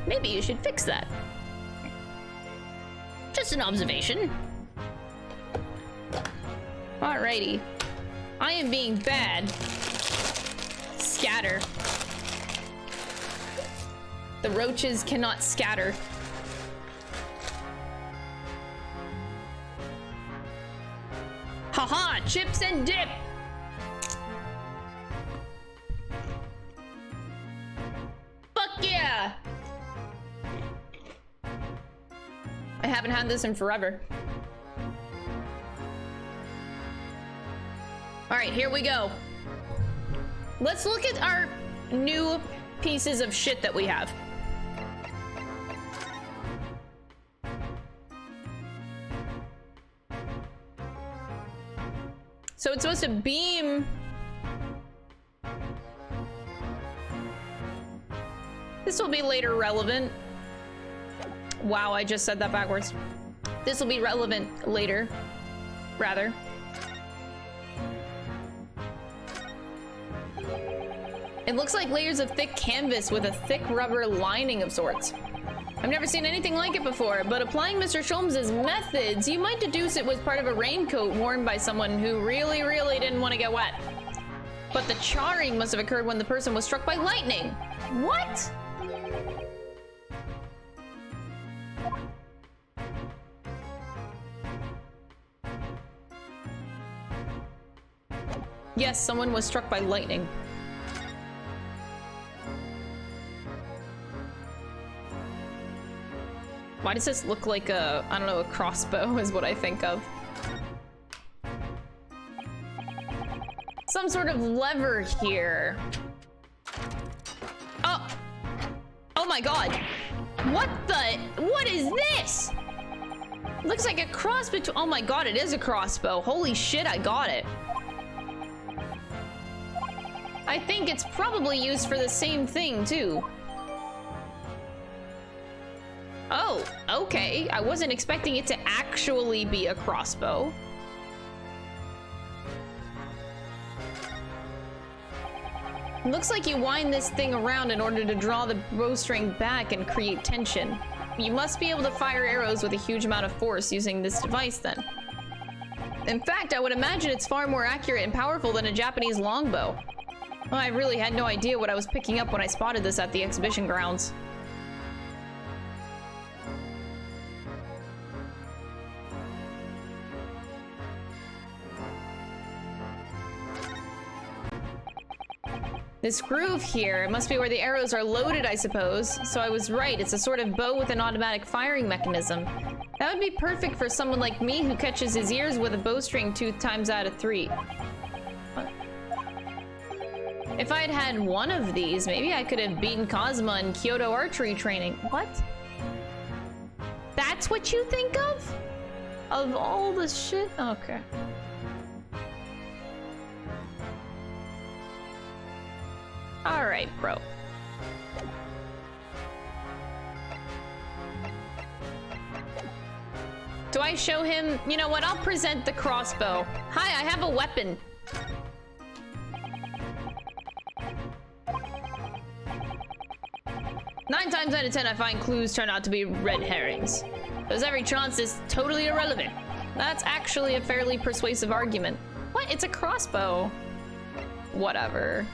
Maybe you should fix that. Just an observation. Alrighty. I am being bad. Scatter. The roaches cannot scatter. Haha, chips and dip! Fuck yeah! I haven't had this in forever. Alright, here we go. Let's look at our new pieces of shit that we have. So it's supposed to beam. This will be later relevant. Wow, I just said that backwards. This will be relevant later, rather. It looks like layers of thick canvas with a thick rubber lining of sorts. I've never seen anything like it before, but applying Mr. Sholmes' methods, you might deduce it was part of a raincoat worn by someone who really, really didn't want to get wet. But the charring must have occurred when the person was struck by lightning. What? Yes, someone was struck by lightning. Why does this look like a, I don't know, a crossbow is what I think of. Some sort of lever here. Oh! Oh my god! What is this? Looks like a cross between, oh my god, it is a crossbow. Holy shit, I got it. I think it's probably used for the same thing, too. Oh, okay. I wasn't expecting it to actually be a crossbow. Looks like you wind this thing around in order to draw the bowstring back and create tension. You must be able to fire arrows with a huge amount of force using this device then. In fact, I would imagine it's far more accurate and powerful than a Japanese longbow. Well, I really had no idea what I was picking up when I spotted this at the exhibition grounds. This groove here, it must be where the arrows are loaded, I suppose. So I was right, it's a sort of bow with an automatic firing mechanism. That would be perfect for someone like me who catches his ears with a bowstring 2 times out of 3. If I had had one of these, maybe I could have beaten Cosma in Kyoto archery training. What? That's what you think of? Of all the shit? Okay. Alright, bro. Do I show him? You know what? I'll present the crossbow. Hi, I have a weapon. Nine times out of 10, I find clues turn out to be red herrings. There's every chance it's totally irrelevant. That's actually a fairly persuasive argument. What? It's a crossbow. Whatever.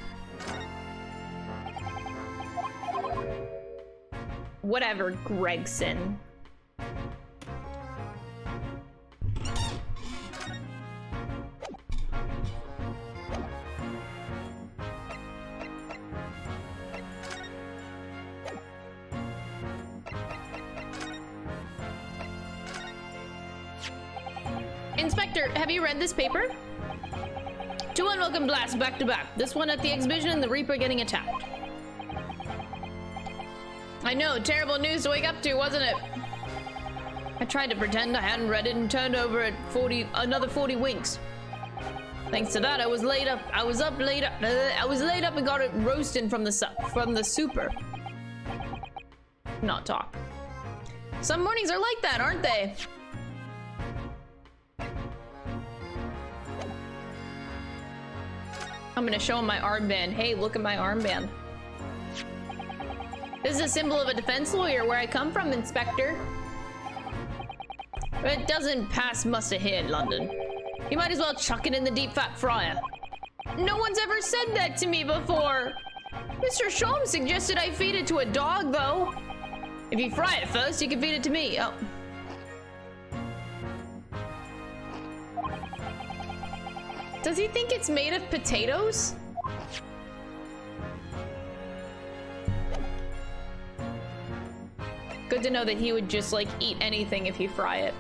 Whatever, Gregson. Inspector, have you read this paper? 2 unwelcome blasts back to back. This one at the exhibition and the Reaper getting attacked. I know, terrible news to wake up to, wasn't it? I tried to pretend I hadn't read it and turned over at another 40 winks. Thanks to that, I was laid up. I was laid up and got it roasting from the super. Not talk. Some mornings are like that, aren't they? I'm gonna show him my armband. Hey, look at my armband. This is a symbol of a defense lawyer where I come from, Inspector. It doesn't pass muster here in London. You might as well chuck it in the deep fat fryer. No one's ever said that to me before. Mr. Sholmes suggested I feed it to a dog, though. If you fry it first, you can feed it to me. Oh. Does he think it's made of potatoes? Good to know that he would just, like, eat anything if you fry it.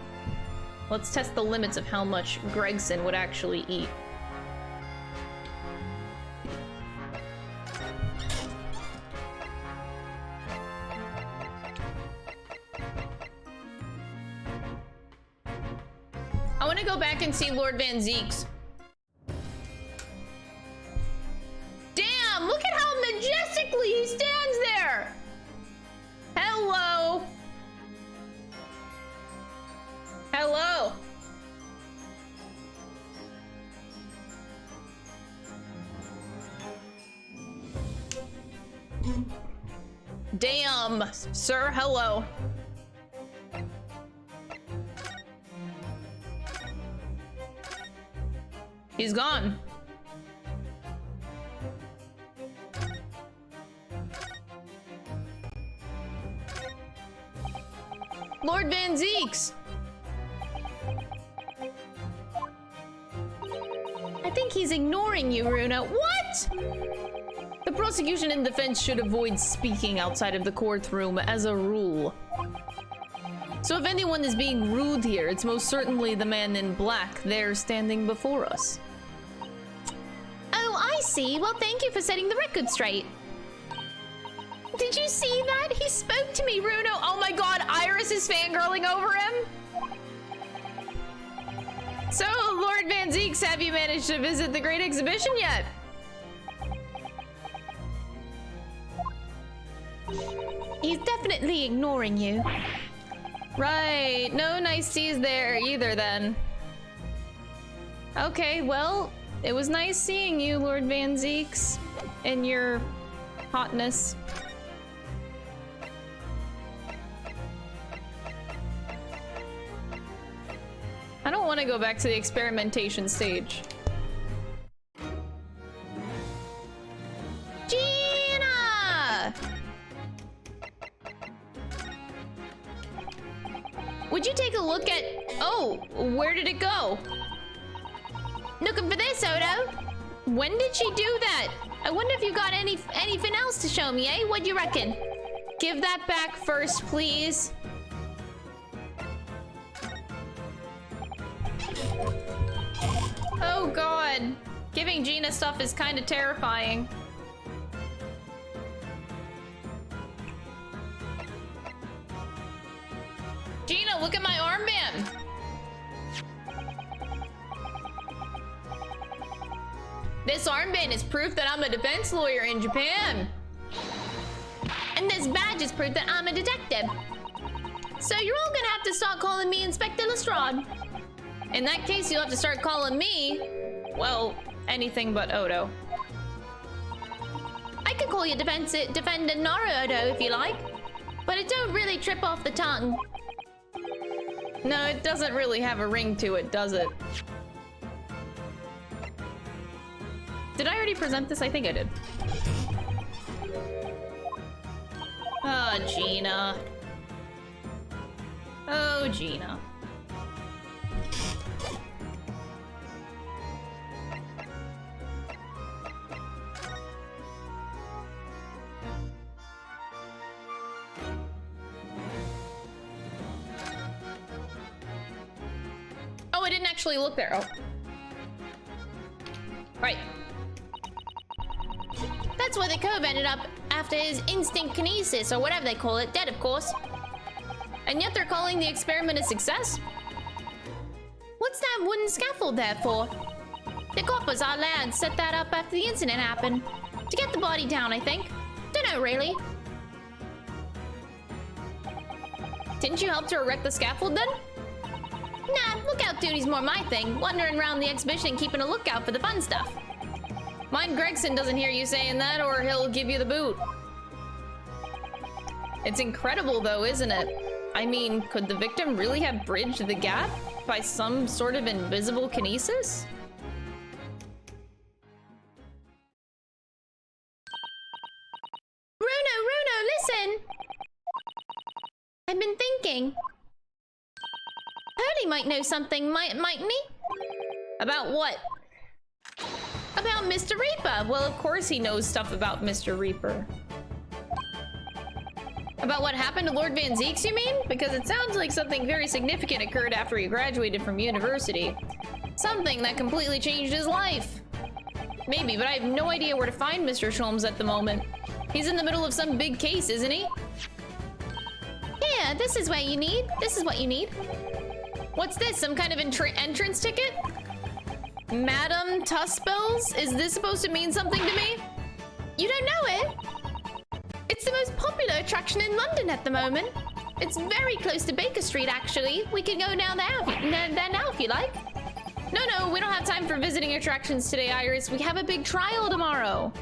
Let's test the limits of how much Gregson would actually eat. I want to go back and see Lord Van Zeek's. Damn, look at how majestically he stands there. Hello. Hello. Damn, sir, hello. He's gone. Lord Van Zeek's. I think he's ignoring you, Runa. What? The prosecution and defense should avoid speaking outside of the courtroom as a rule. So if anyone is being rude here, it's most certainly the man in black there standing before us. Oh, I see. Well, thank you for setting the record straight. Did you see that? He spoke to me, Runo. Oh my god, Iris is fangirling over him? So, Lord Van Zeeks, have you managed to visit the Great Exhibition yet? He's definitely ignoring you. Right, no niceties there either then. Okay, well, it was nice seeing you, Lord Van Zeeks, and your hotness. I don't want to go back to the experimentation stage. Gina! Would you take a look at... Oh, where did it go? Looking for this, Odo? When did she do that? I wonder if you got anything else to show me, eh? What do you reckon? Give that back first, please. Oh god. Giving Gina stuff is kind of terrifying. Gina, look at my armband. This armband is proof that I'm a defense lawyer in Japan. And this badge is proof that I'm a detective. So you're all gonna have to start calling me Inspector Lestrade. In that case, you'll have to start calling me, well, anything but Odo. I could call you Defender Naruto if you like, but it don't really trip off the tongue. No, it doesn't really have a ring to it, does it? Did I already present this? I think I did. Oh, Gina. Oh, Gina. Oh, I didn't actually look there. Oh. Right. That's where the cove ended up after his instinct kinesis, or whatever they call it, dead of course. And yet they're calling the experiment a success? What's that wooden scaffold there for? The coppers, our lads, set that up after the incident happened. To get the body down, I think. Dunno, really. Didn't you help to erect the scaffold then? Nah, lookout duty's more my thing. Wandering around the exhibition, keeping a lookout for the fun stuff. Mind Gregson doesn't hear you saying that, or he'll give you the boot. It's incredible though, isn't it? I mean, could the victim really have bridged the gap by some sort of invisible kinesis? Runo, listen! I've been thinking. Hurley might know something, mightn't he? About what? About Mr. Reaper. Well, of course he knows stuff about Mr. Reaper. About what happened to Lord Van Zeeks, you mean? Because it sounds like something very significant occurred after he graduated from university. Something that completely changed his life. Maybe, but I have no idea where to find Mr. Sholmes at the moment. He's in the middle of some big case, isn't he? Yeah, this is what you need. This is what you need. What's this? Some kind of entrance ticket? Madam Tuspels? Is this supposed to mean something to me? You don't know it? It's the most popular attraction in London at the moment. It's very close to Baker Street, actually. We can go down there now if you like. No, we don't have time for visiting attractions today, Iris. We have a big trial tomorrow.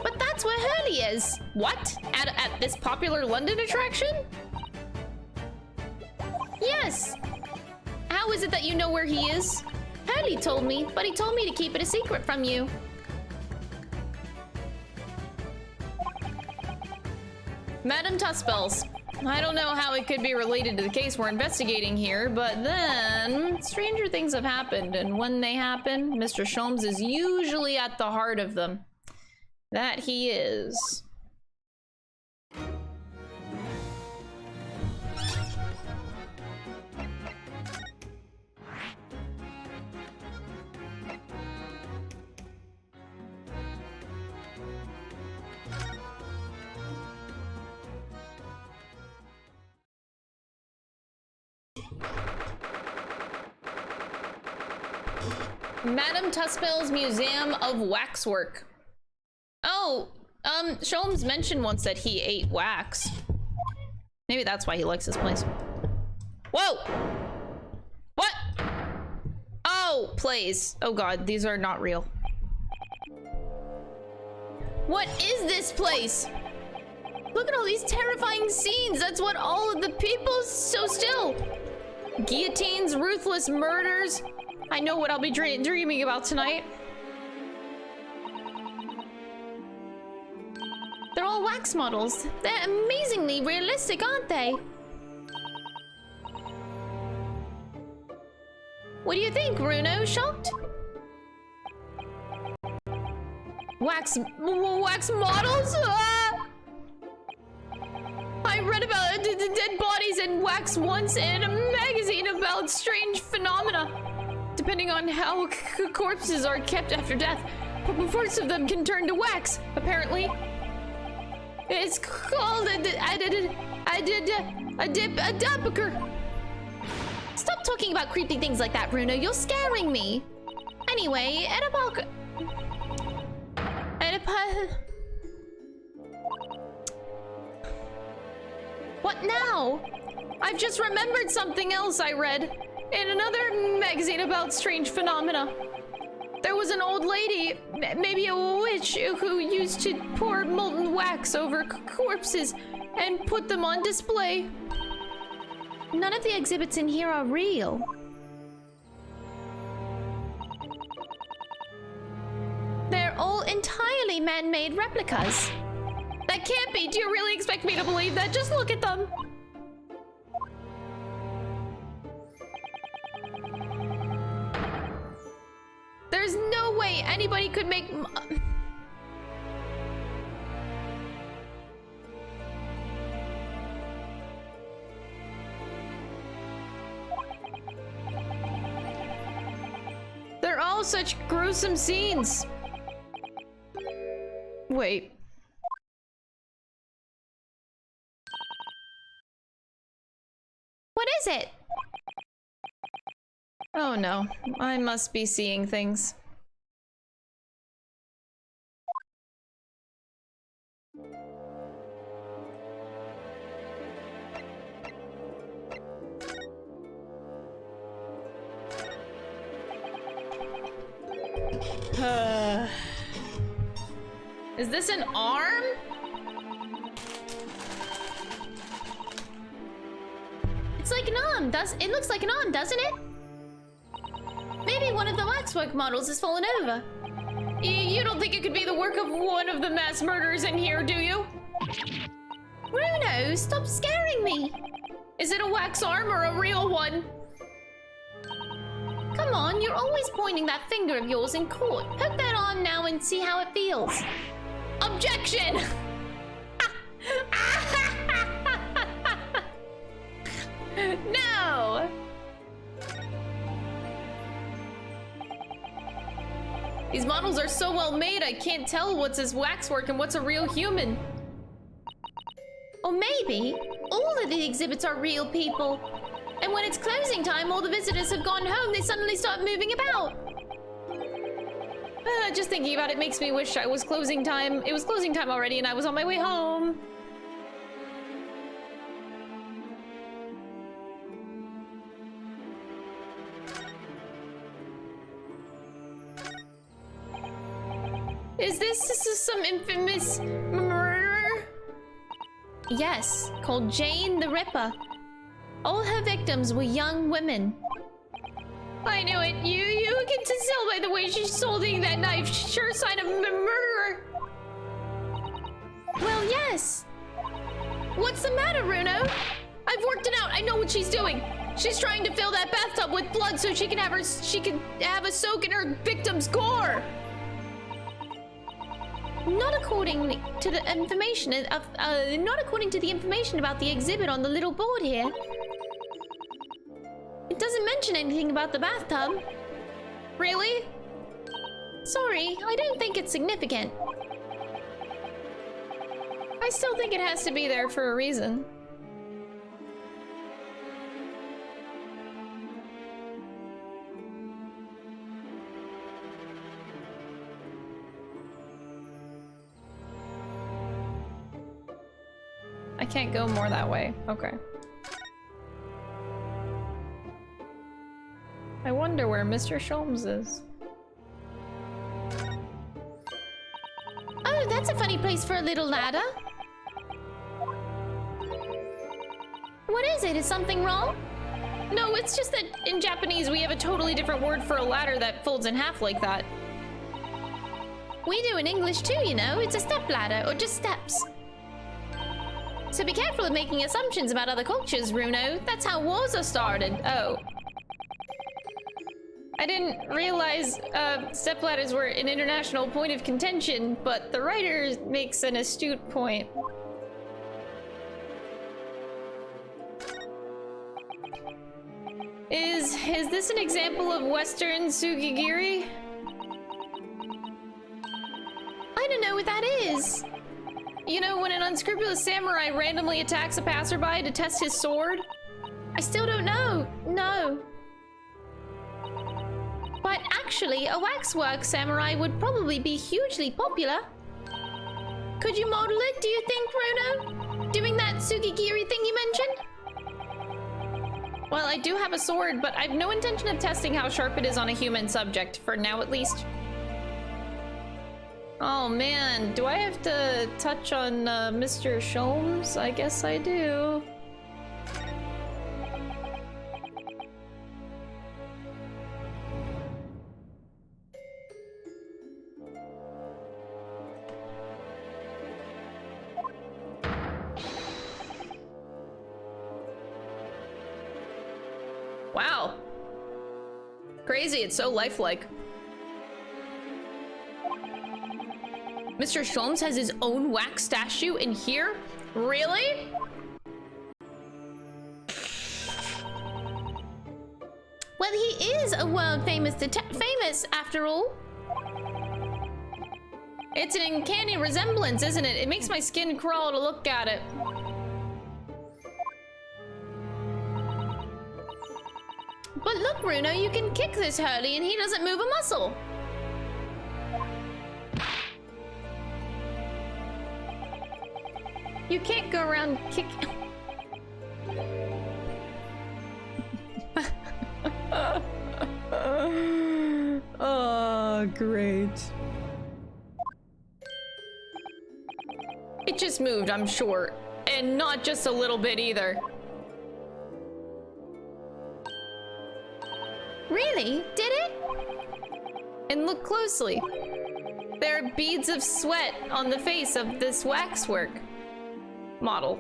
But that's where Hurley is. What? At this popular London attraction? Yes. How is it that you know where he is? Hurley told me, but he told me to keep it a secret from you. Madam Tuspels. I don't know how it could be related to the case we're investigating here, but then stranger things have happened, and when they happen, Mr. Sholmes is usually at the heart of them. That he is. Madam Tuspel's Museum of Waxwork. Oh, Sholmes mentioned once that he ate wax. Maybe that's why he likes this place. Whoa! What? Oh, plays. Oh god, these are not real. What is this place? Look at all these terrifying scenes. That's what all of the people so still. Guillotines, ruthless murders. I know what I'll be dreaming about tonight. They're all wax models. They're amazingly realistic, aren't they? What do you think, Bruno? Shocked? Wax models? Ah! I read about dead bodies and wax once in a magazine about strange phenomena. Depending on how corpses are kept after death, parts of them can turn to wax, apparently. It's called a dapper. Stop talking about creepy things like that, Bruno. You're scaring me. Anyway, What now? I've just remembered something else I read in another magazine about strange phenomena. There was an old lady, maybe a witch, who used to pour molten wax over corpses and put them on display. None of the exhibits in here are real. They're all entirely man-made replicas. That can't be. Do you really expect me to believe that? Just look at them. There's no way anybody could make... They're all such gruesome scenes. Wait. What is it? Oh no, I must be seeing things. Is this an arm? It's like an arm, it looks like an arm, doesn't it? Maybe one of the waxwork models has fallen over. You don't think it could be the work of one of the mass murderers in here, do you? Bruno, stop scaring me! Is it a wax arm or a real one? Come on, you're always pointing that finger of yours in court. Poke that arm now and see how it feels. Objection! No! These models are so well made, I can't tell what's his waxwork and what's a real human. Or maybe all of the exhibits are real people. And when it's closing time, all the visitors have gone home, they suddenly start moving about. Just thinking about it makes me wish it was closing time already and I was on my way home. Is this some infamous murderer? Yes, called Jane the Ripper. All her victims were young women. I knew it. You can tell by the way she's holding that knife. Sure sign of a murderer. Well, yes. What's the matter, Bruno? I've worked it out. I know what she's doing. She's trying to fill that bathtub with blood so she can have a soak in her victim's gore. Not according to the information about the exhibit on the little board here. It doesn't mention anything about the bathtub. Really? Sorry, I don't think it's significant. I still think it has to be there for a reason. I can't go more that way. Okay. I wonder where Mr. Sholmes is. Oh, that's a funny place for a little ladder. What is it? Is something wrong? No, it's just that in Japanese we have a totally different word for a ladder that folds in half like that. We do in English too, you know. It's a step ladder or just steps. So be careful of making assumptions about other cultures, Bruno. That's how wars are started. Oh. I didn't realize stepladders were an international point of contention, but the writer makes an astute point. Is this an example of Western Sugigiri? I don't know what that is. You know, when an unscrupulous samurai randomly attacks a passerby to test his sword? I still don't know. No. But actually, a waxwork samurai would probably be hugely popular. Could you model it, do you think, Bruno? Doing that Sugigiri thing you mentioned? Well, I do have a sword, but I've no intention of testing how sharp it is on a human subject, for now at least. Oh man, do I have to touch on Mr. Sholmes? I guess I do. Wow. Crazy, it's so lifelike. Mr. Sholmes has his own wax statue in here? Really? Well, he is a world famous after all. It's an uncanny resemblance, isn't it? It makes my skin crawl to look at it. But look, Bruno, you can kick this Hurley and he doesn't move a muscle. You can't go around kicking. Oh, great. It just moved, I'm sure. And not just a little bit either. Really? Did it? And look closely. There are beads of sweat on the face of this waxwork model.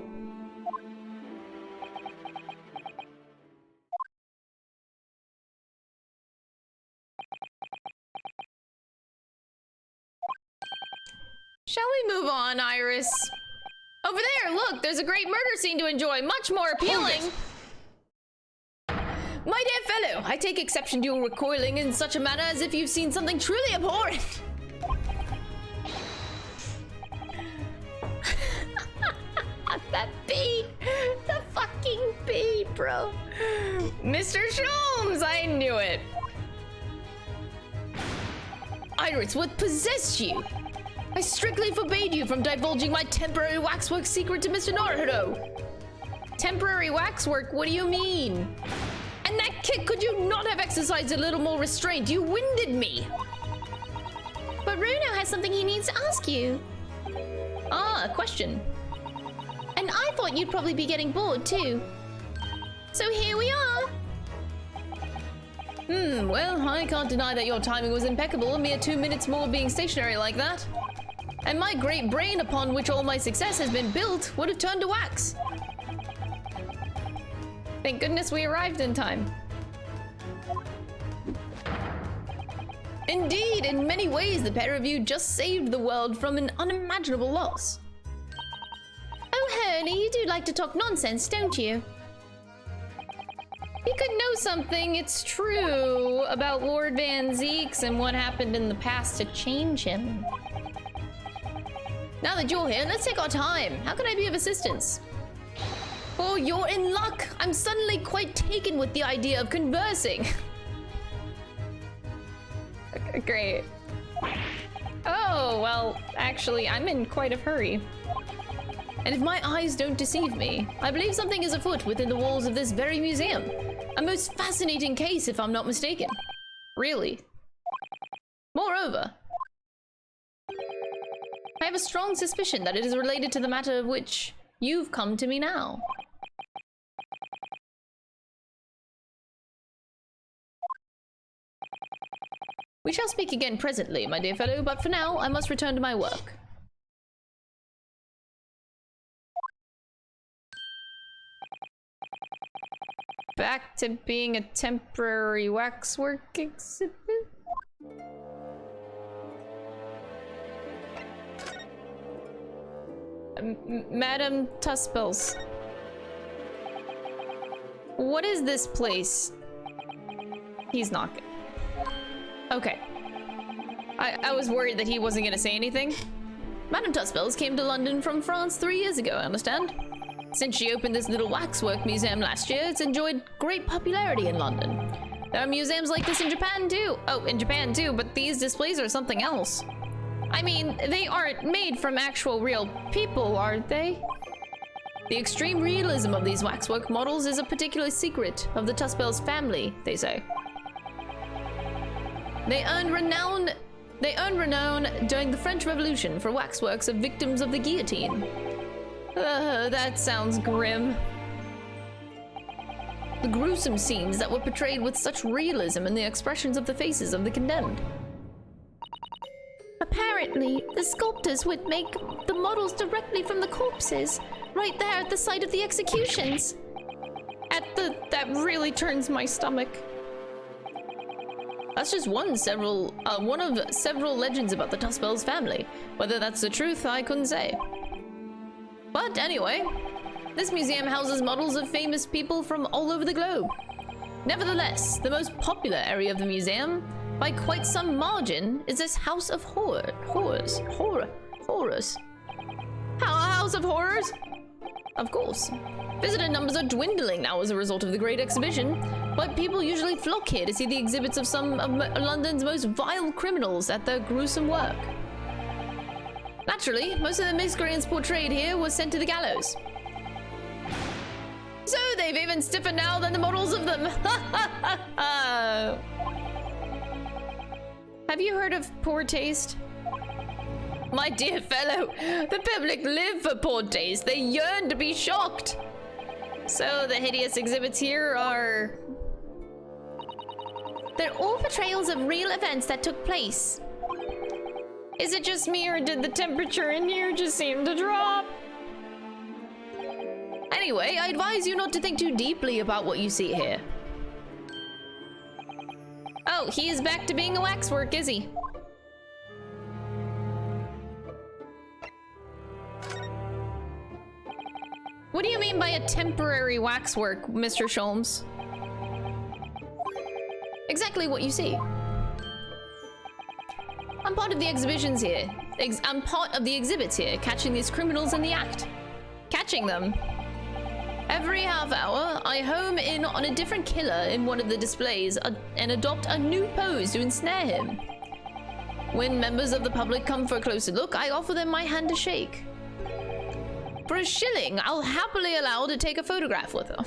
Shall we move on, Iris? Over there, look, there's a great murder scene to enjoy, much more appealing. My dear fellow, I take exception to your recoiling in such a manner as if you've seen something truly abhorrent. That bee, the fucking bee, bro. Mr. Sholmes, I knew it. Iris, what possessed you? I strictly forbade you from divulging my temporary waxwork secret to Mr. Naruto. Temporary waxwork? What do you mean? And that kick, could you not have exercised a little more restraint? You winded me. But Bruno has something he needs to ask you. Ah, a question. And I thought you'd probably be getting bored too. So here we are. Well, I can't deny that your timing was impeccable, a mere 2 minutes more being stationary like that. And my great brain upon which all my success has been built would have turned to wax. Thank goodness we arrived in time. Indeed, in many ways, the pair of you just saved the world from an unimaginable loss. Oh, Hurley, you do like to talk nonsense, don't you? You could know something, it's true, about Lord Van Zeeks and what happened in the past to change him. Now that you're here, let's take our time. How can I be of assistance? Oh, you're in luck! I'm suddenly quite taken with the idea of conversing. Great. Oh, well, actually, I'm in quite a hurry. And if my eyes don't deceive me, I believe something is afoot within the walls of this very museum. A most fascinating case, if I'm not mistaken. Really. Moreover, I have a strong suspicion that it is related to the matter of which you've come to me now. We shall speak again presently, my dear fellow, but for now, I must return to my work. Back to being a temporary waxwork exhibit? Madam Tuspels. What is this place? He's knocking. Okay. I was worried that he wasn't gonna say anything. Madame Tuspels came to London from France 3 years ago, I understand. Since she opened this little waxwork museum last year, it's enjoyed great popularity in London. There are museums like this in Japan too. Oh, in Japan too, but these displays are something else. I mean, they aren't made from actual real people, are they? The extreme realism of these waxwork models is a particular secret of the Tuspels family, they say. They earned renown during the French Revolution for waxworks of victims of the guillotine. That sounds grim. The gruesome scenes that were portrayed with such realism in the expressions of the faces of the condemned. Apparently, the sculptors would make the models directly from the corpses, right there at the site of the executions. That really turns my stomach. That's just one of several legends about the Tuspels family. Whether that's the truth, I couldn't say. But anyway, this museum houses models of famous people from all over the globe. Nevertheless, the most popular area of the museum, by quite some margin, is this House of Horrors. House of Horrors? Of course. Visitor numbers are dwindling now as a result of the Great Exhibition, But people usually flock here to see the exhibits of some of London's most vile criminals at their gruesome work. Naturally, most of the miscreants portrayed here were sent to the gallows. So they've even stiffer now than the models of them. Have you heard of poor taste? My dear fellow, the public live for poor taste. They yearn to be shocked. So the hideous exhibits here are... They're all portrayals of real events that took place. Is it just me, or did the temperature in here just seem to drop? Anyway, I advise you not to think too deeply about what you see here. Oh, he is back to being a waxwork, is he? What do you mean by a temporary waxwork, Mr. Sholmes? Exactly what you see. I'm part of the exhibitions here. I'm part of the exhibits here, catching these criminals in the act. Catching them. Every half hour, I home in on a different killer in one of the displays and adopt a new pose to ensnare him. When members of the public come for a closer look, I offer them my hand to shake. For a shilling, I'll happily allow to take a photograph with her.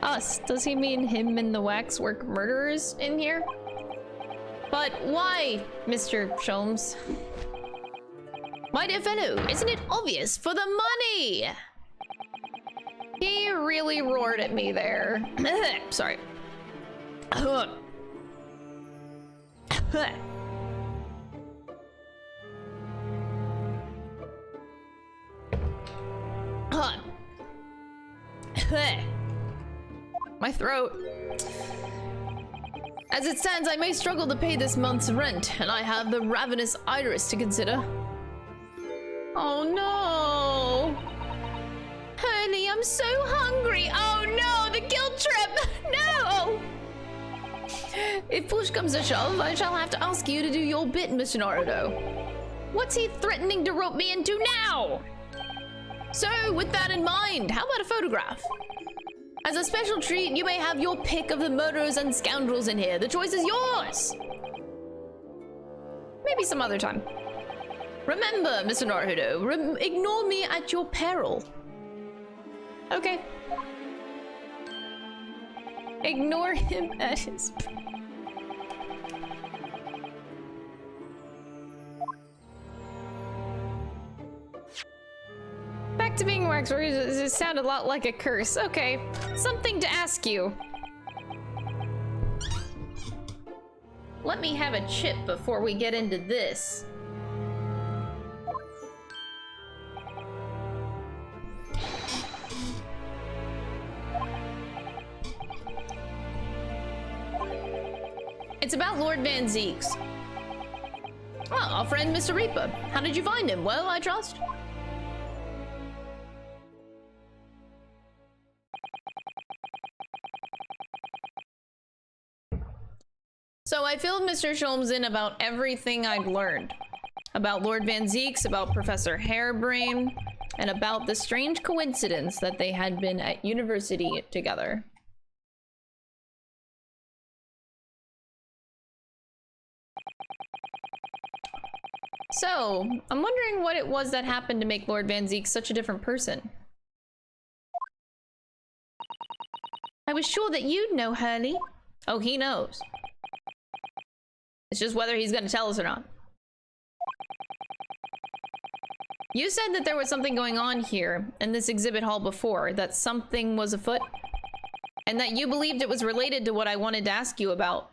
Us? Does he mean him and the waxwork murderers in here? But why, Mr. Sholmes? My dear fellow, isn't it obvious? For the money! He really roared at me there. Sorry. My throat. As it stands, I may struggle to pay this month's rent, and I have the ravenous iris to consider. Oh no! Honey, I'm so hungry! Oh no, the guilt trip! No! If push comes to shove, I shall have to ask you to do your bit, Mr. Naruto. What's he threatening to rope me into now? So, with that in mind, how about a photograph? As a special treat, you may have your pick of the murderers and scoundrels in here. The choice is yours! Maybe some other time. Remember, Mr. Naruto, ignore me at your peril. Okay. Ignore him at his... Back to being waxwork. It sounded a lot like a curse. Okay, something to ask you. Let me have a chip before we get into this. It's about Lord Van Zeeks. Oh, our friend Mr. Reaper. How did you find him? Well, I trust. So I filled Mr. Sholmes in about everything I'd learned. About Lord Van Zeeks, about Professor Harebrain, and about the strange coincidence that they had been at university together. So, I'm wondering what it was that happened to make Lord Van Zeeks such a different person. I was sure that you'd know, Hurley. Oh, he knows. It's just whether he's gonna tell us or not. You said that there was something going on here in this exhibit hall before, that something was afoot, and that you believed it was related to what I wanted to ask you about.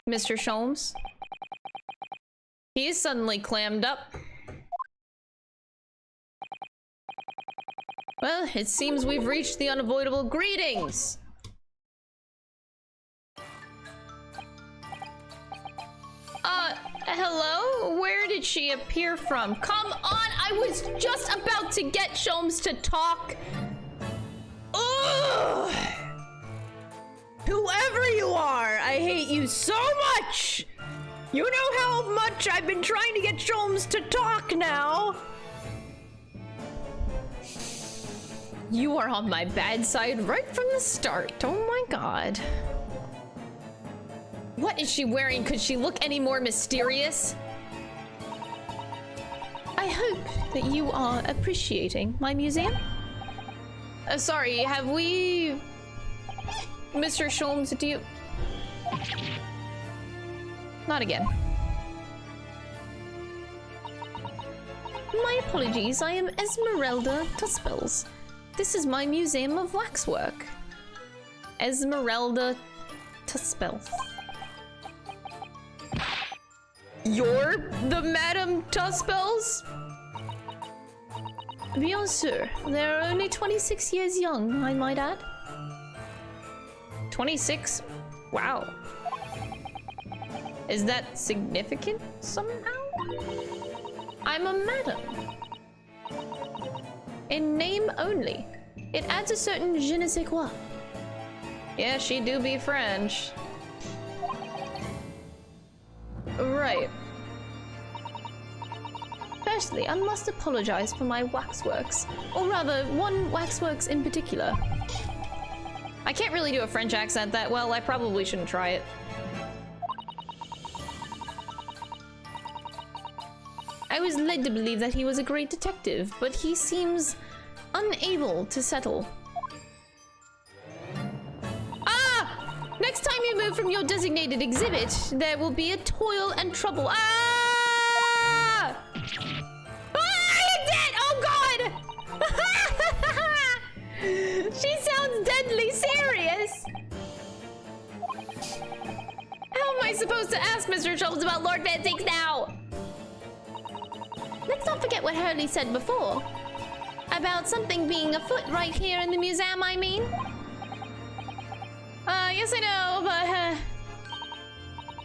Mr. Sholmes? He's suddenly clammed up. Well, it seems we've reached the unavoidable greetings! Hello? Where did she appear from? Come on, I was just about to get Sholmes to talk. Ugh! Whoever you are, I hate you so much! You know how much I've been trying to get Sholmes to talk now? You are on my bad side right from the start. Oh my god. What is she wearing? Could she look any more mysterious? I hope that you are appreciating my museum. Sorry, have we... Mr. Sholmes, do you... Not again. My apologies, I am Esmeralda Tuspels. This is my museum of waxwork. Esmeralda Tuspels. You're the Madame Tuspels? Bien sûr, they're only 26 years young, I might add. 26? Wow. Is that significant somehow? I'm a madam. In name only. It adds a certain je ne sais quoi. Yeah, she do be French. Right. Firstly, I must apologize for my waxworks. Or rather, one waxworks in particular. I can't really do a French accent that well. I probably shouldn't try it. I was led to believe that he was a great detective, but he seems unable to settle. Ah! Next time you move from your designated exhibit, there will be a toil and trouble. Ah! Ah, you're dead! Oh god! She sounds deadly serious. How am I supposed to ask Mr. Sholmes about Lord Van Tinks now? Let's not forget what Hurley said before. About something being afoot right here in the museum, I mean. Yes I know, but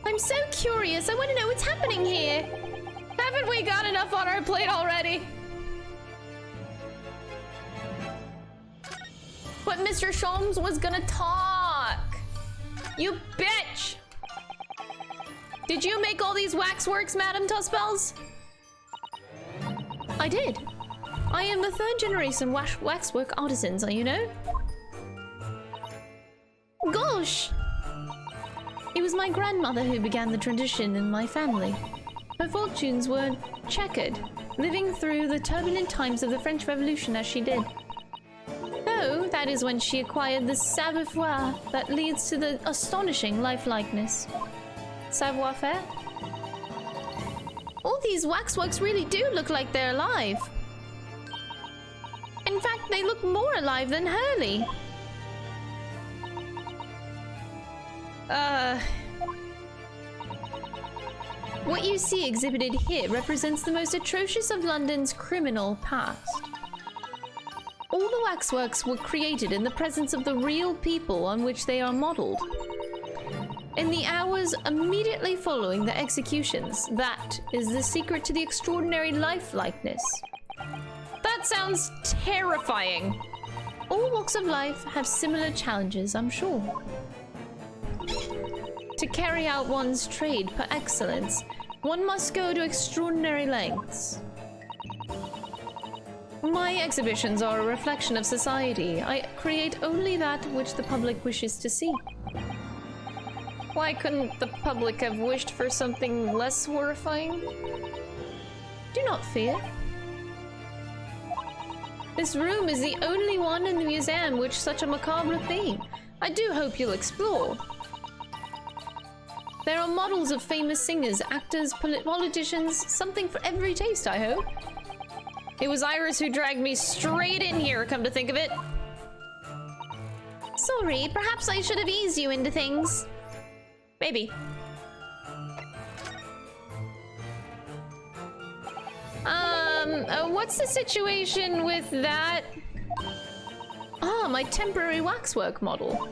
I'm so curious. I want to know what's happening here. haven't we got enough on our plate already? But Mr. Sholmes was gonna talk. You bitch! Did you make all these waxworks, Madame Tuspels? I did. I am the third generation waxwork artisans, you know? Gosh! It was my grandmother who began the tradition in my family. Her fortunes were checkered, living through the turbulent times of the French Revolution as she did. Though, that is when she acquired the savoir-faire that leads to the astonishing lifelikeliness. Savoir-faire? All these waxworks really do look like they're alive. In fact, they look more alive than Hurley. What you see exhibited here represents the most atrocious of London's criminal past. All the waxworks were created in the presence of the real people on which they are modeled. In the hours immediately following the executions, that is the secret to the extraordinary lifelikeness. That sounds terrifying. All walks of life have similar challenges, I'm sure. To carry out one's trade per excellence, one must go to extraordinary lengths. My exhibitions are a reflection of society. I create only that which the public wishes to see. Why couldn't the public have wished for something less horrifying? Do not fear. This room is the only one in the museum which such a macabre theme. I do hope you'll explore. There are models of famous singers, actors, politicians, something for every taste, I hope. It was Iris who dragged me straight in here, come to think of it. Sorry, perhaps I should have eased you into things. Maybe. What's the situation with that? Ah, my temporary waxwork model.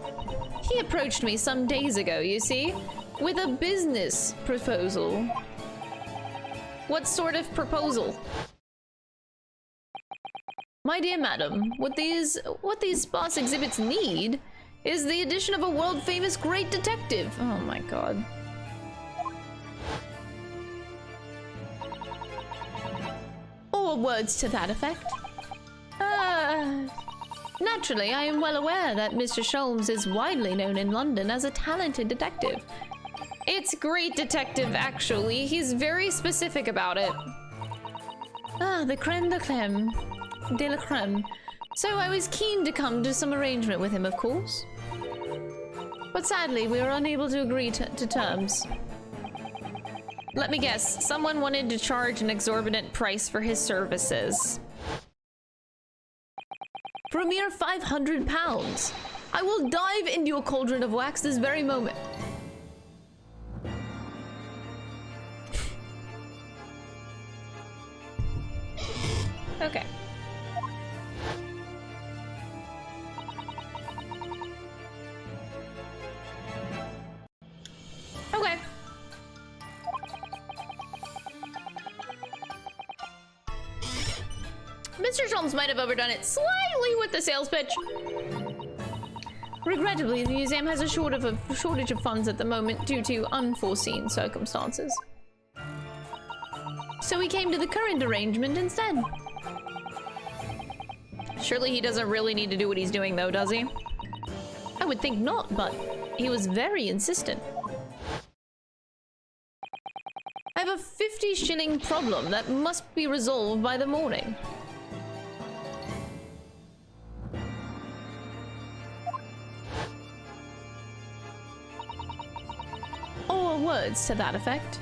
He approached me some days ago, you see, with a business proposal. What sort of proposal? My dear madam, what these sparse exhibits need is the addition of a world-famous great detective. Oh my god. Or words to that effect. Naturally, I am well aware that Mr. Sholmes is widely known in London as a talented detective. It's great detective, actually. He's very specific about it. Ah, the creme de creme. De la creme. So I was keen to come to some arrangement with him, of course. But sadly, we were unable to agree to terms. Let me guess, someone wanted to charge an exorbitant price for his services. For a mere £500. I will dive into your cauldron of wax this very moment. Okay. Okay. Mr. Sholmes might have overdone it slightly with the sales pitch. Regrettably, the museum has a shortage of funds at the moment due to unforeseen circumstances. So we came to the current arrangement instead. Surely he doesn't really need to do what he's doing though, does he? I would think not, but he was very insistent. I have a 50-shilling problem that must be resolved by the morning. Or words to that effect.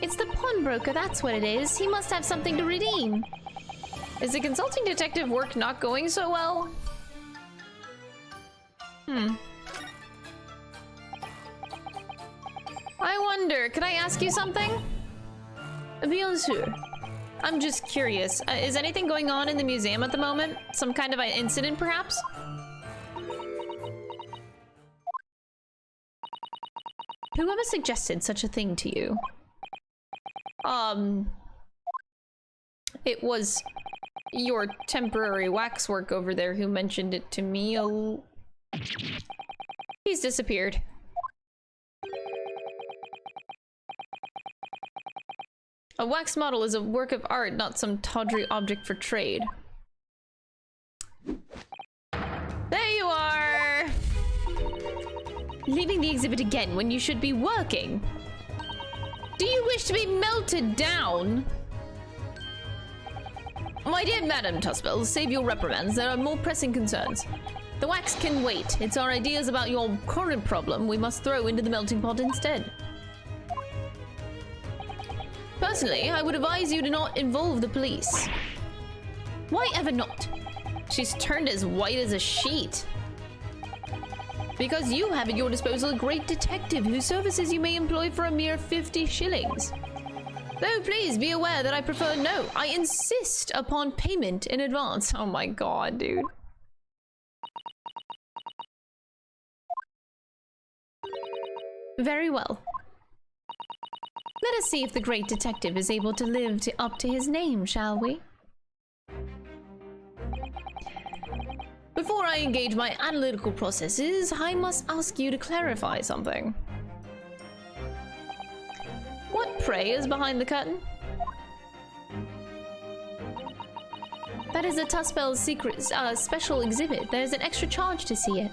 It's the pawnbroker, that's what it is. He must have something to redeem. Is the consulting detective work not going so well? I wonder, could I ask you something? Bien sûr. I'm just curious. Is anything going on in the museum at the moment? Some kind of an incident, perhaps? Whoever suggested such a thing to you? It was your temporary waxwork over there who mentioned it to me. He's disappeared. A wax model is a work of art, not some tawdry object for trade. There you are! Leaving the exhibit again when you should be working. Do you wish to be melted down? My dear Madam Tuspel, save your reprimands. There are more pressing concerns. The wax can wait. It's our ideas about your current problem we must throw into the melting pot instead. Personally, I would advise you to not involve the police. Why ever not? She's turned as white as a sheet. Because you have at your disposal a great detective whose services you may employ for a mere 50 shillings. Though please be aware that I prefer no. I insist upon payment in advance. Oh my god, dude. Very well. Let us see if the great detective is able to live up to his name, shall we? Before I engage my analytical processes, I must ask you to clarify something. What, pray, is behind the curtain? That is a Tuspel's secret special exhibit. There's an extra charge to see it.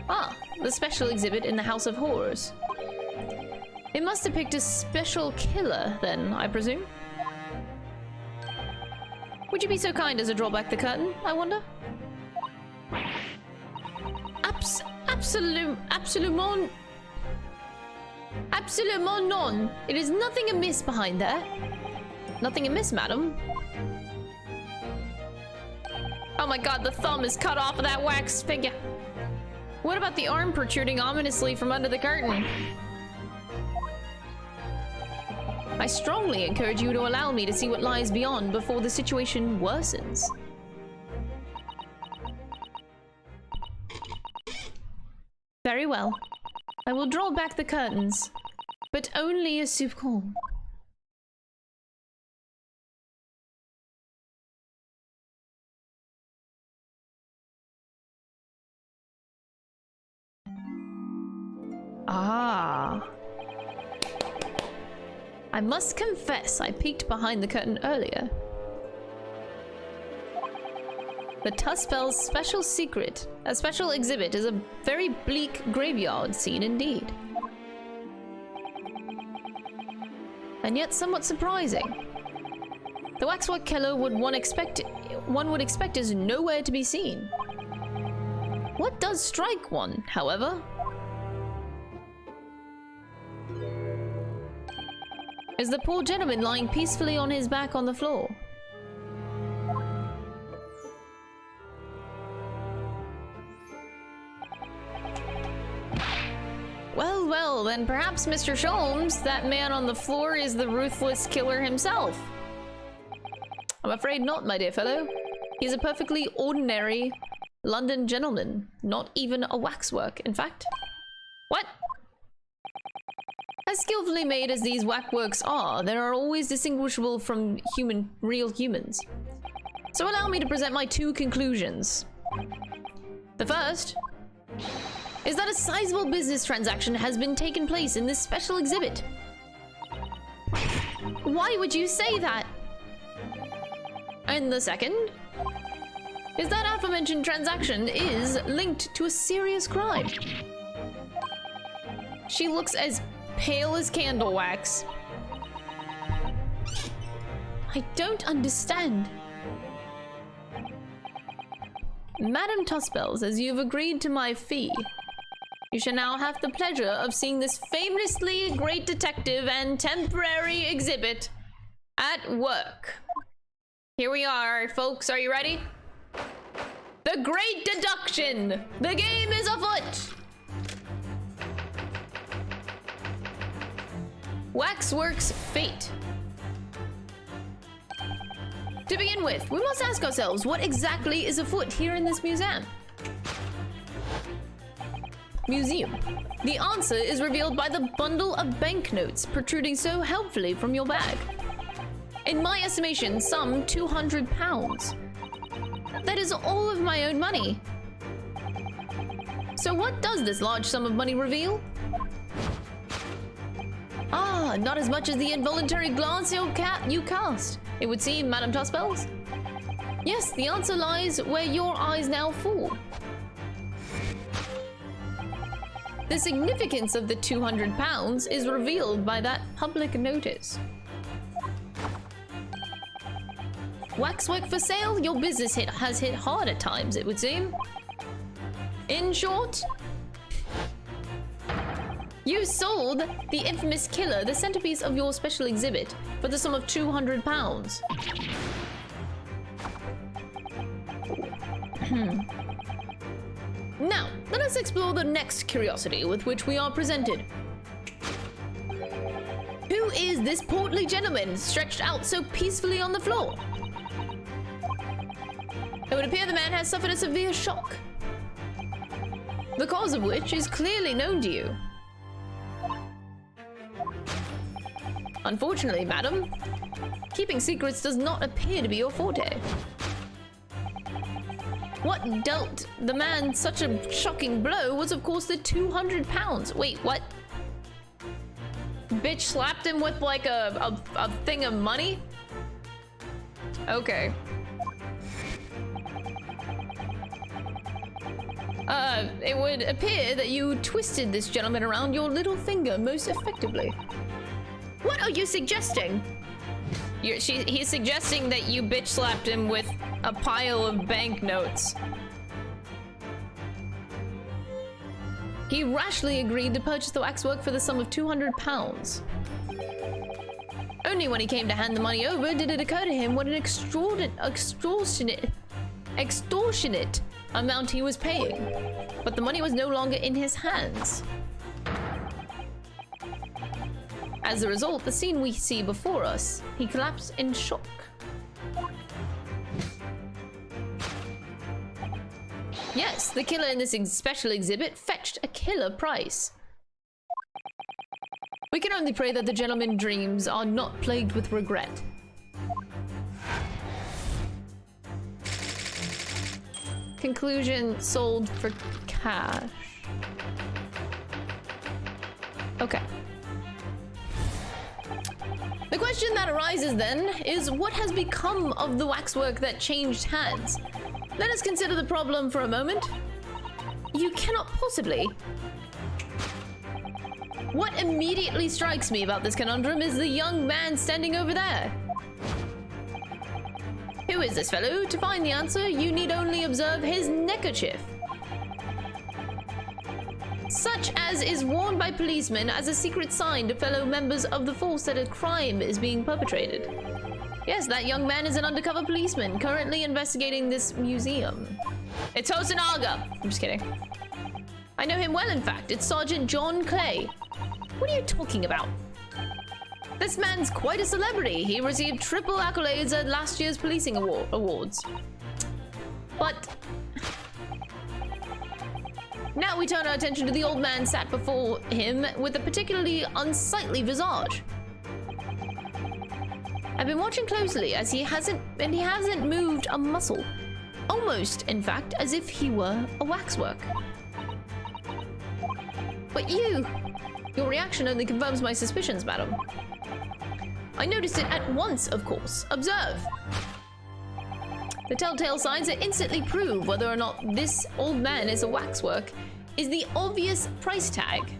Ah, the special exhibit in the House of Horrors. It must depict a special killer, then, I presume? Would you be so kind as to draw back the curtain, I wonder? Absolument non. It is nothing amiss behind there. Nothing amiss, madam. Oh my god, the thumb is cut off of that wax figure. What about the arm protruding ominously from under the curtain? I strongly encourage you to allow me to see what lies beyond before the situation worsens. Very well. I will draw back the curtains, but only as soup corn. Ah. I must confess I peeked behind the curtain earlier. The Tuspel's special secret, a special exhibit, is a very bleak graveyard scene indeed. And yet somewhat surprising. The waxwork killer one would expect is nowhere to be seen. What does strike one, however, is the poor gentleman lying peacefully on his back on the floor. Well, well, then perhaps Mr. Sholmes, that man on the floor, is the ruthless killer himself. I'm afraid not, my dear fellow. He's a perfectly ordinary London gentleman, not even a waxwork, in fact. What? As skillfully made as these waxworks are, they are always distinguishable from real humans. So allow me to present my two conclusions. The first is that a sizable business transaction has been taken place in this special exhibit. Why would you say that? And the second is that aforementioned transaction is linked to a serious crime. She looks as pale as candle wax. I don't understand. Madame Tuspels, as you've agreed to my fee, you shall now have the pleasure of seeing this famously great detective and temporary exhibit at work. Here we are, folks. Are you ready? The Great Deduction! The game is afoot! Waxwork's fate. To begin with, we must ask ourselves what exactly is afoot here in this museum. The answer is revealed by the bundle of banknotes protruding so helpfully from your bag. In my estimation, some £200. That is all of my own money. So what does this large sum of money reveal? Ah, not as much as the involuntary glance you cast, it would seem, Madame Tuspels. Yes, the answer lies where your eyes now fall. The significance of the £200 is revealed by that public notice. Waxwork for sale? Your business has hit hard at times, it would seem. In short, you sold the infamous killer the centerpiece of your special exhibit for the sum of £200. Now, let us explore the next curiosity with which we are presented. Who is this portly gentleman stretched out so peacefully on the floor? It would appear the man has suffered a severe shock, the cause of which is clearly known to you. Unfortunately, madam, keeping secrets does not appear to be your forte. What dealt the man such a shocking blow was, of course, the £200. Wait, what? Bitch slapped him with like a thing of money? Okay. It would appear that you twisted this gentleman around your little finger most effectively. What are you suggesting? He's suggesting that you bitch slapped him with a pile of banknotes. He rashly agreed to purchase the waxwork for the sum of £200. Only when he came to hand the money over did it occur to him what an extortionate amount he was paying. But the money was no longer in his hands. As a result, the scene we see before us, he collapsed in shock. Yes, the killer in this special exhibit fetched a killer price. We can only pray that the gentleman's dreams are not plagued with regret. Conclusion: sold for cash. Okay. The question that arises then is, what has become of the waxwork that changed hands? Let us consider the problem for a moment. You cannot possibly... What immediately strikes me about this conundrum is the young man standing over there. Who is this fellow? To find the answer, you need only observe his neckerchief. Such as is worn by policemen as a secret sign to fellow members of the force that a crime is being perpetrated. Yes, that young man is an undercover policeman currently investigating this museum. It's Hosonaga! I'm just kidding. I know him well, in fact. It's Sergeant John Clay. What are you talking about? This man's quite a celebrity. He received triple accolades at last year's policing awards. But... now we turn our attention to the old man sat before him with a particularly unsightly visage. I've been watching closely as he hasn't moved a muscle. Almost, in fact, as if he were a waxwork. But your reaction only confirms my suspicions, madam. I noticed it at once, of course. Observe. The telltale signs that instantly prove whether or not this old man is a waxwork is the obvious price tag.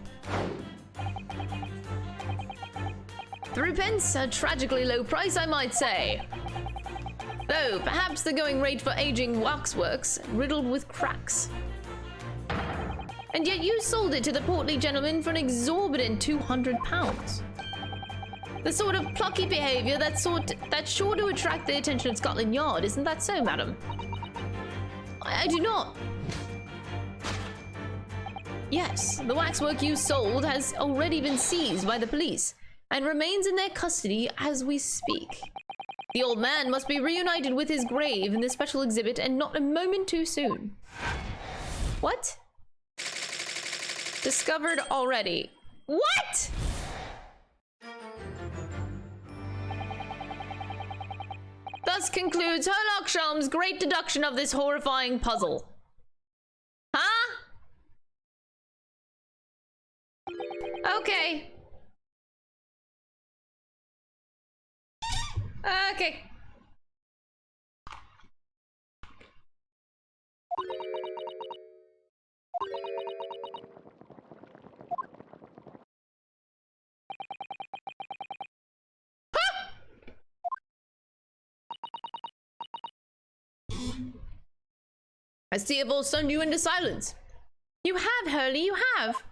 3 pence, a tragically low price, I might say. Though, perhaps the going rate for aging waxworks, riddled with cracks. And yet you sold it to the portly gentleman for an exorbitant £200. The sort of plucky behavior that's sure to attract the attention of Scotland Yard, isn't that so, madam? I do not. Yes, the waxwork you sold has already been seized by the police and remains in their custody as we speak. The old man must be reunited with his grave in this special exhibit, and not a moment too soon. What? Discovered already. What? Thus concludes Herlock Sholmes' great deduction of this horrifying puzzle. Huh? Okay. Okay. I see I've all stunned you into silence. You have, Hurley, you have.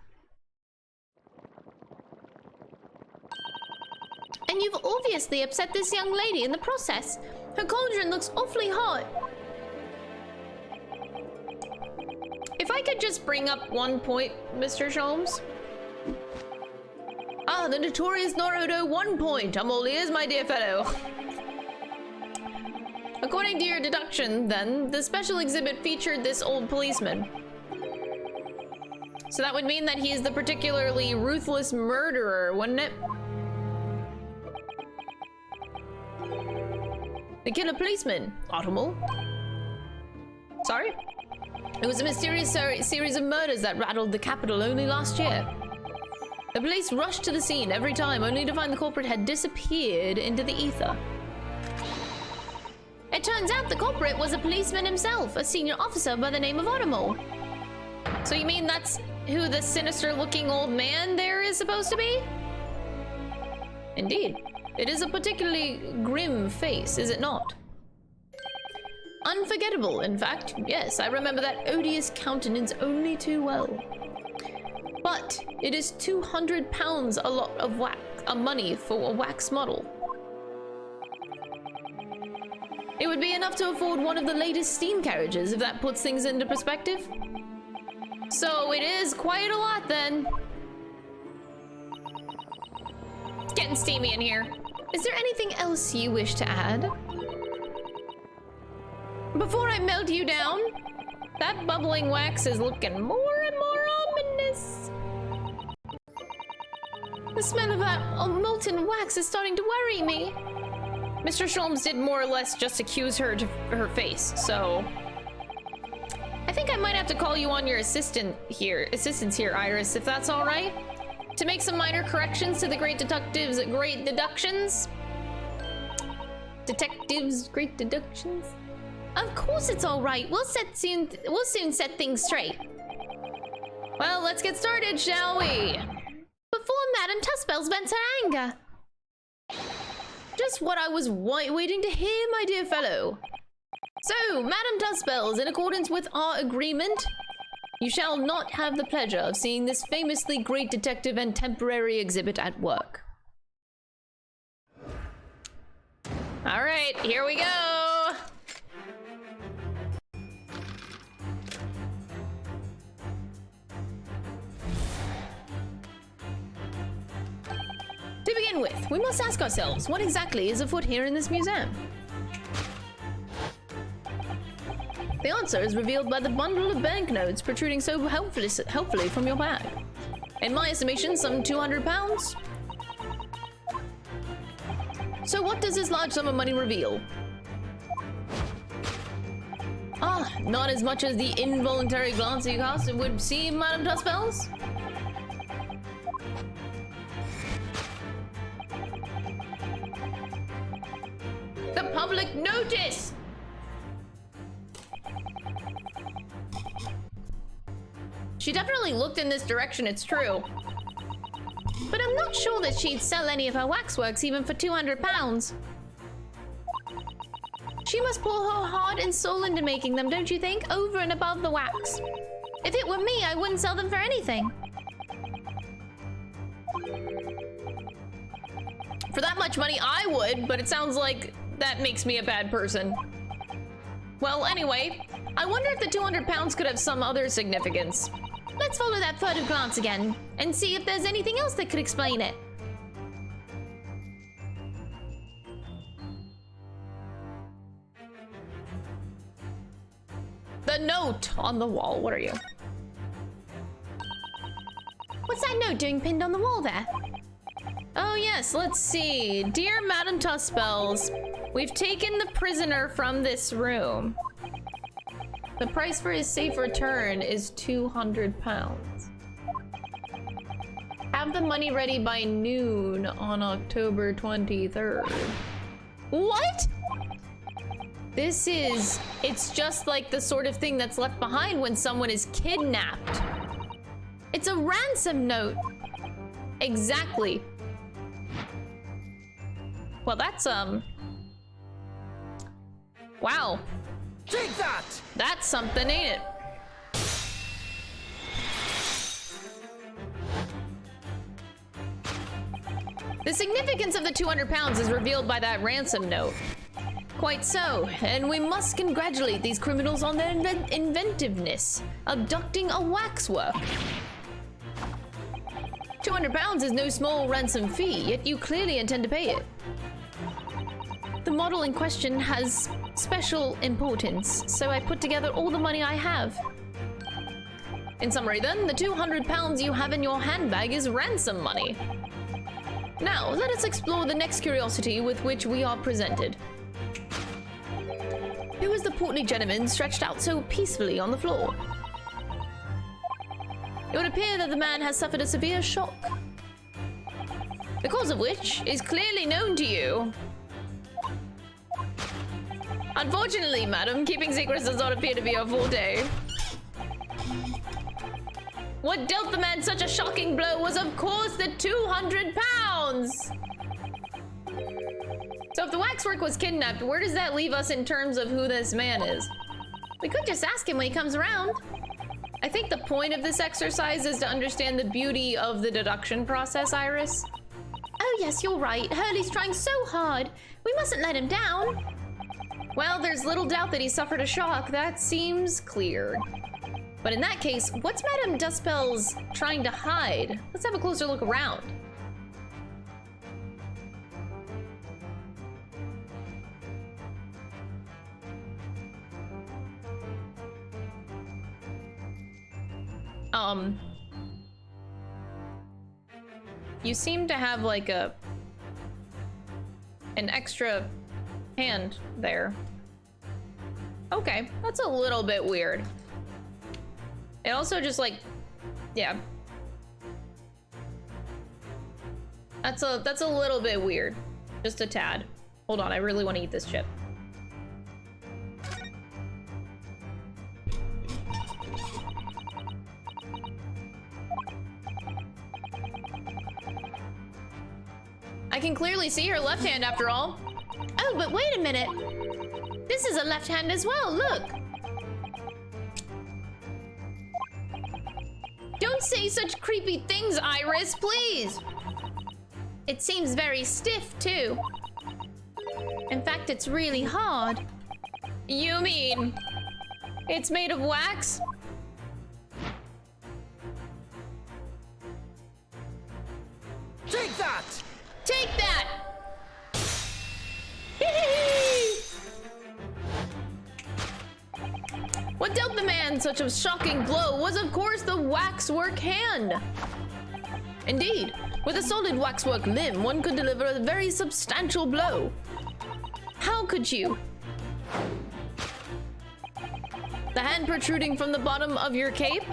And you've obviously upset this young lady in the process. Her cauldron looks awfully hot. If I could just bring up 1 point, Mr. Sholmes. Ah, the notorious Naruto 1 point. I'm all ears, my dear fellow. According to your deduction, then, the special exhibit featured this old policeman. So that would mean that he's the particularly ruthless murderer, wouldn't it? The killer policeman, Automol. Sorry? It was a mysterious series of murders that rattled the capital only last year. The police rushed to the scene every time, only to find the culprit had disappeared into the ether. It turns out the culprit was a policeman himself, a senior officer by the name of Automol. So you mean that's who the sinister-looking old man there is supposed to be? Indeed. It is a particularly grim face, is it not? Unforgettable, in fact. Yes, I remember that odious countenance only too well. But it is £200 a lot of money for a wax model. It would be enough to afford one of the latest steam carriages, if that puts things into perspective. So it is quite a lot, then. It's getting steamy in here. Is there anything else you wish to add? Before I melt you down, that bubbling wax is looking more and more ominous. The smell of that molten wax is starting to worry me. Mr. Sholmes did more or less just accuse her to her face, so... I think I might have to call you on your assistance here, Iris, if that's all right. To make some minor corrections to the great detective's great deductions. Detective's great deductions. Of course it's all right. We'll soon set things straight. Well, let's get started, shall we? Before Madame Tuspells vents her anger. Just what I was waiting to hear, my dear fellow. So, Madame Tuspells, in accordance with our agreement, you shall not have the pleasure of seeing this famously great detective and temporary exhibit at work. All right, here we go. To begin with, we must ask ourselves, what exactly is afoot here in this museum? The answer is revealed by the bundle of banknotes protruding so helpfully from your bag. In my estimation, some 200 pounds. So what does this large sum of money reveal? Ah, not as much as the involuntary glance you cast it would seem, Madame Tuspells. The public notice! She definitely looked in this direction, it's true. But I'm not sure that she'd sell any of her waxworks even for 200 pounds. She must pour her heart and soul into making them, don't you think? Over and above the wax. If it were me, I wouldn't sell them for anything. For that much money, I would, but it sounds like that makes me a bad person. Well, anyway, I wonder if the 200 pounds could have some other significance. Let's follow that furtive glance again, and see if there's anything else that could explain it. The note on the wall, what are you? What's that note doing pinned on the wall there? Oh yes, let's see. Dear Madame Tuspells, we've taken the prisoner from this room. The price for his safe return is 200 pounds. Have the money ready by noon on October 23rd. What? It's just like the sort of thing that's left behind when someone is kidnapped. It's a ransom note. Exactly. Well, that's, wow. Take that! That's something, ain't it? The significance of the 200 pounds is revealed by that ransom note. Quite so, and we must congratulate these criminals on their inventiveness, abducting a waxwork. 200 pounds is no small ransom fee, yet you clearly intend to pay it. The model in question has special importance, so I put together all the money I have. In summary then, the 200 pounds you have in your handbag is ransom money. Now, let us explore the next curiosity with which we are presented. Who is the portly gentleman stretched out so peacefully on the floor? It would appear that the man has suffered a severe shock, the cause of which is clearly known to you. Unfortunately, madam, keeping secrets does not appear to be your forte. What dealt the man such a shocking blow was, of course, the 200 pounds! So if the waxwork was kidnapped, where does that leave us in terms of who this man is? We could just ask him when he comes around. I think the point of this exercise is to understand the beauty of the deduction process, Iris. Oh yes, you're right. Hurley's trying so hard. We mustn't let him down. Well, there's little doubt that he suffered a shock. That seems clear. But in that case, what's Madame Tuspells trying to hide? Let's have a closer look around. You seem to have like an extra hand there. Okay, that's a little bit weird. It also just like, yeah. That's a little bit weird. Just a tad. Hold on, I really want to eat this chip. I can clearly see her left hand after all. Oh, but wait a minute. This is a left hand as well, look. Don't say such creepy things, Iris, please. It seems very stiff, too. In fact, it's really hard. You mean it's made of wax? Take that! Take that! What dealt the man such a shocking blow was, of course, the waxwork hand. Indeed, with a solid waxwork limb, one could deliver a very substantial blow. How could you? The hand protruding from the bottom of your cape?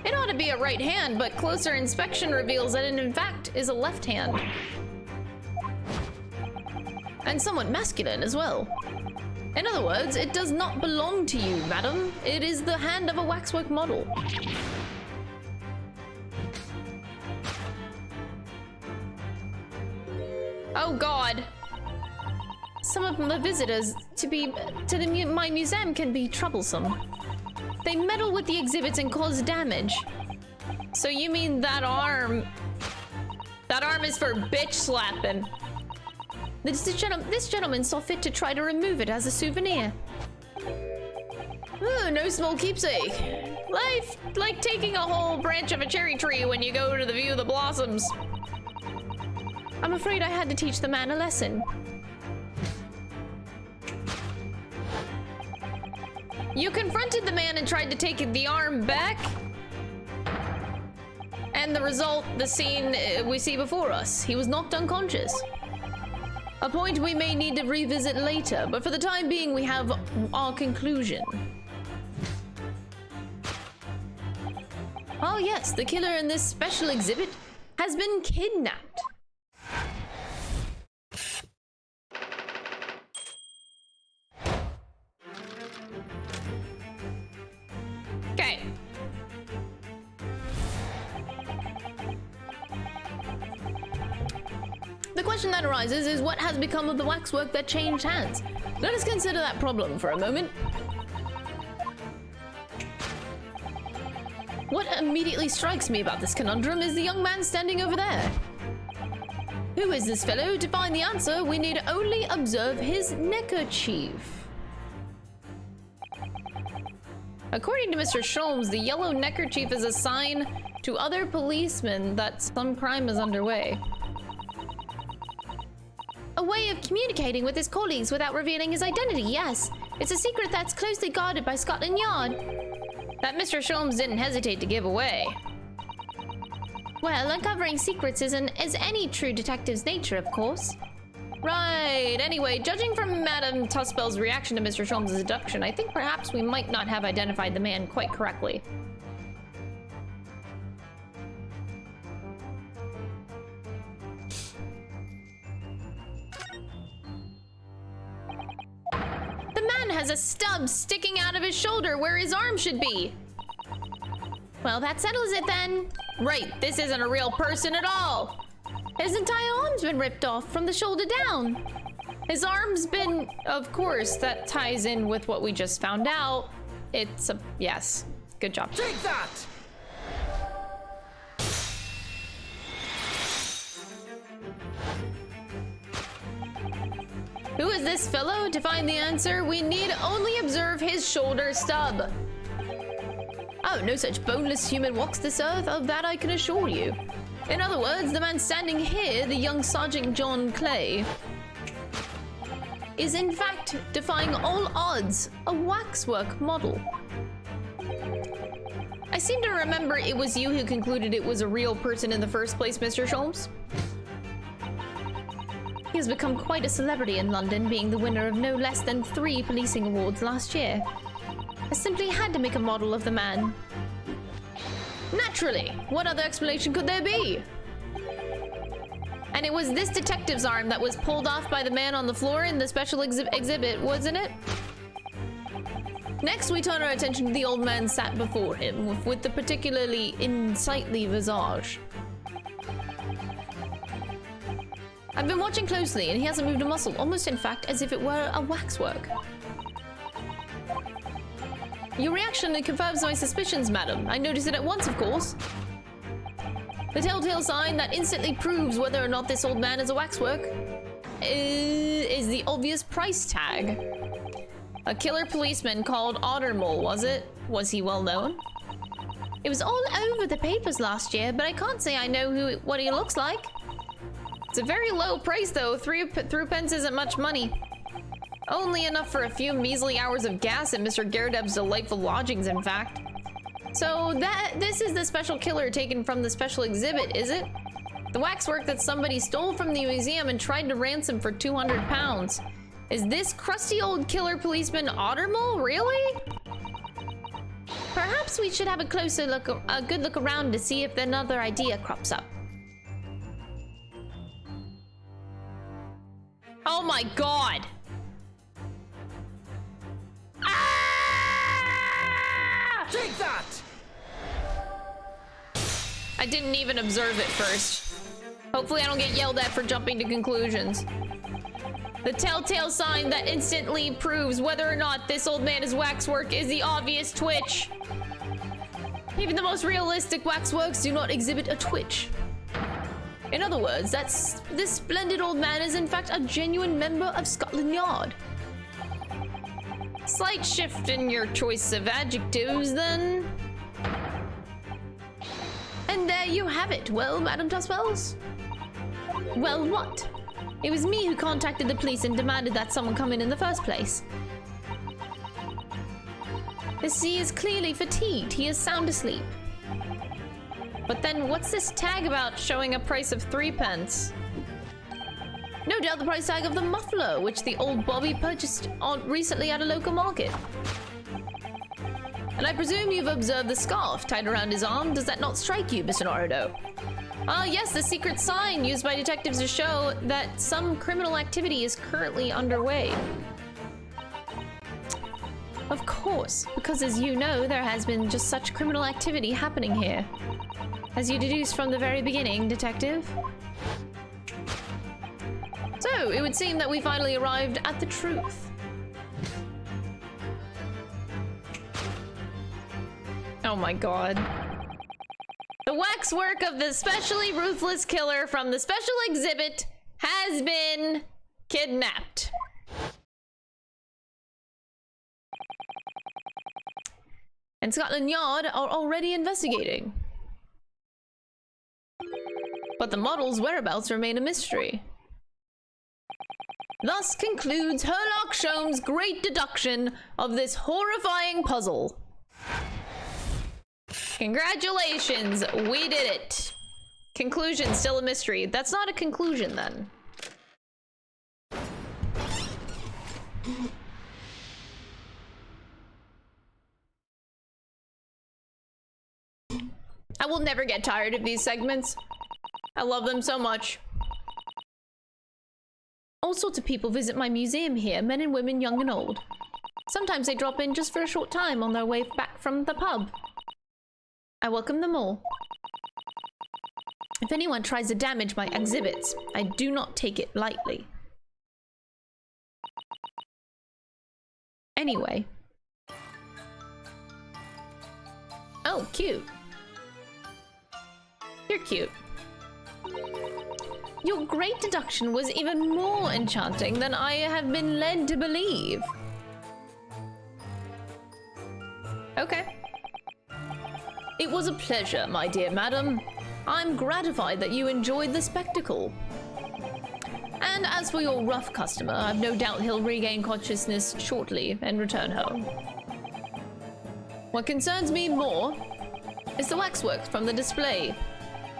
It ought to be a right hand, but closer inspection reveals that it in fact is a left hand. And somewhat masculine as well. In other words, it does not belong to you, madam. It is the hand of a waxwork model. Oh God. Some of the visitors to my museum can be troublesome. They meddle with the exhibits and cause damage. So you mean that arm? That arm is for bitch slapping. This gentleman saw fit to try to remove it as a souvenir. Oh, no small keepsake. Life like taking a whole branch of a cherry tree when you go to the view of the blossoms. I'm afraid I had to teach the man a lesson. You confronted the man and tried to take the arm back. And the result, the scene we see before us. He was knocked unconscious. A point we may need to revisit later, but for the time being, we have our conclusion. Oh yes, the killer in this special exhibit has been kidnapped. Okay. The question that arises is what has become of the waxwork that changed hands? Let us consider that problem for a moment. What immediately strikes me about this conundrum is the young man standing over there. Who is this fellow? To find the answer, we need only observe his neckerchief. According to Mr. Sholmes, the yellow neckerchief is a sign to other policemen that some crime is underway. A way of communicating with his colleagues without revealing his identity, yes. It's a secret that's closely guarded by Scotland Yard. That Mr. Sholmes didn't hesitate to give away. Well, uncovering secrets is any true detective's nature, of course. Right. Anyway, judging from Madame Tuspel's reaction to Mr. Sholmes' abduction, I think perhaps we might not have identified the man quite correctly. The man has a stub sticking out of his shoulder where his arm should be. Well, that settles it then. Right, this isn't a real person at all. His entire arm's been ripped off from the shoulder down. His arm's been, of course, that ties in with what we just found out. It's a, yes, good job. Take that! Who is this fellow? To find the answer, we need only observe his shoulder stub. Oh, no such boneless human walks this earth, of that I can assure you. In other words, the man standing here, the young Sergeant John Clay, is in fact, defying all odds, a waxwork model. I seem to remember it was you who concluded it was a real person in the first place, Mr. Sholmes. He has become quite a celebrity in London, being the winner of no less than 3 policing awards last year. I simply had to make a model of the man. Naturally! What other explanation could there be? And it was this detective's arm that was pulled off by the man on the floor in the special exhibit, wasn't it? Next, we turn our attention to the old man sat before him, with the particularly unsightly visage. I've been watching closely, and he hasn't moved a muscle, almost in fact as if it were a waxwork. Your reaction confirms my suspicions, madam. I noticed it at once, of course. The telltale sign that instantly proves whether or not this old man is a waxwork is the obvious price tag. A killer policeman called Ottermole, was it? Was he well known? It was all over the papers last year, but I can't say I know what he looks like. It's a very low price though. Three pence isn't much money. Only enough for a few measly hours of gas at Mr. Garredeb's delightful lodgings, in fact. So this is the special killer taken from the special exhibit, is it? The waxwork that somebody stole from the museum and tried to ransom for 200 pounds. Is this crusty old killer policeman Ottermole, really? Perhaps we should have a closer look, a good look around to see if another idea crops up. Oh my god! Ah! Take that! I didn't even observe it first. Hopefully I don't get yelled at for jumping to conclusions. The telltale sign that instantly proves whether or not this old man is waxwork is the obvious twitch. Even the most realistic waxworks do not exhibit a twitch. In other words, this splendid old man is in fact a genuine member of Scotland Yard. Slight shift in your choice of adjectives, then. And there you have it. Well, Madam Tuswells? Well, what? It was me who contacted the police and demanded that someone come in the first place. He is clearly fatigued. He is sound asleep. But then what's this tag about showing a price of 3 pence? No doubt the price tag of the muffler, which the old Bobby purchased recently at a local market. And I presume you've observed the scarf tied around his arm. Does that not strike you, Mr. Naruto? Ah, yes, the secret sign used by detectives to show that some criminal activity is currently underway. Of course, because as you know, there has been just such criminal activity happening here. As you deduced from the very beginning, Detective. So, it would seem that we finally arrived at the truth. Oh my god. The waxwork of the specially ruthless killer from the special exhibit has been kidnapped. And Scotland Yard are already investigating. But the model's whereabouts remain a mystery. Thus concludes Herlock Sholmes' great deduction of this horrifying puzzle. Congratulations, we did it. Conclusion still a mystery. That's not a conclusion then. I will never get tired of these segments. I love them so much. All sorts of people visit my museum here, men and women, young and old. Sometimes they drop in just for a short time on their way back from the pub. I welcome them all. If anyone tries to damage my exhibits, I do not take it lightly. Anyway. Oh, cute. You're cute. Your great deduction was even more enchanting than I have been led to believe. Okay. It was a pleasure, my dear madam. I'm gratified that you enjoyed the spectacle. And as for your rough customer, I've no doubt he'll regain consciousness shortly and return home. What concerns me more is the waxwork from the display.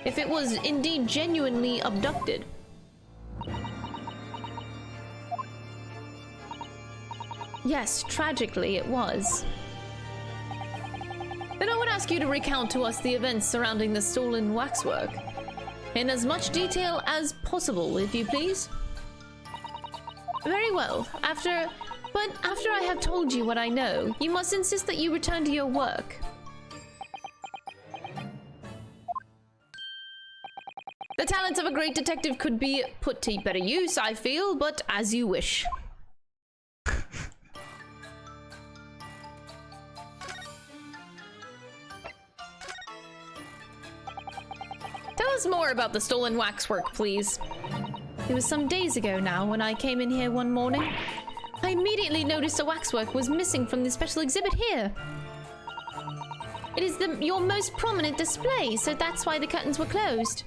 If it was indeed genuinely abducted. Yes, tragically it was. Then I would ask you to recount to us the events surrounding the stolen waxwork. In as much detail as possible, if you please. Very well. After I have told you what I know, you must insist that you return to your work. The talents of a great detective could be put to better use, I feel, but as you wish. Tell us more about the stolen waxwork, please. It was some days ago now when I came in here one morning. I immediately noticed the waxwork was missing from the special exhibit here. It is your most prominent display, so that's why the curtains were closed.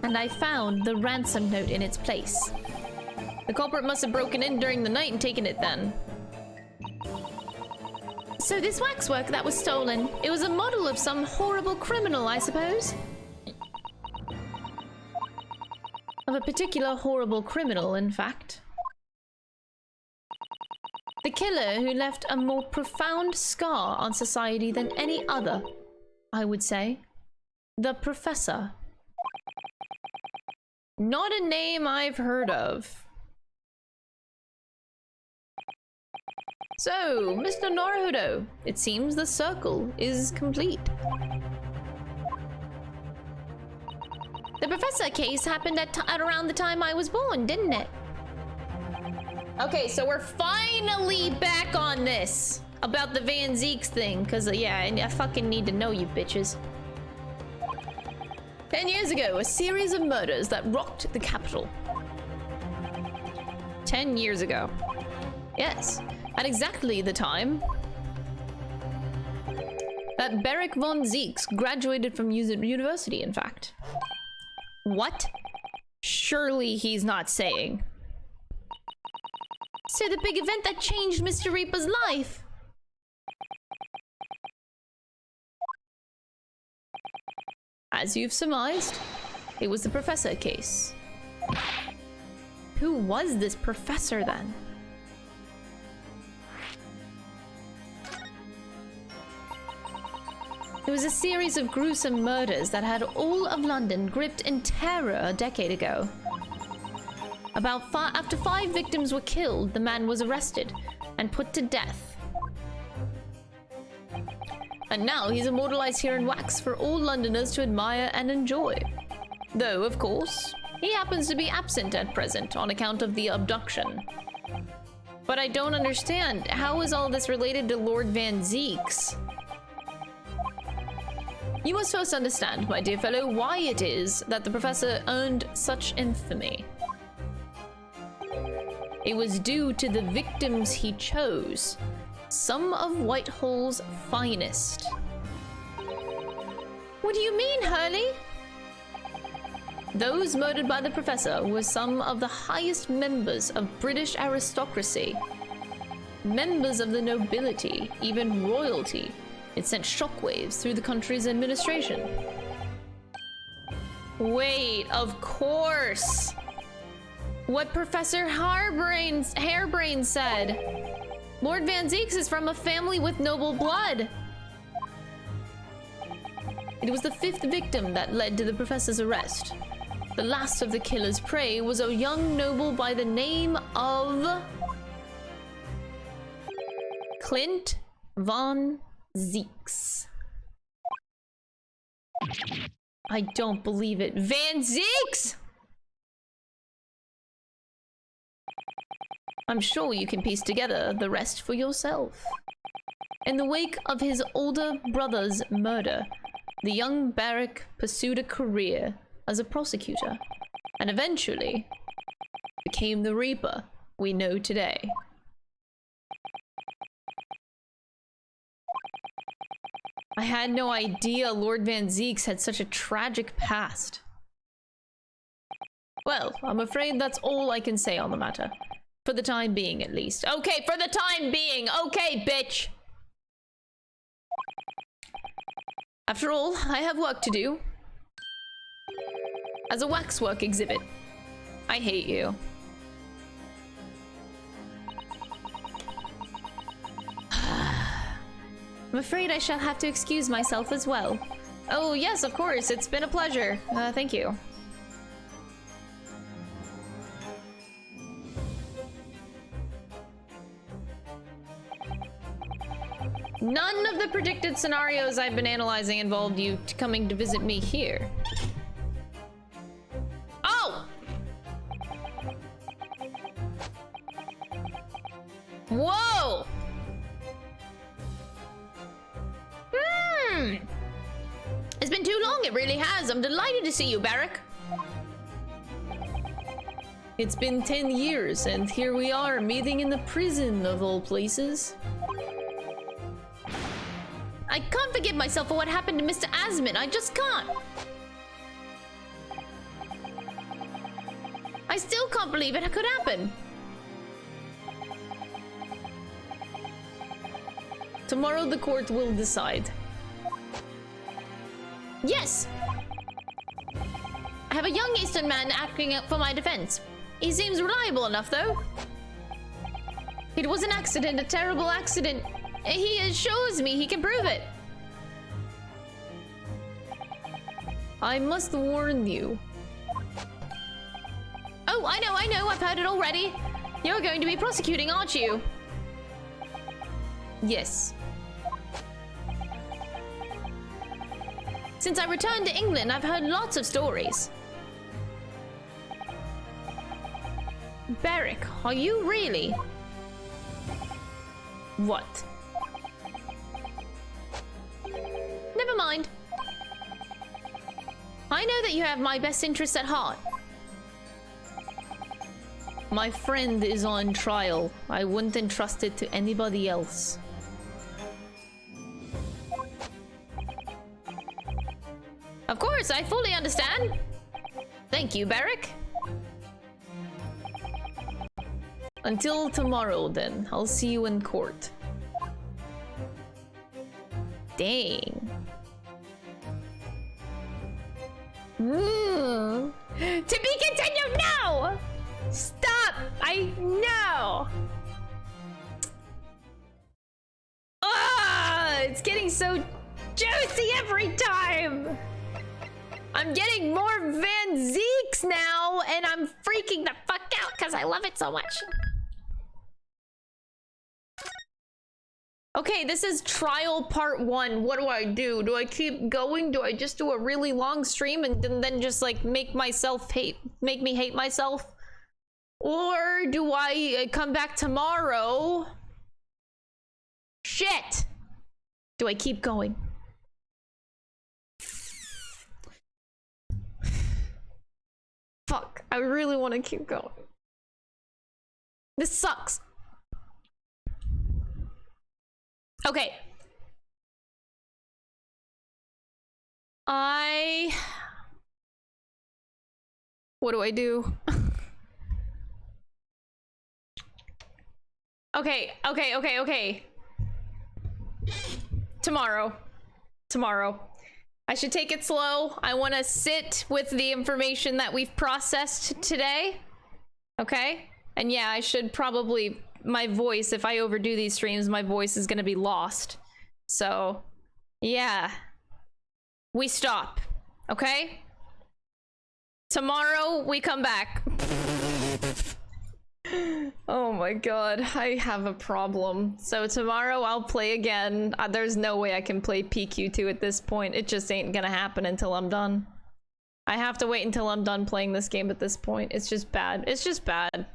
And I found the ransom note in its place. The culprit must have broken in during the night and taken it then. So this waxwork that was stolen, it was a model of some horrible criminal, I suppose? Of a particular horrible criminal, in fact. The killer who left a more profound scar on society than any other, I would say. The Professor. Not a name I've heard of. So, Mr. Naruhodo, it seems the circle is complete. The Professor case happened at around the time I was born, didn't it? Okay, so we're finally back on this about the Van Zeeks thing, because, yeah, I fucking need to know you bitches. 10 years ago, a series of murders that rocked the capital. 10 years ago. Yes, at exactly the time that Beric von Zeeks graduated from university, in fact. What? Surely he's not saying. So the big event that changed Mr. Reaper's life. As you've surmised, it was the Professor case. Who was this Professor then? It was a series of gruesome murders that had all of London gripped in terror a decade ago. After 5 victims were killed, the man was arrested and put to death. And now he's immortalized here in wax for all Londoners to admire and enjoy. Though, of course, he happens to be absent at present on account of the abduction. But I don't understand. How is all this related to Lord Van Zeeks? You must first understand, my dear fellow, why it is that the Professor earned such infamy. It was due to the victims he chose, some of Whitehall's finest. What do you mean, Hurley? Those murdered by the Professor were some of the highest members of British aristocracy. Members of the nobility, even royalty. It sent shockwaves through the country's administration. Wait, of course! What Professor Harebrain said. Lord Van Zeeks is from a family with noble blood. It was the 5th victim that led to the Professor's arrest. The last of the killer's prey was a young noble by the name of Clint von Zeeks. I don't believe it. Van Zeeks? I'm sure you can piece together the rest for yourself. In the wake of his older brother's murder, the young Beric pursued a career as a prosecutor, and eventually became the Reaper we know today. I had no idea Lord Van Zeeks had such a tragic past. Well, I'm afraid that's all I can say on the matter. For the time being, at least. Okay, for the time being! Okay, bitch! After all, I have work to do. As a waxwork exhibit. I hate you. I'm afraid I shall have to excuse myself as well. Oh, yes, of course. It's been a pleasure. Thank you. None of the predicted scenarios I've been analyzing involved you coming to visit me here. Whoa! It's been too long, it really has. I'm delighted to see you, Barrick. It's been 10 years, and here we are, meeting in the prison of all places. I can't forgive myself for what happened to Mr. Asman. I just can't. I still can't believe it could happen. Tomorrow the court will decide. Yes! I have a young Eastern man acting up for my defense. He seems reliable enough, though. It was an accident, a terrible accident. He assures me he can prove it. I must warn you. Oh, I know, I've heard it already. You're going to be prosecuting, aren't you? Yes. Since I returned to England, I've heard lots of stories. Barrick, are you really? What? Never mind. I know that you have my best interests at heart. My friend is on trial. I wouldn't entrust it to anybody else. Of course, I fully understand. Thank you, Barrick. Until tomorrow, then. I'll see you in court. Dang. To be continued now! Stop! I know! Ah! It's getting so juicy every time! I'm getting more Van Zeeks now, and I'm freaking the fuck out because I love it so much. Okay, this is trial part 1. What do I do? Do I keep going? Do I just do a really long stream and then just like make me hate myself? Or do I come back tomorrow? Shit! Do I keep going? Fuck, I really want to keep going. This sucks. Okay. What do I do? Okay. Tomorrow. I should take it slow. I want to sit with the information that we've processed today. Okay? And yeah, I should probably... My voice, if I overdo these streams, my voice is gonna be lost. So, yeah. We stop. Okay? Tomorrow, we come back. Oh my god, I have a problem. So tomorrow, I'll play again. There's no way I can play PQ2 at this point. It just ain't gonna happen until I'm done. I have to wait until I'm done playing this game at this point. It's just bad. It's just bad.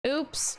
Oops.